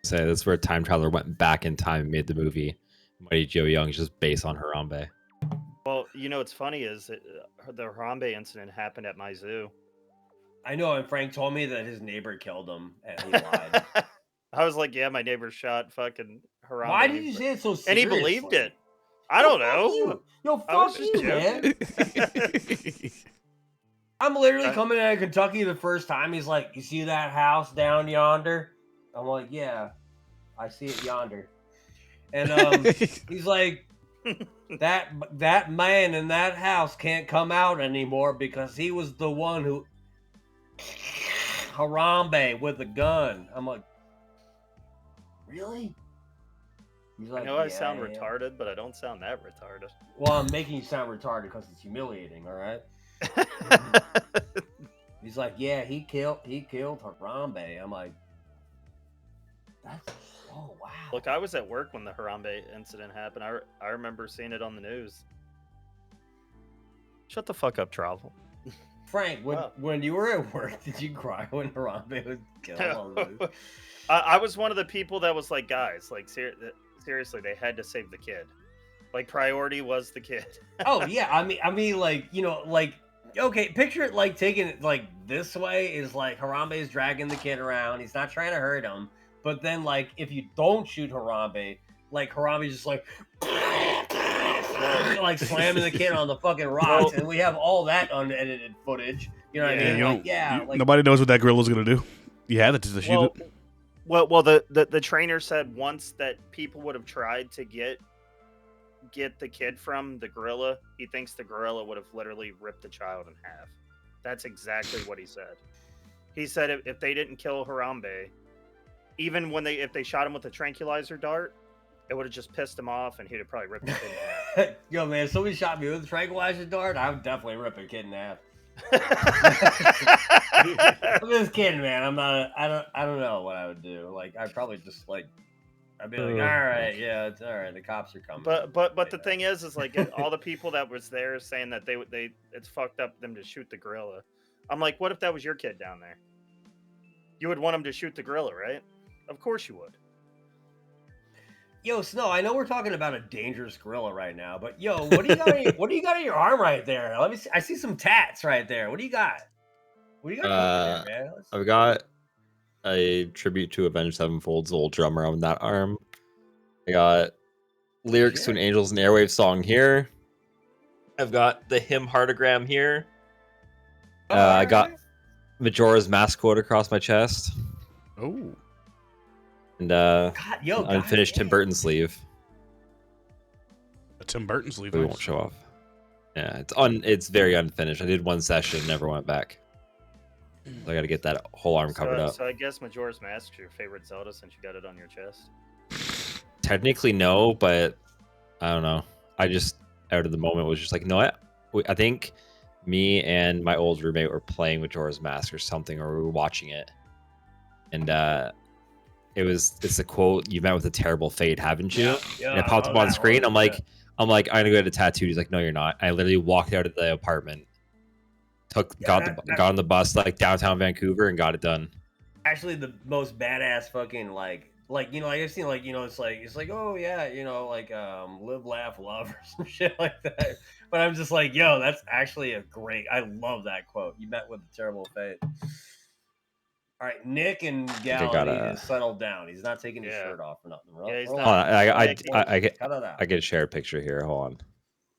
Say that's where a time traveler went back in time and made the movie. Mighty Joe Young is just based on Harambe. Well, what's funny is that the Harambe incident happened at my zoo. I know, and Frank told me that his neighbor killed him, and he lied. I was like, yeah, my neighbor shot fucking Harambe. Why did you say it so And he seriously? believed it. I don't know. You. Yo, I was fuck just you, man. I'm literally coming out of Kentucky the first time. He's like, you see that house down yonder? I'm like, yeah, I see it yonder. And he's like, that man in that house can't come out anymore because he was the one who Harambe with a gun. I'm like, really? He's I like, know I "Yeah, sound yeah." retarded, but I don't sound that retarded. Well, I'm making you sound retarded because it's humiliating, all right? He's like, yeah, he killed Harambe. I'm like, that's oh wow. Look, I was at work when the Harambe incident happened. I remember seeing it on the news. Shut the fuck up, Travel. Frank, Wow. when you were at work, did you cry when Harambe was killed? I was one of the people that was like, guys, like seriously, they had to save the kid. Like priority was the kid. Oh yeah, I mean, like like okay, picture it like taking it like this way is like Harambe is dragging the kid around. He's not trying to hurt him, but then like if you don't shoot Harambe, like Harambe's just like like slamming the kid on the fucking rocks, and we have all that unedited footage. You know what I mean? Like, nobody knows what that gorilla's gonna do. You had to shoot it. Well, the trainer said once that people would have tried to get the kid from the gorilla, he thinks the gorilla would have literally ripped the child in half. That's exactly what he said. He said if they didn't kill Harambe, even if they shot him with a tranquilizer dart, it would have just pissed him off, and he'd have probably ripped the kid in half. Yo, man, if somebody shot me with a tranquilizer dart, I would definitely rip a kid in half. I'm just kidding, man. I don't know what I would do. Like, I'd probably just like, I'd be like, all right, yeah, it's all right. The cops are coming. But the thing is like all the people that was there saying that they it's fucked up them to shoot the gorilla. I'm like, what if that was your kid down there? You would want him to shoot the gorilla, right? Of course you would. Yo, Snow, I know we're talking about a dangerous gorilla right now, but yo, what do you got? What do you got on your arm right there? Let me see. I see some tats right there. What do you got? What do you got there, man? I've got a tribute to Avenged Sevenfold's old drummer on that arm. I got lyrics to an Angels and Airwaves song here. I've got the hymn heartogram here. I got Majora's Mask quote across my chest. Oh. And God, unfinished Tim Burton sleeve. A Tim Burton's We Levi's. won't show off. Yeah, it's very unfinished. I did one session and never went back. So I got to get that whole arm covered up. So I guess Majora's Mask is your favorite Zelda since you got it on your chest. Technically, no, but I don't know. I just, out of the moment, was just like, no, I think me and my old roommate were playing Majora's Mask or something, or we were watching it. And it's a quote, "You met with a terrible fate, haven't you?" Yeah, And it popped up on screen. I'm like, I'm going to go get a tattoo. He's like, no, you're not. I literally walked out of the apartment, got on the bus like downtown Vancouver and got it done. Actually, the most badass fucking like I've seen it's like oh yeah live laugh love or some shit like that. But I'm just like, yo, that's actually I love that quote. You met with a terrible fate. All right, Nick and Gal need to settle down. He's not taking his shirt off or nothing. Yeah, he's Hold not. on, I Cut it can share a picture here. Hold on.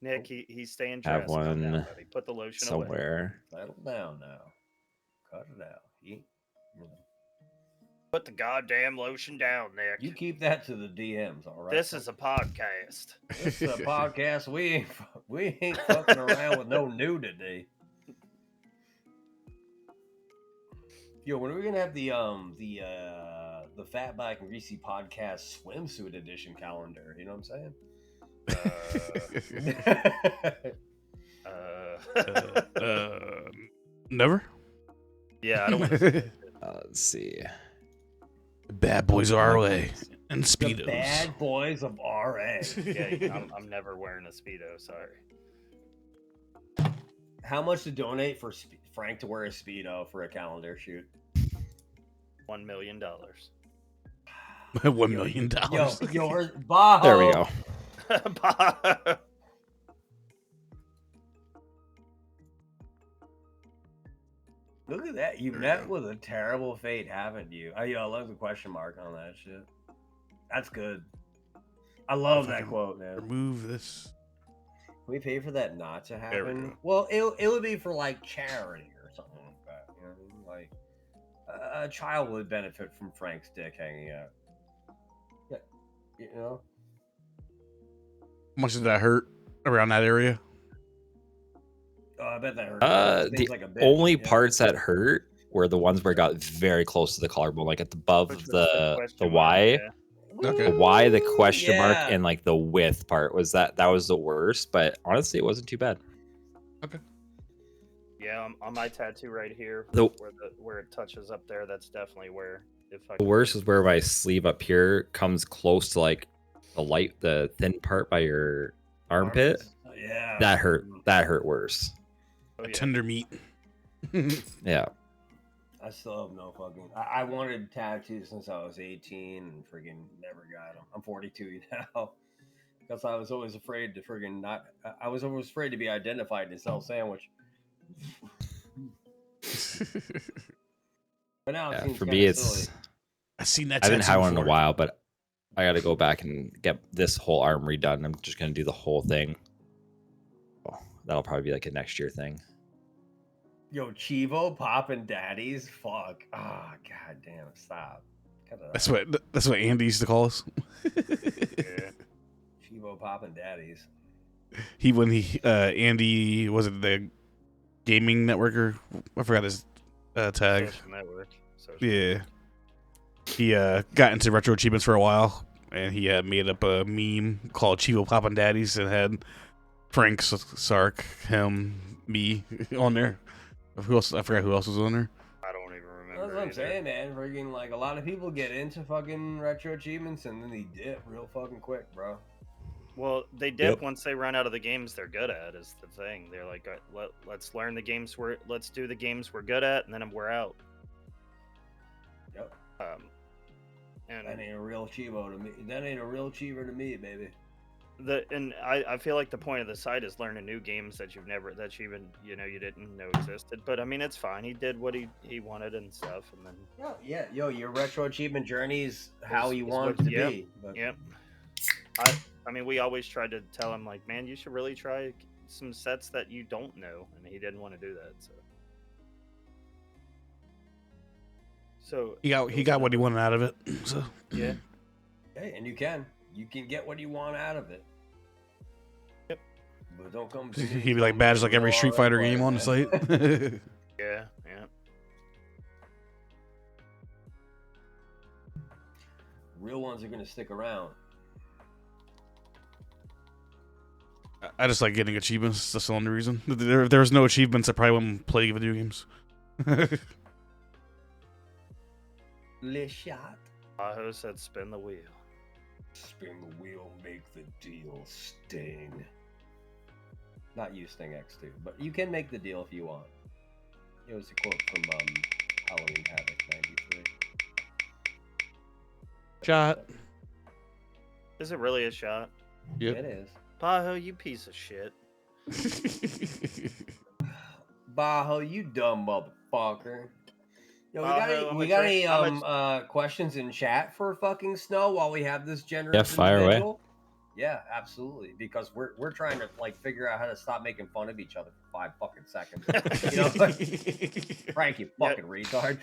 Nick, he's staying Have dressed. Calm down, one buddy. Put the lotion away. somewhere. Settle down now. Cut it out. Put the goddamn lotion down, Nick. You keep that to the DMs, all right? This is a podcast. This is a podcast. We ain't fucking around with no nudity. Yo, when are we gonna have the Fat Black and Greasy podcast swimsuit edition calendar? You know what I'm saying? Never. Yeah, I don't want to. Let's see. Bad boys are RA and Speedos. The bad boys of RA. Yeah, I'm never wearing a Speedo. Sorry. How much to donate for Frank to wear a Speedo for a calendar shoot? $1 million. $1 million. Yo, yours, Baho. There we go. Look at that. You met with a terrible fate, haven't you? I love the question mark on that shit. That's good. I love that quote, man. Remove this. Can we pay for that not to There we happen? go. Well, it would be for like charity or something like that. You know what I mean? Like a child would benefit from Frank's dick hanging out. Yeah, you know. How much did that hurt around that area? Oh, I bet that hurt. The like a bitch, only yeah. parts that hurt were the ones where it got very close to the collarbone, like at the above Which of was the question mark, Y. yeah. Okay. The Y, the question mark, Yeah. and like the width part was that was the worst. But honestly, it wasn't too bad. Yeah, on my tattoo right here, The- where it touches up there, that's definitely where. The worst is where my sleeve up here comes close to like the thin part by your armpit. Yeah. That hurt. That hurt worse. Oh, yeah. Tender meat. Yeah. I still have no fucking. I wanted tattoos since I was 18 and friggin' never got them. I'm 42 now. Because I was always afraid to friggin' not. I was always afraid to be identified as Cell Sandwich. But now it Yeah. seems For kinda me, it's. silly. I seen that. I haven't had tattoo one in a before. while, but I got to go back and get this whole arm redone. I'm just gonna do the whole thing. Oh, that'll probably be like a next year thing. Yo, Chivo popping daddies. Fuck. Ah, god damn it. Stop. Cut it out. That's what Andy used to call us. Yeah. Chivo popping daddies. Andy was it the gaming networker? I forgot his tag. Social network. Social Yeah. He got into retro achievements for a while, and he made up a meme called Chivo Poppin' Daddies and had Frank, Sark, him, me on there. Who else? I forgot who else was on there. I don't even remember. That's what I'm either. saying, man. Friggin' like a lot of people get into fucking retro achievements and then they dip real fucking quick, bro. Well, they dip once they run out of the games they're good at. Is the thing. They're like, let's learn the games let's do the games we're good at, and then we're out. Yep. And That ain't a real Chivo to me. That ain't a real Chivo to me, baby. I feel like the point of the site is learning new games that you didn't know existed. But I mean, it's fine. He did what he wanted and stuff, and then Yeah. Yo, your retro achievement journey's how you is want what- it to yep, be. But Yep. I mean, we always tried to tell him like, man, you should really try some sets that you don't know, and he didn't want to do that. So He got what he wanted out of it. So yeah. hey, and you can get what you want out of it. But don't come to me, He'd be like tell me badge you're like every real Street Fighter alright, game on the man. site. Yeah. Real ones are gonna stick around. I just like getting achievements. That's the only reason. If there was no achievements, I probably wouldn't play video games. Le shot. Aho said spin the wheel. Spin the wheel, make the deal, Sting. Not you, Sting X2, but you can make the deal if you want. It was a quote from Halloween Havoc '93. Shot. Is it really a shot? Yep. It is. Baho, you piece of shit. Baho, you dumb motherfucker. Yo, Baho, we got any I'm a- questions in chat for fucking Snow while we have this generous Yeah, fire away. individual? Yeah, absolutely. Because we're trying to like figure out how to stop making fun of each other for 5 fucking seconds. You know, Frank, you fucking retard.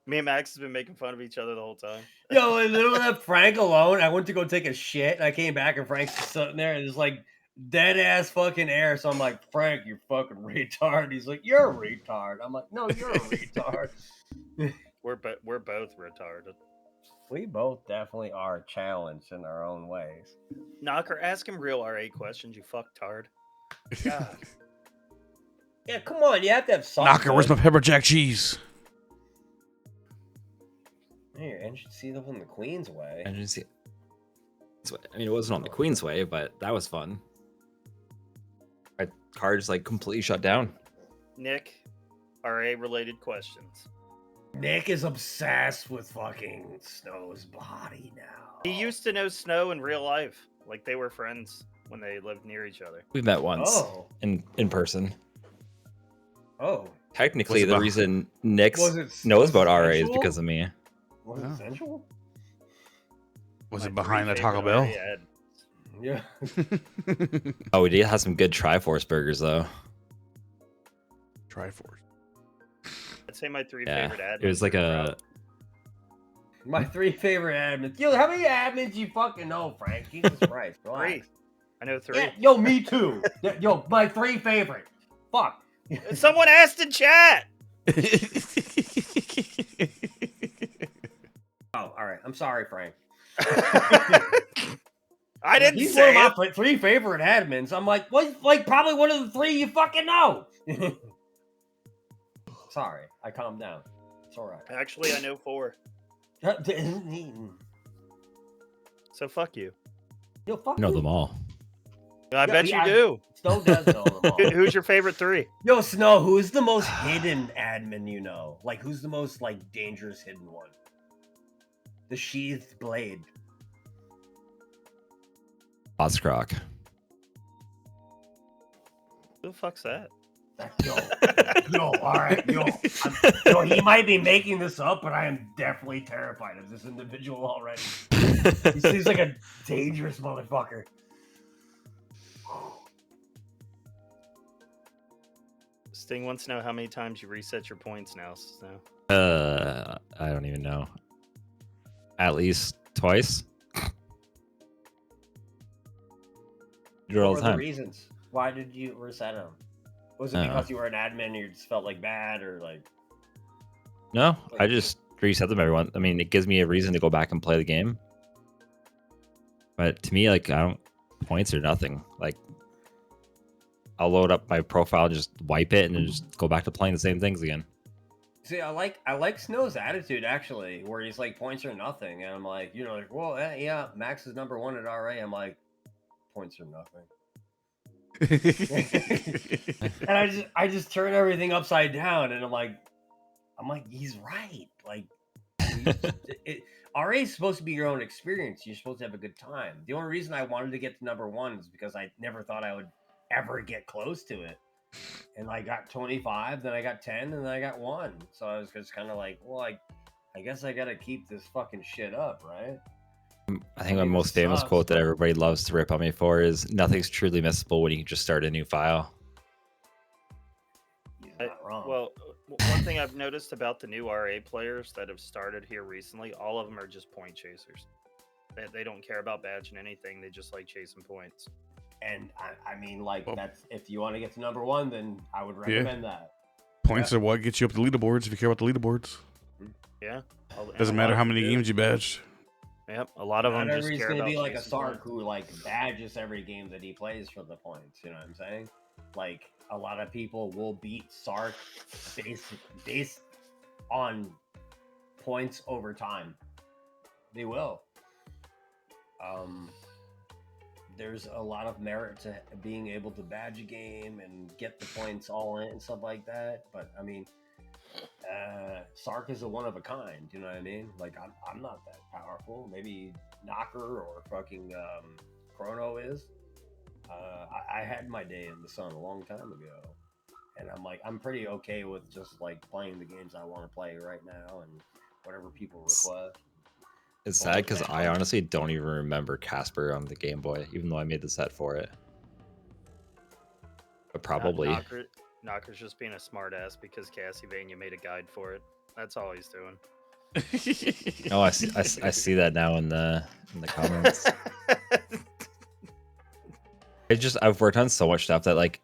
Me and Max has been making fun of each other the whole time. Yo, I literally left Frank alone. I went to go take a shit, and I came back, and Frank's just sitting there, and it's like dead ass fucking air. So I'm like, Frank, you fucking retard. He's like, you're a retard. I'm like, no, you're a retard. We're both retarded. We both definitely are challenged in our own ways. Knocker, ask him real RA questions, you fucktard. God. Yeah, come on, you have to have something. Knocker, where's my pepper jack cheese? Here, and you should see them from the Queen's way. I didn't see. I mean, it wasn't on the Queen's way, but that was fun. My car just like completely shut down. Nick, RA related questions. Nick is obsessed with fucking Snow's body now. He used to know Snow in real life. Like they were friends when they lived near each other. We met once Oh. in person. Oh. Technically, Was it the about- reason Nick Was it- knows was it about RA is sensual? because of me. Was it sensual? Was My it behind the three Taco favorite Bell? RA ad- Yeah. Oh, we did have some good Triforce burgers though. Triforce. I'd say my three Yeah, favorite ad. it was like a. My 3 favorite admins. Yo, how many admins you fucking know, Frank? Jesus Christ, relax. 3. I know 3. Yeah, yo, me too. Yeah, yo, my 3 favorite. Fuck. Someone asked in chat. Oh, all right. I'm sorry, Frank. I didn't He's say one it. of my 3 favorite admins. I'm like, what? Like, probably one of the 3 you fucking know. Sorry, I calmed down. It's all right. Actually, I know 4. So fuck you. Yo, fuck Know you. them all. I bet yeah, you do. Snow does know them all. Who's your favorite 3? Yo, Snow, who's the most hidden admin you know? Like, who's the most, like, dangerous hidden one? The sheathed blade. Botscroc. Who the fuck's that? Yo, all right, yo, he might be making this up, but I am definitely terrified of this individual already. He seems like a dangerous motherfucker. Sting wants to know how many times you reset your points now. Snow. I don't even know. At least twice. Do it all What the were the time. reasons? Why did you reset him? Was it I don't because you were an admin and you just felt like bad, or like? No, I just reset them every once. I mean, it gives me a reason to go back and play the game. But to me, like, I don't points or nothing. Like, I'll load up my profile, just wipe it, and then just go back to playing the same things again. See, I like Snow's attitude actually, where he's like points are nothing, and I'm like, you know, like, well, yeah, Max is number 1 at RA. I'm like, points are nothing. And I just turn everything upside down, and I'm like, he's right. Like, RA is supposed to be your own experience. You're supposed to have a good time. The only reason I wanted to get to number 1 is because I never thought I would ever get close to it. And I got 25, then I got 10, and then I got 1. So I was just kind of like, well, I guess I got to keep this fucking shit up, right? I think my mean, it most famous sucks, quote that but- everybody loves to rip on me for is "Nothing's truly missable when you can just start a new file." He's not wrong. Well, one thing I've noticed about the new RA players that have started here recently, all of them are just point chasers. They don't care about badging anything. They just like chasing points. And I mean, like, Well- that's if you want to get to number 1, then I would recommend that. Points are what gets you up the leaderboards if you care about the leaderboards. Yeah. Doesn't matter how many games you badge. Yep. A lot of them Not just everybody's care gonna about be like a chasing Sark points. who like badges every game that he plays for the points. You know what I'm saying? Like a lot of people will beat Sark based on points over time. They will. There's a lot of merit to being able to badge a game and get the points all in and stuff like that. But I mean, Sark is a one of a kind. You know what I mean? Like I'm not that powerful. Maybe Knocker or fucking Chrono is. I had my day in the sun a long time ago, and I'm pretty okay with just like playing the games I want to play right now and whatever people request. It's sad because I honestly don't even remember Casper on the Game Boy, even though I made the set for it. But probably. Knocker's just being a smartass because Castlevania made a guide for it. That's all he's doing. Oh, I see that now in the comments. I've worked on so much stuff that like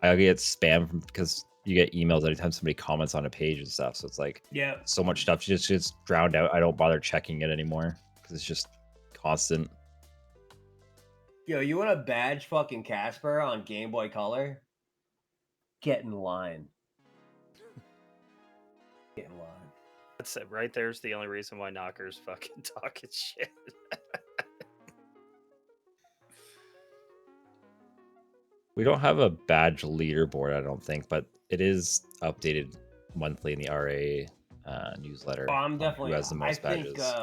I get spam because you get emails anytime somebody comments on a page and stuff. So it's like so much stuff just gets drowned out. I don't bother checking it anymore because it's just constant. Yo, you want to badge fucking Casper on Game Boy Color? Get in line. Get in line. That's it. Right there's the only reason why Knocker's fucking talking shit. We don't have a badge leaderboard, I don't think, but it is updated monthly in the RA newsletter. Oh, I'm definitely. Who has the most I think badges?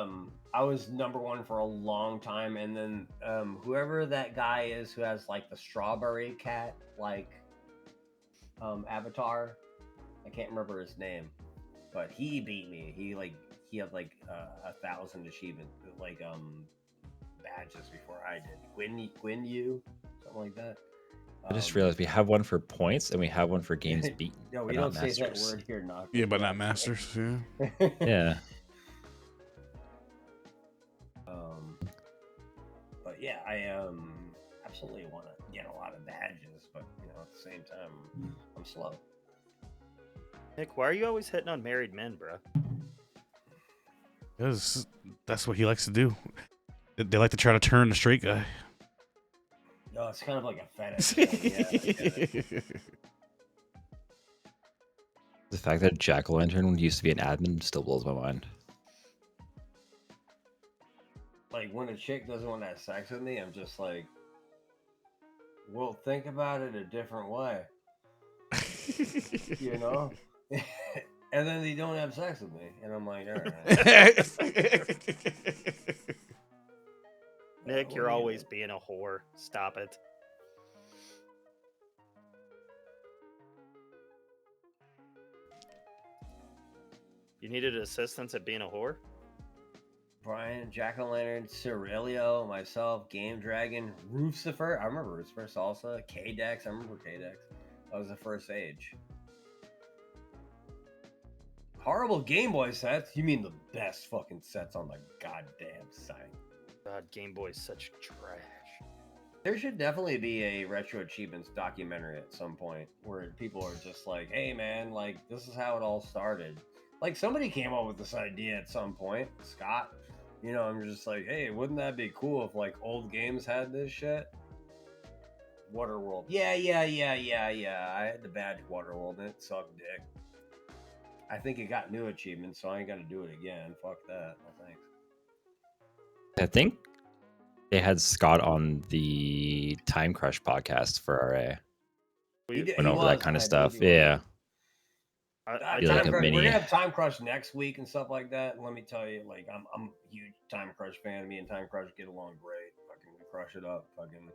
I was number 1 for a long time, and then whoever that guy is who has like the strawberry cat like avatar, I can't remember his name, but he beat me. He had like 1,000 achievement like badges before I did. Gwyn Yu, something like that. I just realized we have one for points and we have one for games beaten. No, we but don't not say that masters. word here, not. Yeah, but not masters. Yeah. Yeah. But yeah, I absolutely want to get a lot of badges, but you know, at the same time, I'm slow. Nick, why are you always hitting on married men, bro? Because that's what he likes to do. They like to try to turn the straight guy. No, it's kind of like a fetish thing. Yeah, I get it. The fact that Jack-o'-lantern used to be an admin still blows my mind. Like when a chick doesn't want to have sex with me, I'm just like, well, think about it a different way, you know. And then they don't have sex with me, and I'm like, all right. Nick, you're always being a whore. Stop it. You needed assistance at being a whore? Brian, Jack-o'-lantern, Cerulio, myself, Game Dragon, Lucifer. I remember Lucifer, Salsa, K-Dex. I remember K-Dex. That was the first age. Horrible Game Boy sets? You mean the best fucking sets on the goddamn site. God, Game Boy's such trash. There should definitely be a Retro Achievements documentary at some point where people are just like, hey man, like this is how it all started. Like somebody came up with this idea at some point, Scott. You know, I'm just like, hey, wouldn't that be cool if like old games had this shit? Waterworld. Yeah. I had the badge Waterworld and it sucked dick. I think it got new achievements, so I ain't gotta do it again. Fuck that. No thanks. I think they had Scott on the Time Crush podcast for RA. Went over that kind of stuff. Yeah. I Be like a We're mini- gonna have Time Crush next week and stuff like that. And let me tell you, like I'm a huge Time Crush fan. Me and Time Crush get along great. Fucking we crush it up. Fucking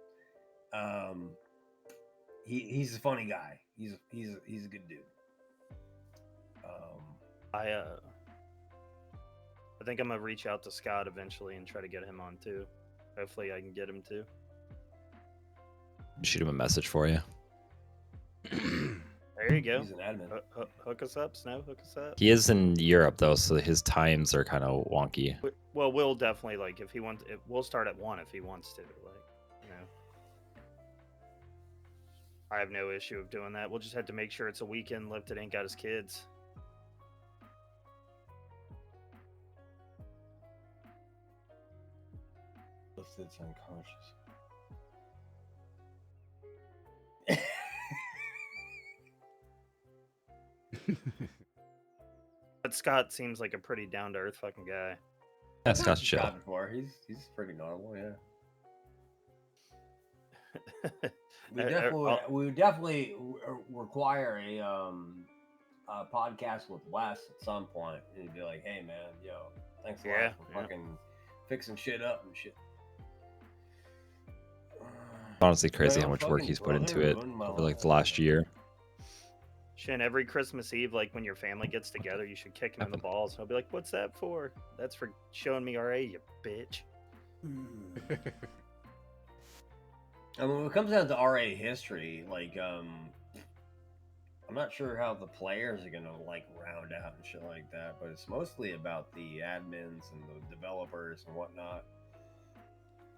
he's a funny guy. He's a good dude. I think I'm gonna reach out to Scott eventually and try to get him on too. Hopefully I can get him to. Shoot him a message for you. There There you go. He's an admin. Hook us up, Snow. Hook us up. He is in Europe though, so his times are kind of wonky. Well, we'll definitely like if he wants. We'll start at 1 if he wants to. Like, you know, I have no issue of doing that. We'll just have to make sure it's a weekend. Lifted ain't got his kids. Lifted's unconscious. But Scott seems like a pretty down to earth fucking guy. Yeah, Scott's chill. Scott before. He's pretty normal, yeah. We definitely require a podcast with Wes at some point. He'd be like, "Hey man, yo, thanks a lot for fucking fixing shit up and shit." Honestly, crazy how much work he's put into it over like the last year. Shin, every Christmas Eve, like when your family gets together, you should kick him in the balls. He'll be like, "What's that for?" "That's for showing me RA, you bitch." I mean, when it comes down to RA history, like, I'm not sure how the players are gonna like round out and shit like that, but it's mostly about the admins and the developers and whatnot.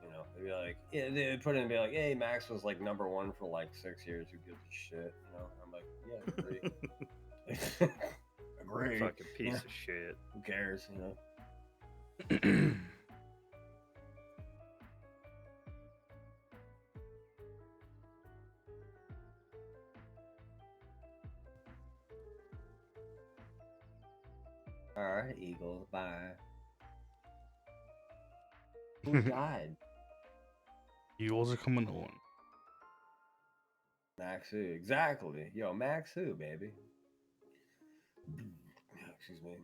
You know, they'd be like, yeah, they put in and be like, "Hey, Max was like #1 for like 6 years. Who gives a shit?" You know, I'm like, "Yeah, agree." Agree. Fucking piece of shit. Who cares? You know. All right, Eagles. Bye. Who died? Eagles are coming on. Max who? Exactly. Yo, Max who, baby? Excuse me.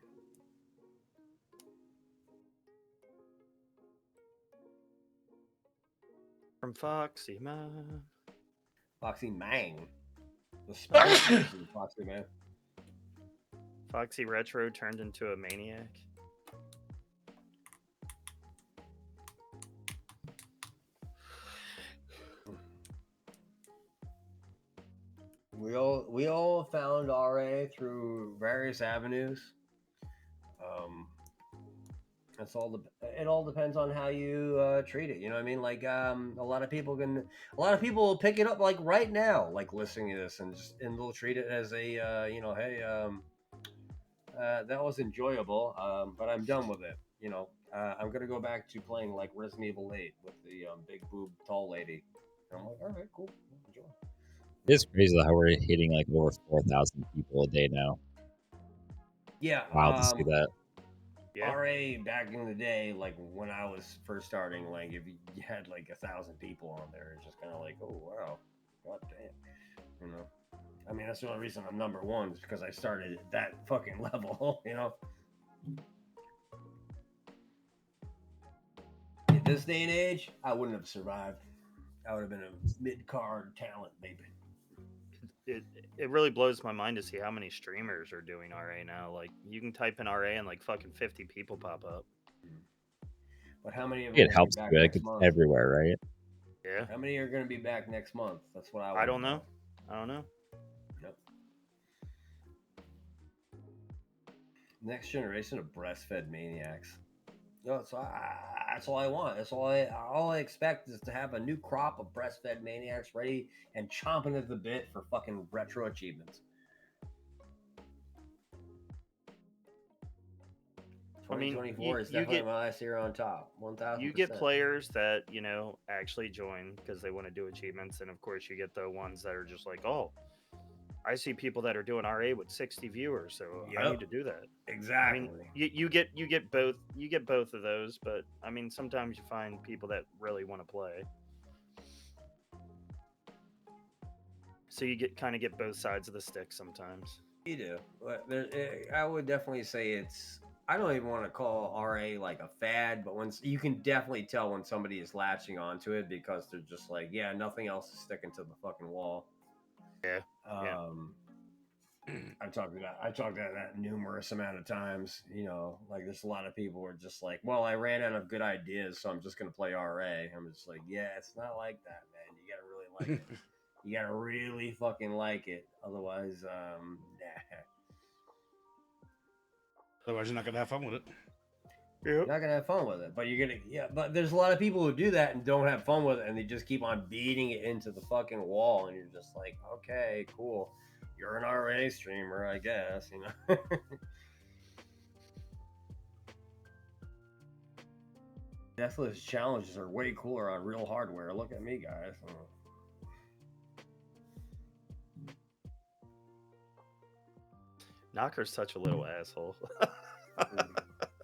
From Foxy Man. Foxy Mang. The Spanish version of Foxy Man. Foxy Retro turned into a maniac. We all found RA through various avenues. That's all. It all depends on how you treat it. You know what I mean? Like a lot of people will pick it up like right now, like listening to this, and they'll treat it as a you know, hey, that was enjoyable, but I'm done with it. You know, I'm gonna go back to playing like Resident Evil 8 with the big boob tall lady. And I'm like, all right, cool, enjoy. It's crazy how we're hitting like over 4,000 people a day now. Yeah, Wow, to see that. Yeah. RA back in the day, like when I was first starting, like if you had like 1,000 people on there, it's just kind of like, oh wow, god damn, you know. I mean, that's the only reason I'm #1 is because I started at that fucking level, you know. In this day and age, I wouldn't have survived. I would have been a mid-card talent, maybe. It really blows my mind to see how many streamers are doing RA now. Like you can type in RA and like fucking 50 people pop up. But how many of them It helps back too. Like next it's month? everywhere, right? Yeah. How many are going to be back next month? That's what I don't know. I don't know. Yep. Next generation of breastfed maniacs. You know, that's all I want. That's all I expect is to have a new crop of breastfed maniacs ready and chomping at the bit for fucking retro achievements. 2024 is definitely my last year on top. 1,000%. You get players that, you know, actually join because they want to do achievements, and of course you get the ones that are just like, oh, I see people that are doing RA with 60 viewers, so I need to do that. Exactly. I mean, you get both of those, but I mean sometimes you find people that really want to play. So you get both sides of the stick sometimes. You do. But I would definitely say it's. I don't even want to call RA like a fad, but when you can definitely tell when somebody is latching onto it because they're just like, yeah, nothing else is sticking to the fucking wall. Yeah. I talked about that numerous amount of times. You know, like there's a lot of people who are just like, well, I ran out of good ideas, so I'm just gonna play RA. I'm just like, yeah, it's not like that, man. You gotta really like it. You gotta really fucking like it. Otherwise, nah. Otherwise, you're not gonna have fun with it. You're not gonna have fun with it. But you're gonna, yeah. But there's a lot of people who do that and don't have fun with it, and they just keep on beating it into the fucking wall, and you're just like, okay, cool. You're an RA streamer, I guess. You know. Deathless challenges are way cooler on real hardware. Look at me, guys. Knocker's such a little asshole.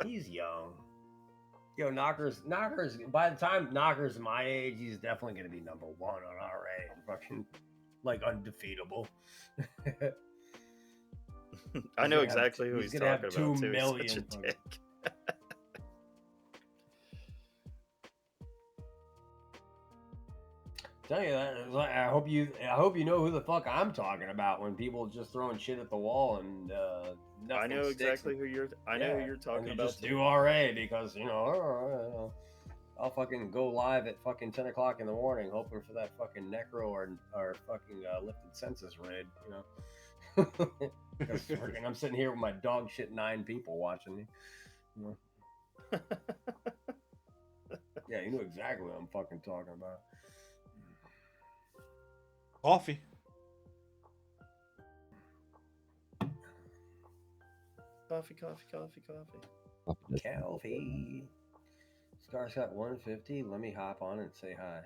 He's young. Yo, Knocker's. By the time Knocker's my age, he's definitely gonna be number one on RA. Fucking like undefeatable. I know exactly who he's gonna have talking about 2 too. million He's such a dick. Tell you that. I hope you know who the fuck I'm talking about when people just throwing shit at the wall and I know exactly who you're. I know who you're talking about. Just do RA because I'll fucking go live at fucking 10 o'clock in the morning, hoping for that fucking necro or fucking lifted census raid. You know, because I'm sitting here with my dog shit 9 people watching me. You know? Yeah, you know exactly what I'm fucking talking about. Coffee. Coffee. Coffee. Scar's got 150. Let me hop on and say hi.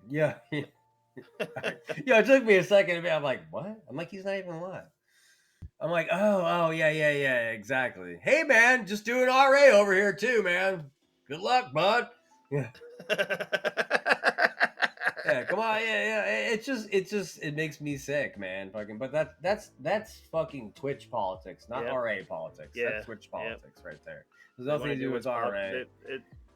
Yeah. Yeah, it took me a second to be. I'm like, what? I'm like, he's not even live. I'm like, oh, yeah, exactly. Hey, man, just doing RA over here too, man. Good luck, bud. Yeah. Yeah, come on, yeah. It makes me sick, man. Fucking, but that's fucking Twitch politics, not RA politics. Yeah, That's Twitch politics right there. There's nothing to do with pop- RA.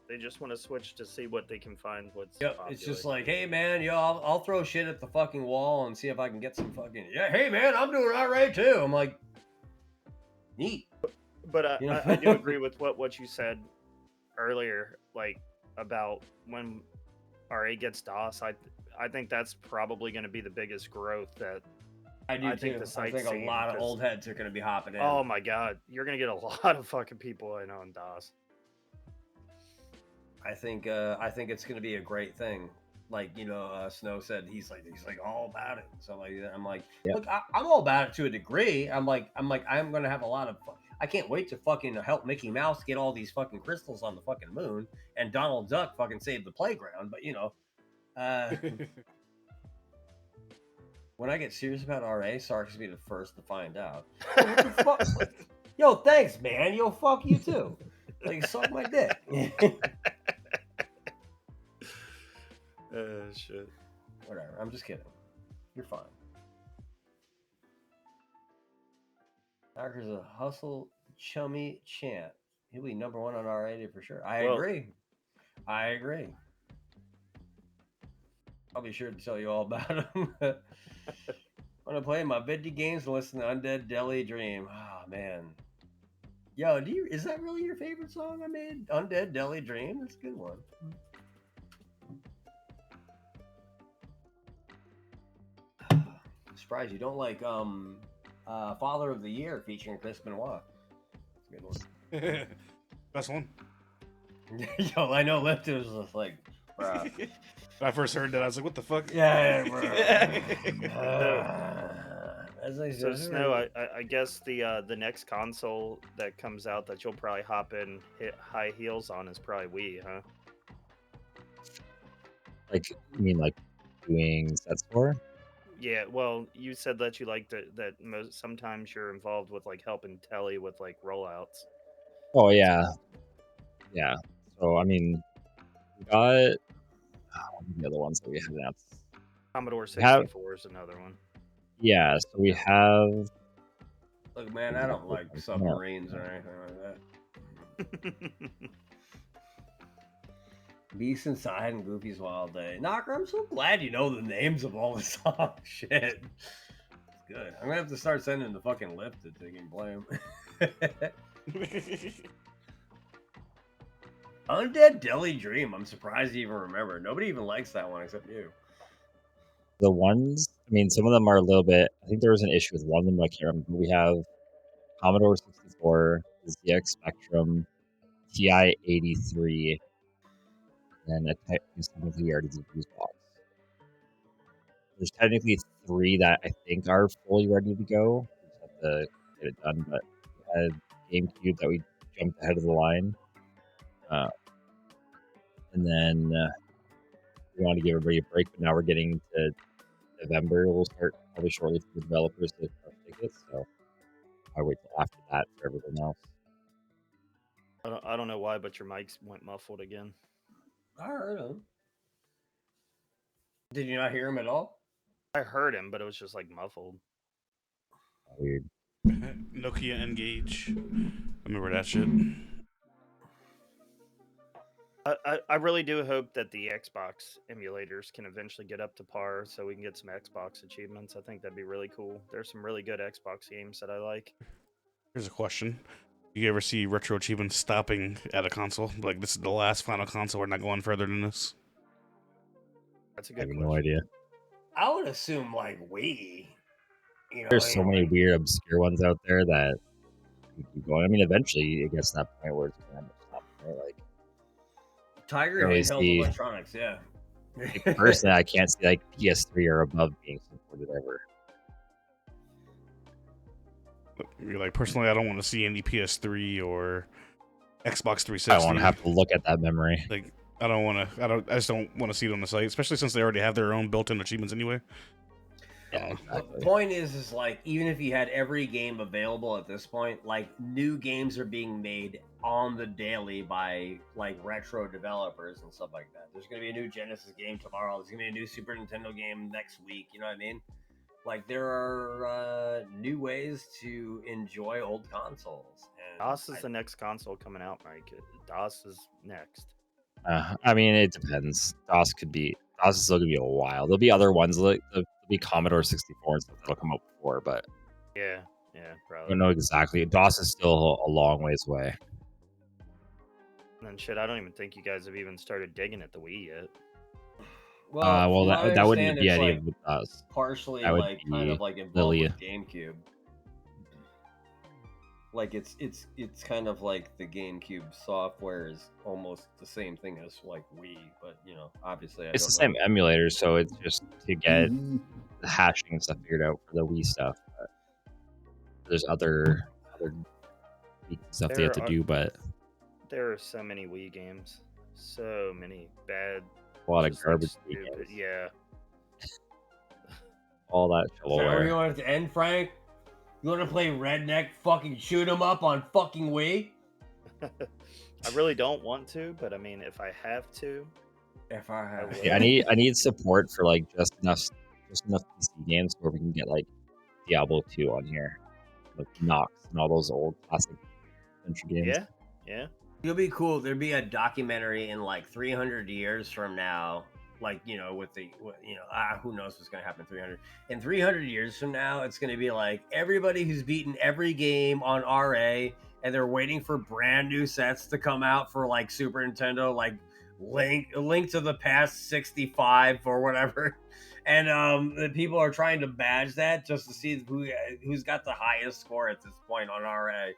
They just want to switch to see what they can find. What's Yep, popular. it's just like, hey man, I'll throw shit at the fucking wall and see if I can get some fucking. Yeah, hey man, I'm doing RA too. I'm like, neat. But You know? I do agree with what you said earlier, like about when RA gets DOS. I think that's probably going to be the biggest growth that I do think too. the I site's think a seen, lot of 'cause- old heads are going to be hopping in. Oh my god, you're going to get a lot of fucking people in on DOS. I think it's going to be a great thing. Like, Snow said, he's like all about it. So like, I'm like, look, I'm all about it to a degree. I'm like, I'm going to have a lot of fun. I can't wait to fucking help Mickey Mouse get all these fucking crystals on the fucking moon and Donald Duck fucking save the playground. But when I get serious about RA, Sark's be the first to find out. What the fuck? Yo, thanks, man. Yo, fuck you too. Like, suck my dick. Shit. Whatever. I'm just kidding. You're fine. Knocker's a hustle chummy champ. He'll be number 1 on R80 for sure. I agree. I'll be sure to tell you all about him. I'm gonna play my video games and listen to Undead Deli Dream. Oh man. Yo, is that really your favorite song I made? Undead Deli Dream? That's a good one. I'm surprised you don't like Father of the Year featuring Chris Benoit. That's a good one. Best one. Yo, I know Lifton was just like, bruh. When I first heard that, I was like, what the fuck? Yeah, bro. So Snow, I guess the next console that comes out that you'll probably hop in hit high heels on is probably Wii, huh? Like, you mean like doing sets for? Yeah, well, you said that you liked that sometimes you're involved with like helping Telly with like rollouts. Oh yeah. So I mean, we got what are the other ones that we have now. Commodore 64 is another one. Yeah, so we have. Look, man, I don't like submarines or anything like that. Beast Inside and Goofy's Wild Day. Knocker, I'm so glad you know the names of all the songs. Shit. It's good. I'm gonna have to start sending the fucking Lifted so you can play them. Undead Deli Dream. I'm surprised you even remember. Nobody even likes that one except you. The ones, I mean, some of them are a little bit. I think there was an issue with one of them. I can't remember. We have Commodore 64, ZX Spectrum, TI 83, and a technically already used box. There's technically 3 that I think are fully ready to go. We just have to get it done. But we had GameCube that we jumped ahead of the line, uh, and then we wanted to give everybody a break. But now we're getting to November. We'll start probably shortly for the developers to start tickets. So I wait till after that for everything else. I don't know why, but your mics went muffled again. I heard him. Did you not hear him at all? I heard him, but it was just like muffled. Weird. Nokia Engage. I remember that shit. I really do hope that the Xbox emulators can eventually get up to par so we can get some Xbox achievements. I think that'd be really cool. There's some really good Xbox games that I like. Here's a question. You ever see retro achievements stopping at a console? Like, this is the last final console, we're not going further than this? That's a I good have question. no idea. I would assume like Wii. You know, There's so many like, weird, obscure ones out there that you keep going. I mean, eventually it gets to that point where it's going to stop. Right? Like, Tiger really handheld see- electronics. Yeah. like, personally, I can't see like PS3 or above being supported ever. You're like, personally, I don't want to see any PS3 or Xbox 360. I won't have to look at that memory. Like, I just don't want to see it on the site, especially since they already have their own built-in achievements anyway. Yeah, The exactly. point is like even if you had every game available at this point, like new games are being made on the daily by like retro developers and stuff like that. There's gonna be a new Genesis game tomorrow. There's gonna be a new Super Nintendo game next week. You know what I mean? Like there are new ways to enjoy old consoles. And DOS is the next console coming out, Mike. DOS is next. I mean, it depends. DOS is still gonna be a while. There'll be other ones like there'll be Commodore 64 and stuff that'll come out before, but Yeah, I probably. don't know exactly. DOS is still a long ways away. And then shit, I don't even think you guys have even started digging at the Wii yet. well, Well, from what I that wouldn't understand, be it's, any like, of us. partially That would like kind be of like involved Lily. with GameCube. Like it's kind of like the GameCube software is almost the same thing as like Wii, but you know, obviously It's the same emulator, so it's just to get the hashing and stuff figured out for the Wii stuff. But there's other stuff they have to do, but There are so many Wii games, so many bad, a lot of just, garbage like, Wii stupid. games. Yeah, All that Is that where you shovelware. want it to end, Frank? You want to play redneck fucking shoot 'em up on fucking Wii? I really don't want to, but I mean, if I have to, If I have, will. Yeah, I need support for like just enough PC games where we can get like Diablo 2 on here, like Nox and all those old classic adventure games. Yeah. it'll be cool. There'd be a documentary in like 300 years from now, like you know, who knows what's gonna happen 300 in 300 years from now. It's gonna be like everybody who's beaten every game on RA, and they're waiting for brand new sets to come out for like Super Nintendo, like Link to the Past 65 or whatever. And the people are trying to badge that just to see who's got the highest score at this point on RA,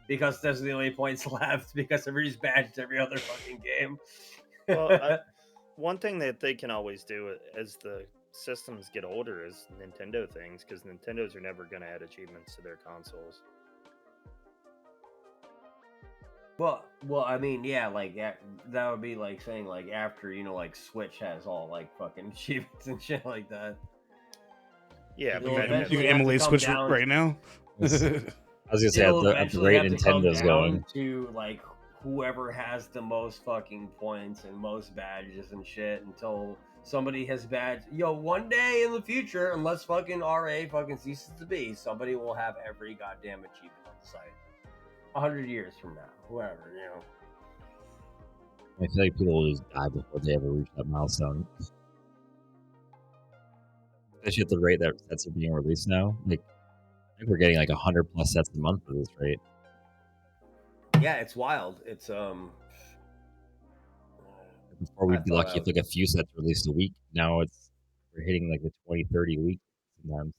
because those are the only points left because everybody's badged every other fucking game. Well, one thing that they can always do as the systems get older is Nintendo things, because Nintendos are never going to add achievements to their consoles. Well, I mean, yeah, like that would be like saying like after like Switch has all like fucking achievements and shit like that. Yeah, It'll but You eventually can have to emulate come Switch down- right now. I was gonna say It'll at the eventually rate have to come Nintendo's down going. to like whoever has the most fucking points and most badges and shit until somebody has badged. One day in the future, unless fucking RA fucking ceases to be, somebody will have every goddamn achievement on the site. 100 years from now, whoever, I feel like people will just die before they ever reach that milestone. Especially at the rate that sets are being released now. Like, I think we're getting like 100 plus sets a month at this rate. Yeah, it's wild. It's Before I we'd be thought lucky if like a few sets released a week. Now we're hitting like the 20-30 week sometimes.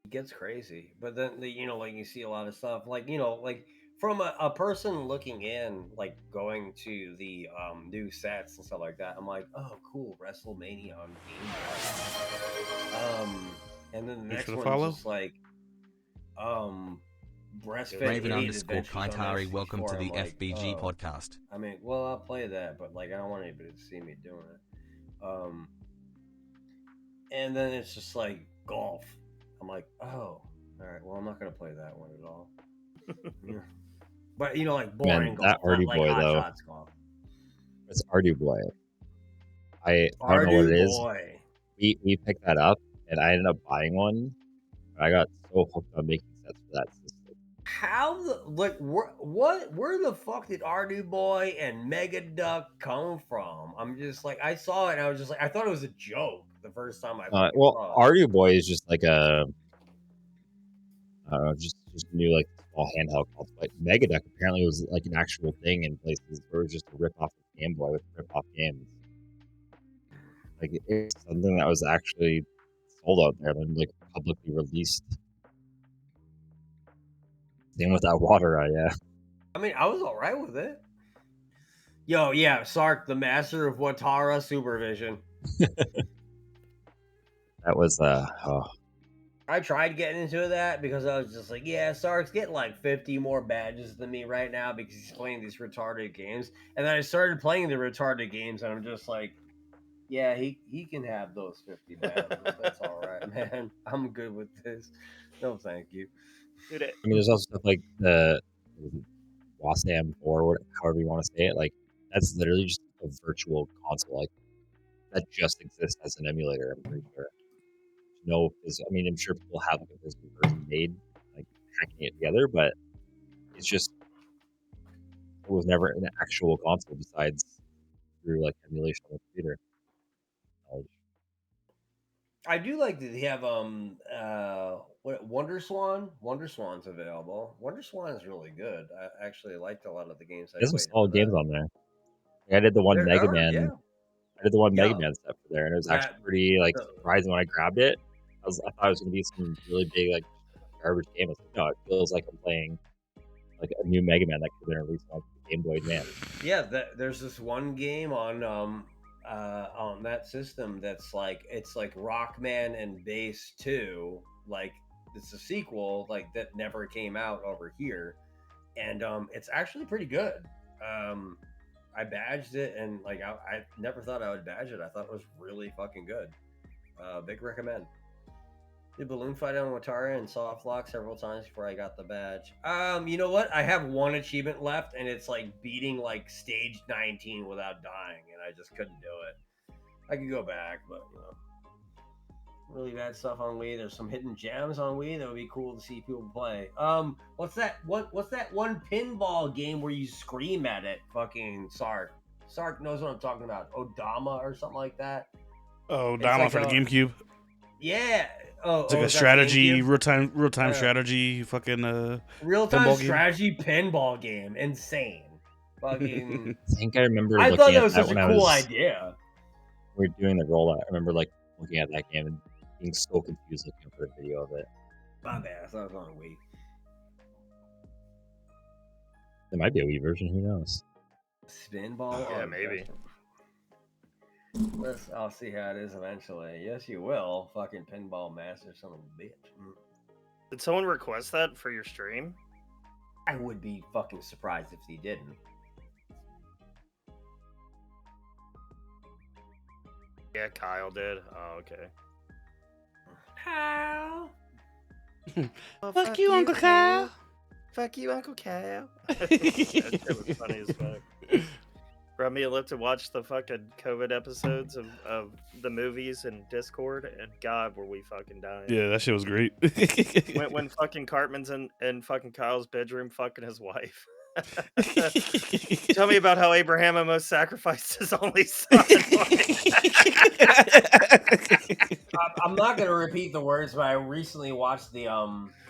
it gets crazy. But then like you see a lot of stuff like like from a person looking in, like going to the new sets and stuff like that. I'm like, oh, cool, WrestleMania on Game Boy. And then the Thanks next for the one's follow. just like breastfed Raven idiot _ adventures on Kaitari, welcome to N64. the I'm like, FBG oh. podcast. I mean, well, I'll play that, but like, I don't want anybody to see me doing it. And then it's just like golf. I'm like, oh, all right. Well, I'm not gonna play that one at all. Yeah. But like boring Man, that golf, not Artie like boy hot though. shots golf. It's Artie boy. I don't know what Artie it is. boy. We picked that up, and I ended up buying one. I got so hooked on making sets for that system. How the where the fuck did Artie boy and Mega Duck come from? I'm just like, I saw it and I was just like, I thought it was a joke the first time I fucking Well, saw it. Artie boy is just like I don't know, just new like small handheld console. But Megaduck apparently was like an actual thing in places where it was just a rip off of Game Boy with rip off games. Like it's something that was actually sold out there and like publicly released. Same with that water eye, yeah. I mean, I was all right with it. Yo, yeah, Sark, the master of Watara supervision. That was I tried getting into that because I was just like, yeah, Sark's getting like 50 more badges than me right now because he's playing these retarded games. And then I started playing the retarded games and I'm just like, yeah, he can have those 50 badges. That's all right, man. I'm good with this. No, thank you. Dude, I mean, there's also stuff like the Wasam or however you want to say it. Like that's literally just a virtual console, like that just exists as an emulator. I'm pretty sure. No, I mean, I'm sure people have like a physical version made, like hacking it together, but it's just it was never an actual console besides through like emulation on the computer. I do like that they have what Wonder Swan? Wonder Swan's available. Wonder Swan is really good. I actually liked a lot of the games I There's some played for solid games that. on there. Like, I did the one There Mega are, Man. yeah. I did the one Mega Yeah. Man stuff for there, and it was actually That pretty like the, surprising when I grabbed it. I thought it was gonna be some really big like garbage game. I was like, no, it feels like I'm playing like a new Mega Man that could have been released on the Game Boy Advance. yeah, there's this one game on that system that's like it's like Rockman and Bass 2. Like it's a sequel like that never came out over here. And it's actually pretty good. I badged it and like I never thought I would badge it. I thought it was really fucking good. Big recommend. Did balloon fight on Watara and soft lock several times before I got the badge. You know what? I have one achievement left, and it's like beating like stage 19 without dying, and I just couldn't do it. I could go back, but really bad stuff on Wii. There's some hidden gems on Wii that would be cool to see people play. What's that? What's that one pinball game where you scream at it? Fucking Sark. Sark knows what I'm talking about. Odama or something like that. Oh, Dama like for the GameCube. Yeah. Oh, It's like a is that strategy, GameCube? real time strategy, fucking Real-time pinball game. strategy pinball game. Insane. Fucking. I think I remember. I looking thought at that was such a when I cool was- idea. We were doing the rollout. I remember like looking at that game and being so confused looking for a video of it. My bad. I thought it was on Wii. There might be a Wii version. Who knows? Spinball. Yeah, Oh, maybe. I'll see how it is eventually. Yes, you will. Fucking pinball master, son of a bitch. Did someone request that for your stream? I would be fucking surprised if he didn't. Yeah, Kyle did. Oh, okay. Kyle. Oh, Fuck you, Uncle Kyle. Fuck you, Uncle Kyle. That shit was funny as fuck. Brought me a lip to watch the fucking COVID episodes of the movies and Discord, and God, were we fucking dying. Yeah, that shit was great. when fucking Cartman's in fucking Kyle's bedroom fucking his wife. Tell me about how Abraham almost sacrificed his only son. I'm not gonna repeat the words, but I recently watched the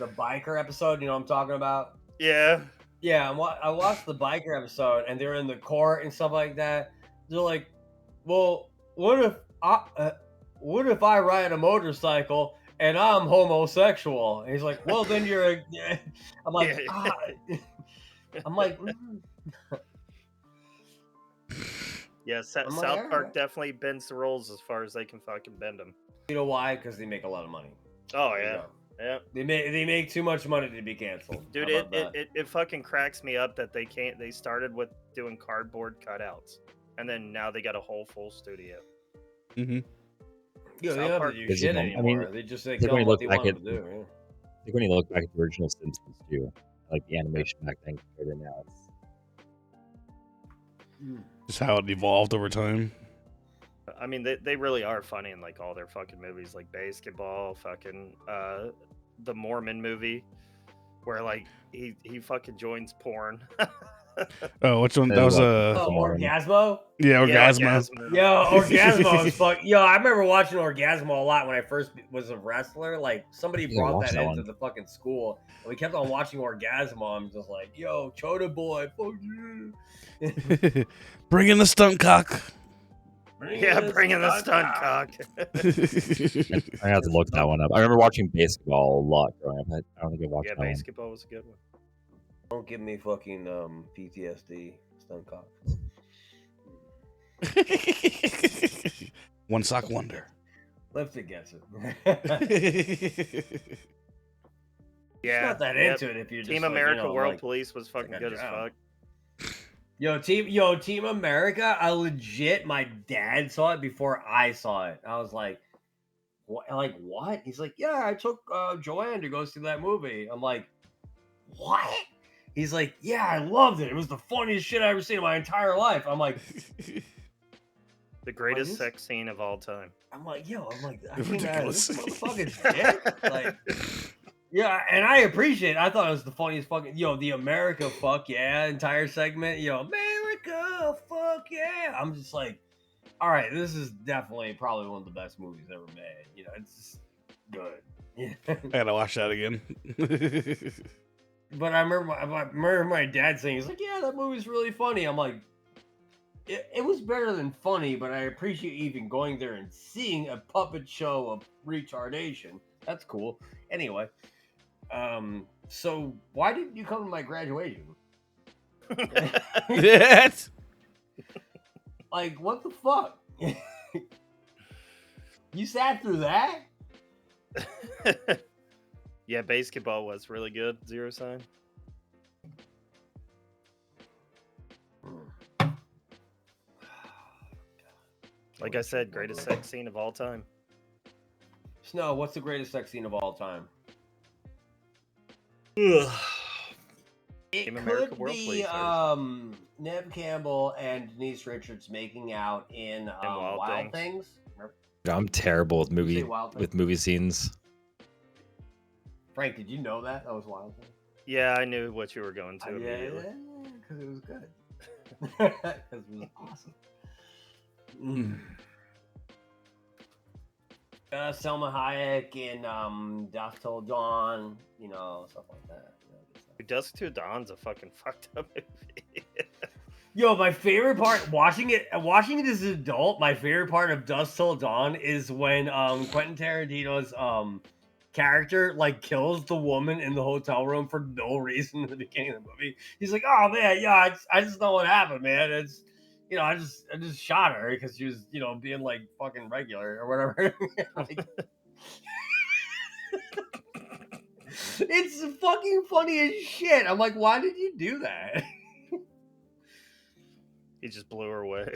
biker episode. You know what I'm talking about? Yeah. Yeah, I watched the biker episode, and they're in the court and stuff like that. They're like, "Well, what if I ride a motorcycle and I'm homosexual?" And he's like, "Well, then you're a." I'm like, I'm like, Yeah, I'm like, South "All Park right." definitely bends the rules as far as they can fucking bend them. You know why? Because they make a lot of money. Oh There you yeah, go. yeah. They make too much money to be canceled. Dude, How about that? it fucking cracks me up that they started with doing cardboard cutouts, and then now they got a whole full studio. Mm-hmm. Yeah, they South don't have Park- to do Busy shit home. I anymore. mean, They just say like tell when them you what look they back want at them to do. Yeah. like when you look back at the original Simpsons too, like the animation back then compared to now, it's Just how it evolved over time. I mean, they really are funny in like all their fucking movies, like Basketball, fucking the Mormon movie, where like he fucking joins porn. Oh, which one? I That was love Oh, Mormon. Orgasmo? yeah, Orgasmo. Yo, Orgasmo is fuck. Yo, I remember watching Orgasmo a lot when I first was a wrestler. Like somebody Yeah, brought watch that that into one. the fucking school, and we kept on watching Orgasmo. I'm just like, yo, Chota boy, fuck you. Bring in the stunt cock. Yeah, bringing the stunt cock. I have to look that one up. I remember watching Basketball a lot growing up. I don't think I watched Yeah, that one. Basketball was a good one. Don't give me fucking PTSD, stunt cock. One sock wonder. Lifted gets it. Yeah, not that yeah. into it if you're just Team like, America you know, World like, Police was fucking like a good as job. fuck. Team America. I legit, my dad saw it before I saw it. I was like, what? Like what? He's like, yeah, I took Joanne to go see that movie. I'm like, what? He's like, yeah, I loved it. It was the funniest shit I ever seen in my entire life. I'm like, The greatest this- sex scene of all time. I'm like, I came out of Ridiculous. this motherfucker's dick. Like, yeah, and I appreciate it. I thought it was the funniest fucking, the America fuck yeah entire segment. America fuck yeah. I'm just like, all right, this is definitely probably one of the best movies ever made. It's just good. Yeah. I gotta watch that again. But I remember my dad saying, he's like, yeah, that movie's really funny. I'm like, it was better than funny, but I appreciate even going there and seeing a puppet show of retardation. That's cool. Anyway, so why didn't you come to my graduation? Yes. Like, what the fuck? You sat through that? Yeah, Basketball was really good. Zero Sign. Like I said, greatest sex scene of all time. Snow, what's the greatest sex scene of all time? Team It America could World be Police, Neve Campbell and Denise Richards making out in Wild Wild Things. Things. I'm terrible with Did you say Wild Things? movie scenes. Frank, did you know that? That was Wild Things. Yeah, I knew what you were going to. Yeah, immediately. because it was good. Because it was awesome. Selma Hayek in Dusk Till Dawn, stuff like that. Dusk Till Dawn's a fucking fucked up movie. Yo, my favorite part watching it as an adult, my favorite part of Dusk Till Dawn is when Quentin Tarantino's character like kills the woman in the hotel room for no reason in the beginning of the movie. He's like, "Oh man, yeah, I just know what happened, man. It's I just shot her because she was being like fucking regular or whatever." Like, it's fucking funny as shit. I'm like, why did you do that? He just blew her away.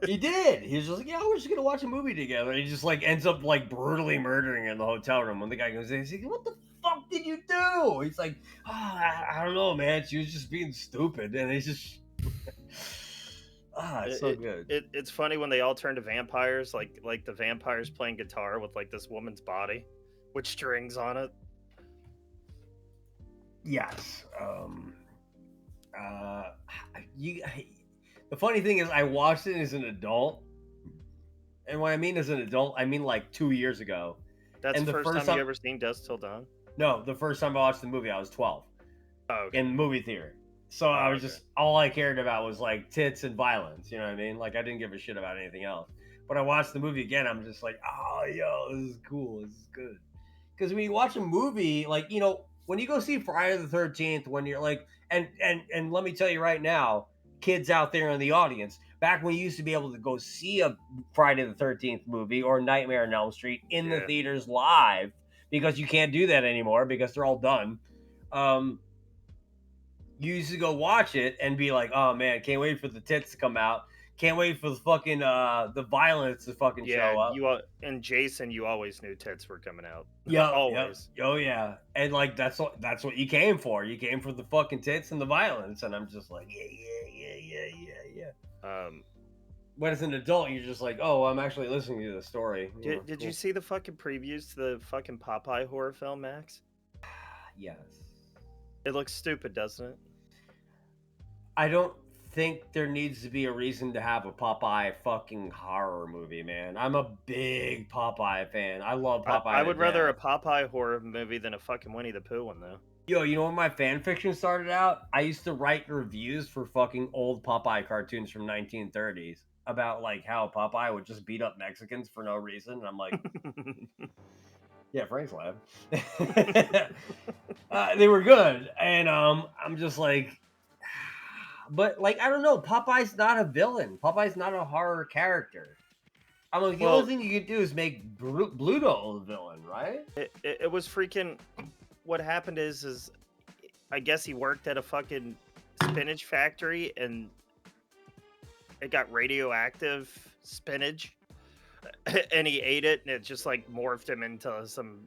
He did. He was just like, yeah, we're just gonna watch a movie together. And he just like ends up like brutally murdering her in the hotel room. When the guy goes in, he's like, what the fuck did you do? He's like, I don't know, man. She was just being stupid. And he's just it's so good. It's funny when they all turn to vampires, like the vampires playing guitar with like this woman's body with strings on it. Yes. The funny thing is, I watched it as an adult, and when I mean as an adult, I mean like 2 years ago. That's And the first time you ever seen Dusk Till Dawn? No, the first time I watched the movie, I was 12. Oh, okay. In movie theater. So I Oh, was okay. just all I cared about was like tits and violence. You know what I mean? Like I didn't give a shit about anything else. But I watched the movie again. I'm just like, oh, yo, this is cool. This is good. Because when you watch a movie, like when you go see Friday the 13th, when you're like, and let me tell you right now, kids out there in the audience, back when you used to be able to go see a Friday the 13th movie or Nightmare on Elm Street in the Yeah. theaters live, because you can't do that anymore because they're all done. You used to go watch it and be like, "Oh man, can't wait for the tits to come out. Can't wait for the fucking the violence to fucking Yeah, show up." and Jason, you always knew tits were coming out. Yep. Always. Oh yeah. And like that's what you came for. You came for the fucking tits and the violence, and I'm just like, yeah. Um, But as an adult, you're just like, "Oh, I'm actually listening to the story." did you see the fucking previews to the fucking Popeye horror film, Max? Yes. It looks stupid, doesn't it? I don't think there needs to be a reason to have a Popeye fucking horror movie, man. I'm a big Popeye fan. I love Popeye. I would to rather a death. Popeye horror movie than a fucking Winnie the Pooh one, though. Yo, you know when my fan fiction started out? I used to write reviews for fucking old Popeye cartoons from 1930s about like how Popeye would just beat up Mexicans for no reason. And I'm like, yeah, Frank's lab. They were good, and I'm just like, but like I don't know. Popeye's not a villain. Popeye's not a horror character. I'm like, the Well, only thing you could do is make Bluto the villain, right? it was freaking. What happened is I guess he worked at a fucking spinach factory and it got radioactive spinach, and he ate it, and it just like morphed him into some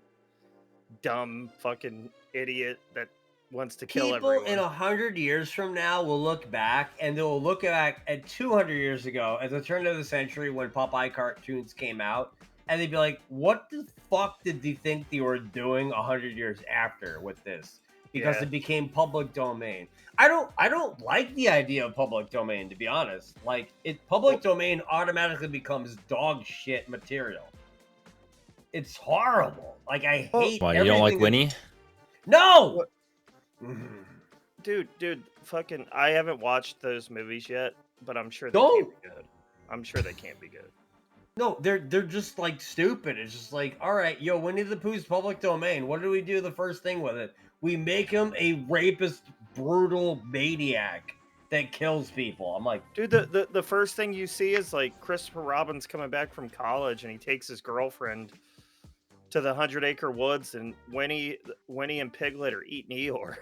dumb fucking idiot that wants to kill People everyone. in 100 years from now will look back and they'll look back at 200 years ago at the turn of the century when Popeye cartoons came out, and they'd be like, "What the fuck did they think they were doing 100 years after with this?" Because Yeah. it became public domain. I don't like the idea of public domain, to be honest. Like public domain automatically becomes dog shit material. It's horrible. Like I hate. Why, you don't like everything that- Winnie? No. Dude, fucking, I haven't watched those movies yet, but I'm sure they Don't. can't be good. I'm sure they can't be good. No, they're just like stupid. It's just like, all right, yo, Winnie the Pooh's public domain. What do we do the first thing with it? We make him a rapist, brutal maniac that kills people. I'm like, Dude, the first thing you see is like Christopher Robin's coming back from college and he takes his girlfriend to the 100-acre woods, and Winnie and Piglet are eating Eeyore.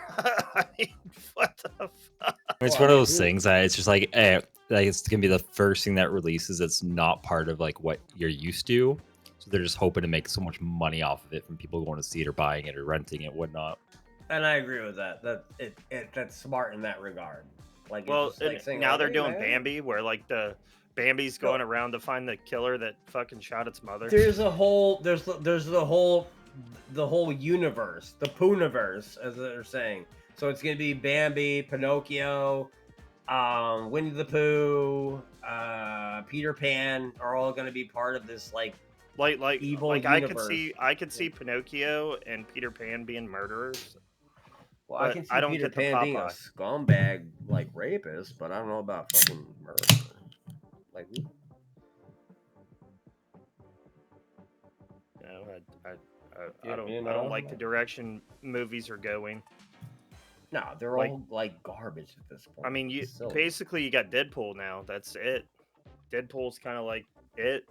I mean, what the fuck? It's Well, one I of mean, those things that it's just like, like it's gonna be the first thing that releases that's not part of like what you're used to. So they're just hoping to make so much money off of it from people going to see it or buying it or renting it, whatnot. and I agree with that. That's smart in that regard. Like, it's Well, just like and saying, now like, they're "Hey, doing man, Bambi, where like the Bambi's going around to find the killer that fucking shot its mother. There's the whole universe, the Pooniverse, as they're saying. So it's gonna be Bambi, Pinocchio, Winnie the Pooh, Peter Pan are all gonna be part of this like evil like universe. I could see Pinocchio and Peter Pan being murderers. Well, I but can see I don't Peter get the Pan being a Popeye. scumbag like rapist, but I don't know about fucking murder. Like, You know, Yeah, I don't like the direction movies are going. no, they're Like- all like garbage at this point. I mean, It's silly. basically you got Deadpool now. That's it. Deadpool's kind of like it.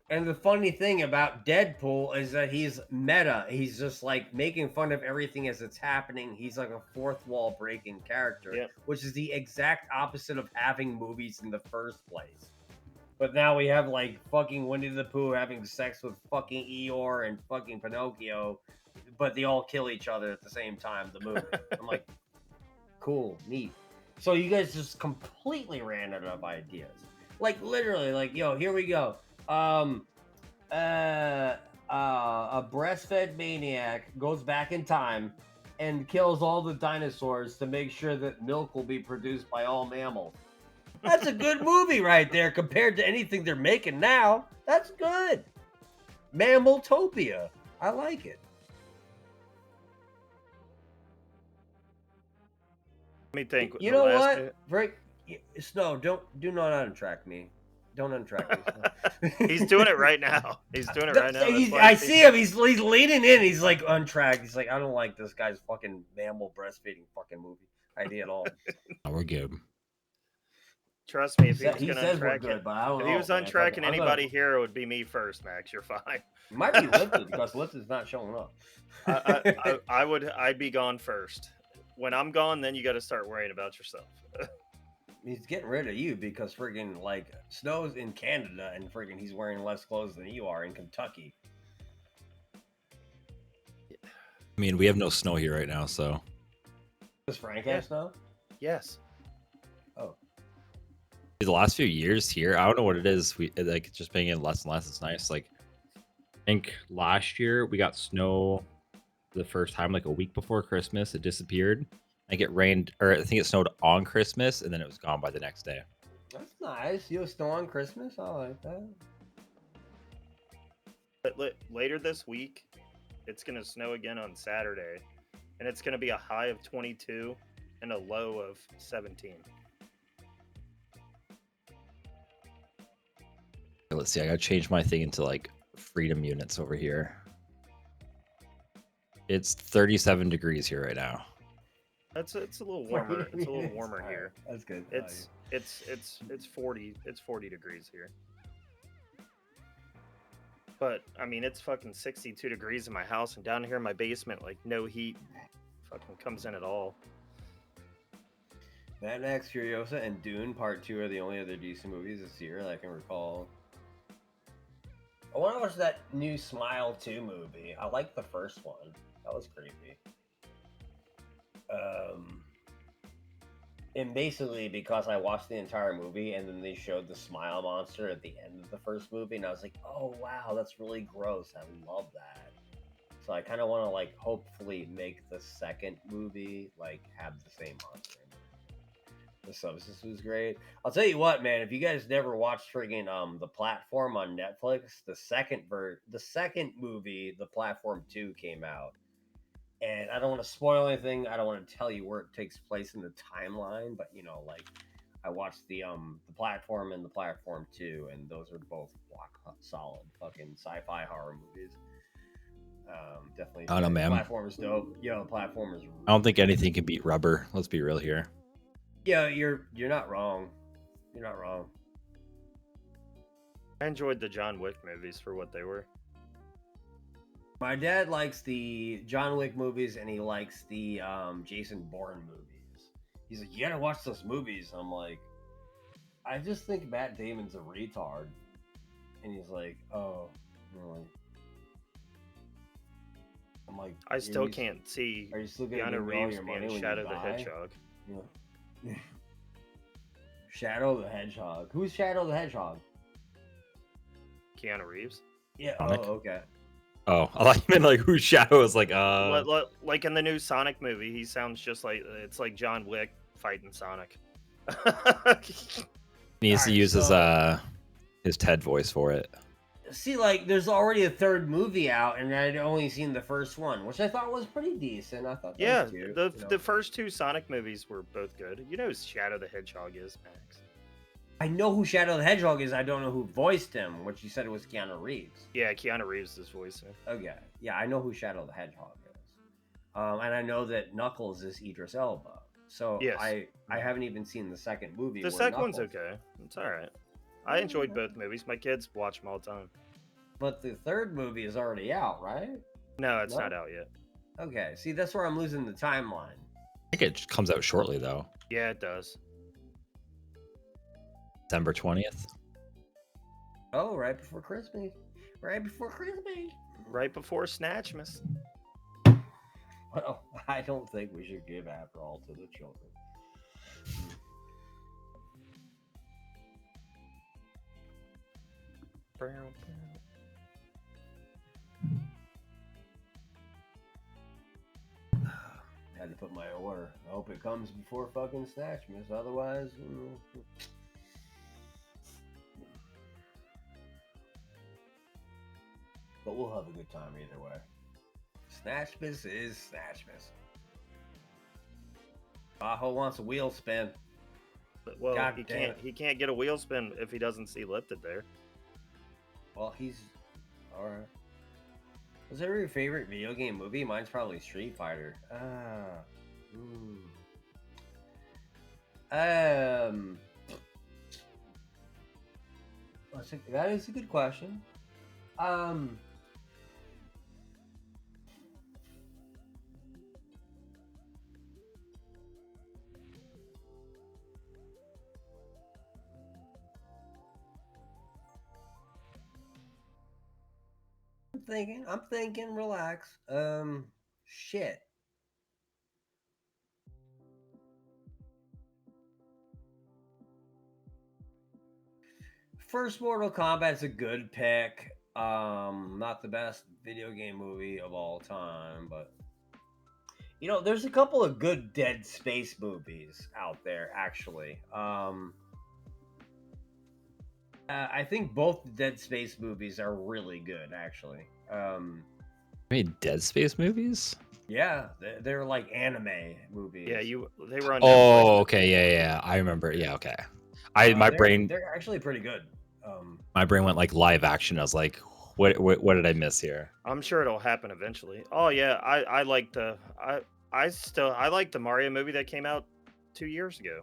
And the funny thing about Deadpool is that he's meta. He's just like making fun of everything as it's happening. He's like a fourth wall breaking character, Yep. which is the exact opposite of having movies in the first place. But now we have like fucking Winnie the Pooh having sex with fucking Eeyore and fucking Pinocchio, but they all kill each other at the same time. The movie. I'm like, cool, neat. So you guys just completely ran out of ideas. Like literally, like, yo, here we go. A breastfed maniac goes back in time and kills all the dinosaurs to make sure that milk will be produced by all mammals. That's a good movie right there compared to anything they're making now. That's good. Mammaltopia. I like it. Let me think. You the know last what? Snow, do not untrack me. Don't untrack me. Snow. He's doing it right now. He's doing it right now. That's why I see him. He's leaning in. He's like untracked. He's like, I don't like this guy's fucking mammal breastfeeding fucking movie idea at all. Oh, we're good. Trust me, if he was He going to says we're untrack good, it, but I don't if know. he was man. untracking I'm gonna- anybody here, it would be me first, Max. You're fine. It might be Lifted because Lifted's not showing up. I'd be gone first. When I'm gone, then you got to start worrying about yourself. He's getting rid of you because friggin' like Snow's in Canada and friggin' he's wearing less clothes than you are in Kentucky. I mean, we have no snow here right now, so. Does Frank Yeah. have snow? Yes. Oh, The last few years here, I don't know what it is. We like it's just being in less and less. It's nice. Like, I think last year we got snow for the first time like a week before Christmas. It disappeared. I think it rained, or I think it snowed on Christmas, and then it was gone by the next day. that's nice. You have snow on Christmas? I like that. But later this week, it's going to snow again on Saturday, and it's going to be a high of 22 and a low of 17. Let's see. I gotta change my thing into like freedom units over here. It's 37 degrees here right now. It's a little warmer. It's a little warmer All here. right, that's good. It's 40 degrees here. But I mean, it's fucking 62 degrees in my house, and down here in my basement, like no heat fucking comes in at all. Mad Max Furiosa and Dune Part 2 are the only other decent movies this year that I can recall. I want to watch that new Smile 2 movie. I like the first one. That was creepy. And basically because I watched the entire movie and then they showed the smile monster at the end of the first movie and I was like, oh wow, that's really gross. I love that. So I kind of want to like hopefully make the second movie like have the same monster. The Substance was great. I'll tell you what, man. If you guys never watched friggin' The Platform on Netflix, the second movie, The Platform 2, came out, and I don't want to spoil anything. I don't want to tell you where it takes place in the timeline, but you know, like I watched the Platform and The Platform 2, and those are both rock solid fucking sci-fi horror movies. Definitely. I don't know, man. Platform is dope. Yo, the Platform is. I don't think anything can beat Rubber. Let's be real here. Yeah, you're not wrong. You're not wrong. I enjoyed the John Wick movies for what they were. My dad likes the John Wick movies and he likes the Jason Bourne movies. He's like, you gotta watch those movies. I'm like, I just think Matt Damon's a retard. And he's like, oh, really? I'm like, I still can't see Are you still gonna Keanu give me all Reeves your money being when Shadow you the die? Hedgehog. Yeah. Shadow the Hedgehog. Who's Shadow the Hedgehog? Keanu Reeves. Yeah. Sonic. Oh, okay. Oh, I like meant like whose shadow is like Like in the new Sonic movie, he sounds just like it's like John Wick fighting Sonic. needs to Alright, use so- his TED voice for it. See, like, there's already a third movie out, and I'd only seen the first one, which I thought was pretty decent. I thought that Yeah, was cute, the you know. the first two Sonic movies were both good. You know who Shadow the Hedgehog is, Max? I know who Shadow the Hedgehog is. I don't know who voiced him, which you said it was Keanu Reeves. Yeah, Keanu Reeves is voicing. Okay, yeah, I know who Shadow the Hedgehog is, and I know that Knuckles is Idris Elba. So Yes. I haven't even seen the second movie. The where second one's Knuckles- okay. It's all right. I enjoyed both movies. My kids watch them all the time. But the third movie is already out, right? No, it's No? not out yet. Okay, see, that's where I'm losing the timeline. I think it comes out shortly though. Yeah, it does. December 20th. Oh, right before Christmas. Right before Christmas. Right before Snatchmas. Well, I don't think we should give after all to the children. Had to put my order. I hope it comes before fucking Snatchmas. Otherwise, but we'll have a good time either way. Snatchmas is Snatchmas. Tahoe wants a wheel spin. Well, God he damn can't. it. He can't get a wheel spin if he doesn't see lifted there. Well, he's all right. What's your favorite video game movie? Mine's probably Street Fighter. That is a good question. I'm thinking, relax. Shit. First Mortal Kombat's a good pick. Not the best video game movie of all time, but you know, there's a couple of good Dead Space movies out there, actually. I think both Dead Space movies are really good, actually. Made Dead Space movies? Yeah, they're like anime movies. Yeah, they were on. Oh, Netflix. okay, yeah. I remember. Yeah, okay. My brain They're actually pretty good. my brain went like live action. I was like, what did I miss here? I'm sure it'll happen eventually. Oh yeah, I like the I like the Mario movie that came out 2 years ago.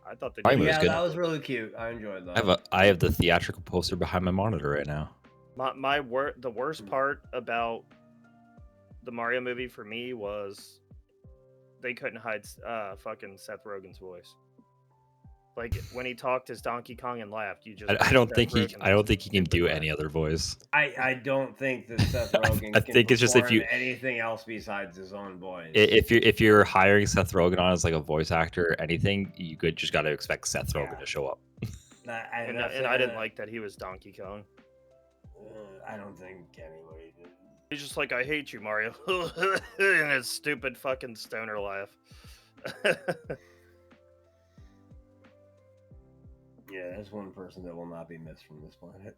I thought they Mario did. movie's Yeah, good. that was really cute. I enjoyed that. I have the theatrical poster behind my monitor right now. The worst part about the Mario movie for me was they couldn't hide fucking Seth Rogen's voice. Like when he talked as Donkey Kong and laughed, you just I don't think he can do any other voice. I don't think that Seth Rogen I can think it's just if perform you anything else besides his own voice. if you're hiring Seth Rogen on as like a voice actor or anything, you just got to expect Seth Rogen to show up. And I didn't like that he was Donkey Kong. I don't think anybody did. He's just like, I hate you, Mario. And his stupid fucking stoner laugh. Yeah, there's one person that will not be missed from this planet.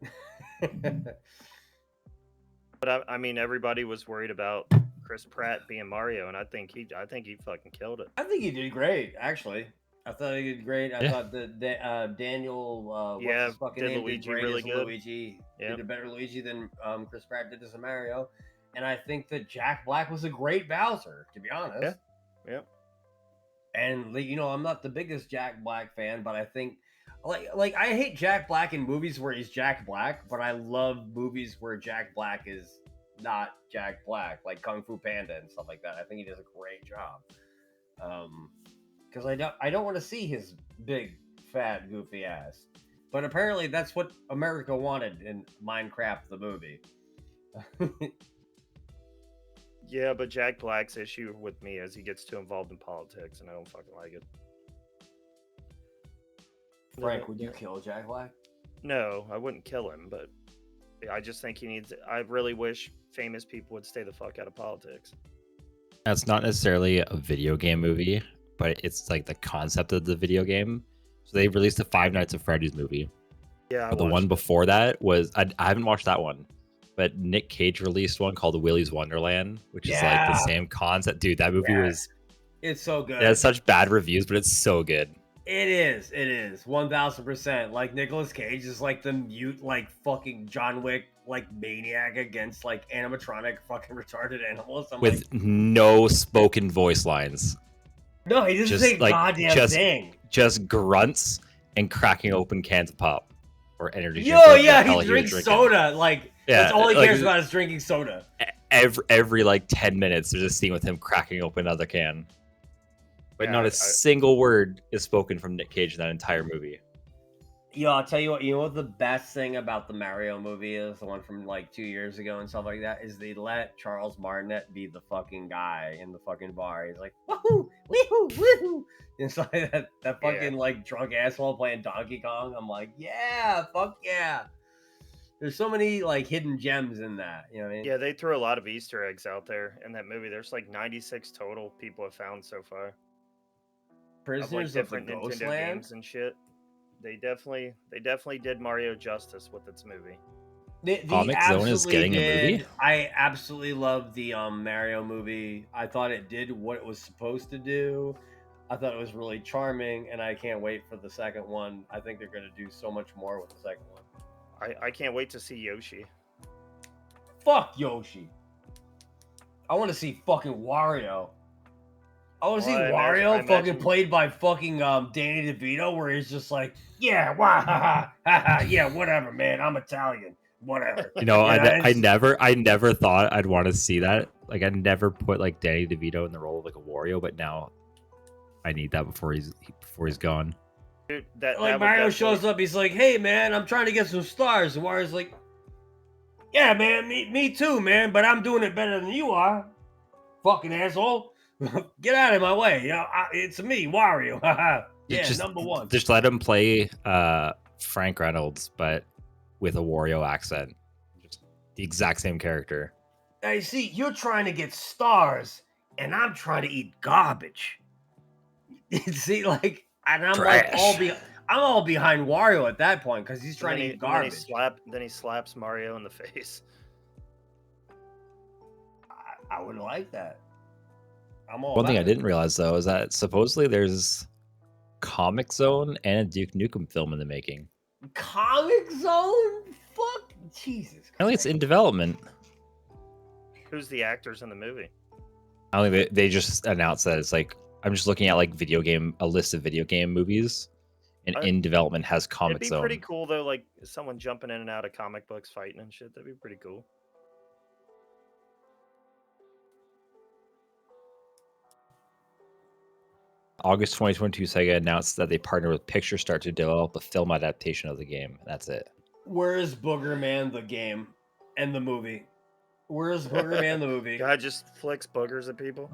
But I mean, everybody was worried about Chris Pratt being Mario, and I think he fucking killed it. I think he did great, actually. I thought he did great. I Yeah. thought that Daniel, what's Yeah, his fucking did name, Luigi did great really as good. Luigi. Yeah. Did a better Luigi than Chris Pratt did as a Mario. And I think that Jack Black was a great Bowser, to be honest. Yeah. And you know, I'm not the biggest Jack Black fan, but I think like I hate Jack Black in movies where he's Jack Black, but I love movies where Jack Black is not Jack Black, like Kung Fu Panda and stuff like that. I think he does a great job. Because I don't want to see his big, fat, goofy ass. But apparently that's what America wanted in Minecraft the movie. Yeah, but Jack Black's issue with me is he gets too involved in politics, and I don't fucking like it. Frank, would you kill Jack Black? No, I wouldn't kill him, but I just think he needs. I really wish famous people would stay the fuck out of politics. That's not necessarily a video game movie, but it's like the concept of the video game. So they released a Five Nights at Freddy's movie. Yeah, But the one before that was I haven't watched that one, but Nick Cage released one called Willy's Wonderland, which is like the same concept. Dude, that movie was It's so good. it has such bad reviews, but it's so good. It is 1000%. Like Nicolas Cage is like the mute, like fucking John Wick, like maniac against like animatronic fucking retarded animals. I'm With like, no spoken voice lines. no, he doesn't just, say like, goddamn just- thing. Just grunts and cracking open cans of pop or energy. drink, Yo, whatever the yeah, hell he was drinks drinking. soda. Like that's all he like, cares about is drinking soda. Every like 10 minutes there's a scene with him cracking open another can. But Yeah, not a single word is spoken from Nick Cage in that entire movie. Yo, I'll tell you what. You know what the best thing about the Mario movie is? The one from like 2 years ago and stuff like that is they let Charles Martinet be the fucking guy in the fucking bar. He's like, woohoo, woohoo, woohoo. And so that fucking like drunk asshole playing Donkey Kong. I'm like, yeah, fuck yeah. There's so many like hidden gems in that. You know what I mean? Yeah, they threw a lot of Easter eggs out there in that movie. There's like 96 total people have found so far. Prisoners like of the different Nintendo Ghostland. games and shit. They definitely did Mario justice with its movie. The Comic Zone is absolutely getting a did. movie? I absolutely loved the Mario movie. I thought it did what it was supposed to do. I thought it was really charming, and I can't wait for the second one. I think they're gonna do so much more with the second one. I can't wait to see Yoshi. Fuck Yoshi. I want to see fucking Wario. I want to see Well, I Wario fucking imagine- played by fucking Danny DeVito, where he's just like, yeah, wah, ha, ha, yeah, whatever, man. I'm Italian, whatever. You know, I it's- never thought I'd want to see that. Like, I never put like Danny DeVito in the role of like a Wario, but now I need that before he's gone. Dude, that like would Mario definitely- shows up, he's like, hey man, I'm trying to get some stars, and Wario's like, yeah, man, me too, man, but I'm doing it better than you are, fucking asshole. Get out of my way. You know, it's me, Wario. Yeah, Just number one. Just let him play Frank Reynolds, but with a Wario accent. Just the exact same character. Hey, see, you're trying to get stars, and I'm trying to eat garbage. See, like, and I'm like I'm all behind Wario at that point because he's trying to eat garbage. Then he slaps Mario in the face. I would like that. I'm all. One thing I about it. didn't realize though is that supposedly there's Comic Zone and a Duke Nukem film in the making. Comic Zone? Fuck, Jesus. Apparently, it's in development. Who's the actors in the movie? I don't think they just announced that it's like I'm just looking at like a list of video game movies, and in development has Comic It'd be Zone. pretty cool though, like someone jumping in and out of comic books, fighting and shit. That'd be pretty cool. August 2022, Sega announced that they partnered with Picture Start to develop a film adaptation of the game. That's it. Where is Booger Man the game and the movie? Where's Booger Man the movie? Guy just flicks boogers at people.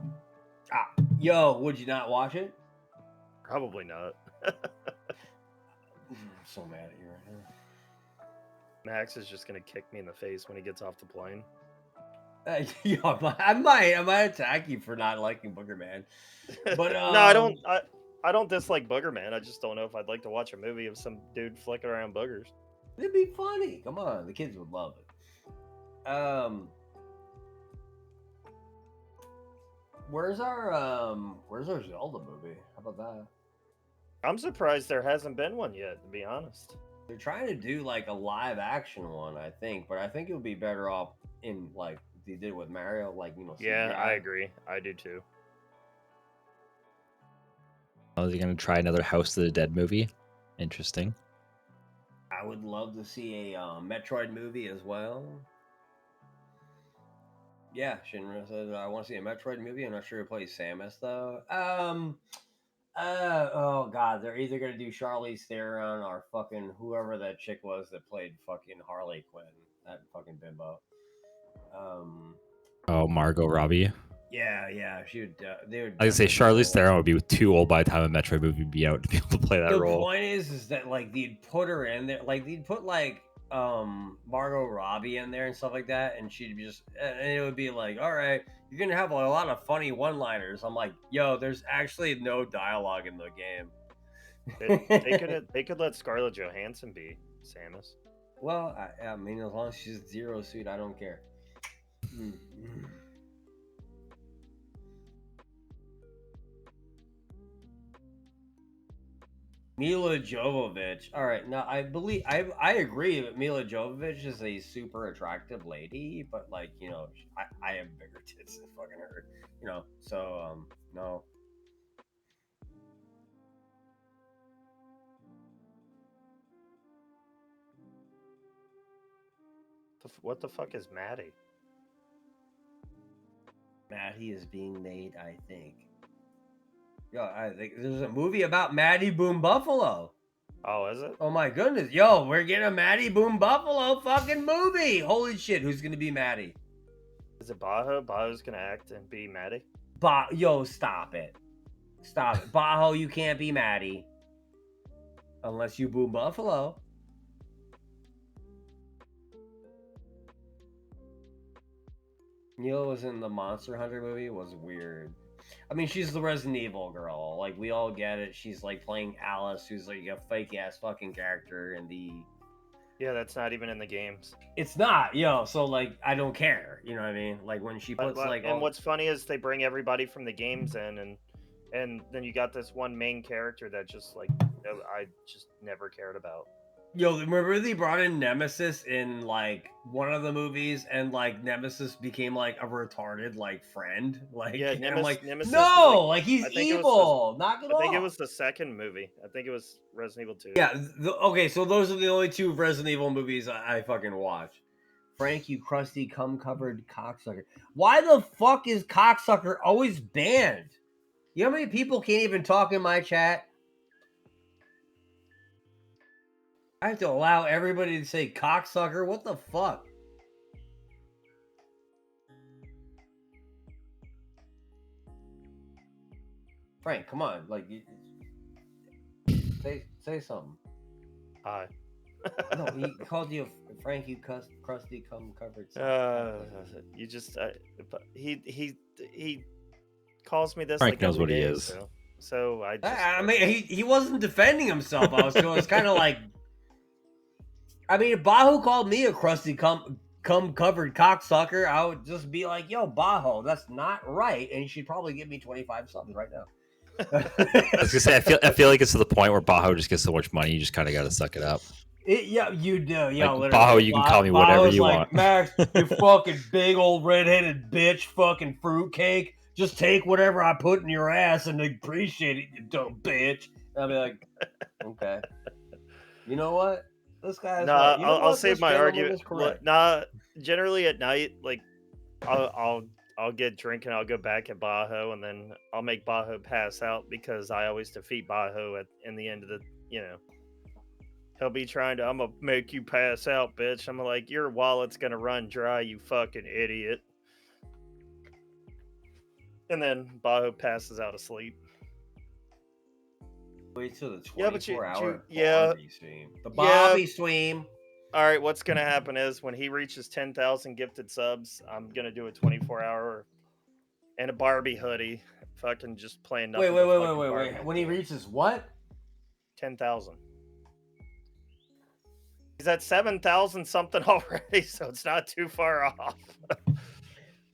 Yo, would you not watch it? Probably not. I'm so mad at you right now. Max is just gonna kick me in the face when he gets off the plane. Yo, I might attack you for not liking Booger Man. But No, I don't. I don't dislike Booger Man. I just don't know if I'd like to watch a movie of some dude flicking around boogers. It'd be funny. Come on, the kids would love it. Where's our Zelda movie? How about that? I'm surprised there hasn't been one yet, to be honest. They're trying to do like a live action one, I think, but I think it would be better off in like they did with Mario, like Yeah, CGI. I agree. I do too. Oh, they're gonna try another House of the Dead movie. Interesting. I would love to see a Metroid movie as well. Yeah, Shinra said I want to see a Metroid movie. I'm not sure who plays Samus though. Oh god, they're either gonna do Charlize Theron or fucking whoever that chick was that played fucking Harley Quinn, that fucking bimbo. Oh, Margot Robbie. Yeah, she would. They would. I would say Charlize Theron would be too old by the time a Metroid movie would be out to be able to play that The role. point is that like they'd put her in there, like they'd put like Margot Robbie in there and stuff like that, and she'd be just, and it would be like, all right, you're gonna have a lot of funny one-liners. I'm like, yo, there's actually no dialogue in the game. They could let Scarlett Johansson be Samus. Well, I mean, as long as she's Zero Suit, I don't care. Mila Jovovich. All right, now I agree that Mila Jovovich is a super attractive lady, but like I have bigger tits than fucking her, So no. What the fuck is Maddie? Maddie is being made, I think. Yo, I think there's a movie about Maddie Boom Buffalo. Oh, is it? Oh my goodness. Yo, we're getting a Maddie Boom Buffalo fucking movie. Holy shit, who's gonna be Maddie? Is it Bajo? Bajo's gonna act and be Maddie? Yo, stop it. Stop it. Bajo, you can't be Maddie. Unless you Boom Buffalo. Neil was in the Monster Hunter movie. It was weird. I mean, she's the Resident Evil girl. Like, we all get it. She's like playing Alice, who's like a fake ass fucking character in the. Yeah, that's not even in the games. It's not, so like I don't care. You know what I mean? Like when she puts But, like. and what's funny is they bring everybody from the games in, and and then you got this one main character that just like I just never cared about. Yo, remember they brought in Nemesis in like one of the movies, and like Nemesis became like a retarded like friend. Like, Yeah, and I'm like, Nemesis no, was like he's I think it was evil. Knock it I think it off. was the second movie. I think it was Resident Evil 2. Yeah. Okay, so those are the only two Resident Evil movies I fucking watch. Frank, you crusty cum covered cocksucker. Why the fuck is cocksucker always banned? You know how many people can't even talk in my chat? I have to allow everybody to say cocksucker. What the fuck? Frank, come on, like, say something. Hi. No, he called you Frank. You crusty cum covered. You just he calls me this. Frank like knows every what he day, is. So I just. I mean, he wasn't defending himself. So it's kind of like, I mean, if Bahu called me a crusty cum covered cocksucker, I would just be like, yo, Baho, that's not right, and you should probably give me 25 something right now. I was gonna say, I feel like it's to the point where Bajo just gets so much money, you just kind of got to suck it up. Yeah, you do. Yeah, Like, literally. Bajo, you can call me whatever Bajo's you like, want. Max, you fucking big old redheaded bitch, fucking fruitcake. Just take whatever I put in your ass and appreciate it, you dumb bitch. I'll be like, okay. You know what? This guy's Nah, right. You know I'll what? save This my gentleman argument. is correct. Nah, generally at night, like I'll get drunk and I'll go back at Bajo, and then I'll make Bajo pass out because I always defeat Bajo in the end of the he'll be trying to, I'm gonna make you pass out, bitch. I'm like, your wallet's gonna run dry, you fucking idiot. And then Bajo passes out asleep. Wait till the 24 Yeah, but hour yeah, Bobby stream. The Bobby stream. All right, what's gonna happen is when he reaches 10,000 gifted subs, I'm gonna do a 24-hour and a Barbie hoodie, fucking just playing nothing. Wait. When he reaches what? 10,000. He's at 7,000 something already, so it's not too far off.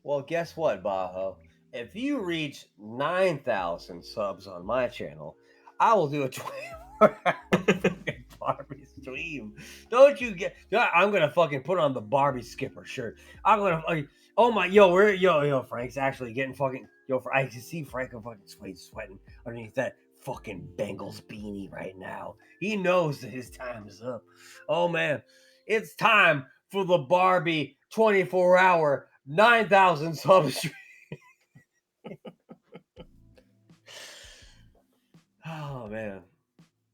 Well, guess what, Bajo? If you reach 9,000 subs on my channel, I will do a 24-hour fucking Barbie stream. Don't you get? I'm gonna fucking put on the Barbie skipper shirt. I'm gonna fucking. Oh my, yo, Frank's actually getting fucking. I can see Frank fucking sweating underneath that fucking Bengals beanie right now. He knows that his time is up. Oh man, it's time for the Barbie 24-hour 9,000 sub stream. Oh man,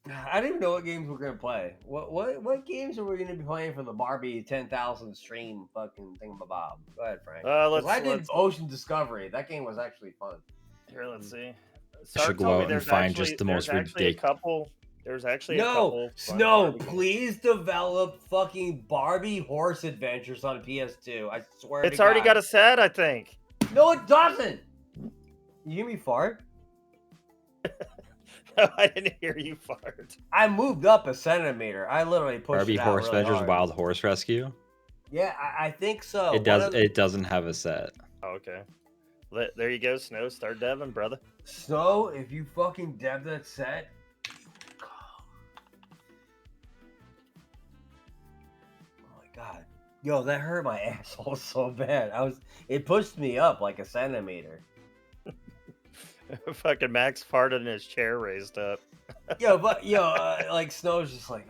I don't even know what games we're gonna play. What games are we gonna be playing for the Barbie 10,000 stream fucking thingamabob? Go ahead, Frank. I did Ocean Discovery. That game was actually fun. Here, let's see. Should go out and find just the most ridiculous. There's actually a couple. Snow, please develop fucking Barbie horse adventures on PS2. I swear. It's already got a set, I think. No, it doesn't. You hear me fart? No, I didn't hear you fart. I moved up a centimeter. I literally pushed Barbie it out Horse really Adventures hard. Wild Horse Rescue. Yeah, I think so. It does. It doesn't have a set. Oh, okay. There you go, Snow. Start deving, brother. Snow, if you fucking dev that set. Oh my god. Yo, that hurt my asshole so bad. It pushed me up like a centimeter. Fucking Max farted and his chair raised up. Like Snow's just like.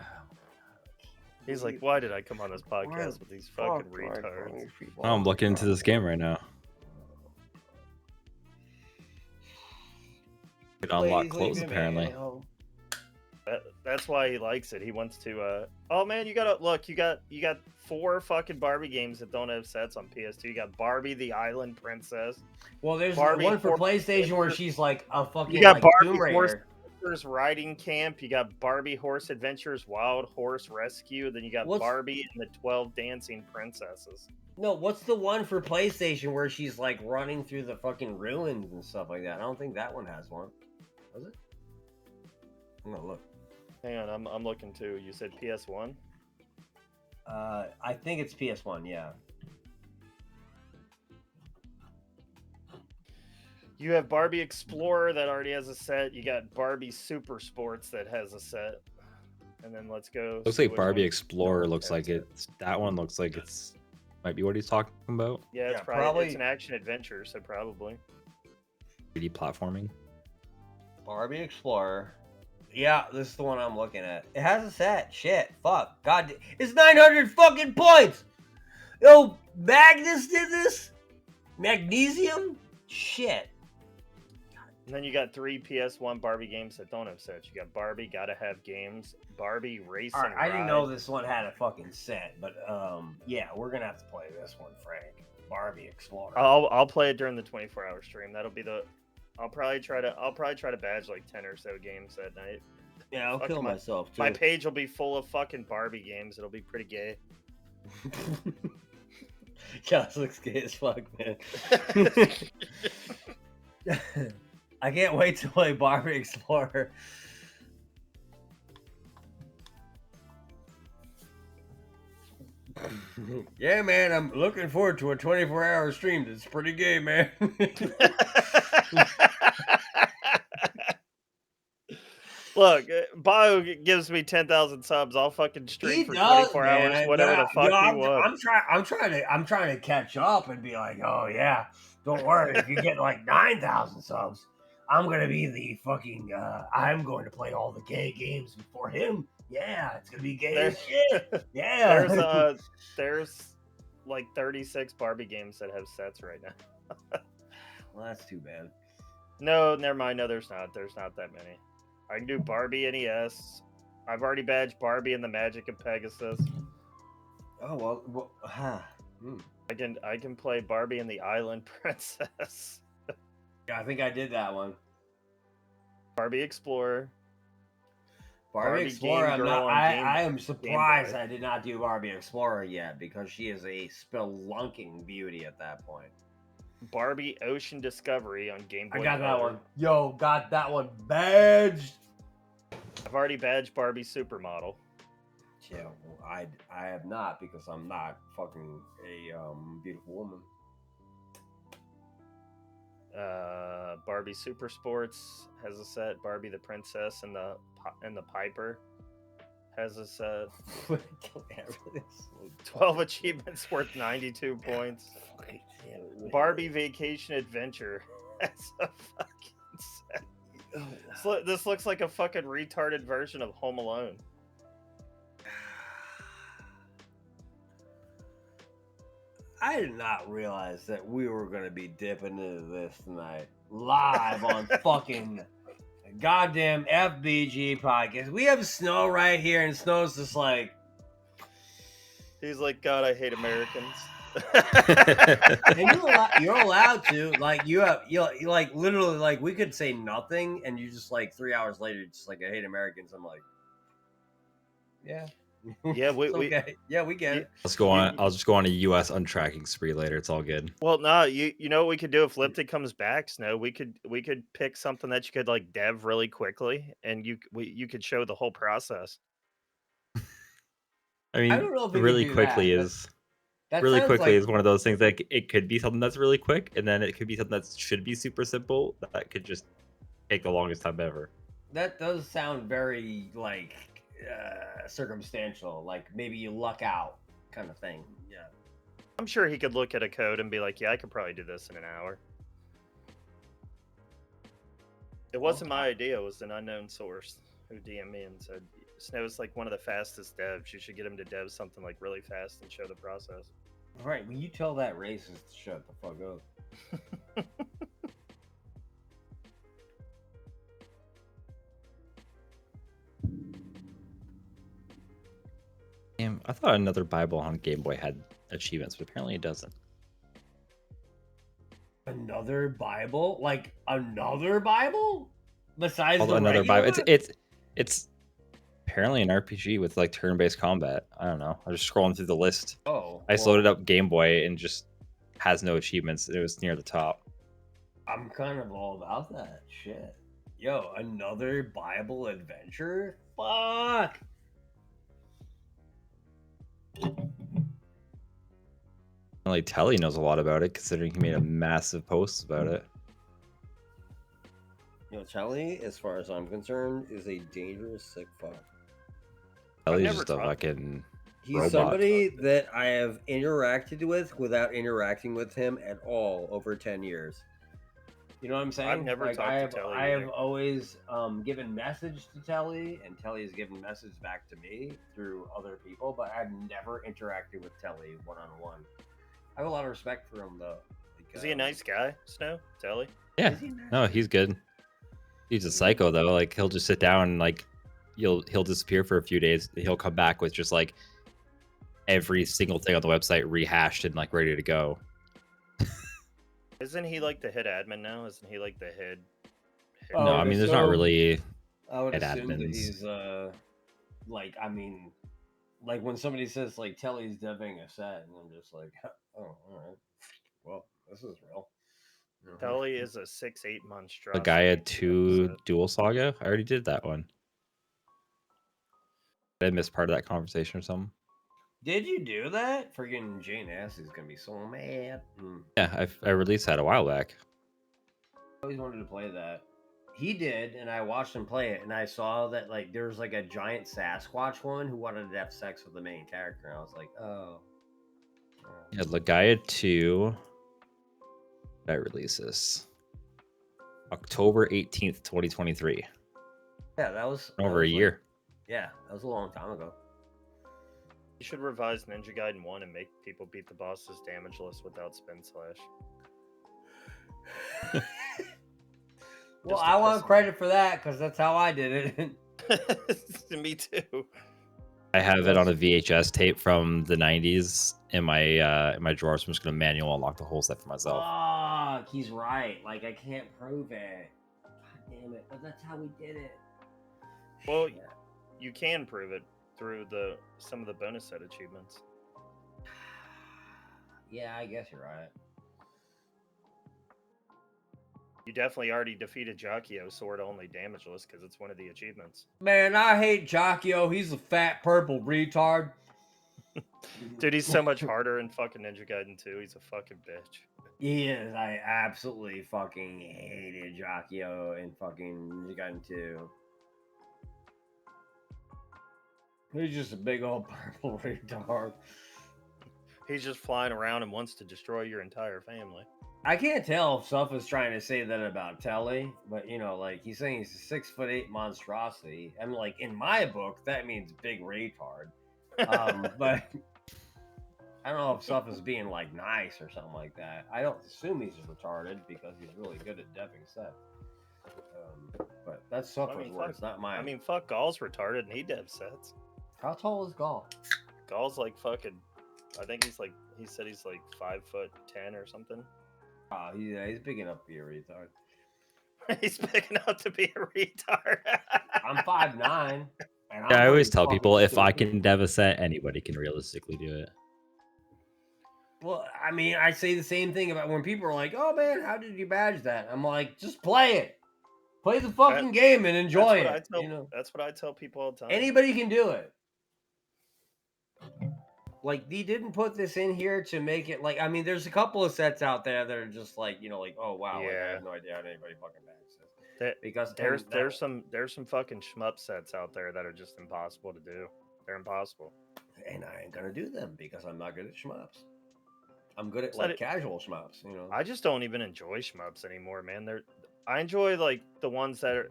He's like, why did I come on this podcast with these fucking retards? Oh, I'm looking into this game right now. It unlock clothes apparently. That's why he likes it. He wants to. Oh man, you got 4 fucking Barbie games that don't have sets on PS2. You got Barbie the Island Princess. Well, there's Barbie one for PlayStation where she's like a fucking. You got like, Barbie Tomb Raider. Horse Adventures Riding Camp. You got Barbie Horse Adventures Wild Horse Rescue. Then you got Barbie and the 12 Dancing Princesses. No, what's the one for PlayStation where she's like running through the fucking ruins and stuff like that? I don't think that one has one. Was it? I'm gonna look. Hang on, I'm looking too. You said PS1? I think it's PS1, yeah. You have Barbie Explorer that already has a set. You got Barbie Super Sports that has a set. And then let's go. Looks see like which Barbie one Explorer no one looks like has it's that one looks like it's might be what he's talking about. Yeah, it's Yeah, probably it's an action adventure, so probably. 3D platforming. Barbie Explorer. Yeah, this is the one I'm looking at. It has a set. Shit. Fuck. God. It's 900 fucking points. Yo, Magnus did this? Magnesium? Shit. And then you got 3 PS1 Barbie games that don't have sets. You got Barbie Gotta Have Games, Barbie Race All right, and I didn't know Ride. this one had a fucking set, but yeah, we're gonna have to play this one, Frank. Barbie Explorer. I'll play it during the 24-hour stream. That'll be the. I'll probably try to badge like 10 or so games that night. Yeah, I'll Fuck kill myself too. My page will be full of fucking Barbie games. It'll be pretty gay. Josh looks gay as fuck, man. I can't wait to play Barbie Explorer. Yeah, man, I'm looking forward to a 24-hour stream. It's pretty gay, man. Look, Bio gives me 10,000 subs. I'll fucking stream He for does, 24 man, hours, whatever the fuck he wants. I'm trying to catch up and be like, oh yeah, don't worry. If you get like 9,000 subs, I'm gonna be the fucking. I'm going to play all the gay games before him. Yeah, it's gonna be gay as shit. Yeah. There's like 36 Barbie games that have sets right now. Well, that's too bad. No, never mind. No, there's not. There's not that many. I can do Barbie NES. I've already badged Barbie and the Magic of Pegasus. Oh well. I can play Barbie and the Island Princess. Yeah, I think I did that one. Barbie Explorer. Barbie Explorer. Game Girl on Game- I am surprised Boy. I did not do Barbie Explorer yet because she is a spelunking beauty at that point. Barbie Ocean Discovery on Game Boy. I got that Color. one. Yo, got that one badged. I've already badged Barbie Supermodel. Yeah, well, I have not because I'm not fucking a beautiful woman. Barbie Super Sports has a set. Barbie the Princess and the Piper has a set. 12 achievements worth 92 points. Barbie Vacation Adventure has a fucking set. This looks like a fucking retarded version of Home Alone. I did not realize that we were going to be dipping into this tonight live on fucking goddamn FBG podcast. We have Snow right here, and Snow's just like, He's like, God, I hate Americans. and you're allowed to like you like literally like we could say nothing, and you just like 3 hours later, you're just like I hate Americans. I'm like, yeah. Yeah, It's okay. Yeah, we get it. Let's go on. I'll just go on a U.S. untracking spree later. It's all good. Well, no, you know what we could do if Lipton comes back, Snow? We could pick something that you could like dev really quickly, and you could show the whole process. I mean, don't know if we could really do quickly that, is That really sounds quickly like- is one of those things that it could be something that's really quick, and then it could be something that should be super simple that could just take the longest time ever. That does sound very like circumstantial, like maybe you luck out kind of thing. Yeah. I'm sure he could look at a code and be like, yeah, I could probably do this in an hour. It wasn't my idea. It was an unknown source who DM'd me and said, Snow's like one of the fastest devs. You should get him to dev something like really fast and show the process. All right, when you tell that racist to shut the fuck up. Damn, I thought another Bible on Game Boy had achievements, but apparently it doesn't. Another Bible? Like another Bible? Besides Although the another regular? Bible, it's apparently an RPG with like turn-based combat. I don't know. I was just scrolling through the list. Oh, I just loaded up Game Boy and just has no achievements. It was near the top. I'm kind of all about that shit. Yo, another Bible adventure? Fuck. Like Telly knows a lot about it, considering he made a massive post about it. You know, Telly, as far as I'm concerned, is a dangerous, sick fuck. Ellie's never just a talked- fucking He's robot. somebody that I have interacted with without interacting with him at all over 10 years. You know what I'm saying? I've never like, talked I to have, Telly I have either. always given message to Telly, and Telly has given message back to me through other people, but I've never interacted with Telly one-on-one. I have a lot of respect for him, though. Like, Is he a nice guy, Snow? Telly? Yeah. Is he nice? No, he's good. He's a psycho though. Like he'll just sit down and like he'll disappear for a few days. He'll come back with just like every single thing on the website rehashed and like ready to go. Isn't he like the head admin now? Isn't he like the head? Oh, No, I mean there's not so- really I would head assume that admins. he's like, I mean, like when somebody says like Telly's dubbing a set, and I'm just like, oh, all right, well, this is real. Telly is a 6-8 monstrosity. a guy had 2 That's it. Dual Saga. I already did that one. Did I miss part of that conversation or something? Did you do that? Friggin' Jane Assie's gonna be so mad. Yeah, I released that a while back. I always wanted to play that. He did, and I watched him play it, and I saw that like there was like a giant Sasquatch one who wanted to have sex with the main character, and I was like, oh. Yeah, Legaia 2. Did I release this? October 18th, 2023. Yeah, that was Over a like- year. yeah, that was a long time ago. You should revise Ninja Gaiden 1 and make people beat the bosses damageless without spin slash. Well, Just to I piss want them credit for that because that's how I did it. Me too. I have it on a VHS tape from the 90s in my drawer, so I'm just gonna manual unlock the whole set for myself. Fuck, he's right. Like I can't prove it. God damn it! But that's how we did it. Well, Shit. you can prove it through some of the bonus set achievements. Yeah, I guess you're right. You definitely already defeated Jacchio sword only damageless because it's one of the achievements. Man, I hate Jacchio. He's a fat purple retard. Dude, he's so much harder in fucking Ninja Gaiden 2. He's a fucking bitch. He is. I absolutely fucking hated Jacchio in fucking Ninja Gaiden 2. He's just a big old purple retard. He's just flying around and wants to destroy your entire family. I can't tell if Suff is trying to say that about Telly, but you know, like he's saying he's a 6'8" monstrosity. I'm like, in my book, that means big retard. But I don't know if Suff is being like nice or something like that. I don't assume he's retarded because he's really good at depping sets. But that's Suff's words, not mine. I mean, fuck, Gall's retarded and he dev sets. How tall is Gall? Gall's like fucking. I think he's like. He said he's like 5'10" or something. Oh, he's big enough to be a retard. He's big enough to be a retard. I'm 5'9". And Yeah, I always pretty tell fucking people if I stupid. can dev a set, anybody can realistically do it. Well, I mean, I say the same thing about when people are like, "Oh man, how did you badge that?" I'm like, just play it, play the fucking game and enjoy it. That's what I tell, you know, that's what I tell people all the time. anybody can do it. Like, they didn't put this in here to make it like. I mean, there's a couple of sets out there that are just like, you know, like, oh wow, like, I Yeah. have no idea how anybody fucking badges this. That- Because there's some fucking shmup sets out there that are just impossible to do. They're impossible. and I ain't gonna do them because I'm not good at shmups. I'm good at Let like it- casual shmups, you know. I just don't even enjoy shmups anymore, man. I enjoy like the ones that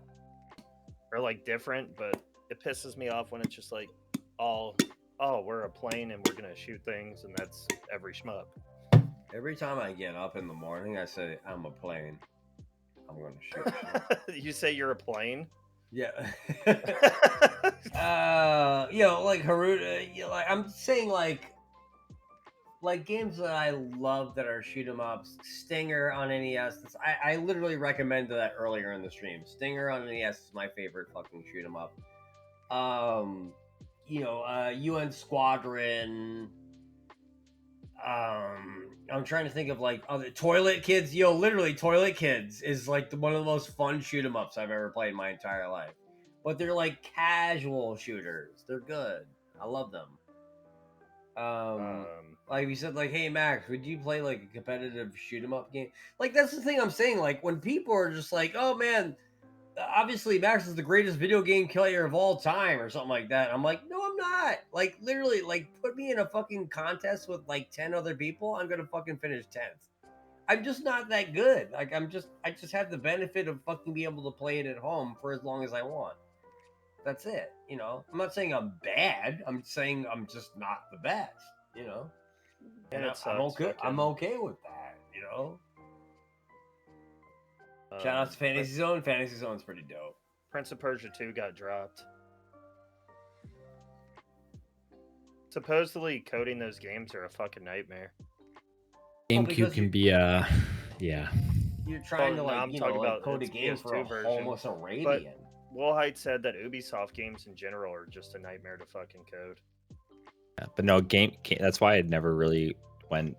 are like different, but it pisses me off when it's just like oh, we're a plane and we're gonna shoot things and that's every shmup. Every time I get up in the morning, I say I'm a plane. I'm gonna shoot. You say you're a plane? Yeah. You know, like Haruta, you know, like I'm saying like games that I love that are shoot 'em ups. Stinger on NES. I literally recommended that earlier in the stream. Stinger on NES is my favorite fucking shoot 'em up. You know, UN Squadron. I'm trying to think of like other Toilet Kids. Yo, literally Toilet Kids is like one of the most fun shoot 'em ups I've ever played in my entire life. But they're like casual shooters. They're good. I love them. Like we said, like, hey Max, would you play like a competitive shoot 'em up game? Like that's the thing I'm saying. Like when people are just like, oh man, obviously Max is the greatest video game player of all time or something like that. I'm like, no, I'm not. Like literally, like put me in a fucking contest with like 10 other people, I'm gonna fucking finish 10th. I'm just not that good. Like I just have the benefit of fucking being able to play it at home for as long as I want. That's it. You know, I'm not saying I'm bad. I'm saying I'm just not the best. You know, And and it I'm sucks. okay. I'm Fucking, okay with that. You know. Shout out to Fantasy Zone. Fantasy Zone's pretty dope. Prince of Persia 2 got dropped. Supposedly, coding those games are a fucking nightmare. Well, GameCube because can be yeah. you're trying to Well, no, like I'm you know talking like about code a its game for PS2 version, almost a but Radeon. Wilhite said that Ubisoft games in general are just a nightmare to fucking code. Yeah, but no game. That's why I never really went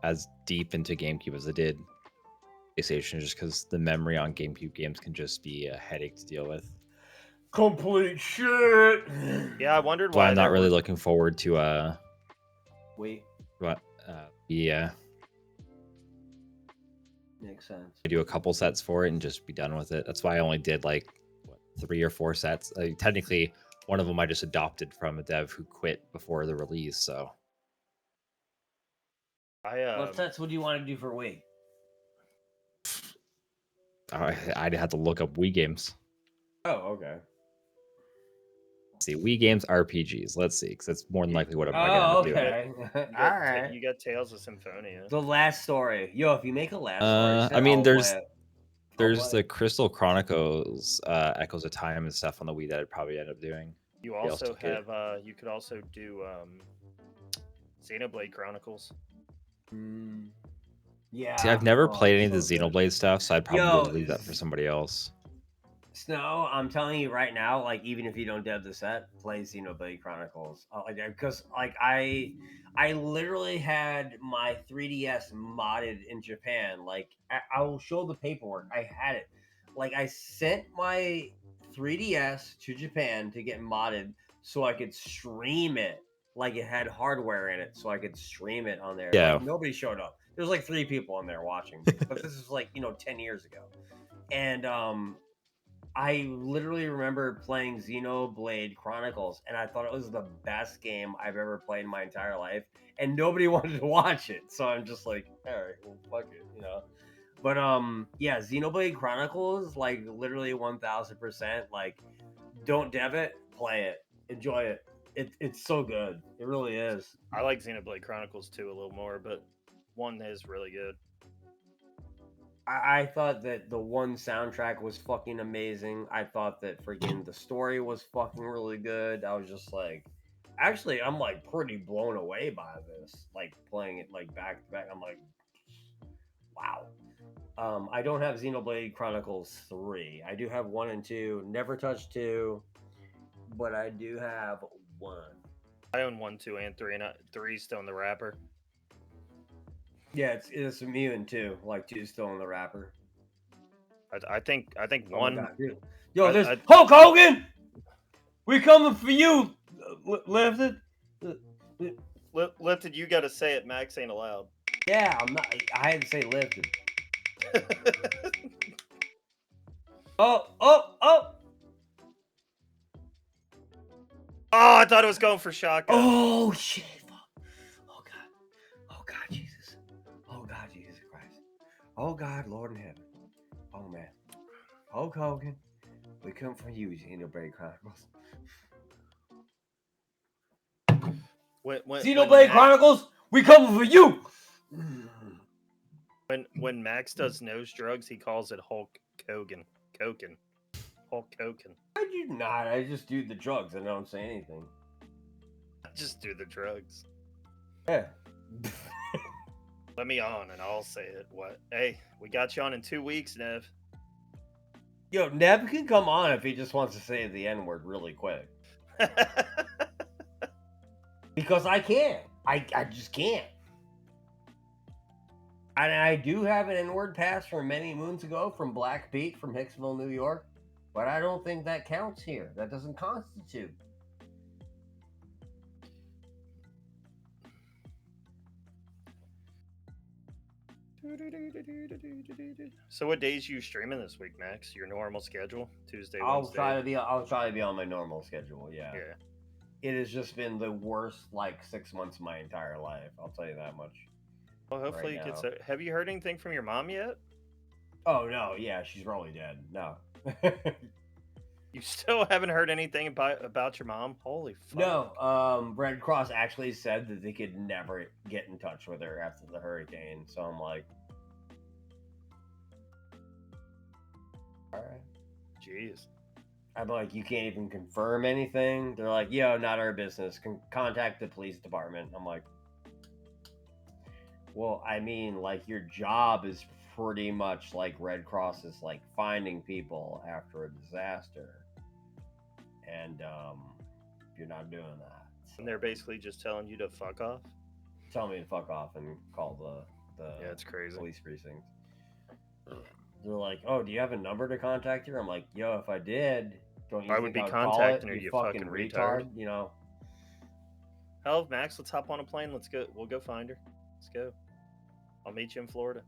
as deep into GameCube as I did PlayStation, just because the memory on GameCube games can just be a headache to deal with. Complete shit. Yeah, I wondered That's why why I'm there not really were- looking forward to Wait, what yeah. makes sense. I do a couple sets for it and just be done with it. That's why I only did like 3 or 4 sets. Technically, one of them I just adopted from a dev who quit before the release. So What sets would you want to do for Wii? I'd have to look up Wii games. Oh, okay. Let's see, Wii games RPGs. Let's see, because that's more than likely what I'm going to end up doing. Okay. You got, All right. you got Tales of Symphonia. The last story. Yo, if you make a last story, I mean, I'll there's play it. there's the Crystal Chronicles, Echoes of Time and stuff on the Wii that I'd probably end up doing. You Maybe I'll also stick it. have you could also do Xenoblade Chronicles. Yeah. See, I've never oh, played any of the so good. Xenoblade stuff, so I'd probably Yo, leave that for somebody else. Snow, I'm telling you right now, like even if you don't dev the set, play Xenoblade Chronicles. Like because like I literally had my 3DS modded in Japan. Like I will show the paperwork. I had it. Like I sent my 3DS to Japan to get modded so I could stream it. Like it had hardware in it, so I could stream it on there. Yeah. Like nobody showed up. There's like 3 people on there watching, but this is like 10 years ago, and I literally remember playing Xenoblade Chronicles, and I thought it was the best game I've ever played in my entire life, and nobody wanted to watch it. So I'm just like, all right, well, fuck it, But yeah, Xenoblade Chronicles, like literally 1000%. Like, don't dev it, play it, enjoy it. It's so good. It really is. I like Xenoblade Chronicles 2 a little more, but 1 is really good. I thought that the 1 soundtrack was fucking amazing. I thought that freaking the story was fucking really good. I was just like, actually, I'm like pretty blown away by this. Like playing it like back to back. I'm like, wow. I don't have Xenoblade Chronicles 3. I do have 1 and 2. Never touched 2, but I do have 1. I own 1, 2, and 3, and 3's still in the wrapper. Yeah, it's Mutant too. Like 2's still in the wrapper. I think Oh my 1. God, dude. Yo, there's Hulk Hogan. We coming for you, Lifted. Lifted, you got to say it. Max ain't allowed. Yeah, I'm not. I had to say Lifted. Oh! Oh, I thought it was going for shotgun. Oh shit! Oh God! Oh God, Jesus! Oh God, Jesus Christ! Oh God, Lord in heaven! Oh man! Hulk Hogan, we come for you, Xenoblade Chronicles. Xenoblade Chronicles, we coming for you. When Max does nose drugs, he calls it Hulk Hogan. Hulk Hogan. I do not. I just do the drugs. I don't say anything. Just do the drugs. Yeah. Let me on and I'll say it. What? Hey, we got you on in 2 weeks, Nev. Yo, Nev can come on if he just wants to say the N-word really quick. Because I can't. I just can't. And I do have an N-word pass from many moons ago from Black Pete from Hicksville, New York. But I don't think that counts here. That doesn't constitute. So what days you streaming this week, Max? Your normal schedule? Tuesday, I'll Wednesday? try to be on my normal schedule. Yeah. Yeah. It has just been the worst like 6 months of my entire life. I'll tell you that much. Well, hopefully right it gets. now. Have you heard anything from your mom yet? Oh no, yeah, she's probably dead. No. You still haven't heard anything about your mom? Holy fuck. No, Red Cross actually said that they could never get in touch with her after the hurricane. So I'm like, all right. Jeez. I'm like, you can't even confirm anything. They're like, yo, not our business. Contact the police department. I'm like, well, I mean, like your job is pretty much like Red Cross is like finding people after a disaster, and you're not doing that. And they're basically just telling you to fuck off. Tell me to fuck off and call the Yeah, it's crazy. police precinct. They're like, oh, do you have a number to contact her? I'm like, yo, if I did, don't you I think would be I'd call contacting it, her, you you fucking fucking retard? retard. You know. Hell, Max, let's hop on a plane. Let's go. We'll go find her. Let's go. I'll meet you in Florida.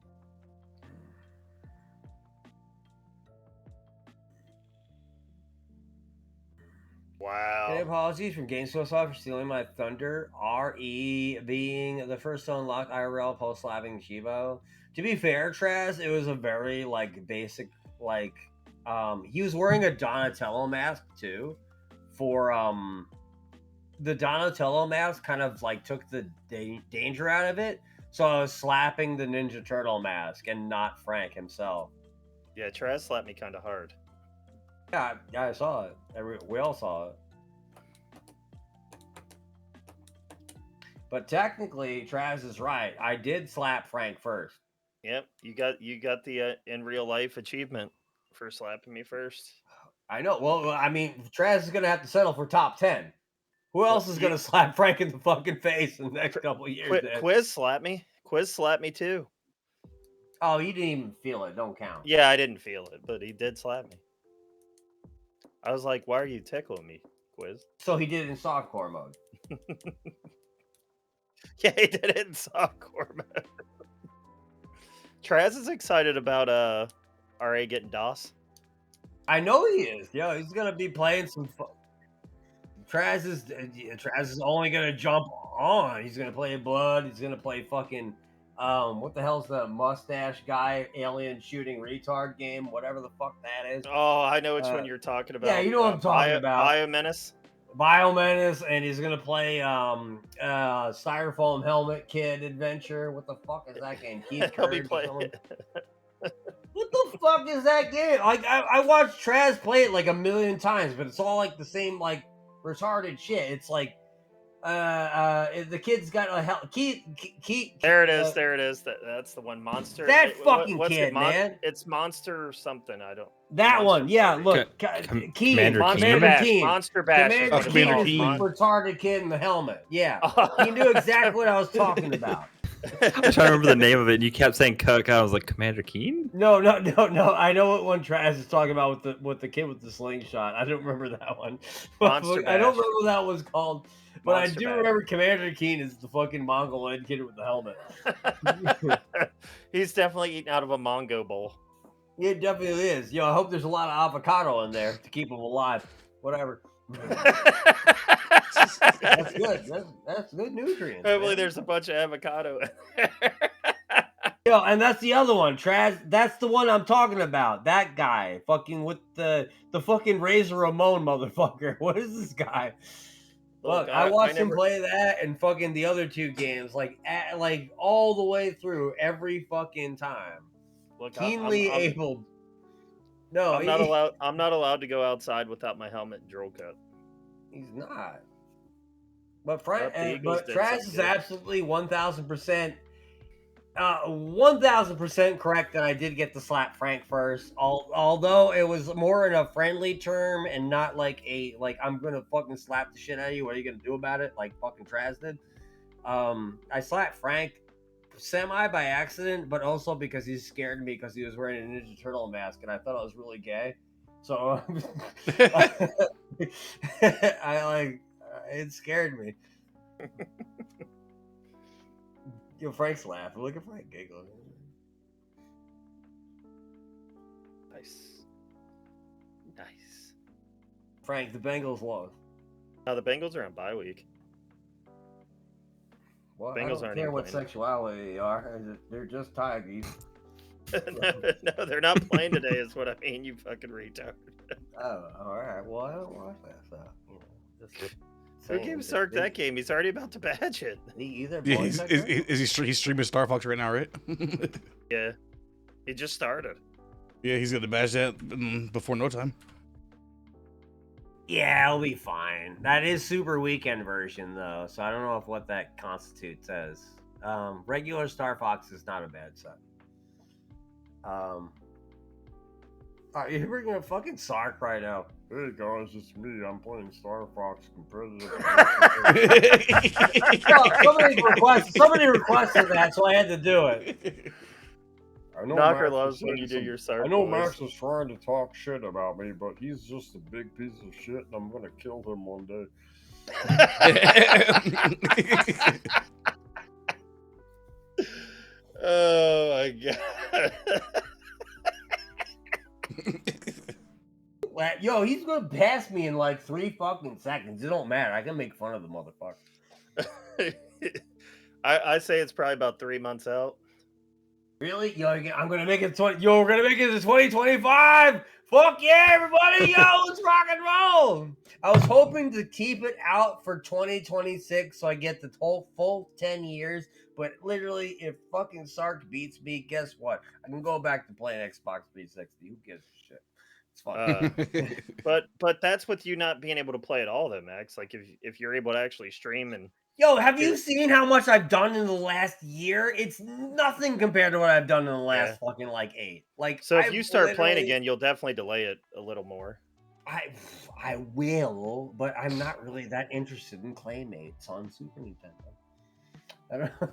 Wow. Hey, apologies from GameSource for stealing my thunder. RE being the first to unlock IRL post-slapping Chibo. To be fair, Traz, it was a very like basic like he was wearing a Donatello mask too. For the Donatello mask kind of like took the danger out of it. So I was slapping the Ninja Turtle mask and not Frank himself. Yeah, Traz slapped me kind of hard. Yeah, I saw it. We all saw it. But technically, Traz is right. I did slap Frank first. Yep, you got the in real life achievement for slapping me first. I know. Well, I mean, Traz is gonna have to settle for top 10. Who else is gonna slap Frank in the fucking face in the next couple of years? Quiz slapped me. Quiz slapped me too. Oh, you didn't even feel it. Don't count. Yeah, I didn't feel it, but he did slap me. I was like, "Why are you tickling me, Quiz?" So he did it in softcore mode. Yeah, he did it in softcore mode. Traz is excited about RA getting DOS. I know he is. Yo, he's gonna be playing some. Traz is only gonna jump on. He's gonna play Blood. He's gonna play fucking what the hell's the mustache guy alien shooting retard game? Whatever the fuck that is. Oh, I know which one you're talking about. Yeah, you know what I'm talking about. Biomenace. Biomenace, and he's gonna play Styrofoam Helmet Kid Adventure. What the fuck is that game? Keith He'll be Courage or playing. something? What the fuck is that game? Like I watched Traz play it like a million times, but it's all like the same like retarded shit. It's like the kid's got a Keith. There it is. There it is. That's the one. Monster. That fucking what's kid, man. It's Monster something. I don't. That Monster one, yeah. Party. Look, Commander Bash. Keen. Monster Bash. Commander Keen is the retarded kid in the helmet. Yeah, he knew exactly what I was talking about. I'm trying to remember the name of it, and you kept saying Cook. I was like, Commander Keen? No. I know what one Traz is talking about with the kid with the slingshot. I don't remember that one. Monster I don't Bash. remember what that was called. But Monster I do Bash. remember Commander Keen is the fucking Mongoloid kid with the helmet. He's definitely eating out of a Mongo bowl. It definitely is. Yo, I hope there's a lot of avocado in there to keep him alive. Whatever. That's good. That's good nutrients. Hopefully, man. there's a bunch of avocado in there. Yo, and that's the other one, Traz. That's the one I'm talking about. That guy, fucking with the fucking Razor Ramon motherfucker. What is this guy? Look, I watched him play that and fucking the other two games, like all the way through every fucking time. Look, Keenly able. No, I'm not allowed. I'm not allowed to go outside without my helmet and drill cut. He's not. But the Eagles did Traz something is good. absolutely 1,000%. 1,000% correct that I did get to slap Frank first, although it was more in a friendly term and not like I'm gonna fucking slap the shit out of you. What are you gonna do about it? Like fucking Traz did. I slapped Frank semi by accident, but also because he scared me because he was wearing a Ninja Turtle mask and I thought it was really gay. So it scared me. Yo, Frank's laughing. Look at Frank giggling. Nice. Nice. Frank, the Bengals lost. Now the Bengals are on bye week. Well, Bengals I don't aren't care even what playing. sexuality they are. They're just tigers. No, they're not playing today. Is what I mean. You fucking retard. Oh, all right. Well, I don't watch that stuff. You know, just Who saying gave that Sark that game? He's already about to badge it. Either Yeah, boys like that? he's streaming Star Fox right now, right? Yeah, he just started. Yeah, he's gonna bash that before no time. Yeah, it'll be fine. That is Super Weekend version though, so I don't know if what that constitutes as. Regular Star Fox is not a bad set. You're bringing a fucking Sark right now. Hey guys, it's me. I'm playing Star Fox competitive. Somebody requested that, so I had to do it. I know Knocker Max loves is when saying you do some- your Sark I know voice. Max is trying to talk shit about me, but he's just a big piece of shit, and I'm gonna kill him one day. Oh my god. Yo, he's gonna pass me in like 3 fucking seconds. It don't matter. I can make fun of the motherfucker. I say it's probably about 3 months out. Really? Yo, I'm gonna make it 20. Yo, we're gonna make it to 2025. Fuck yeah, everybody! Yo, let's rock and roll. I was hoping to keep it out for 2026 so I get the full 10 years. But literally, if fucking Sark beats me, guess what? I can go back to playing Xbox 360. Who gives a shit? It's fun. But that's with you not being able to play at all, then, Max. Like if you're able to actually stream and. Yo, have you seen how much I've done in the last year? It's nothing compared to what I've done in the last fucking like 8. Like, so if you start playing again, you'll definitely delay it a little more. I will, but I'm not really that interested in Claymates on Super Nintendo. I don't know,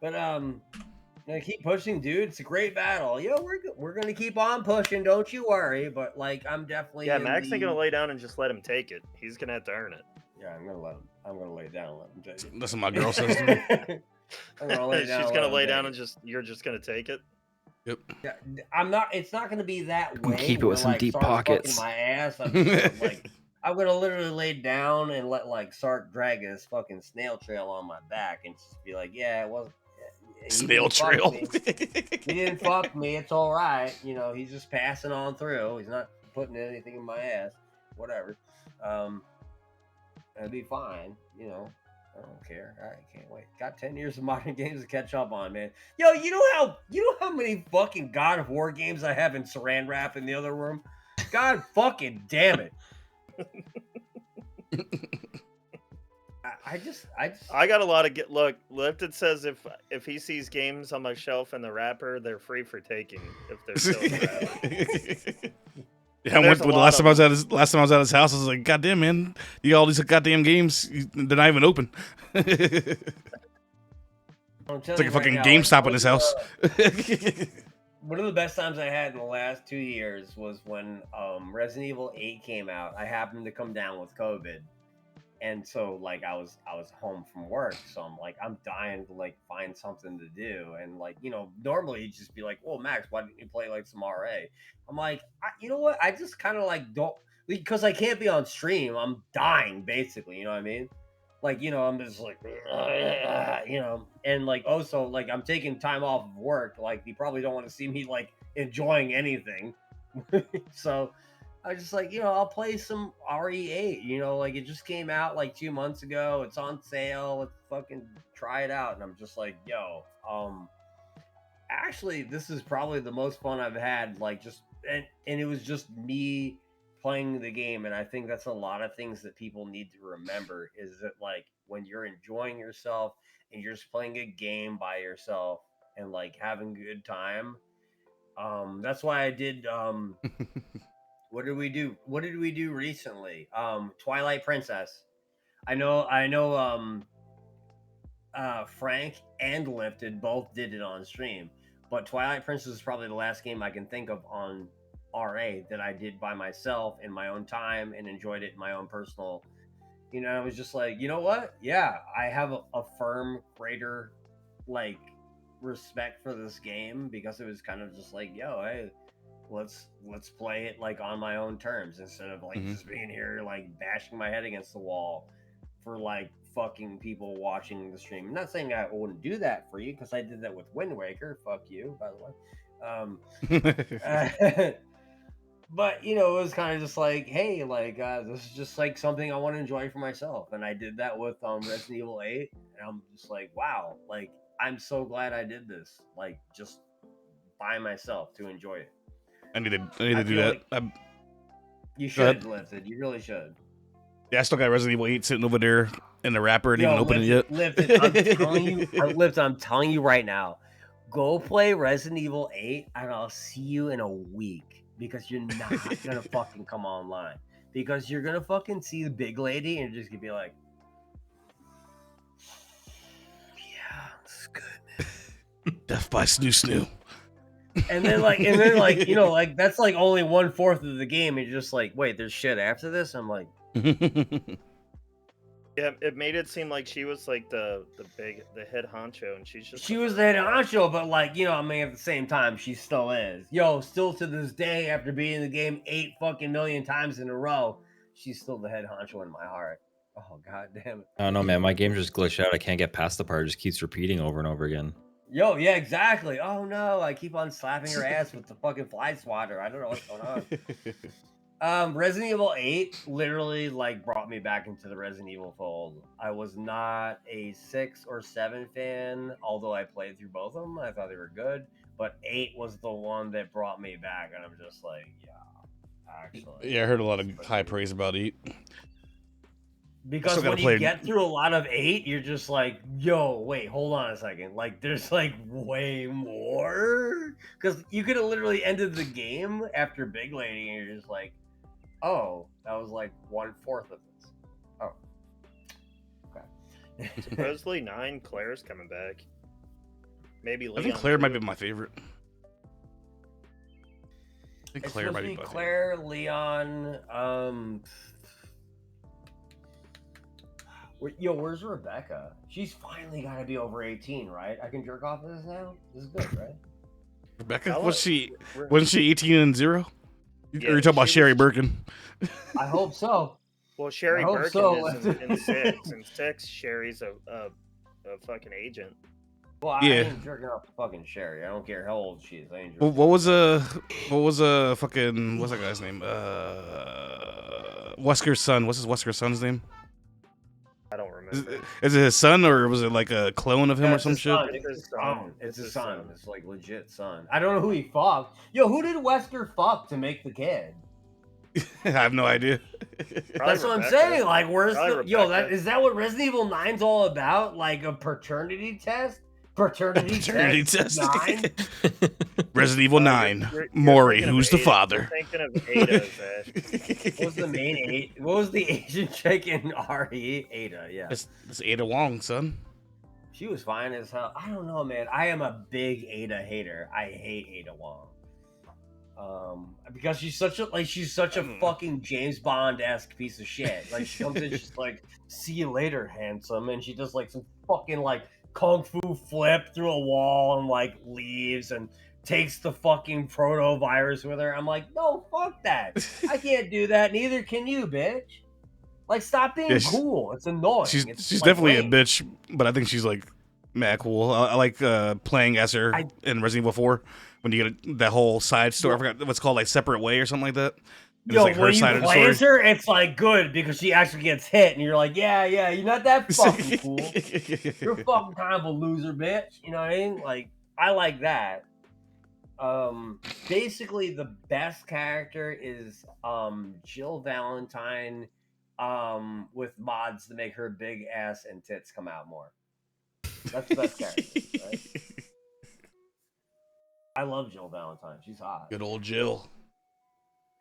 but gonna keep pushing, dude. It's a great battle. Yo, we're gonna keep on pushing. Don't you worry. But like, I'm definitely Max ain't gonna lay down and just let him take it. He's gonna have to earn it. Yeah, I'm gonna let him. I'm gonna lay down and let him take it. That's what my girl says to me. I'm gonna lay down. She's gonna lay down and you're just gonna take it. Yep. Yeah, I'm not. It's not gonna be that way. Keep it with some deep Sark's pockets. fucking my ass. I'm just like, I'm gonna literally lay down and let like Sark drag his fucking snail trail on my back and just be like, yeah, it wasn't. Snail trail. He didn't fuck me. It's all right. You know, he's just passing on through. He's not putting anything in my ass. Whatever. It'll be fine. You know, I don't care. I can't wait. Got 10 years of modern games to catch up on, man. Yo, you know how many fucking God of War games I have in Saran wrap in the other room? God fucking damn it. I got a lot of look. Lifted says if he sees games on my shelf in the wrapper, they're free for taking if they're still in the wrapper. Yeah, last time I was at his house, I was like, "God damn, man, you got all these goddamn games. They're not even open." It's like a fucking GameStop in his house. One of the best times I had in the last 2 years was when Resident Evil 8 came out. I happened to come down with COVID. And so like I was home from work, so I'm like, I'm dying to like find something to do. And like, you know, normally you'd just be like, well, Max, why didn't you play like some RA? I'm like, you know what? I just kind of like don't, because I can't be on stream. I'm dying basically, you know what I mean? Like, you know, I'm just like, you know, and like also like I'm taking time off of work. Like you probably don't want to see me like enjoying anything. So I was just like, you know, I'll play some RE8, you know, like it just came out like 2 months ago. It's on sale. Let's fucking try it out. And I'm just like, yo, actually, this is probably the most fun I've had. Like just, and it was just me playing the game. And I think that's a lot of things that people need to remember is that like when you're enjoying yourself and you're just playing a game by yourself and like having a good time. That's why I did, what did we do? What did we do recently? Twilight Princess. I know Frank and Lifted both did it on stream, but Twilight Princess is probably the last game I can think of on RA that I did by myself in my own time and enjoyed it in my own personal. You know, I was just like, you know what? Yeah, I have a firm greater like respect for this game because it was kind of just like, yo, hey, let's play it like on my own terms instead of like Mhm. just being here like bashing my head against the wall for like fucking people watching the stream. I'm not saying I wouldn't do that for you because I did that with Wind Waker. Fuck you, by the way. But you know, it was kind of just like, hey, like this is just like something I want to enjoy for myself, and I did that with Resident Evil 8, and I'm just like, wow, like I'm so glad I did this, like just by myself to enjoy it. I need to I do feel that. like you Go ahead. should lift it. You really should. Yeah, I still got Resident Evil 8 sitting over there in the wrapper. I didn't even open it yet. Lifted, I'm telling you, I'm telling you right now, go play Resident Evil 8, and I'll see you in a week because you're not gonna fucking come online because you're gonna fucking see the big lady and you're just gonna be like, yeah, this is good. Death by Snoo Snoo. And then like, you know, like that's like only 1/4 of the game, and you're just like, wait, there's shit after this. I'm like, Yeah, it made it seem like she was like the head honcho, and she's just she was the head honcho, but like, you know, I mean, at the same time, she still is. Yo, still to this day, after beating the game 8 fucking million times in a row, she's still the head honcho in my heart. Oh god damn it. I don't know, man. My game just glitched out. I can't get past the part. It just keeps repeating over and over again. Yo, yeah, exactly. Oh no, I keep on slapping her ass with the fucking fly swatter. I don't know what's going on. Resident Evil 8 literally like brought me back into the Resident Evil fold. I was not a 6 or 7 fan, although I played through both of them. I thought they were good, but 8 was the one that brought me back, and I'm just like, yeah, actually. Yeah, I heard a lot of high praise about 8. Because when you get through a lot of 8, you're just like, yo, wait, hold on a second. Like, there's like way more. Because you could have literally ended the game after Big Lady, and you're just like, oh, that was like 1/4 of this. Oh. Okay. supposedly 9. Claire's coming back. Maybe Leon. I think Claire might be my favorite. I think It's Claire supposed might to be be my favorite. Claire, Leon, yo, where's Rebecca? She's finally got to be over 18, right? I can jerk off this now? This is good, right? Rebecca? I'll Wasn't let- she 18 and 0? Yeah, Or you talking about she Sherry was- Birkin? I hope so. Well, Sherry I hope Birkin so. is in 6. In 6, Sherry's a fucking agent. Well, I Yeah. ain't jerking off fucking Sherry. I don't care how old she is. I ain't Well, jerking what was fucking what's that guy's name? Wesker's son. What's Wesker's son's name? I don't remember. Is it his son or was it like a clone of him Yeah, or it's some his shit? son. It's his son. It's his son. It's like legit son. I don't know who he fucked. Yo, who did Wesker fuck to make the kid? I have no idea. That's what I'm saying. Like, where's the is that what Resident Evil 9's all about? Like a paternity test? Paternity test 9? Resident Evil 9. Maury, who's the father? Thinking of Ada, Zach. What was the main eight? What was the Asian chick in RE? Ada, yeah. It's Ada Wong, son. She was fine as hell. I don't know, man. I am a big Ada hater. I hate Ada Wong. Because she's such a fucking James Bond-esque piece of shit. Like, she comes in, she's like, see you later, handsome, and she does like some fucking like kung fu flip through a wall and like leaves and takes the fucking proto virus with her. I'm like, no, fuck that. I can't do that. Neither can you, bitch. Like, stop being cool. It's annoying. She's It's like, definitely lame. a bitch, but I think she's like mad cool. I like playing as her in Resident Evil 4 when you get that whole side story. I forgot what's called, like Separate Way or something like that. And Yo, it's like her when you side of the play story. as her, it's like good because she actually gets hit, and you're like, yeah, you're not that fucking cool. You're fucking kind of a loser, bitch. You know what I mean? Like, I like that. Basically, the best character is Jill Valentine, with mods to make her big ass and tits come out more. That's the best character, right? I love Jill Valentine. She's hot. Good old Jill.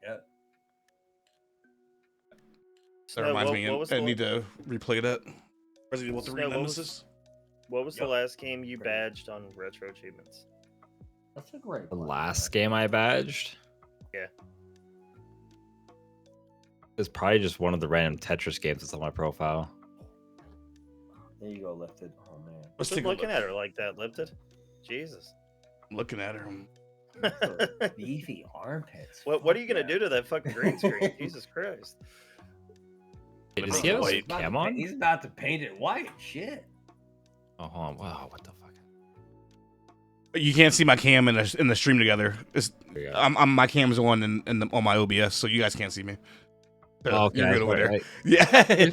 Yep. That reminds me, I need to replay that. Resident Evil 3 Snow, Nemesis. What was the last game you badged on Retro Achievements? That's a great The last game I badged Yeah. is probably just one of the random Tetris games that's on my profile. There you go, lifted. Oh man. Just looking at her like that, lifted. Jesus. I'm looking at her. Beefy armpits. What are you gonna do to that fucking green screen? Jesus Christ! Hey, does he have Wait. a cam on? He's about to paint it white. Shit. Oh, hold on. Wow, what the fuck? You can't see my cam in the stream together. There you go. I'm my cam's on on my OBS, so you guys can't see me. Oh, okay, You're that's good over why there. I-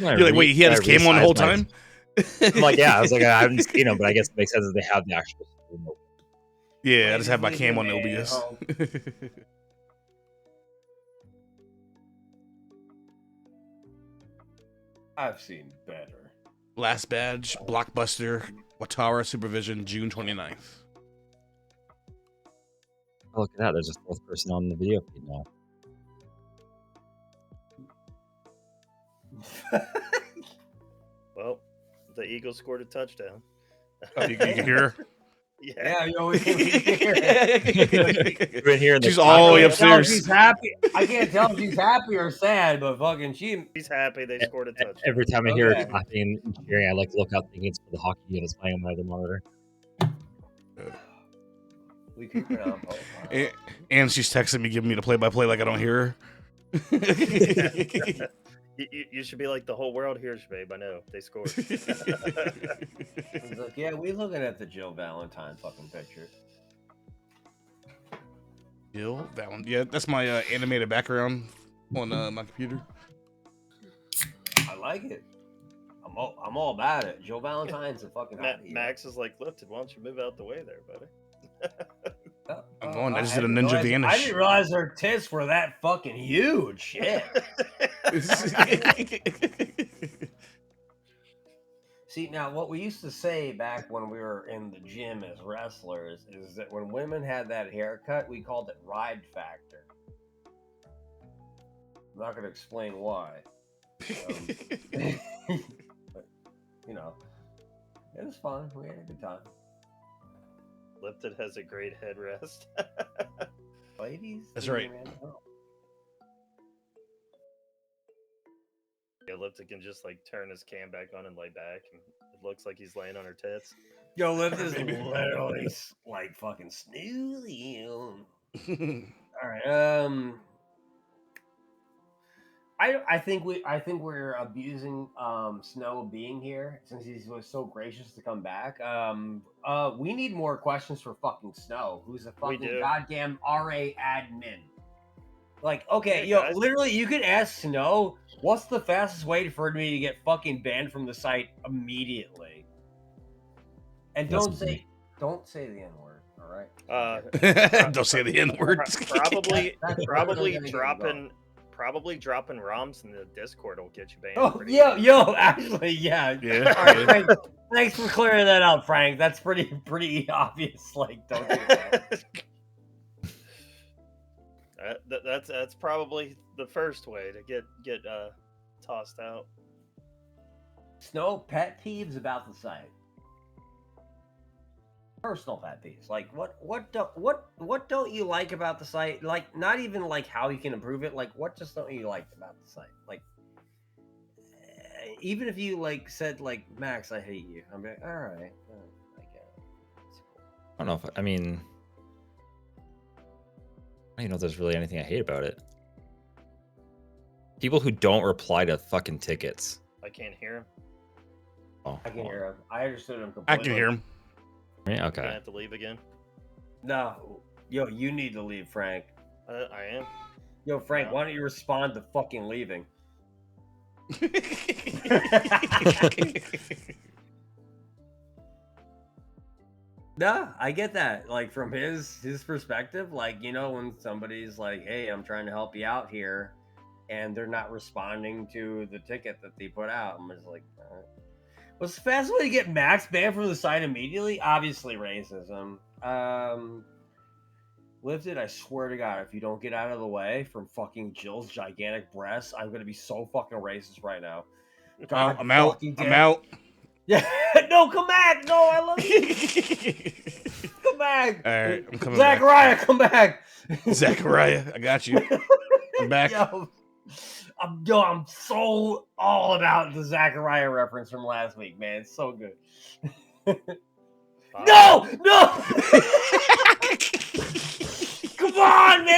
Yeah, you're like, wait, he had his cam on the whole time. I'm like, yeah, I was like, I haven't seen him, but I guess it makes sense that they have the actual. Yeah, I just have my Ladies cam on and the gentlemen, OBS. I've seen better. Last badge, Blockbuster, Watara Supervision, June 29th. Oh, look at that. There's a fourth person on the video feed now. Well, the Eagles scored a touchdown. Oh, you can hear her? Yeah, you always can hear. You're in here in the She's all the way I can't tell if upstairs. she's happy. I can't tell if she's happy or sad, but fucking He's happy they scored a touchdown. Every time I hear Okay. her clapping and cheering, I like to look out thinking it's for the hockey game that's playing on my other monitor. We keep it on both. And she's texting me, giving me the play-by-play like I don't hear her. You should be like, the whole world hears, babe. I know they scored. He's like, yeah, we looking at the Jill Valentine fucking picture. Jill Valentine. Yeah, that's my animated background on my computer. I like it. I'm all about it. Jill Valentine's a fucking hot hero. Max is like, Lifted, why don't you move out the way there, buddy? I'm going. I just did a didn't ninja realize- vanish. I didn't realize her tits were that fucking huge. Shit. See, now what we used to say back when we were in the gym as wrestlers is that when women had that haircut, we called it ride factor. I'm not going to explain why. But, you know, it was fun. We had a good time. Lifted has a great headrest. Ladies? That's right. Yeah, Lifted can just like turn his cam back on and lay back, and it looks like he's laying on her tits. Yo, Lift is literally like fucking snoozy. All right. I think we're abusing Snow being here since he was so gracious to come back. We need more questions for fucking Snow, who's a fucking do. goddamn RA admin. Like, okay, Hey, yo, guys. literally, you could ask Snow, what's the fastest way for me to get fucking banned from the site immediately? And don't say the N word, all right? Don't say the N word. Probably That's probably gonna get dropping ROMs in the Discord will get you banned. Oh, pretty yo, actually, yeah. Yeah. All right, Frank, thanks for clearing that up, Frank. That's pretty obvious. Like, don't do that. That's probably the first way to get tossed out. Snow pet peeves about the site. Personal pet peeves. Like, what don't you like about the site? Like, not even like how you can improve it. Like, what just don't you like about the site? Like, even if you like said like, Max, I hate you. I'm like, all right, I get it. It's cool. I don't know if I mean, I don't even know if there's really anything I hate about it. People who don't reply to fucking tickets. I can't hear him. Oh, I can hear him. I understood him completely. I can hear him. Yeah, I'm okay. gonna have to leave again. No, yo, you need to leave, Frank. I am. Yo, Frank, No. why don't you respond to fucking leaving? No, I get that. Like from his perspective, like, you know, when somebody's like, "Hey, I'm trying to help you out here," and they're not responding to the ticket that they put out, I'm just like, all right. What's the fastest way to get Max banned from the site immediately? Obviously, racism. Lifted, I swear to God, if you don't get out of the way from fucking Jill's gigantic breasts, I'm gonna be so fucking racist right now. God I'm out. fucking I'm damn- out. Yeah, no, come back. No, I love you. Come back. All right, I'm coming back. Zachariah, come back. Zachariah, I got you. I'm back. Yo, I'm so all about the Zachariah reference from last week, man. It's so good. No!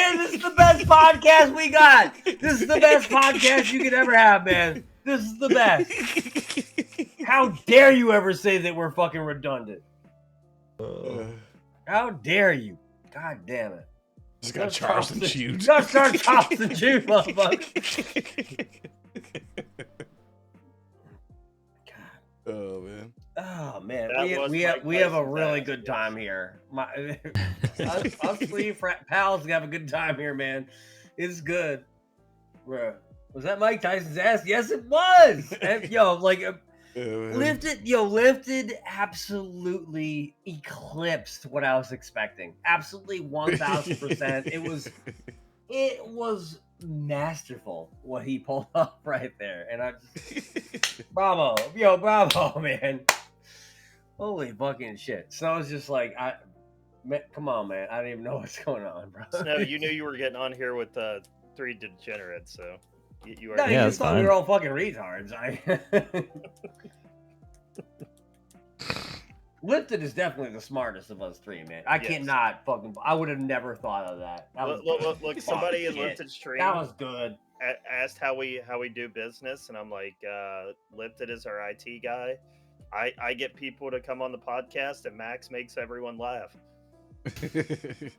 man, this is the best podcast we got. This is the best podcast you could ever have, man. This is the best. How dare you ever say that we're fucking redundant? How dare you? God damn it. Just got Charleston chewed. Just got Charleston chewed, motherfucker. Oh man. Oh man, That we was have a Mike really Tyson's good ass, time here. Us three pals have a good time here, man. It's good. Bruh. Was that Mike Tyson's ass? Yes, it was. And, Lifted absolutely eclipsed what I was expecting. Absolutely 1000%. It was masterful what he pulled off right there, and I just bravo, man. Holy fucking shit. So I was just like, come on, man. I don't even know what's going on, bro. Snow, you knew you were getting on here with three degenerates, so you No, are. you just thought we were all fucking retards. Lifted is definitely the smartest of us three, man. I would have never thought of that. Look, somebody in Lifted stream that was good. Asked how we do business, and I'm like, Lifted is our IT guy. I get people to come on the podcast, and Max makes everyone laugh. The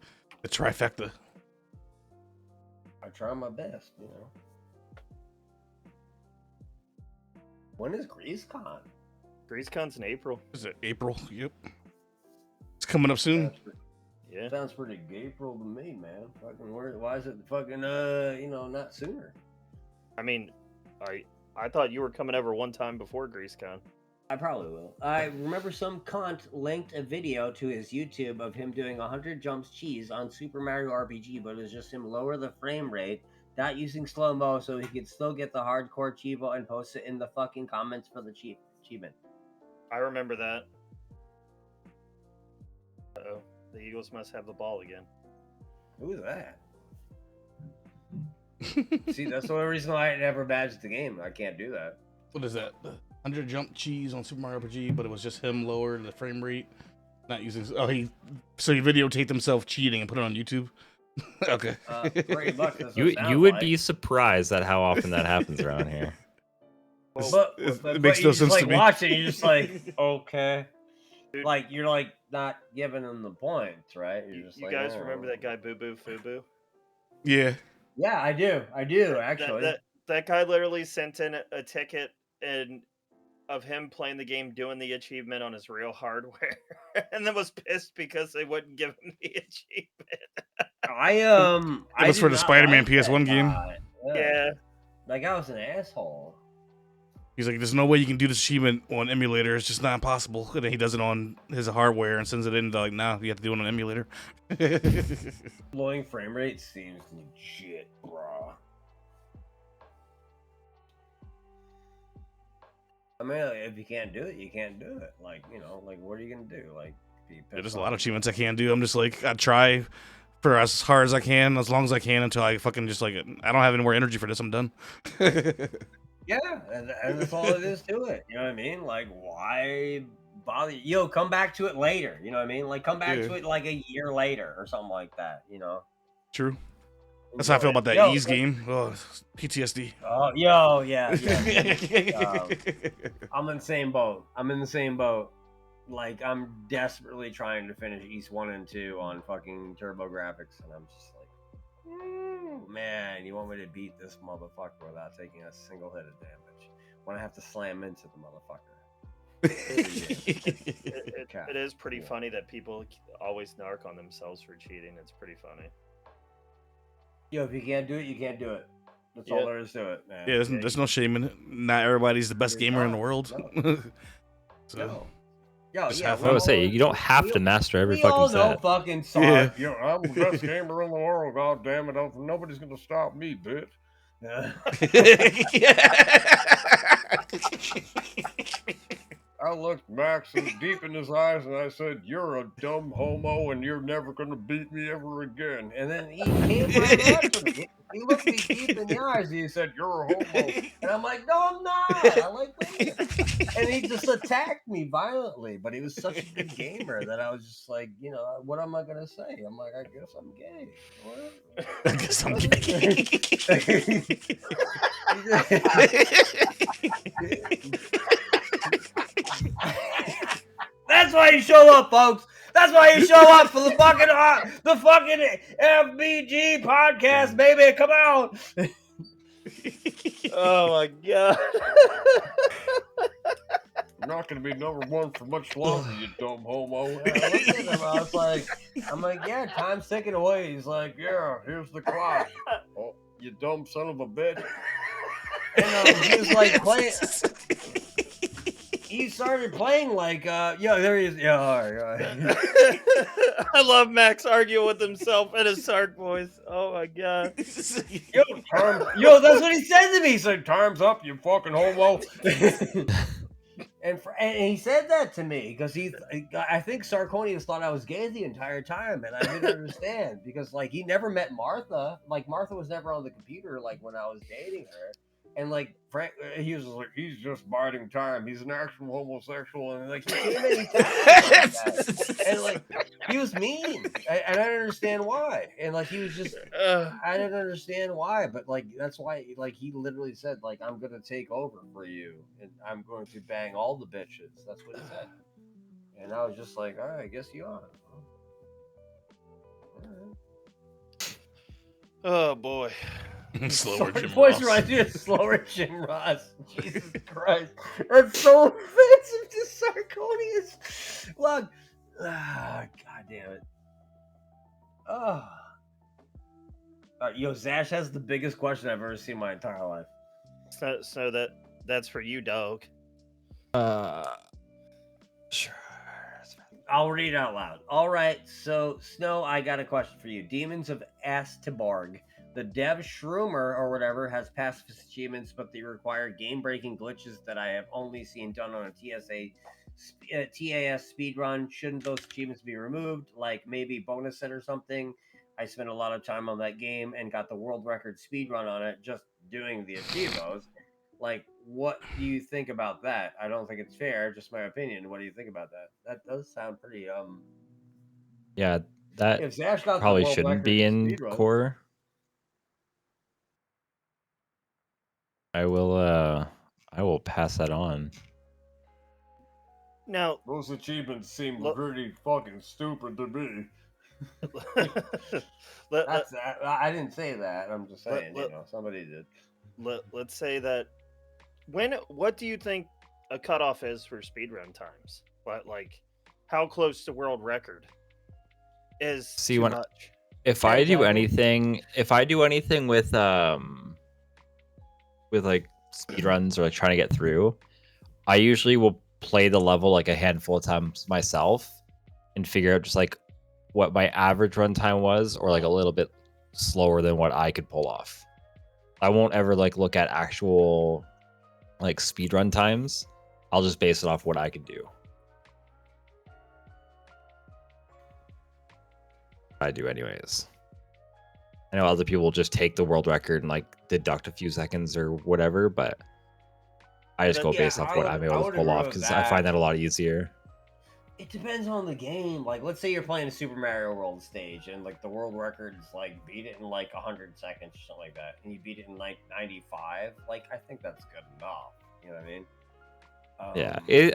trifecta. I try my best, you know. When is GreaseCon? GreaseCon's in April. Is it April? Yep. It's coming up soon. Yeah. Sounds pretty April to me, man. Fucking why is it fucking not sooner? I mean, I thought you were coming over one time before GreaseCon. I probably will. I remember some cunt linked a video to his YouTube of him doing 100 jumps cheese on Super Mario RPG, but it was just him lower the frame rate, not using slow-mo, so he could still get the hardcore cheevo and post it in the fucking comments for the achievement. I remember that. Uh-oh. The Eagles must have the ball again. Who is that? See, that's the only reason I never badged the game. I can't do that. What is that? 100 jump cheese on Super Mario RPG, but it was just him lower the frame rate, not using. Oh, he videotaped himself cheating and put it on YouTube. Okay. Pretty much. You would be surprised at how often that happens around here. But it makes no you sense just to me. Watching, you're just like, okay. Like, you're like not giving them the points, right? You're just you guys remember that guy Boo Boo Fubu? Yeah. Yeah, I do actually. That guy literally sent in a ticket of him playing the game, doing the achievement on his real hardware, and then was pissed because they wouldn't give him the achievement. It was for the Spider-Man PS1 game. Yeah. That guy was an asshole. He's like, there's no way you can do this achievement on emulator. It's just not possible. And then he does it on his hardware and sends it in. They're like, nah, you have to do it on emulator. Blowing frame rate seems legit, bro. I mean, if you can't do it, you can't do it. Like, what are you gonna do? Like, there's a lot of achievements I can't do. I'm just like, I try for as hard as I can, as long as I can, until I fucking just like, I don't have any more energy for this. I'm done. Yeah, and that's all it is to it. You know what I mean? Like, why bother? Come back to it later. You know what I mean? Like, come back to it like a year later or something like that. You know? True. That's how I feel about that Ease game. Oh, PTSD. Oh, yeah. I'm in the same boat. Like, I'm desperately trying to finish East 1 and 2 on fucking TurboGrafx, and I'm just like, man, you want me to beat this motherfucker without taking a single hit of damage when I have to slam into the motherfucker? It is pretty funny that people always narc on themselves for cheating. It's pretty funny. If you can't do it, you can't do it. That's all there is to it, man. Yeah, there's no shame in it. Not everybody's the best gamer in the world. So. I was gonna say, you don't have to master every fucking set. Fucking yeah. I'm the best gamer in the world. God damn it! Nobody's gonna stop me, bitch. I looked Max deep in his eyes and I said, "You're a dumb homo and you're never gonna beat me ever again." And then he came right after me. He looked me deep in the eyes and he said, "You're a homo." And I'm like, "No, I'm not. I like women." And he just attacked me violently. But he was such a good gamer that I was just like, what am I gonna say? I'm like, I guess I'm gay. I guess I'm gay. That's why you show up, folks. That's why you show up for the fucking FBG podcast, baby. Come on. Oh my god. You're not gonna be number one for much longer, you dumb homo. And I looked at him. I was like, yeah, time's ticking away. He's like, yeah, here's the clock. Oh, you dumb son of a bitch. And he was like playing. He started playing like, there he is. Yeah, all right. I love Max arguing with himself in his Sark voice. Oh my god. That's what he said to me. He said, "Time's up, you fucking homo." And he said that to me because I think Sarconius thought I was gay the entire time, and I didn't understand because like he never met Martha. Like Martha was never on the computer like when I was dating her. And like Frank, he was like, he's just biding time. He's an actual homosexual, and like he came in, he like that. And like he was mean, and I didn't understand why. And like he was just, I didn't understand why, but like that's why, like he literally said, like I'm gonna take over for you, and I'm going to bang all the bitches. That's what he said. And I was just like, all right, I guess you are. All right. Oh boy. Slower Jim voice Ross. reminds me of slower Jim Ross. Jesus Christ. That's so offensive to Sarconius. Look. God damn it. Zash has the biggest question I've ever seen in my entire life. So that's for you, dog. Sure. I'll read it out loud. All right, so Snow, I got a question for you. Demons of Astiborg. The dev Shroomer or whatever has pacifist achievements, but they require game-breaking glitches that I have only seen done on a TAS speedrun. Shouldn't those achievements be removed? Like maybe bonus set or something? I spent a lot of time on that game and got the world record speedrun on it just doing the achievos. Like, what do you think about that? I don't think it's fair, just my opinion. What do you think about that? That does sound pretty Yeah, that if Zash got the probably world shouldn't record be in speedrun. core. I will pass that on. Now Those achievements seem pretty fucking stupid to me. I didn't say that. I'm just saying, somebody did. Let's say that. What do you think a cutoff is for speedrun times? But like, how close to world record is too much? If I do anything with like speedruns or like trying to get through, I usually will play the level like a handful of times myself and figure out just like what my average runtime was, or like a little bit slower than what I could pull off. I won't ever like look at actual like speedrun times. I'll just base it off what I can do. I do anyways. I know other people just take the world record and like deduct a few seconds or whatever, but I just go based off what I'm able to pull off because I find that a lot easier. It depends on the game. Like, let's say you're playing a Super Mario World stage and like the world record's like beat it in like 100 seconds or something like that, and you beat it in like 95. Like, I think that's good enough. You know what I mean?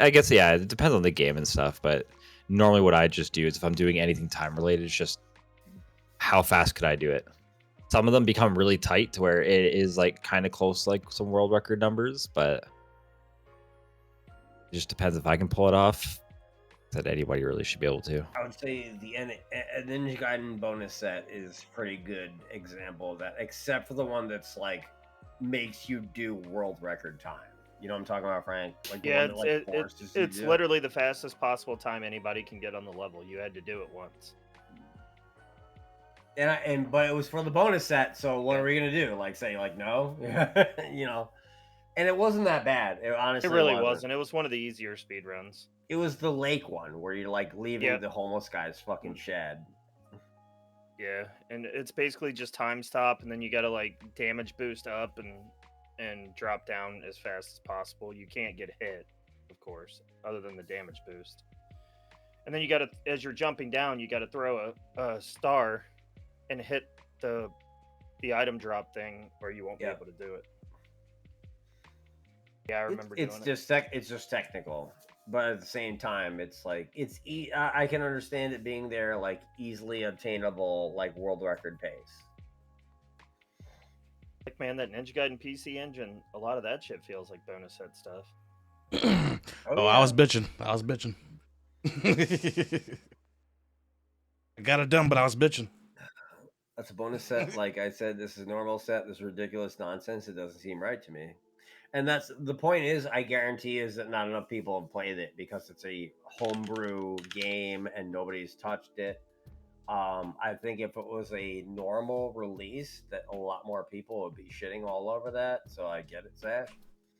I guess it depends on the game and stuff, but normally what I just do is if I'm doing anything time related, it's just how fast could I do it. Some of them become really tight to where it is like kind of close, like some world record numbers, but it just depends if I can pull it off. That anybody really should be able to. I would say the Ninja Gaiden bonus set is pretty good example of that, except for the one that's like makes you do world record time. You know what I'm talking about, Frank? Like, yeah, the one that, like, it's literally the fastest possible time anybody can get on the level. You had to do it once. But it was for the bonus set, so what are we gonna do? Like say like no? You know. And it wasn't that bad. It honestly It really wasn't. wasn't. It was one of the easier speed runs. It was the lake one where you're like leaving Yep. the homeless guy's fucking shed. Yeah, and it's basically just time stop, and then you gotta like damage boost up and drop down as fast as possible. You can't get hit, of course, other than the damage boost. And then you gotta, as you're jumping down, you gotta throw a star and hit the item drop thing, or you won't be able to do it. Yeah, I remember doing it. It's just technical, but at the same time, it's like I can understand it being there, like easily obtainable, like world record pace. Like, man, that Ninja Gaiden PC engine, a lot of that shit feels like bonus set stuff. Oh, I was bitching. I got it done, but I was bitching. That's a bonus set. Like I said, this is a normal set. This ridiculous nonsense. It doesn't seem right to me. And that's the point is, I guarantee is that not enough people have played it because it's a homebrew game and nobody's touched it. I think if it was a normal release, that a lot more people would be shitting all over that. So I get it, Zach.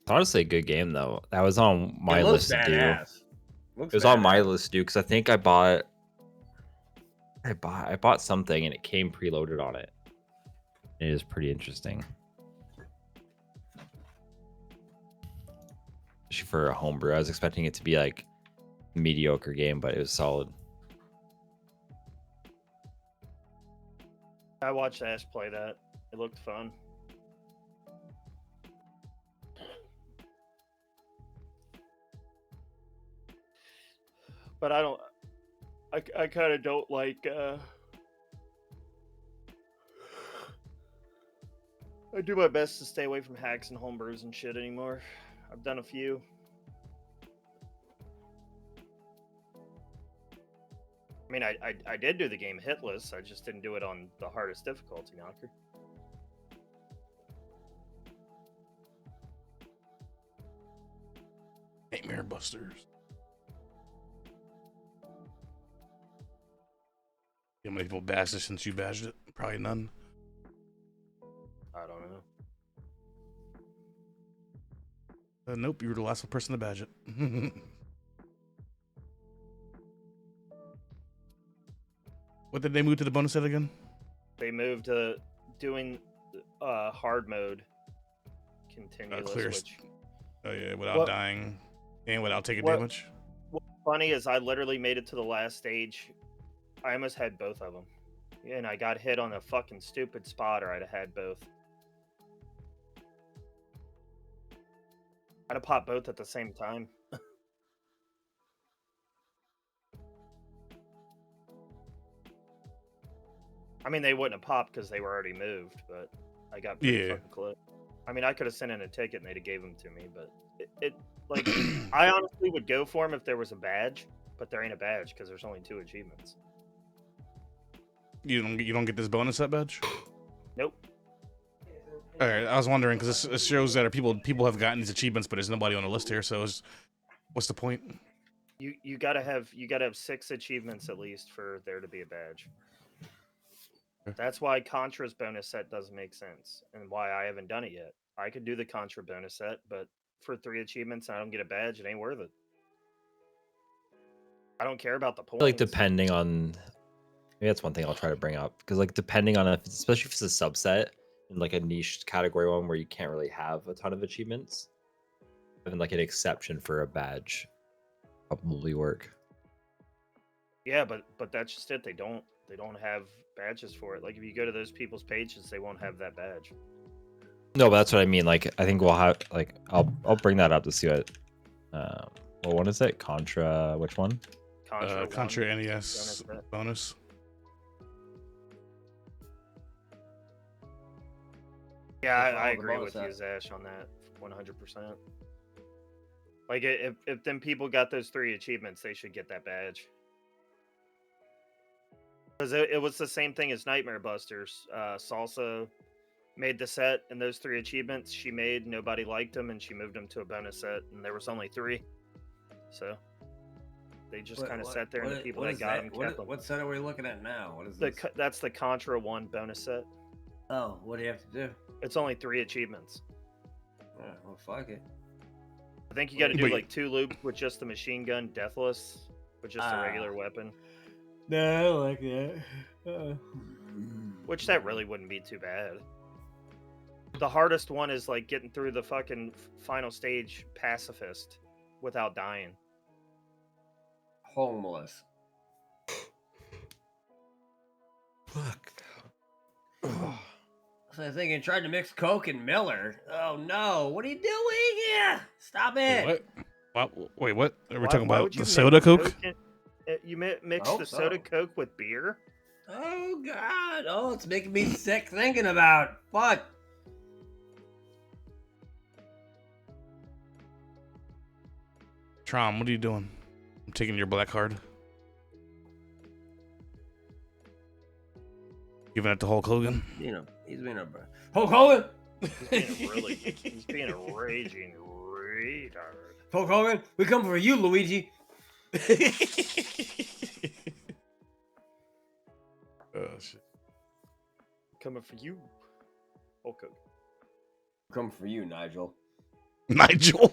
It's honestly a good game though. That was on my It looks list to do. badass. It was on my list to do because I think I bought something and it came preloaded on it. It is pretty interesting. Especially for a homebrew. I was expecting it to be like a mediocre game, but it was solid. I watched Ash play that. It looked fun. But I kind of don't like, I do my best to stay away from hacks and homebrews and shit anymore. I've done a few. I mean, I did do the game hitless. I just didn't do it on the hardest difficulty, Knocker. Nightmare Busters. How many people bashed it since you bashed it? Probably none. I don't know. Nope, you were the last person to badge it. What did they move to the bonus set again? They moved to doing hard mode continuous. Which, oh yeah, without dying and without taking damage. What's funny is I literally made it to the last stage. I almost had both of them, and I got hit on a fucking stupid spot, or I'd have had both. I'd have popped both at the same time. I mean, they wouldn't have popped because they were already moved, but I got pretty fucking close. I mean, I could have sent in a ticket and they'd have gave them to me, but it like, I honestly would go for them if there was a badge, but there ain't a badge because there's only 2 achievements. You don't get this bonus set badge? Nope. All right, I was wondering because this shows that people have gotten these achievements, but there's nobody on the list here. So what's the point? You gotta have 6 achievements at least for there to be a badge. That's why Contra's bonus set doesn't make sense, and why I haven't done it yet. I could do the Contra bonus set, but for 3 achievements and I don't get a badge, it ain't worth it. I don't care about the points. Like depending on, maybe that's one thing I'll try to bring up because like depending on especially if it's a subset in like a niche category one where you can't really have a ton of achievements, having like an exception for a badge probably work. Yeah, but that's just it. They don't have badges for it. Like if you go to those people's pages, they won't have that badge. No, but that's what I mean. Like I think we'll have like I'll bring that up to see what what one is it? Contra, which one? Contra NES bonus. Yeah, I agree with you, Zash, on that 100%. Like if them people got those 3 achievements, they should get that badge. Because it was the same thing as Nightmare Busters. Salsa made the set, and those 3 achievements she made, nobody liked them, and she moved them to a bonus set, and there was only 3. So they just kind of sat there, and the people that got them kept them. What set are we looking at now? What is this? That's the Contra 1 bonus set. Oh, what do you have to do? It's only 3 achievements. well, fuck it. I think you got to do Wait. like 2 loops with just the machine gun, deathless, with just a regular weapon. No, I don't like that. Which that really wouldn't be too bad. The hardest one is like getting through the fucking final stage pacifist without dying. Homeless. Fuck. So I think I tried to mix Coke and Miller. Oh no! What are you doing here? Stop it! Wait, what? Are we Why- talking why about would you the mix soda Coke? You mix hope the soda so. Coke with beer? Oh god! Oh, it's making me sick thinking about. Fuck. Trom, what are you doing? I'm taking your black card. Giving it to Hulk Hogan. You know, he's been a Hulk Hogan. He's being a raging retard. Hulk Hogan, we come for you, Luigi. Oh shit. Coming for you. Okay. Come for you, Nigel. Nigel.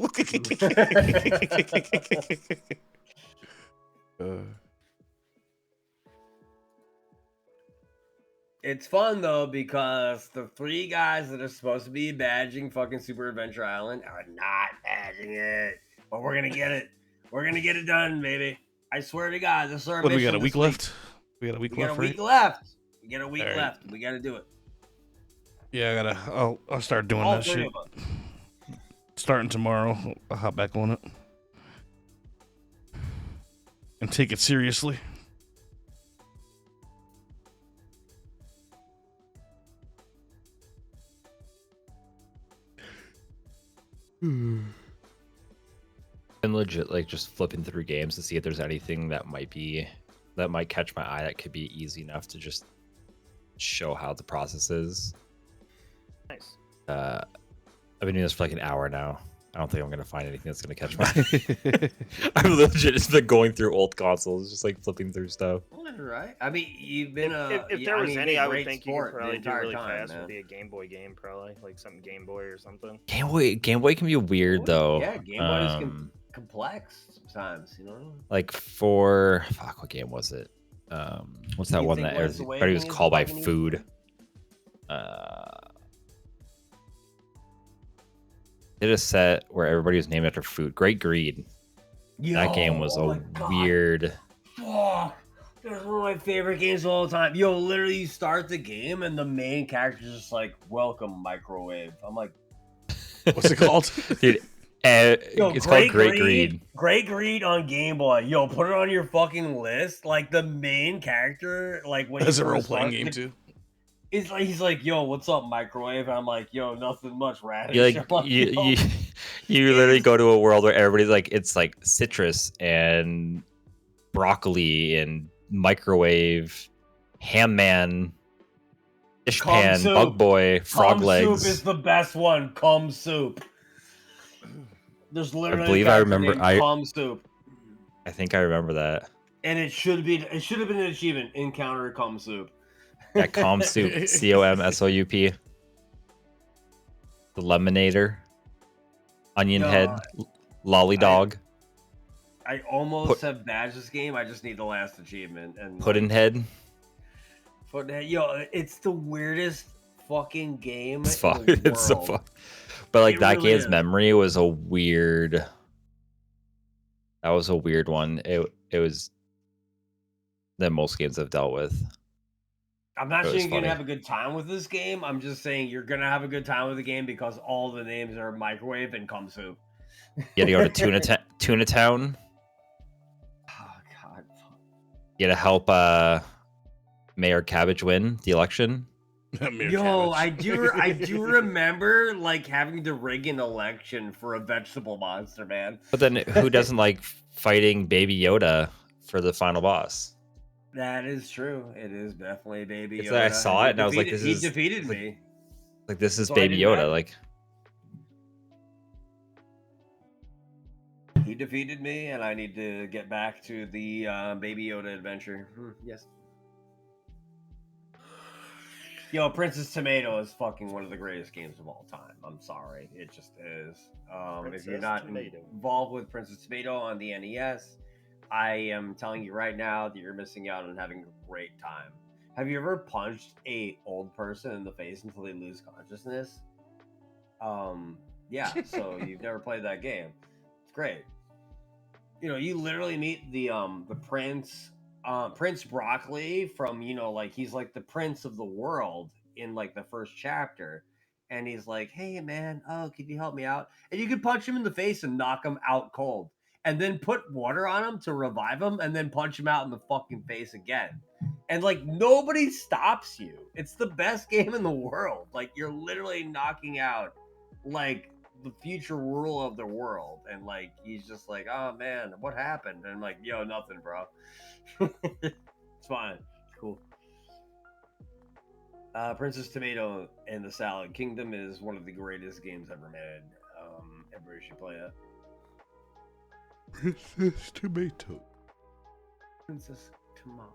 It's fun though because the 3 guys that are supposed to be badging fucking Super Adventure Island are not badging it. But we're gonna get it. We're gonna get it done, baby. I swear to God, this is our What do we mission got? A week this left? We got a week We got left, a week right? left. We got a week All right. left. We gotta do it. Yeah, I'll start doing All that 3 shit. of us. Starting tomorrow. I'll hop back on it. And take it seriously. Been legit like just flipping through games to see if there's anything that might catch my eye that could be easy enough to just show how the process is. Nice. I've been doing this for like an hour now. I don't think I'm gonna find anything that's gonna catch my eye. I've legit just been going through old consoles, just like flipping through stuff. Well, right. I mean, you've been If there was any, I would think you could the probably do entire really time, fast. man. Would be a Game Boy game, probably like something Game Boy or something. Game Boy can be weird though. Yeah, Game Boy is complex sometimes, you know. Like for fuck, what game was it? What's that You one think that Link's everybody was Awakening is called by bugging you? food? Did a set where everybody was named after food. Great Greed. That game was Yo, oh a my God. weird. Fuck. That's one of my favorite games of all time. Yo, literally, you start the game and the main character's just like, "Welcome, microwave." I'm like, What's it called? Dude, Yo, it's called Great Greed. Great Greed on Game Boy. Yo, put it on your fucking list. Like the main character, like when That's you a role first playing start game the- too. It's like he's like, "Yo, what's up, microwave?" And I'm like, "Yo, nothing much, radish." You I'm like like, you, "Yo." you literally go to a world where everybody's like it's like citrus and broccoli and microwave, ham man, dish Cum pan, soup. bug boy, frog Cum legs. soup is the best one. Cum soup. There's literally believe a I character remember- named Cum soup, I think I remember that. and it should have been an achievement. Encounter Cum soup. Yeah, calm soup, COMSOUP. The lemonator, onion No, head, lolly dog, I almost have badged this game. I just need the last achievement. And pudding head. Yo, it's the weirdest fucking game. It's in fun. the It's so world. fun. But like It that really game's is. memory was a weird. That was a weird one. It was than most games I've dealt with. I'm not It saying was you're gonna funny. have a good time with this game. I'm just saying you're gonna have a good time with the game because all the names are microwave and cum soup. You gotta go to Tuna Town. Oh God. You gotta help Mayor Cabbage win the election. Yo, I do remember like having to rig an election for a vegetable monster, man. But then who doesn't like fighting Baby Yoda for the final boss? That is true. It is definitely Baby It's Yoda. like I saw He it and I was like, defeated- this is he defeated like- me. Like this is So I Baby did Yoda. that. Like He defeated me, and I need to get back to the Baby Yoda adventure. Yes. Yo, Princess Tomato is fucking one of the greatest games of all time. I'm sorry, it just is. If you're Princess not Tomato. involved with Princess Tomato on the NES, I am telling you right now that you're missing out on having a great time. Have you ever punched a old person in the face until they lose consciousness? Yeah. So you've never played that game. It's great. You know, you literally meet the prince, Prince Broccoli from, you know, like he's like the prince of the world in like the first chapter, and he's like, "Hey man, oh, can you help me out?" And you can punch him in the face and knock him out cold, and then put water on him to revive him, and then punch him out in the fucking face again. And like nobody stops you. It's the best game in the world. Like you're literally knocking out like the future rule of the world, and like he's just like, oh man, what happened? And I'm like, yo, nothing, bro. It's fine, it's cool. Princess Tomato and the Salad Kingdom is one of the greatest games ever made. Everybody should play it. Princess Tomato. Princess Tomato.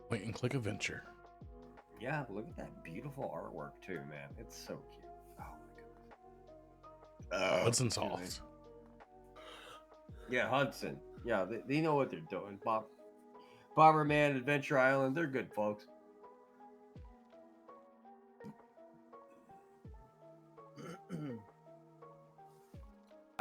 Point and click adventure. Yeah, look at that beautiful artwork too, man. It's so cute. Oh my god. Hudson Soft. Yeah, Hudson. Yeah, they know what they're doing. Bomberman, Adventure Island, they're good folks.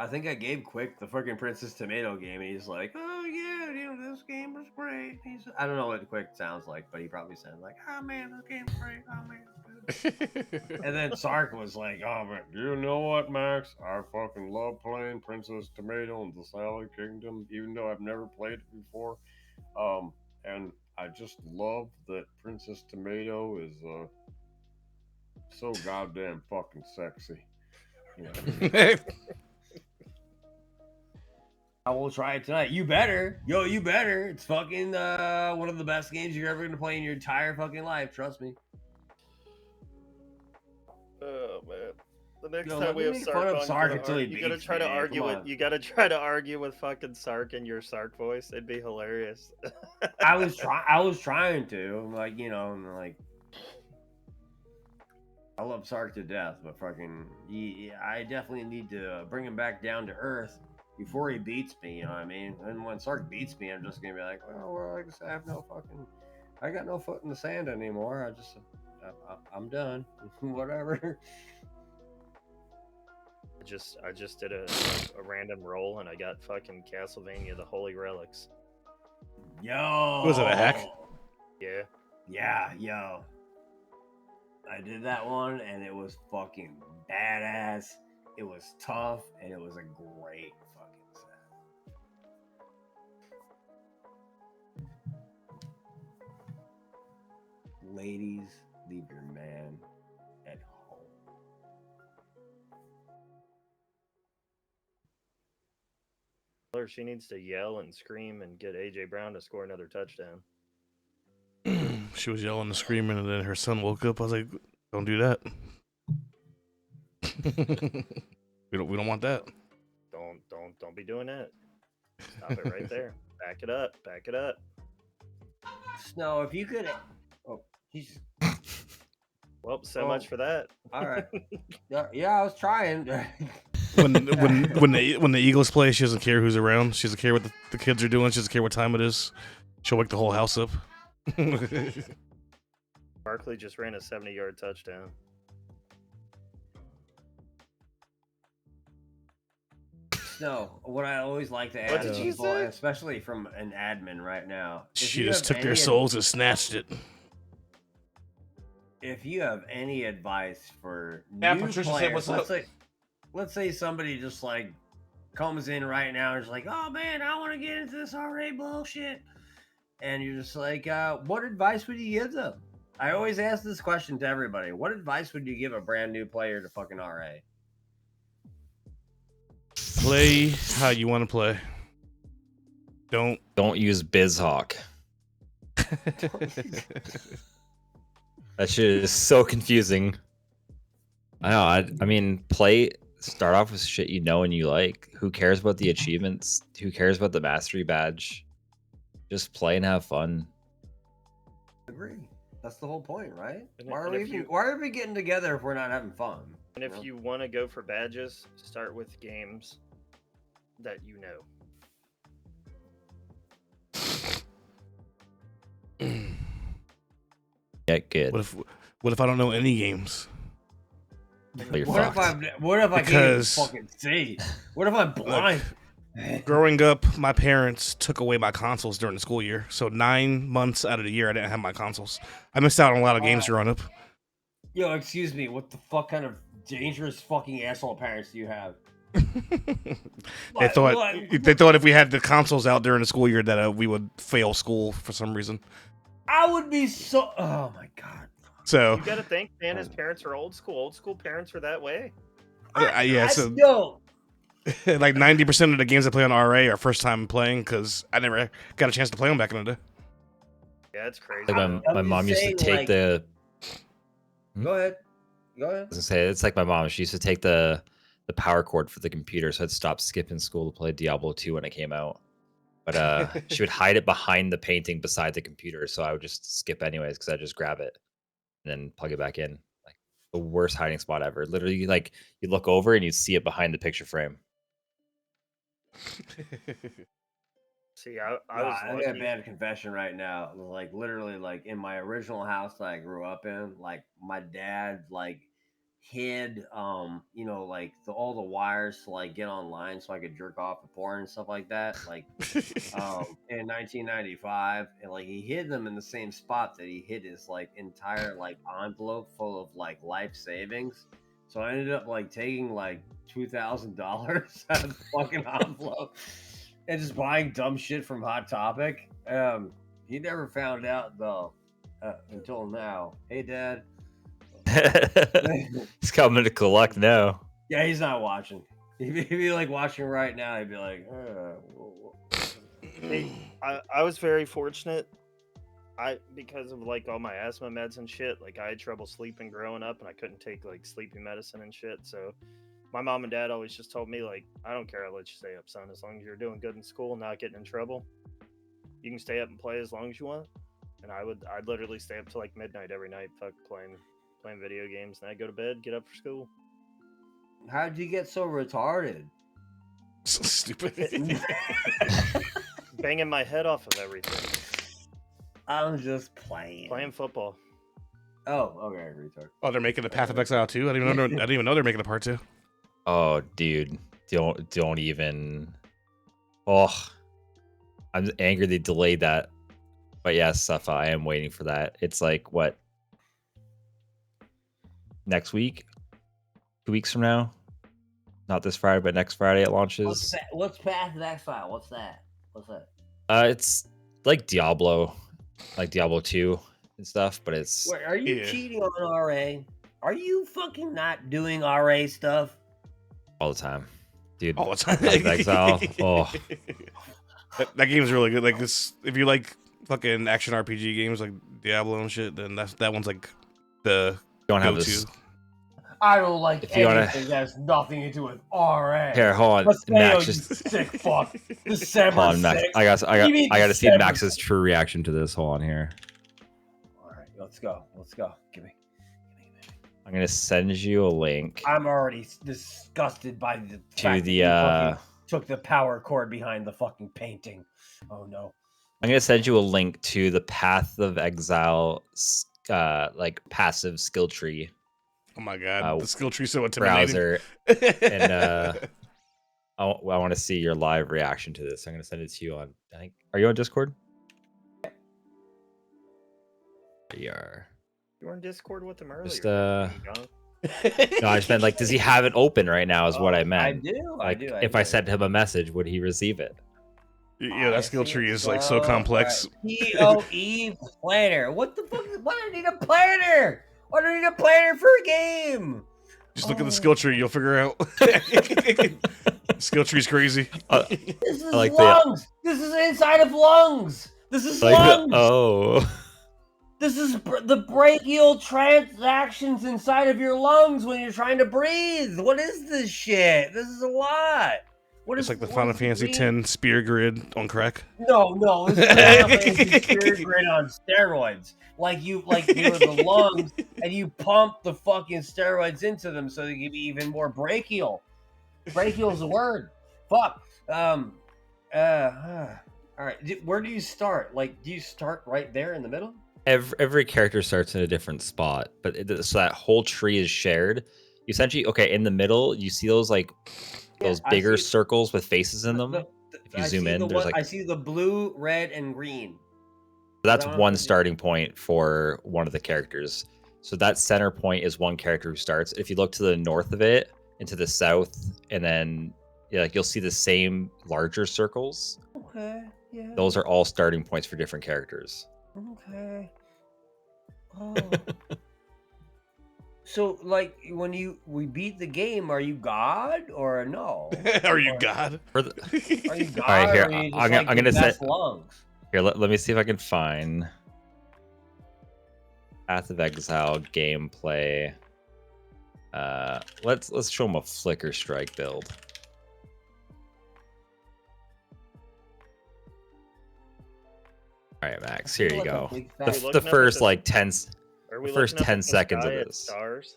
I think I gave Quick the fucking Princess Tomato game, and he's like, "Oh yeah, you know this game was great." I don't know what Quick sounds like, but he probably sounds like, "Oh man, this game's great. Oh man, it's good." And then Sark was like, "Oh man, you know what, Max? I fucking love playing Princess Tomato and the Salad Kingdom, even though I've never played it before. And I just love that Princess Tomato is so goddamn fucking sexy." You know? I will try it tonight. You better. Yo, you better. It's fucking one of the best games you're ever going to play in your entire fucking life. Trust me. Oh man. The next Yo, time let we me have make Sark fun of on, Sark you until he gotta beats try to me. argue Come with on. you gotta try to argue with fucking Sark in your Sark voice. It'd be hilarious. I was trying to. I'm like, you know, I'm like, I love Sark to death, but fucking, I definitely need to bring him back down to earth before he beats me. You know what I mean? And when Sark beats me, I'm just gonna be like, well, I guess I got no foot in the sand anymore. I'm done. Whatever. I just did a random roll and I got fucking Castlevania the Holy Relics. Yo. Was it a hack? Yeah. Yeah, yo. I did that one and it was fucking badass. It was tough and it was a great fucking set. Ladies, leave your man at home. Tell her she needs to yell and scream and get AJ Brown to score another touchdown. She was yelling and screaming, and then her son woke up. I was like, "Don't do that. we don't want that." Don't be doing that. Stop it right there. Back it up. Back it up. Snow, if you could. Oh, Jesus. Well, so much for that. All right. Yeah, I was trying. when the Eagles play, she doesn't care who's around. She doesn't care what the kids are doing. She doesn't care what time it is. She'll wake the whole house up. Barkley just ran a 70-yard touchdown. No, what I always like to What ask did you people, say? especially from an admin right now, if She you just have took their any- souls and snatched it. If you have any advice for Yeah, new Patricia, say players, what's let's up. let's say somebody just like comes in right now and is like, "Oh man, I want to get into this RA bullshit," and you're just like, "What advice would you give them?" I always ask this question to everybody: what advice would you give a brand new player to fucking RA? Play how you want to play. Don't use BizHawk. That shit is so confusing. I know. I mean, start off with shit you know and you like. Who cares about the achievements? Who cares about the mastery badge? Just play and have fun. Agree. That's the whole point, right? And Why if you- are we getting together if we're not having fun? And if you want to go for badges, start with games that you know. Get good. What if I don't know any games? You're What fucked. if I can't even fucking see? What if I'm blind? Growing up, my parents took away my consoles during the school year, so 9 months out of the year I didn't have my consoles. I missed out on a lot of games growing up. Yo, excuse me. What the fuck kind of dangerous fucking asshole parents do you have? They thought if we had the consoles out during the school year that we would fail school for some reason. I would be so. Oh my god. So You gotta think, man. His parents are old school. Old school parents are that way. so Yo, like 90% of the games I play on RA are first time playing because I never got a chance to play them back in the day. Yeah, it's crazy. Like I'm my just mom used to saying, take like- the. go ahead. Go ahead. I was gonna say it's like my mom. She used to take the power cord for the computer, so I'd stop skipping school to play Diablo 2 when it came out. But she would hide it behind the painting beside the computer, so I would just skip anyways because I'd just grab it and then plug it back in. Like the worst hiding spot ever. Literally, like you look over and you see it behind the picture frame. See, I I was got a lucky. bad confession right now. Like literally, like in my original house that I grew up in, like my dad like hid like all the wires to like get online so I could jerk off to porn and stuff like that. Like in 1995, and like he hid them in the same spot that he hid his like entire like envelope full of like life savings. So I ended up like taking like $2,000 out of the fucking envelope and just buying dumb shit from Hot Topic. He never found out though until now. Hey, Dad. He's coming to collect now. Yeah, he's not watching. He'd be like watching right now. He'd be like, Hey, I was very fortunate. Because of like all my asthma meds and shit, like I had trouble sleeping growing up, and I couldn't take like sleeping medicine and shit. So my mom and dad always just told me like, I don't care, I'll let you stay up, son, as long as you're doing good in school, not getting in trouble. You can stay up and play as long as you want. And I'd literally stay up till like midnight every night, playing video games, and I'd go to bed, get up for school. how'd you get so retarded? So stupid. Banging my head off of everything. I'm just playing. Playing football. Oh, okay, retard. Oh, they're making the Path of Exile too. I didn't even know they're making a part 2. Oh, dude, don't even. Oh, I'm angry they delayed that. But yeah, Safa, I am waiting for that. It's like what? Next week? 2 weeks from now? Not this Friday, but next Friday it launches. What's Path of Exile? What's that? It's like Diablo, like Diablo 2 and stuff, but it's Wait, are you cheating on RA? Are you fucking not doing RA stuff? all the time, dude. All the time. Path of Exile. Oh, That game's really good. Like this, if you like fucking action RPG games like Diablo and shit, then that one's like the don't have go-to. this. I don't like If you anything wanna- that has nothing to do with RA. Here, hold on, Let's Max. you Just sick fuck. December hold on, Max. 6th. I got You mean to see December Max's true reaction to this. Hold on here. All right, let's go. Give me. I'm gonna send you a link I'm already disgusted by the to fact the. that you fucking took the power cord behind the fucking painting. Oh no. I'm gonna send you a link to the Path of Exile, like passive skill tree Oh my god, the skill tree so intimidating. browser, and I want to see your live reaction to this. I'm gonna send it to you on. I think. Are you on Discord? We are. You were in Discord with him earlier. Just Gone. No, I just meant like, does he have it open right now? Is what I meant. I do. Like, I if I sent him a message, would he receive it? Yeah, that skill tree is like so complex. POE planner. What the fuck? Why do I need a planner? Why do I need a planner for a game? Just look at the skill tree, you'll figure out. Skill tree's crazy. This is like lungs. This is inside of lungs. This is Like lungs. oh. This is the brachial transactions inside of your lungs when you're trying to breathe. What is this shit? This is a lot. What It's is like the what Final is Fantasy green? X spear grid on crack. No, this is Final Fantasy Spirit Grid on steroids. Like they were the lungs, and you pump the fucking steroids into them so they can be even more brachial. Brachial is the word. Fuck. All right. Where do you start? Like, do you start right there in the middle? Every character starts in a different spot, but so that whole tree is shared. You essentially, okay, in the middle, you see those like those I bigger see circles with faces in them. If you zoom in, there's like I see the blue, red, and green. that's that what I'm one thinking? starting point for one of the characters. So that center point is one character who starts. If you look to the north of it and to the south, and then like you'll see the same larger circles. Okay. Yeah. Those are all starting points for different characters. Okay. Oh. So, like, when we beat the game, are you God or no? Are you God? For the, Are you God? all right, here or are you just I'm like gonna the set best lungs? here. Let me see if I can find Path of Exile gameplay. Let's show them a Flicker Strike build. All right, Max. Here you Like a go. big Are we fat- The looking up first at the- like 10 Are we the first looking up 10 at the seconds of sky at this. Stars.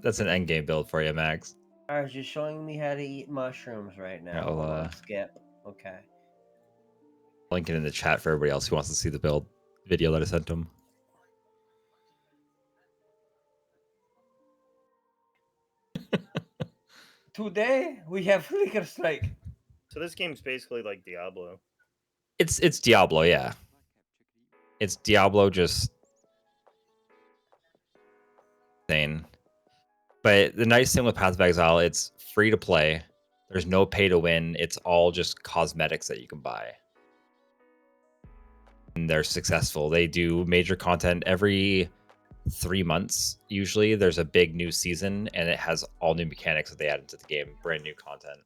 That's an end game build for you, Max. I was just showing me how to eat mushrooms right now. Yeah, I'll, Hold on, skip. Okay. Link it in the chat for everybody else who wants to see the build video that I sent them. Today we have Flicker Strike. So this game's basically like Diablo. It's Diablo, yeah. It's Diablo just insane. But the nice thing with Path of Exile, it's free to play. There's no pay to win. It's all just cosmetics that you can buy. And they're successful. They do major content every 3 months. Usually there's a big new season and it has all new mechanics that they add into the game, brand new content.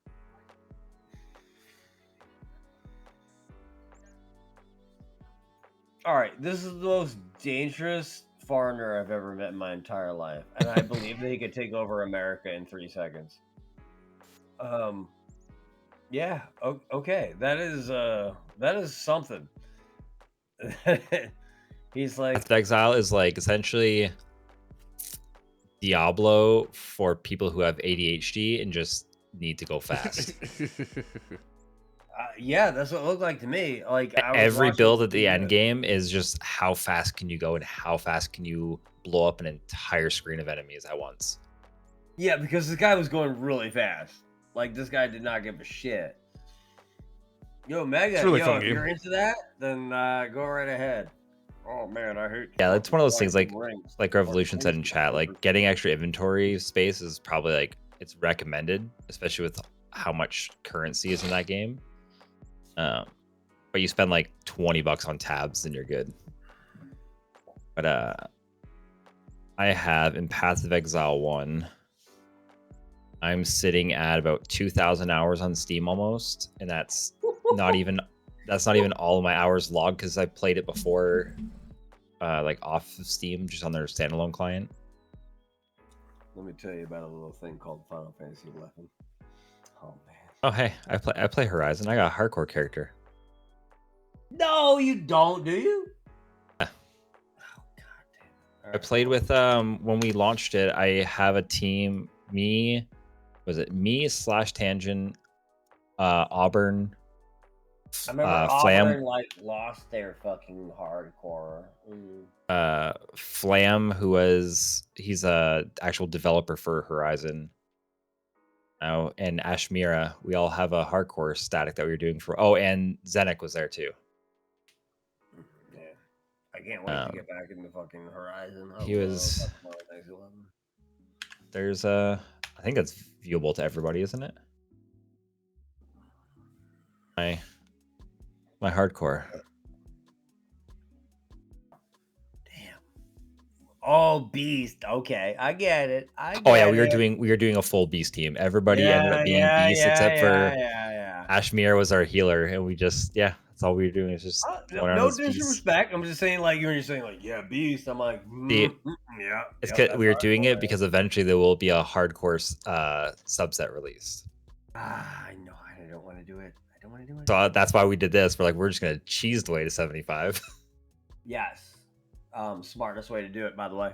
All right, this is the most dangerous foreigner I've ever met in my entire life, and I believe that he could take over America in 3 seconds. Yeah. Okay. That is something. He's like, Path of Exile is like essentially Diablo for people who have ADHD and just need to go fast. yeah, that's what it looked like to me. Like I was Every watching build at the the, end game is just how fast can you go and how fast can you blow up an entire screen of enemies at once. Yeah, because this guy was going really fast. Like this guy did not give a shit. Yo, Mega, really yo, fun if game. you're into that, then go right ahead. Oh man, I hate. Yeah, it's one of those things like rings. Revolution said in chat, like getting extra inventory space is probably like it's recommended, especially with how much currency is in that game. But you spend like $20 on tabs and you're good. But I have in Path of Exile 1, I'm sitting at about 2,000 hours on Steam almost, and that's not even all of my hours logged because I played it before, like off of Steam, just on their standalone client. Let me tell you about a little thing called Final Fantasy 11. Oh man. Oh hey, I play Horizon. I got a hardcore character. No, you don't, do you? Yeah. Oh god damn. I played with when we launched it. I have a team. Me / Tangent, Auburn, I remember Flam, Auburn like lost their fucking hardcore. Flam, he's a actual developer for Horizon. Oh, and Ashmira, we all have a hardcore static that we were doing for. Oh, and Zenek was there too. Yeah, I can't wait to get back into fucking Horizon. He was. There's I think that's viewable to everybody, isn't it? My hardcore. Oh, Beast. Okay, I get it. Oh yeah, we were doing a full Beast team. Everybody ended up being Beast except for Ashmir was our healer, and we just That's all we were doing. Is just going on No as beast. disrespect. I'm just saying, like, you're saying, like, yeah, beast. I'm like, yeah. It's yep, 'cause that's we were how I doing feel, it man. because eventually there will be a hardcore subset released. I know. I don't want to do it. I don't want to do it. So that's why we did this. We're like, we're just gonna cheese the way to 75. Yes. Smartest way to do it, by the way.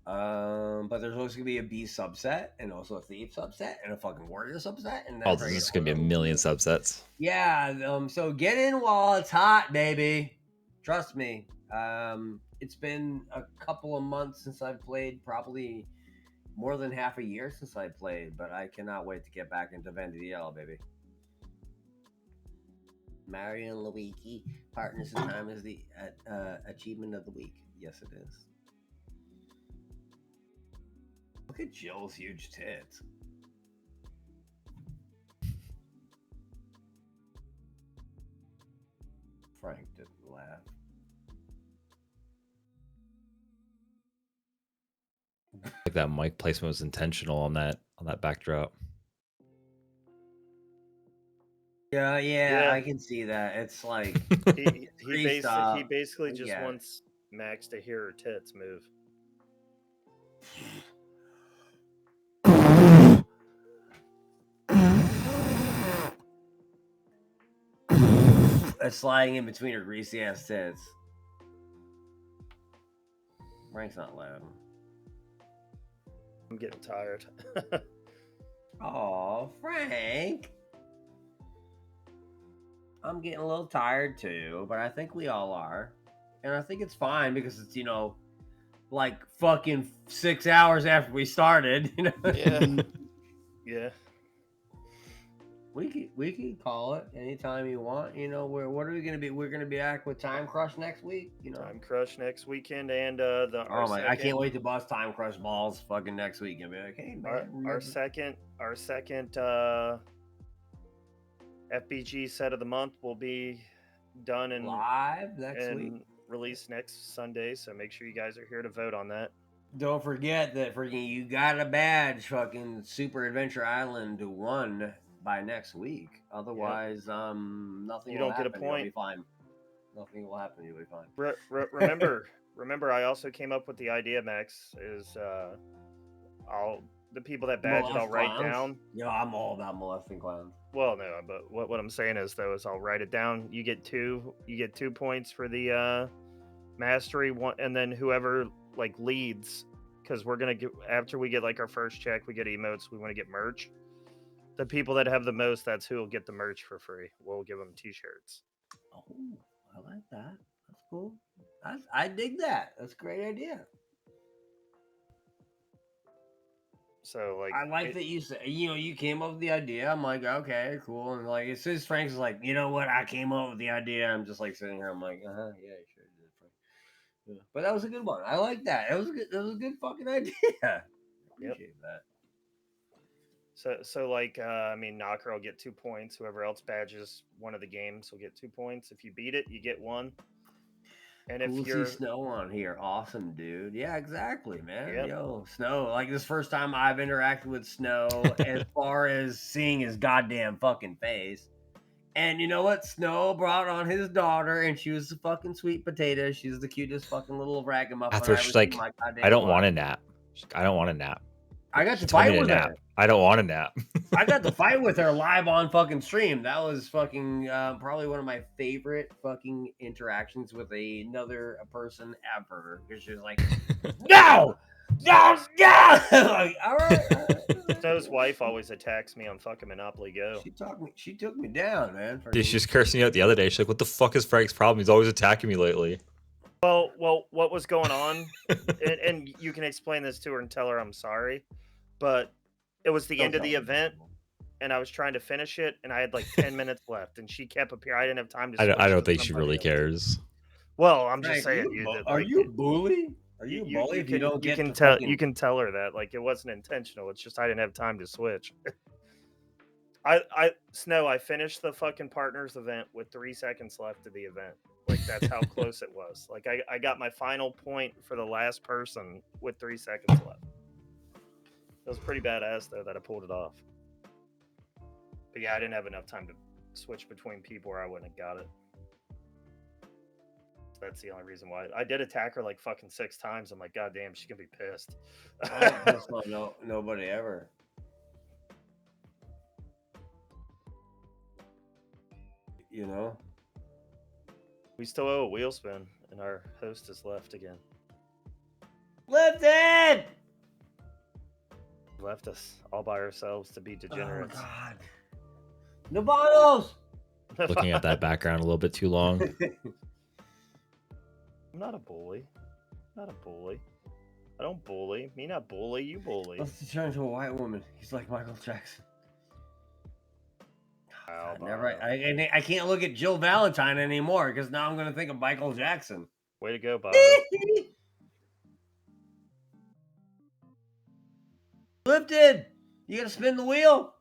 But there's also gonna be a B subset and also a thief subset and a fucking warrior subset. And Oh, this is gonna be a million subsets. Yeah. So get in while it's hot, baby. Trust me. It's been a couple of months since I've played, probably more than half a year since I played, but I cannot wait to get back into Vendetta, baby. Mario and Luigi, Partners in Time is the achievement of the week. Yes, it is. Look at Jill's huge tits. Frank didn't laugh. Like that mic placement was intentional on that backdrop. Yeah, I can see that. It's like he basically just Yeah. wants Max to hear her tits move. It's sliding in between her greasy ass tits. Frank's not loud. I'm getting tired. Oh, Frank. I'm getting a little tired too, but I think we all are. And I think it's fine because it's, like fucking 6 hours after we started, Yeah. Yeah. We can call it anytime you want. What are we gonna be? We're gonna be back with Time Crush next week. Time Crush next weekend, and I can't wait to bust Time Crush balls fucking next week and be like, hey man, our second FBG set of the month will be done and live next week, released next Sunday. So make sure you guys are here to vote on that. Don't forget that freaking you got a badge, fucking Super Adventure Island 1 by next week. Otherwise, nothing. You will don't get a happen. point. You'll be fine. Nothing will happen. You'll be fine. Remember, I also came up with the idea, Max. Is the people that badge it, I'll write down. I'm all about molesting clowns. Well, no, but what I'm saying is I'll write it down. You get 2 points for the mastery one, and then whoever like leads, because we're gonna get, after we get like our first check, we get emotes. We want to get merch. The people that have the most, that's who will get the merch for free. We'll give them t-shirts. Oh, I like that. That's cool. I dig that. That's a great idea. So like, I like that you said, you came up with the idea. I'm like, okay, cool. And like, as soon as Frank's like, you know what, I came up with the idea. I'm just like sitting here. I'm like, yeah, you sure did, Frank. Yeah. But that was a good one. I like that. It was a good fucking idea. Appreciate that. So like, Knocker will get 2 points. Whoever else badges one of the games will get 2 points. If you beat it, you get 1. And Cool if you're see Snow on here, awesome, dude. Yeah, exactly, man. Yep. Yo, Snow. Like this first time I've interacted with Snow, as far as seeing his goddamn fucking face. And you know what? Snow brought on his daughter, and she was a fucking sweet potato. She's the cutest fucking little ragamuffin. That's what she's like. I don't want a nap. I don't want a nap. I got to fight with her. I don't want a nap. I got to fight with her live on fucking stream. That was fucking probably one of my favorite fucking interactions with another person ever. Because she was like, no! Like, all right. Snow's wife always attacks me on fucking Monopoly Go. She took me down, man. She's just cursing you out the other day. She's like, "What the fuck is Frank's problem? He's always attacking me lately." Well, what was going on? and you can explain this to her and tell her I'm sorry, but it was the end of the event, and I was trying to finish it, and I had like 10 minutes left, and she kept appearing. I didn't have time to. I don't think she really cares. Well, I'm just saying. Are you a bully? Are you a bully? If you don't get you can tell her that like it wasn't intentional. It's just I didn't have time to switch. I finished the fucking partners event with 3 seconds left of the event. Like that's how close it was. Like I got my final point for the last person with 3 seconds left. It was pretty badass though that I pulled it off. But yeah, I didn't have enough time switch between people, or I wouldn't have got it. So that's the only reason why. I did attack her like fucking 6 times. I'm like, God damn, she's gonna be pissed. I ain't pissed on nobody ever. You know? We still owe a wheel spin, and our host has left again. Lifted! Left us all by ourselves to be degenerates. Oh, God. No bottles! Looking at that background a little bit too long. I'm not a bully. I'm not a bully. I don't bully. Me not bully, you bully. Let's turn into a white woman. He's like Michael Jackson. Wow, I can't look at Jill Valentine anymore because now I'm going to think of Michael Jackson. Way to go, Bob. Lifted! You got to spin the wheel.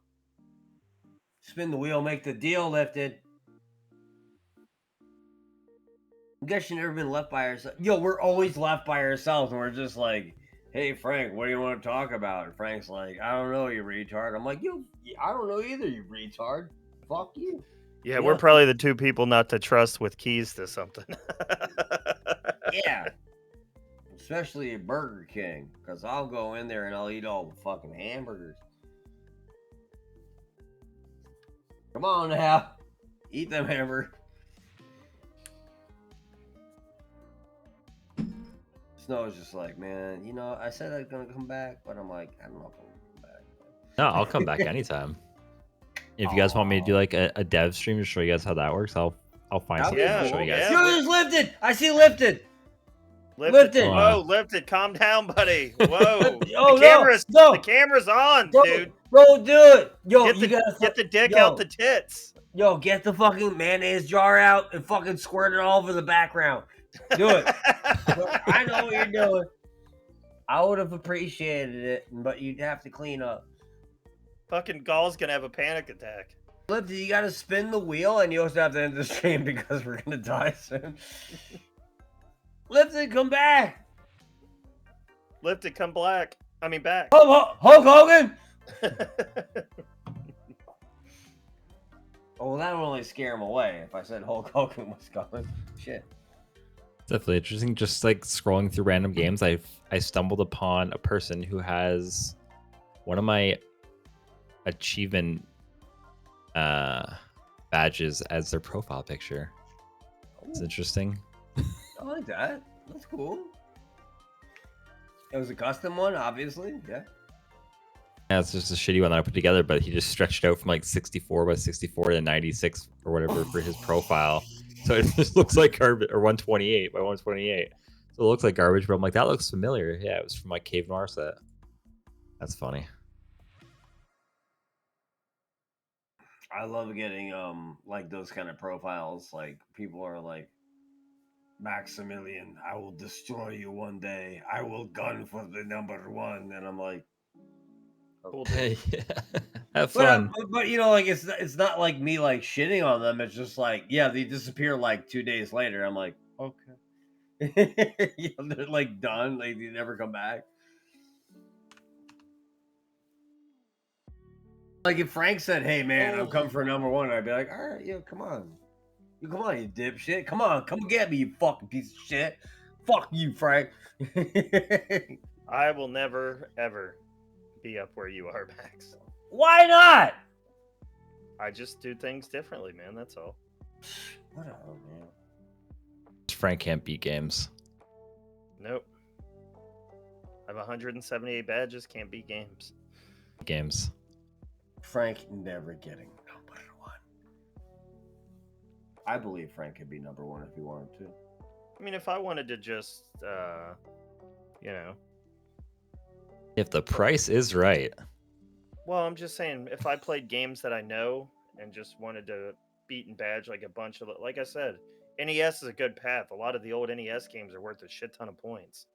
Spin the wheel, make the deal, Lifted. I guess you've never been left by yourself. Yo, we're always left by ourselves, and we're just like, hey, Frank, what do you want to talk about? And Frank's like, I don't know, you retard. I'm like, I don't know either, you retard. Fuck you. Yeah, we're probably the two people not to trust with keys to something. Yeah. Especially at Burger King, because I'll go in there and I'll eat all the fucking hamburgers. Come on now. Eat them hamburgers. Snow's just like, man, you know, I said I was going to come back, but I'm like, I'm not going to come back. No, I'll come back anytime. If you guys want me to do like a dev stream to show you guys how that works, I'll find something to show you guys. Yo, there's Lifted! I see Lifted! Lifted! Whoa, Lifted, calm down, buddy. Whoa. Oh, the camera's on, dude. Don't do it. Yo, get the dick out the tits. Yo, get the fucking mayonnaise jar out and fucking squirt it all over the background. Do it. I know what you're doing. I would have appreciated it, but you'd have to clean up. Fucking Gall's gonna have a panic attack. Lifted, you gotta spin the wheel, and you also have to end the stream because we're gonna die soon. Lifted, come back. Lifted, come back. Back. Hulk Hogan. Oh, well, that would only scare him away if I said Hulk Hogan was coming. Shit. Definitely interesting. Just like scrolling through random games, I stumbled upon a person who has one of my achievement badges as their profile picture. It's interesting. I like that. That's cool. It was a custom one, obviously. Yeah. Yeah, it's just a shitty one that I put together, but he just stretched out from like 64 by 64 to 96 or whatever for his profile. So it just looks like garbage, or 128 by 128. So it looks like garbage, but I'm like, that looks familiar. Yeah, it was from my Cave Noir set. That's funny. I love getting like those kind of profiles. Like people are like, Maximilian, I will destroy you one day. I will gun for the #1. And I'm like, okay. Yeah. Have fun. But you know, like it's not like me like shitting on them. It's just like, yeah, they disappear like 2 days later. I'm like, okay. You know, they're like done. Like they never come back. Like if Frank said, "Hey man, I'm coming for #1," I'd be like, "All right, yo, come on, you dipshit, come on, come get me, you fucking piece of shit, fuck you, Frank." I will never ever be up where you are, Max. Why not? I just do things differently, man. That's all. Whatever, man. Frank can't beat games. Nope. I have 178 badges. Can't beat games. Games. Frank never getting #1. I believe Frank could be #1 if he wanted to. I mean, if I wanted to just, you know. If the price is right. Well, I'm just saying, if I played games that I know and just wanted to beat and badge like a bunch of, like I said, NES is a good path. A lot of the old NES games are worth a shit ton of points.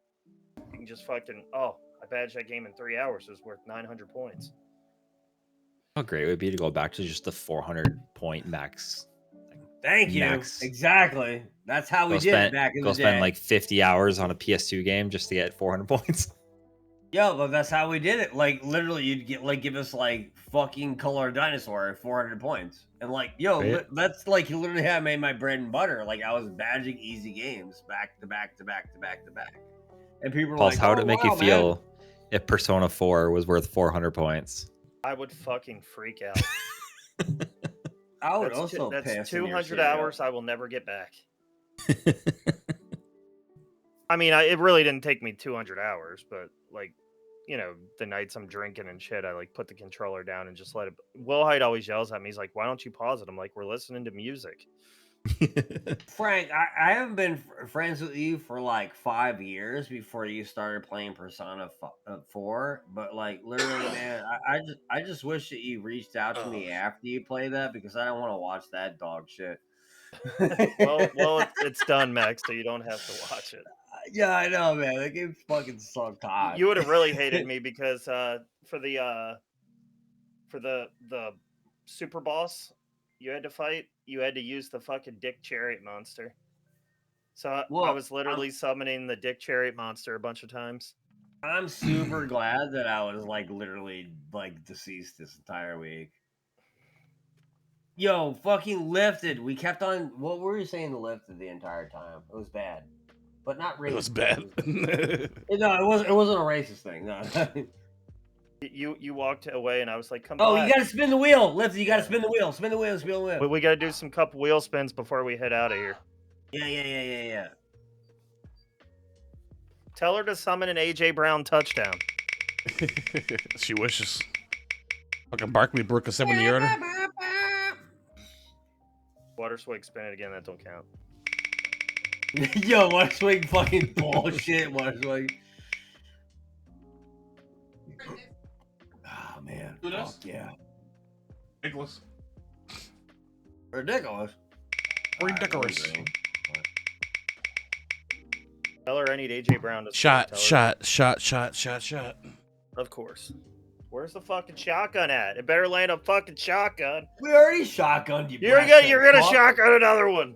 You can just fucking, I badged that game in 3 hours. It was worth 900 points. How great it would be to go back to just the 400 point max. Thank you. Exactly. That's how we did it back in the day. Go spend like 50 hours on a PS2 game just to get 400 points. Yo, but that's how we did it. Like literally, you'd get like give us like fucking Color Dinosaur at 400 points, and like yo, Right. that's like literally how I made my bread and butter. Like I was badging easy games back to back to back to back to back, and people were Pulse, like, how would "Oh it make wow, you feel if Persona 4 was worth 400 points? I would fucking freak out. I would That's, also that's piss in your 200 cereal. hours I will never get back. I mean, it really didn't take me 200 hours, but like, you know, the nights I'm drinking and shit, I like put the controller down and just let it. Will Hyde always yells at me. He's like, "Why don't you pause it?" I'm like, "We're listening to music." Frank, I haven't been friends with you for like 5 years before you started playing Persona 4. But like literally, man, I just wish that you reached out to me after you play that because I don't want to watch that dog shit. well, it's done, Max, so you don't have to watch it. Yeah, I know, man. That game fucking sucked hot. You would have really hated me because for the super boss you had to fight, you had to use the fucking Dick Chariot monster. So I Well, was literally summoning the Dick Chariot monster a bunch of times. I'm super glad that I was like literally like deceased this entire week. Yo, fucking lifted. We kept on. What were you saying? Lifted the entire time. It was bad, but not racist. It was bad. No, it wasn't. It wasn't a racist thing. No. You walked away, and I was like, "Come Oh, by." you gotta spin the wheel, Lifted. You gotta spin the wheel. Spin the wheel. Spin the wheel. We got to do some couple wheel spins before we head out of here. Yeah. Tell her to summon an AJ Brown touchdown. She wishes. Fucking Barkley broke a 70-yarder. Water swig, spin it again. That don't count. Yo, water swing, fucking bullshit. Water swing. Oh man. Who does? Fuck yeah. Nicholas. Ridiculous. Ridiculous. Tell her I need AJ Brown to Shot. Of course. Where's the fucking shotgun at? It better land a fucking shotgun. We already shotgunned you. You're gonna shotgun another one.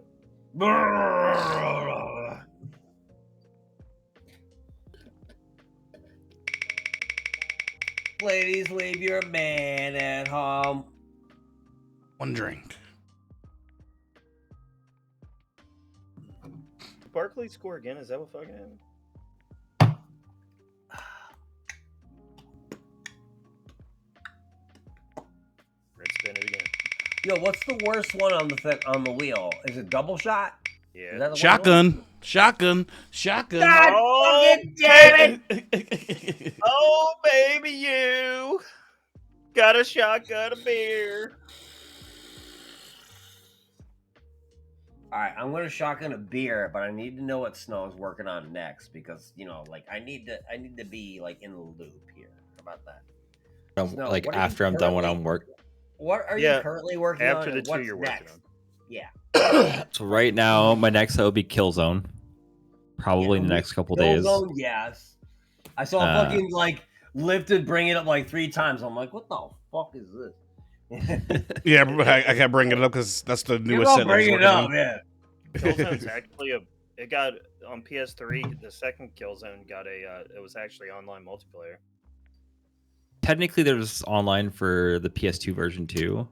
Ladies, leave your man at home. One drink. Did Barkley score again? Is that what fucking happened? Red spin it again. Yo, what's the worst one on the wheel? Is it double shot? Yeah. Is that the Shotgun. God Oh, fucking damn it! Oh, baby, you got a shotgun of beer. All right, I'm gonna shotgun a beer, but I need to know what Snow's working on next because like I need to be like in the loop here. How about that? Snow, Like what are you after I'm done when currently- I'm work. What are Yeah, you currently working on? After the and two what's you're next? working on. Yeah. So right now, my next will be Killzone. Probably in the next couple days. Killzone, yes. I saw fucking like Lifted bring it up like 3 times. I'm like, what the fuck is this? Yeah, I can't bring it up because that's the You're newest gonna set. I was bring it working up, on. yeah. Killzone's actually it got on PS3. The second Killzone got it was actually online multiplayer. Technically, there's online for the PS2 version too.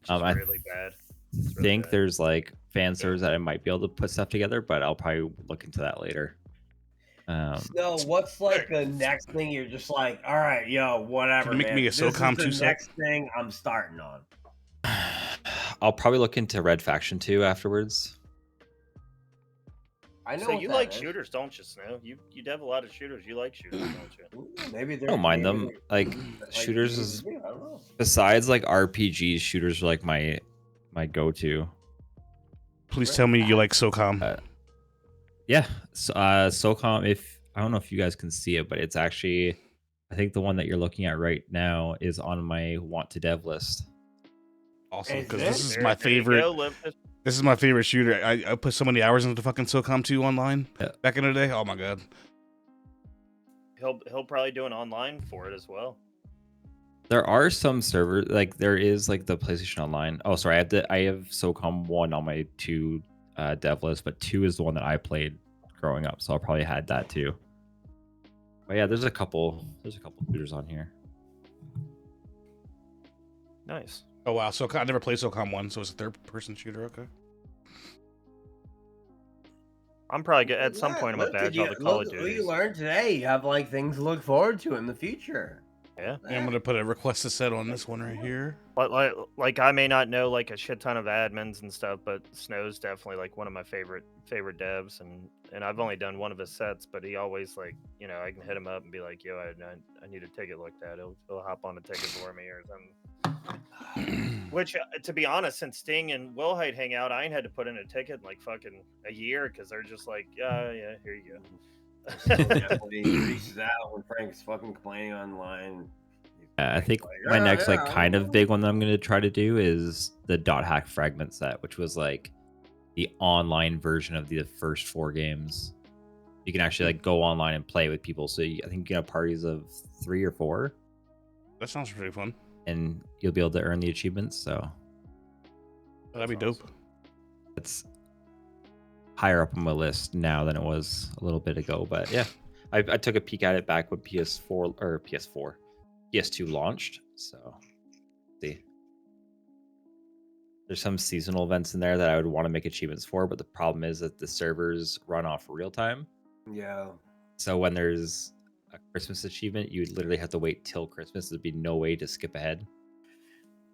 Which is I really bad. It's really think bad. there's like fan servers that I might be able to put stuff together, but I'll probably look into that later. So what's like the next thing you're just like, all right, yo, whatever, Can you make man. me a This SOCOM is the 2 set? next thing I'm starting on. I'll probably look into Red Faction 2 afterwards. I know So what you that like is. shooters, don't you, Snow? You have a lot of shooters. You like shooters, don't you? Ooh, maybe I they're don't mind them. Like like, shooters is I don't know. besides like RPGs, shooters are like my go-to. Please tell me you like SOCOM. Yeah, so, SOCOM. If I don't know if you guys can see it, but it's actually, I think the one that you're looking at right now is on my want to dev list. Awesome, Is because it? this is There- my there you favorite. go, Lifted. This is my favorite shooter. I put so many hours into fucking SOCOM 2 online Yeah. back in the day. Oh my god. He'll probably do an online for it as well. There are some servers, like there is like the PlayStation Online. Oh, sorry, I have SOCOM 1 on my 2 dev list, but 2 is the one that I played growing up, so I'll probably had that too. But yeah, there's a couple shooters on here. Nice. Oh wow, so I never played SOCOM 1, so it's a third-person shooter. Okay. I'm probably good at some point. I'm gonna badge all the Call of What you Duties. learned today, you have like things to look forward to in the future. Yeah. And I'm gonna put a request to set on this one right here. Like I may not know like a shit ton of admins and stuff, but Snow's definitely like one of my favorite devs, and I've only done one of his sets, but he always like, you know, I can hit him up and be like, yo, I need a ticket looked at. He'll hop on a ticket for me or something. Which, to be honest, since Sting and Wilhite hang out, I ain't had to put in a ticket in like fucking a year because they're just like, yeah, here you go. Definitely increases out when Frank's fucking complaining online. I think my next like kind of big one that I'm gonna try to do is the dot hack fragment set, which was like the online version of the first 4 games. You can actually like go online and play with people. So I think you can have parties of 3 or 4. That sounds pretty fun. And you'll be able to earn the achievements. So that'd be dope. It's higher up on my list now than it was a little bit ago. But yeah, I took a peek at it back when PS2 launched. So see, there's some seasonal events in there that I would want to make achievements for, but the problem is that the servers run off real time. Yeah. So when there's a Christmas achievement, you would literally have to wait till Christmas. There'd be no way to skip ahead.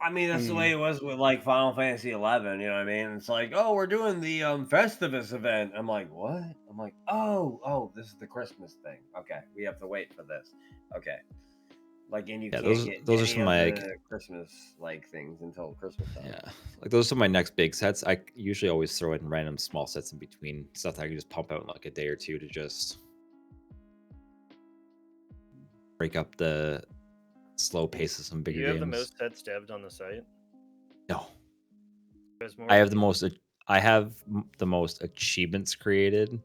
I mean, that's the way it was with like Final Fantasy 11. You know what I mean? It's like, oh, we're doing the Festivus event. I'm like, what? I'm like, oh, this is the Christmas thing. Okay, we have to wait for this. Okay, like, and you can't get those are any some of of my the Christmas like things until Christmas time. Yeah, like those are my next big sets. I usually always throw in random small sets in between stuff that I can just pump out in like a day or two to just break up the slow pace of some bigger You have games. the most sets devved on the site? No, There's more I have the most. I have the most achievements created,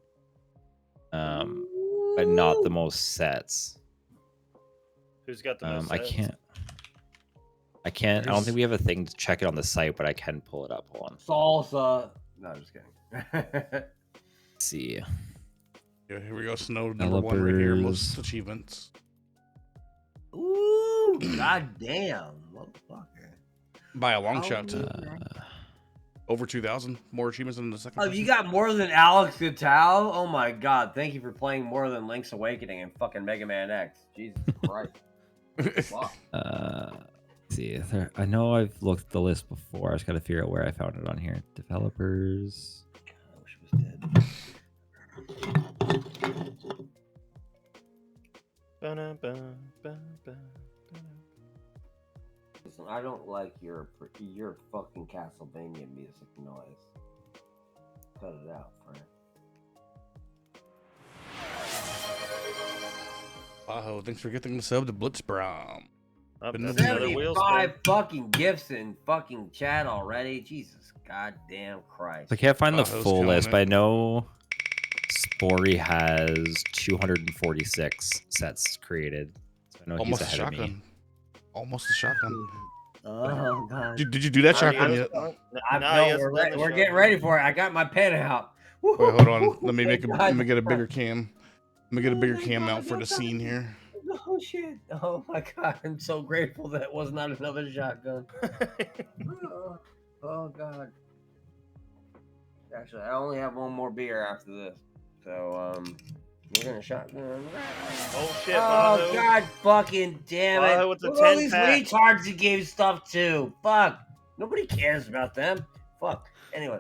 but not the most sets. Who's got the most I sets? can't. I don't think we have a thing to check it on the site, but I can pull it up. Hold on. Salsa. No, I'm just kidding. Let's see. Yeah, here we go. Snow number 1 right here. Most achievements. Ooh, goddamn, motherfucker! By a long shot. Over 2,000 more achievements than the second. Oh, you got more than Alex Gatal? Oh my god! Thank you for playing more than Link's Awakening and fucking Mega Man X. Jesus Christ! Fuck. Let's see. I know I've looked at the list before. I just got to figure out where I found it on here. Developers. I wish it was dead. Listen, I don't like your fucking Castlevania music noise. Cut it out, Frank. Baho, thanks for getting the sub to Blitzbrom. 75 fucking gifts in fucking chat already. Jesus goddamn Christ. I can't find the Baho's full killing list, it. but I know Spory has 246 sets created. So I know Almost a he's ahead of me. shotgun. Almost a shotgun. Oh god. Did you do that shotgun yet? No, we're getting ready for it. I got my pen out. Wait, hold on. Let me make God. let me get a bigger cam. Let me get a bigger cam out for the scene here. Oh shit! Oh my god! I'm so grateful that it was not another shotgun. Oh god! Actually, I only have one more beer after this, so we're gonna shotgun. Oh shit! Oh Baho. god! Fucking damn it! Baho, it's a Look at all these 10-pack. retards he gave stuff to. Fuck! Nobody cares about them. Fuck. Anyway.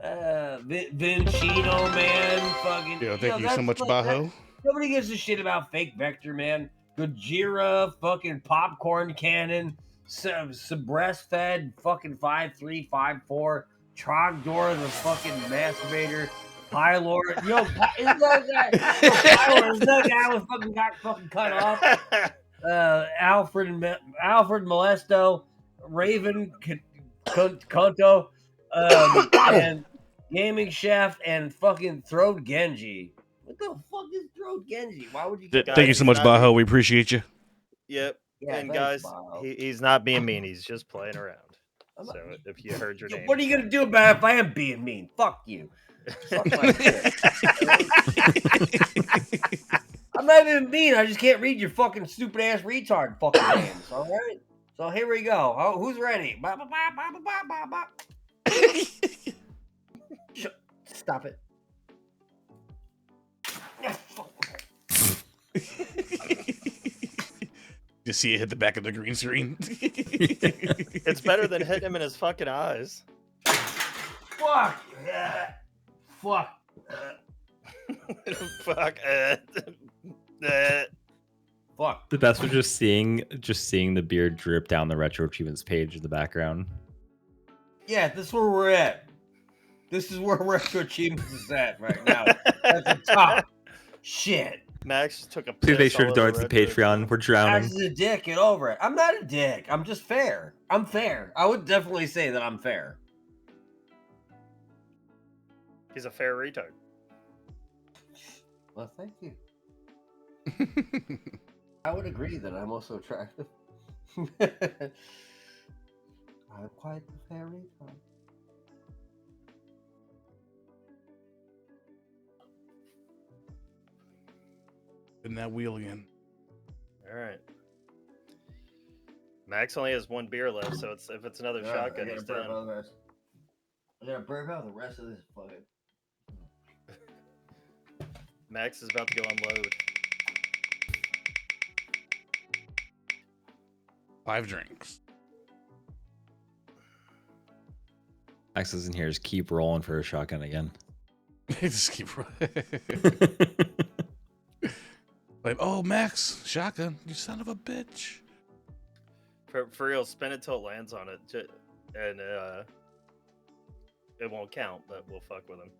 Vincino, man, fucking. Yeah, thank you so that's much, like that- Baho. Nobody gives a shit about Fake Vector, man. Gojira, fucking popcorn cannon, breastfed, fucking 5-3-5-4, Trogdor, the fucking masturbator, Pylor. Yo, is that guy? Is that guy was fucking got fucking cut off? Alfred Molesto, Raven Konto, and Gaming Chef, and fucking Throat Genji. What the fuck is Throat Genji? Why would you? Thank you so much, Baho. We appreciate you. Yep. Yeah, and thanks, guys, Baho. he's not being mean. He's just playing around. So if you heard your name, What are you gonna do about it if I am being mean? Fuck you. Fuck my shit. I'm I'm not even mean. I just can't read your fucking stupid ass retard fucking names. All right. So here we go. Oh, who's ready? Ba, ba, ba, ba, ba, ba, ba. Stop it. You see it hit the back of the green screen. It's better than hitting him in his fucking eyes. Fuck. Fuck. Fuck. Fuck. The best was just seeing the beard drip down the retro achievements page in the background. Yeah, this is where we're at. This is where retro achievements is at right now. At the top. Shit. Max took a piss. Please make sure to all donate over to the retro Patreon. We're drowning. Max is a dick. Get over it. I'm not a dick. I'm just fair. I'm fair. I would definitely say that I'm fair. He's a fair retard. Well, thank you. I would agree that I'm also attractive. I'm quite the fair retard. In that wheel again. All right. Max only has one beer left, so if it's another shotgun, he's done. I gotta burp out the rest of this fucking. Max is about to go unload. 5 drinks. Max isn't here. Just keep rolling for a shotgun again. Just keep like, oh, Max, shotgun, you son of a bitch. For real, spin it till it lands on it, and it won't count, but we'll fuck with him.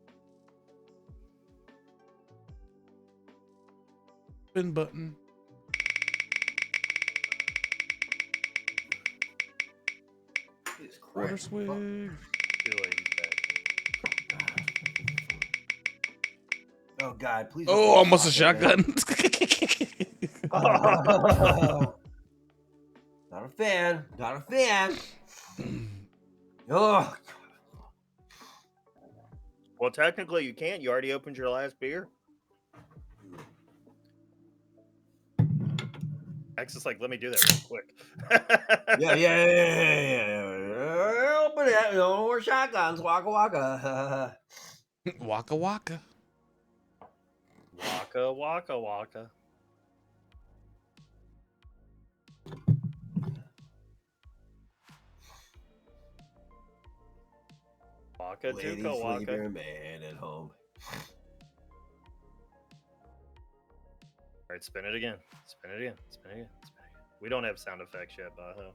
Spin button. Quarter swig. Too late, he's back. Oh God, please. Oh, almost a shotgun. Not a fan. Not a fan. Oh. Well, technically you can't. You already opened your last beer. Max is like, let me do that real quick. Yeah. Open it. No more shotguns. Waka waka. Waka waka. Waka, waka, waka. Waka, Ladies tuka, leave waka. your man at home. All right, spin it again. Spin it again. Spin it again. Spin it again. We don't have sound effects yet, Baho.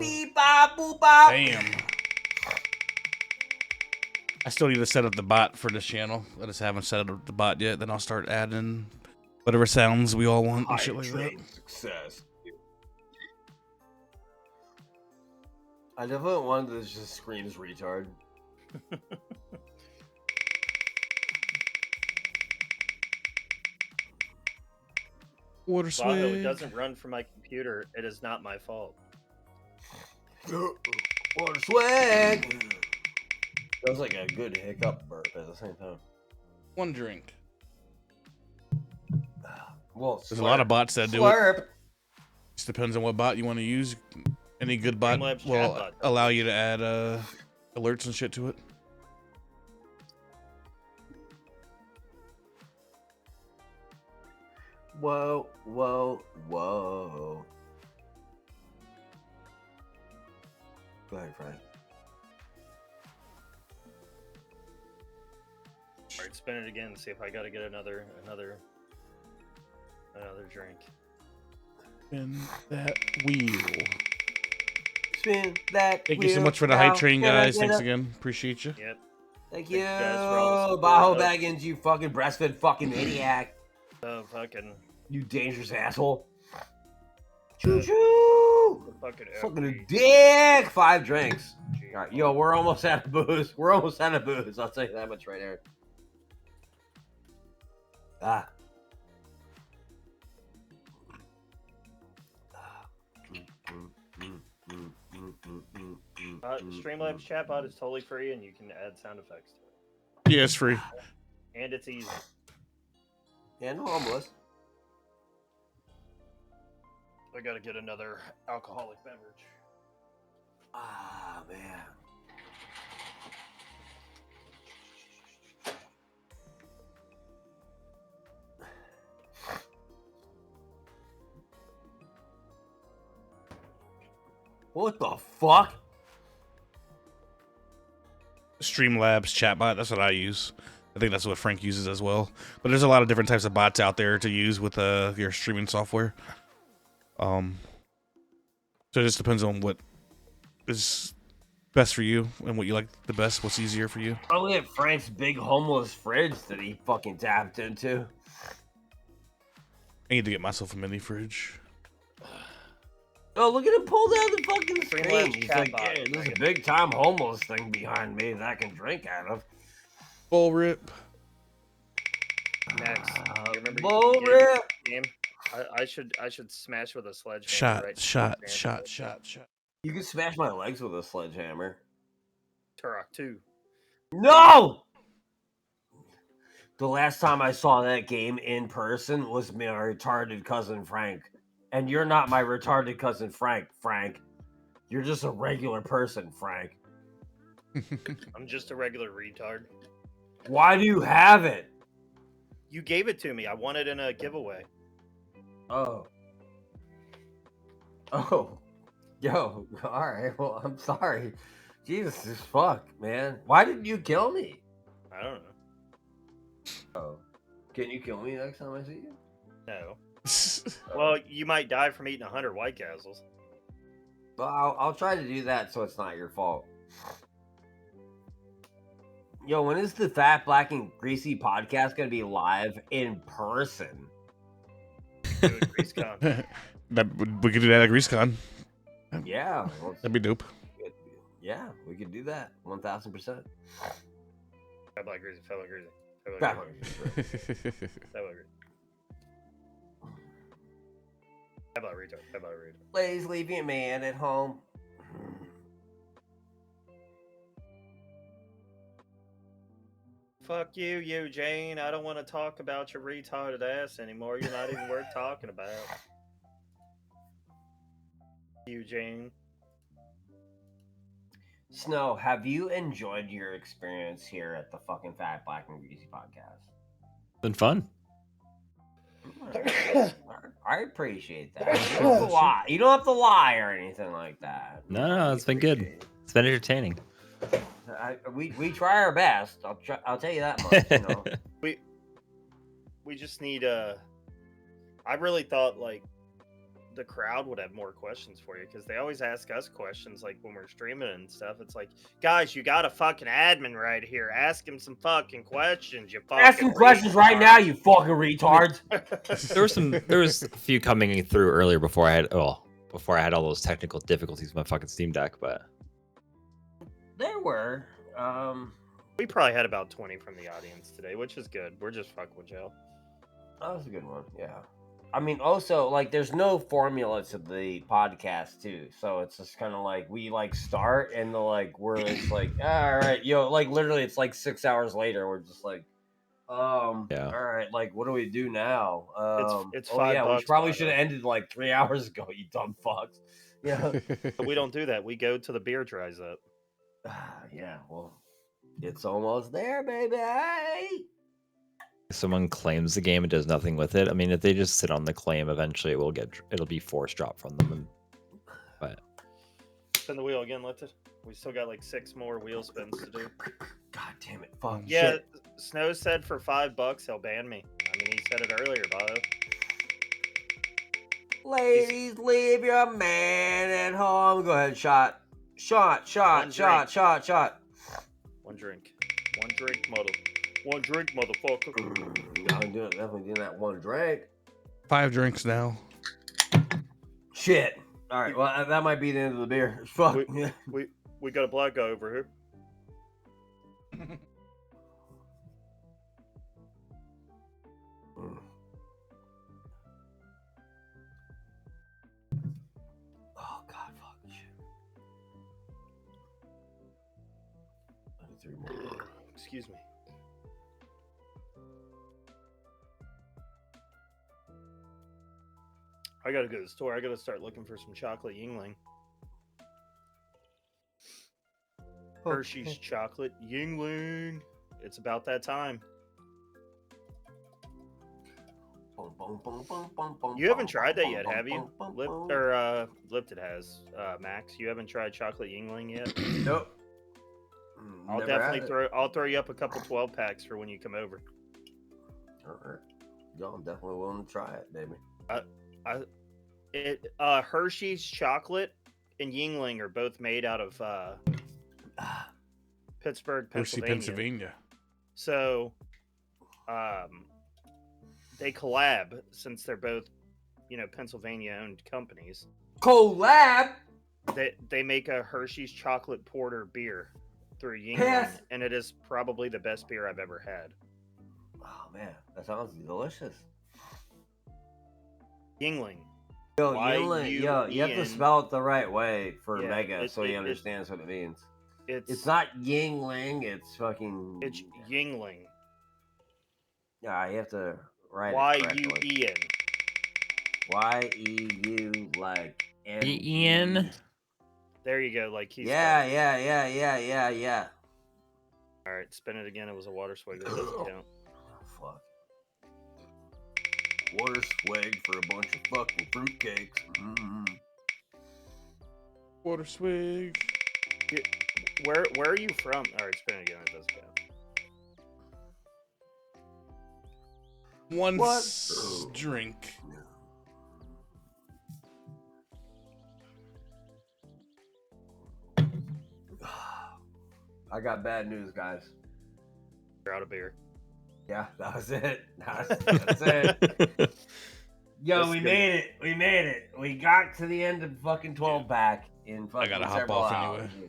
Beep bop boop bop. Damn. I still need to set up the bot for this channel. I just haven't set up the bot yet. Then I'll start adding whatever sounds we all want and shit like that. Success. I definitely want one that just screams retard. Water Baho, it swig. doesn't run from my computer. It is not my fault. Water swag. That was like a good hiccup burp at the same time. 1 drink. Well, There's a lot of bots that do it. slurp. Just depends on what bot you want to use. Any good bot Streamlabs will chatbot. allow you to add alerts and shit to it. Whoa, whoa, whoa. Go ahead, Frank. All right, spin it again and see if I got to get another drink. In that wheel. Spin that. Thank you so wheel much for the hype now. train, Can I guys. get Thanks a- again. Appreciate you. Yep. Thank Thank you, you guys for all the Baho support. Baggins, you fucking breastfed fucking maniac. Fucking You dangerous asshole. Choo choo! fucking Fucking a every- dick! 5 drinks. All right, yo, we're almost out of booze. We're almost out of booze. I'll tell you that much right there. Ah. Streamlabs chatbot is totally free, and you can add sound effects to Yeah, it's free. it, and it's easy. And homeless. I gotta get another alcoholic beverage. Ah, man. What the fuck? Streamlabs chatbot. That's what I use. I think that's what Frank uses as well. But there's a lot of different types of bots out there to use with your streaming software. So it just depends on what is best for you and what you like the best. What's easier for you. Oh, look at Frank's big homeless fridge that he fucking tapped into. I need to get myself a mini fridge. Oh, look at him pull down the fucking Streamlabs screen. He's like, chatbot. yeah, there's a big time homeless thing behind me that I can drink out of. Bull rip. Next, you remember Bull you gave rip. me the game? I should smash with a sledgehammer. Shot, right shot, to the shot, hand. shot, shot. You can smash my legs with a sledgehammer. Turok 2. No! The last time I saw that game in person was my retarded cousin Frank. And you're not my retarded cousin Frank, Frank. You're just a regular person, Frank. I'm just a regular retard. Why do you have it? You gave it to me. I won it in a giveaway. Oh. Oh. Yo, alright, well, I'm sorry. Jesus is fuck, man. Why didn't you kill me? I don't know. Oh. Can you kill me next time I see you? No. Well, you might die from eating 100 White Castles. Well, I'll try to do that so it's not your fault. Yo, when is the Fat, Black, and Greasy podcast going to be live in person? Do it, GreaseCon. We could do that at GreaseCon. Yeah. That'd be dope. Yeah, we could do that. 1,000%. Fat Black Greasy. Fat Black Greasy. Fat Fat Black Black Greasy. Greasy. Fat Black Greasy. Fat Black Retard. Fat Black Retard. Ladies, leave your man at home. Fuck you, Eugene. I don't want to talk about your retarded ass anymore. You're not even worth talking about. Eugene. Snow, have you enjoyed your experience here at the fucking Fat, Black, and Greasy podcast? Been fun. I appreciate that. You don't have to lie. You don't have to lie or anything like that. No, it's been good. It's been entertaining. We try our best. I'll tell you that much. You know. We just need I really thought like the crowd would have more questions for you because they always ask us questions like when we're streaming and stuff. It's like, guys, you got a fucking admin right here. Ask him some fucking questions. You fucking Ask some questions right now, you fucking retards. There was a few coming through earlier before I had all those technical difficulties with my fucking Steam Deck, but There were. We probably had about 20 from the audience today, which is good. We're just fucking with Joe. That was a good one. Yeah. I mean, also, like, there's no formula to the podcast, too. So it's just kind of like we, like, start and, we're just like, all right, yo, like, literally, it's like 6 hours later. We're just like, yeah. All right, like, what do we do now? It's oh, yeah, we $5, probably should have ended, like, 3 hours ago, you dumb fucks. Yeah. But we don't do that. We go till the beer dries up. Yeah, well, it's almost there, baby. if someone claims the game and does nothing with it, I mean, if they just sit on the claim, eventually it'll be force drop from them. But Spin the wheel again, let's it. We still got like 6 more wheel spins to do. God damn it! Fuck. Yeah, Shit. Snow said for $5 he'll ban me. I mean, he said it earlier, Bob. Ladies, leave your man at home. Go ahead, shot. One drink. One drink, motherfucker. I'm definitely doing that one drink. 5 drinks now. Shit. All right. Well, that might be the end of the beer. Fuck. We got a black guy over here. Oh God, fuck shit. 3 more. Excuse me. I gotta go to the store. I gotta start looking for some chocolate Yingling. Hershey's chocolate Yingling. It's about that time. You haven't tried that yet, have you? Lipton has. Max, you haven't tried chocolate Yingling yet? Nope. I'll Never definitely had it. I'll throw you up a couple 12 packs for when you come over. All right. Yo, I'm definitely willing to try it, baby. Hershey's chocolate and Yingling are both made out of Pittsburgh, Hershey, Pennsylvania. Pennsylvania. So, they collab since they're both, Pennsylvania-owned companies. Collab. They make a Hershey's chocolate porter beer through Yingling, Yes. and it is probably the best beer I've ever had. Oh man, that sounds delicious. Yingling. Yo, you have to Y-U-E-N. spell it the right way for Yeah, Mega, so he understands what it means. It's It's not Yingling. It's fucking. It's Yingling. Yeah, you have to write it correctly. Y-U-E-N. Y-E-U like Ian. There you go. Like he's Yeah. All right, spin it again. It was a water swig. That doesn't count. Oh, fuck. Water swig for a bunch of fucking fruitcakes. Water swig. Where are you from? All right, spin it again. It doesn't count. One What? drink. I got bad news, guys. You're out of beer. Yeah, that was it. That's it. Yo, That's we good. made it. We made it. We got to the end of fucking 12 pack in fucking gotta hop several off hours. anyway.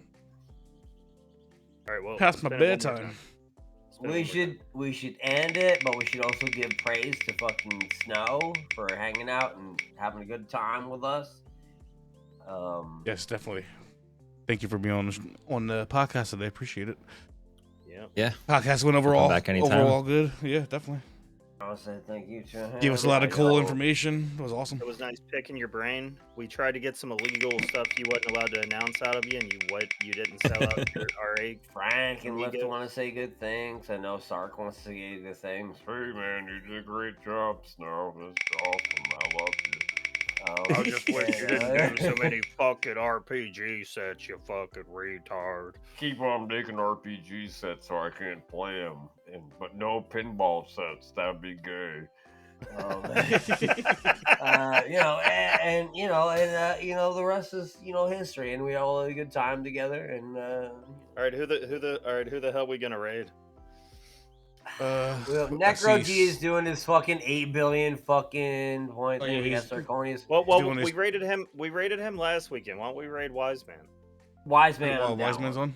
All right, well, Past my spin it one more bedtime. time. Spin it one more We should end it, but we should also give praise to fucking Snow for hanging out and having a good time with us. Yes, definitely. Thank you for being on the podcast today. Appreciate it. time. Yeah. Podcast went overall back anytime. overall good. Yeah, definitely. I want to say thank you to him. Gave us a lot of cool I- information. It was awesome. It was nice picking your brain. We tried to get some illegal stuff you wasn't allowed to announce out of you, and you didn't sell out your RA. Frank and We Lifton go. want to say good things. I know Sark wants to say good things. Hey man, you did a great job, Snow. That's awesome. I love you. I just wish you didn't do so many fucking RPG sets, you fucking retard. Keep on making RPG sets so I can't play them, but no pinball sets. That'd be gay. The rest is history, and we all had a good time together. And All right, who the hell we gonna raid? Necro G is doing his fucking 8 billion fucking point Oh, thing. yeah, We got he's Sarconius. Well, doing we his- raided him. We raided him last weekend. Why don't we raid Wise Man? Wise Man. While I'm down Wise Man's with. on.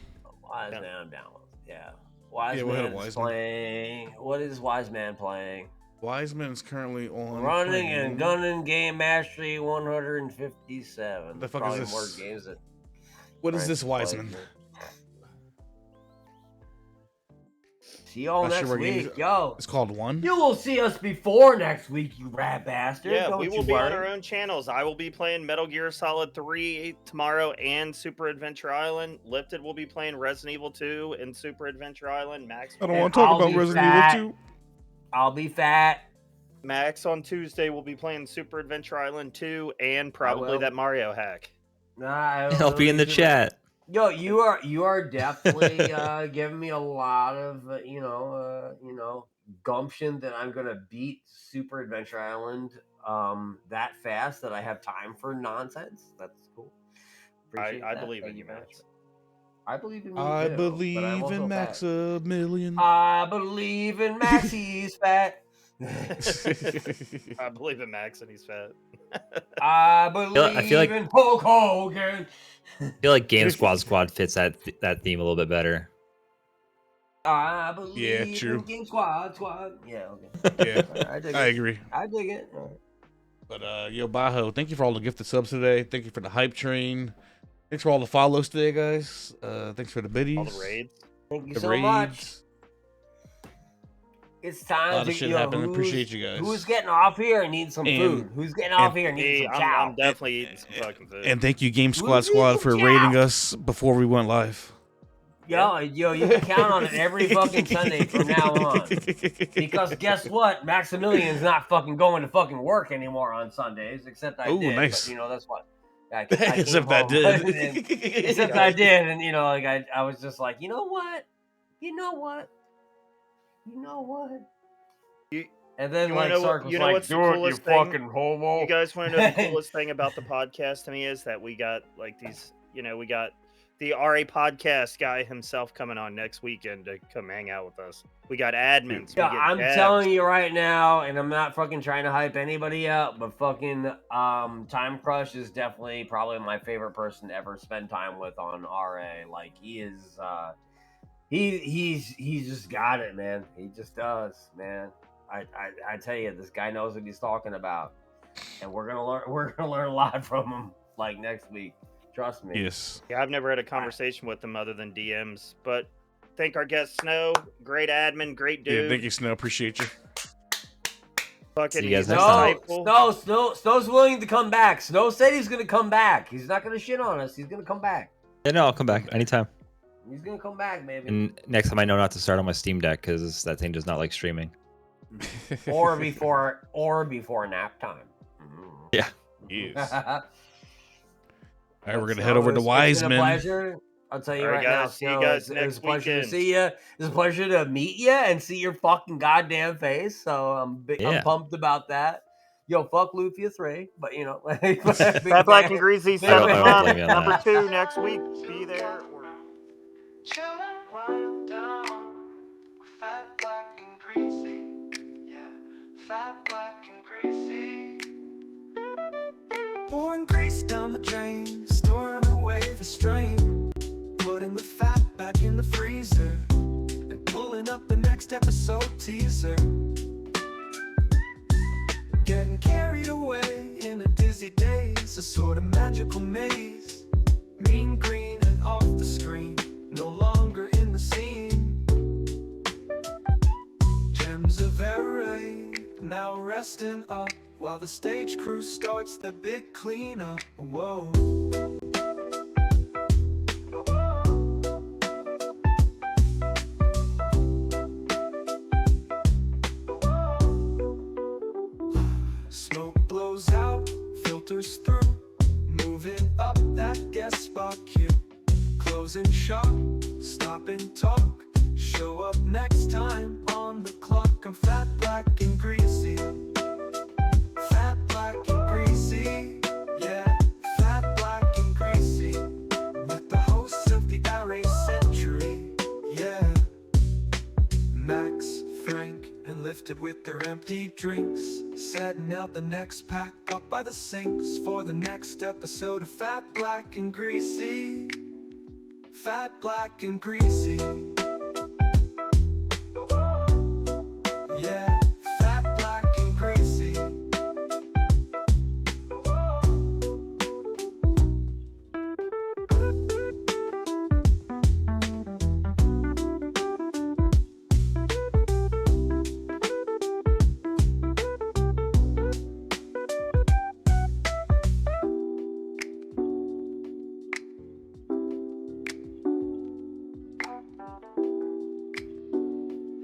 Wise Yeah. Man, I'm down with. Yeah. Wise Yeah, we'll hit Man a Wise is Man. playing. What is Wise Man playing? Wiseman is currently on Running playing- and gunning game mastery 157. The fuck Probably is more this? games that What is Frank this plays Wiseman? with. See y'all Not sure next what games- week, yo. It's called One. You will see us before next week, you rat bastard. Yeah, Don't we you will be on worry. our own channels. I will be playing Metal Gear Solid 3 tomorrow and Super Adventure Island. Lifted will be playing Resident Evil 2 and Super Adventure Island. Max I don't And want to talk I'll about be Resident fat. Evil 2. I'll be fat. Max on Tuesday will be playing Super Adventure Island 2 and probably will. that Mario hack. Nah, I'll be in the chat. Yo, you are definitely giving me a lot of gumption that I'm gonna beat Super Adventure Island that fast that I have time for nonsense. That's cool. Appreciate I that. believe in Thank you, very Max. much. I believe in me I too, but I'm believe also in Max fat. a million. I believe in Max. He's fat. I believe in Max and he's fat. I believe I feel like- in Hulk Hogan. I feel like Game Squad fits that theme a little bit better. I believe Yeah, true. in Game Squad. Yeah, okay. Yeah, Alright, I dig I it. agree. I dig it. All right. But yo, Bajo, thank you for all the gifted subs today. Thank you for the hype train. Thanks for all the follows today, guys. Thanks for the biddies. All the raids. Thank you the so raids. much. It's A time lot to of shit happened. Appreciate you guys. Who's getting off here and needs some And- food? Who's getting off here and needs some chow? I'm definitely eating some fucking food. And thank you, Game Who's Squad eating some for chow? rating us before we went live. Yo, you can count on it every fucking Sunday from now on. Because guess what? Maximilian's not fucking going to fucking work anymore on Sundays, except I Ooh, did. nice. But, that's what. I came Except I home, did. and then- except I did, and like I was just like, you know what? And then You wanna know what- Sark was you know like, what's the "Do it, coolest you thing? fucking homo." You guys want to know the coolest thing about the podcast to me is that we got like these, we got the RA podcast guy himself coming on next weekend to come hang out with us. We got admins. Yeah, we get I'm devs. telling you right now, and I'm not fucking trying to hype anybody up, but fucking Time Crush is definitely probably my favorite person to ever spend time with on RA. Like he is he's just got it, man. He just does, man. I tell you, this guy knows what he's talking about. And we're gonna learn a lot from him like next week. Trust me. Yes. Yeah, I've never had a conversation with him other than DMs, but thank our guest Snow, great admin, great dude. Yeah, thank you, Snow. Appreciate you. Fucking See you guys he's next time. insightful. Snow's willing to come back. Snow said he's gonna come back. He's not gonna shit on us. He's gonna come back. Yeah, no, I'll come back anytime. He's gonna come back, baby. And next time I know not to start on my Steam Deck because that thing does not like streaming. or before nap time. Yeah. Yes. All right, we're gonna head over to It's been a Wiseman. pleasure. I'll tell you All right, right now, guys. See you Snow, guys it was next a pleasure weekend. to see you. It's a pleasure to meet you and see your fucking goddamn face. So I'm Yeah. pumped about that. Yo, fuck Lufia 3, but Fat Black and Greasy, I don't 7th blame month, you on number that. 2 next week. Be there. Fat, black, and greasy. Yeah, fat, black, and greasy. Pouring grease down the drain, storing away the strain. Putting the fat back in the freezer, and pulling up the next episode teaser. Getting carried away in a dizzy daze, a sort of magical maze. Mean green and off the screen, no longer in the scene. Gems of error, now resting up, while the stage crew starts the big cleanup. Whoa. Smoke blows out, filters through, moving up that guest spot queue. Closing shop, stop and talk, show up next time on the clock. I'm fat, black, and greasy. Fat, black, and greasy. Yeah, fat, black, and greasy. With the hosts of the RA Century. Yeah, Max, Frank, and Lifted with their empty drinks, setting out the next pack up by the sinks for the next episode of Fat, Black, and Greasy. Fat, black, and greasy. Yeah, fat, black, and greasy.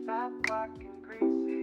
Fat, black, and greasy.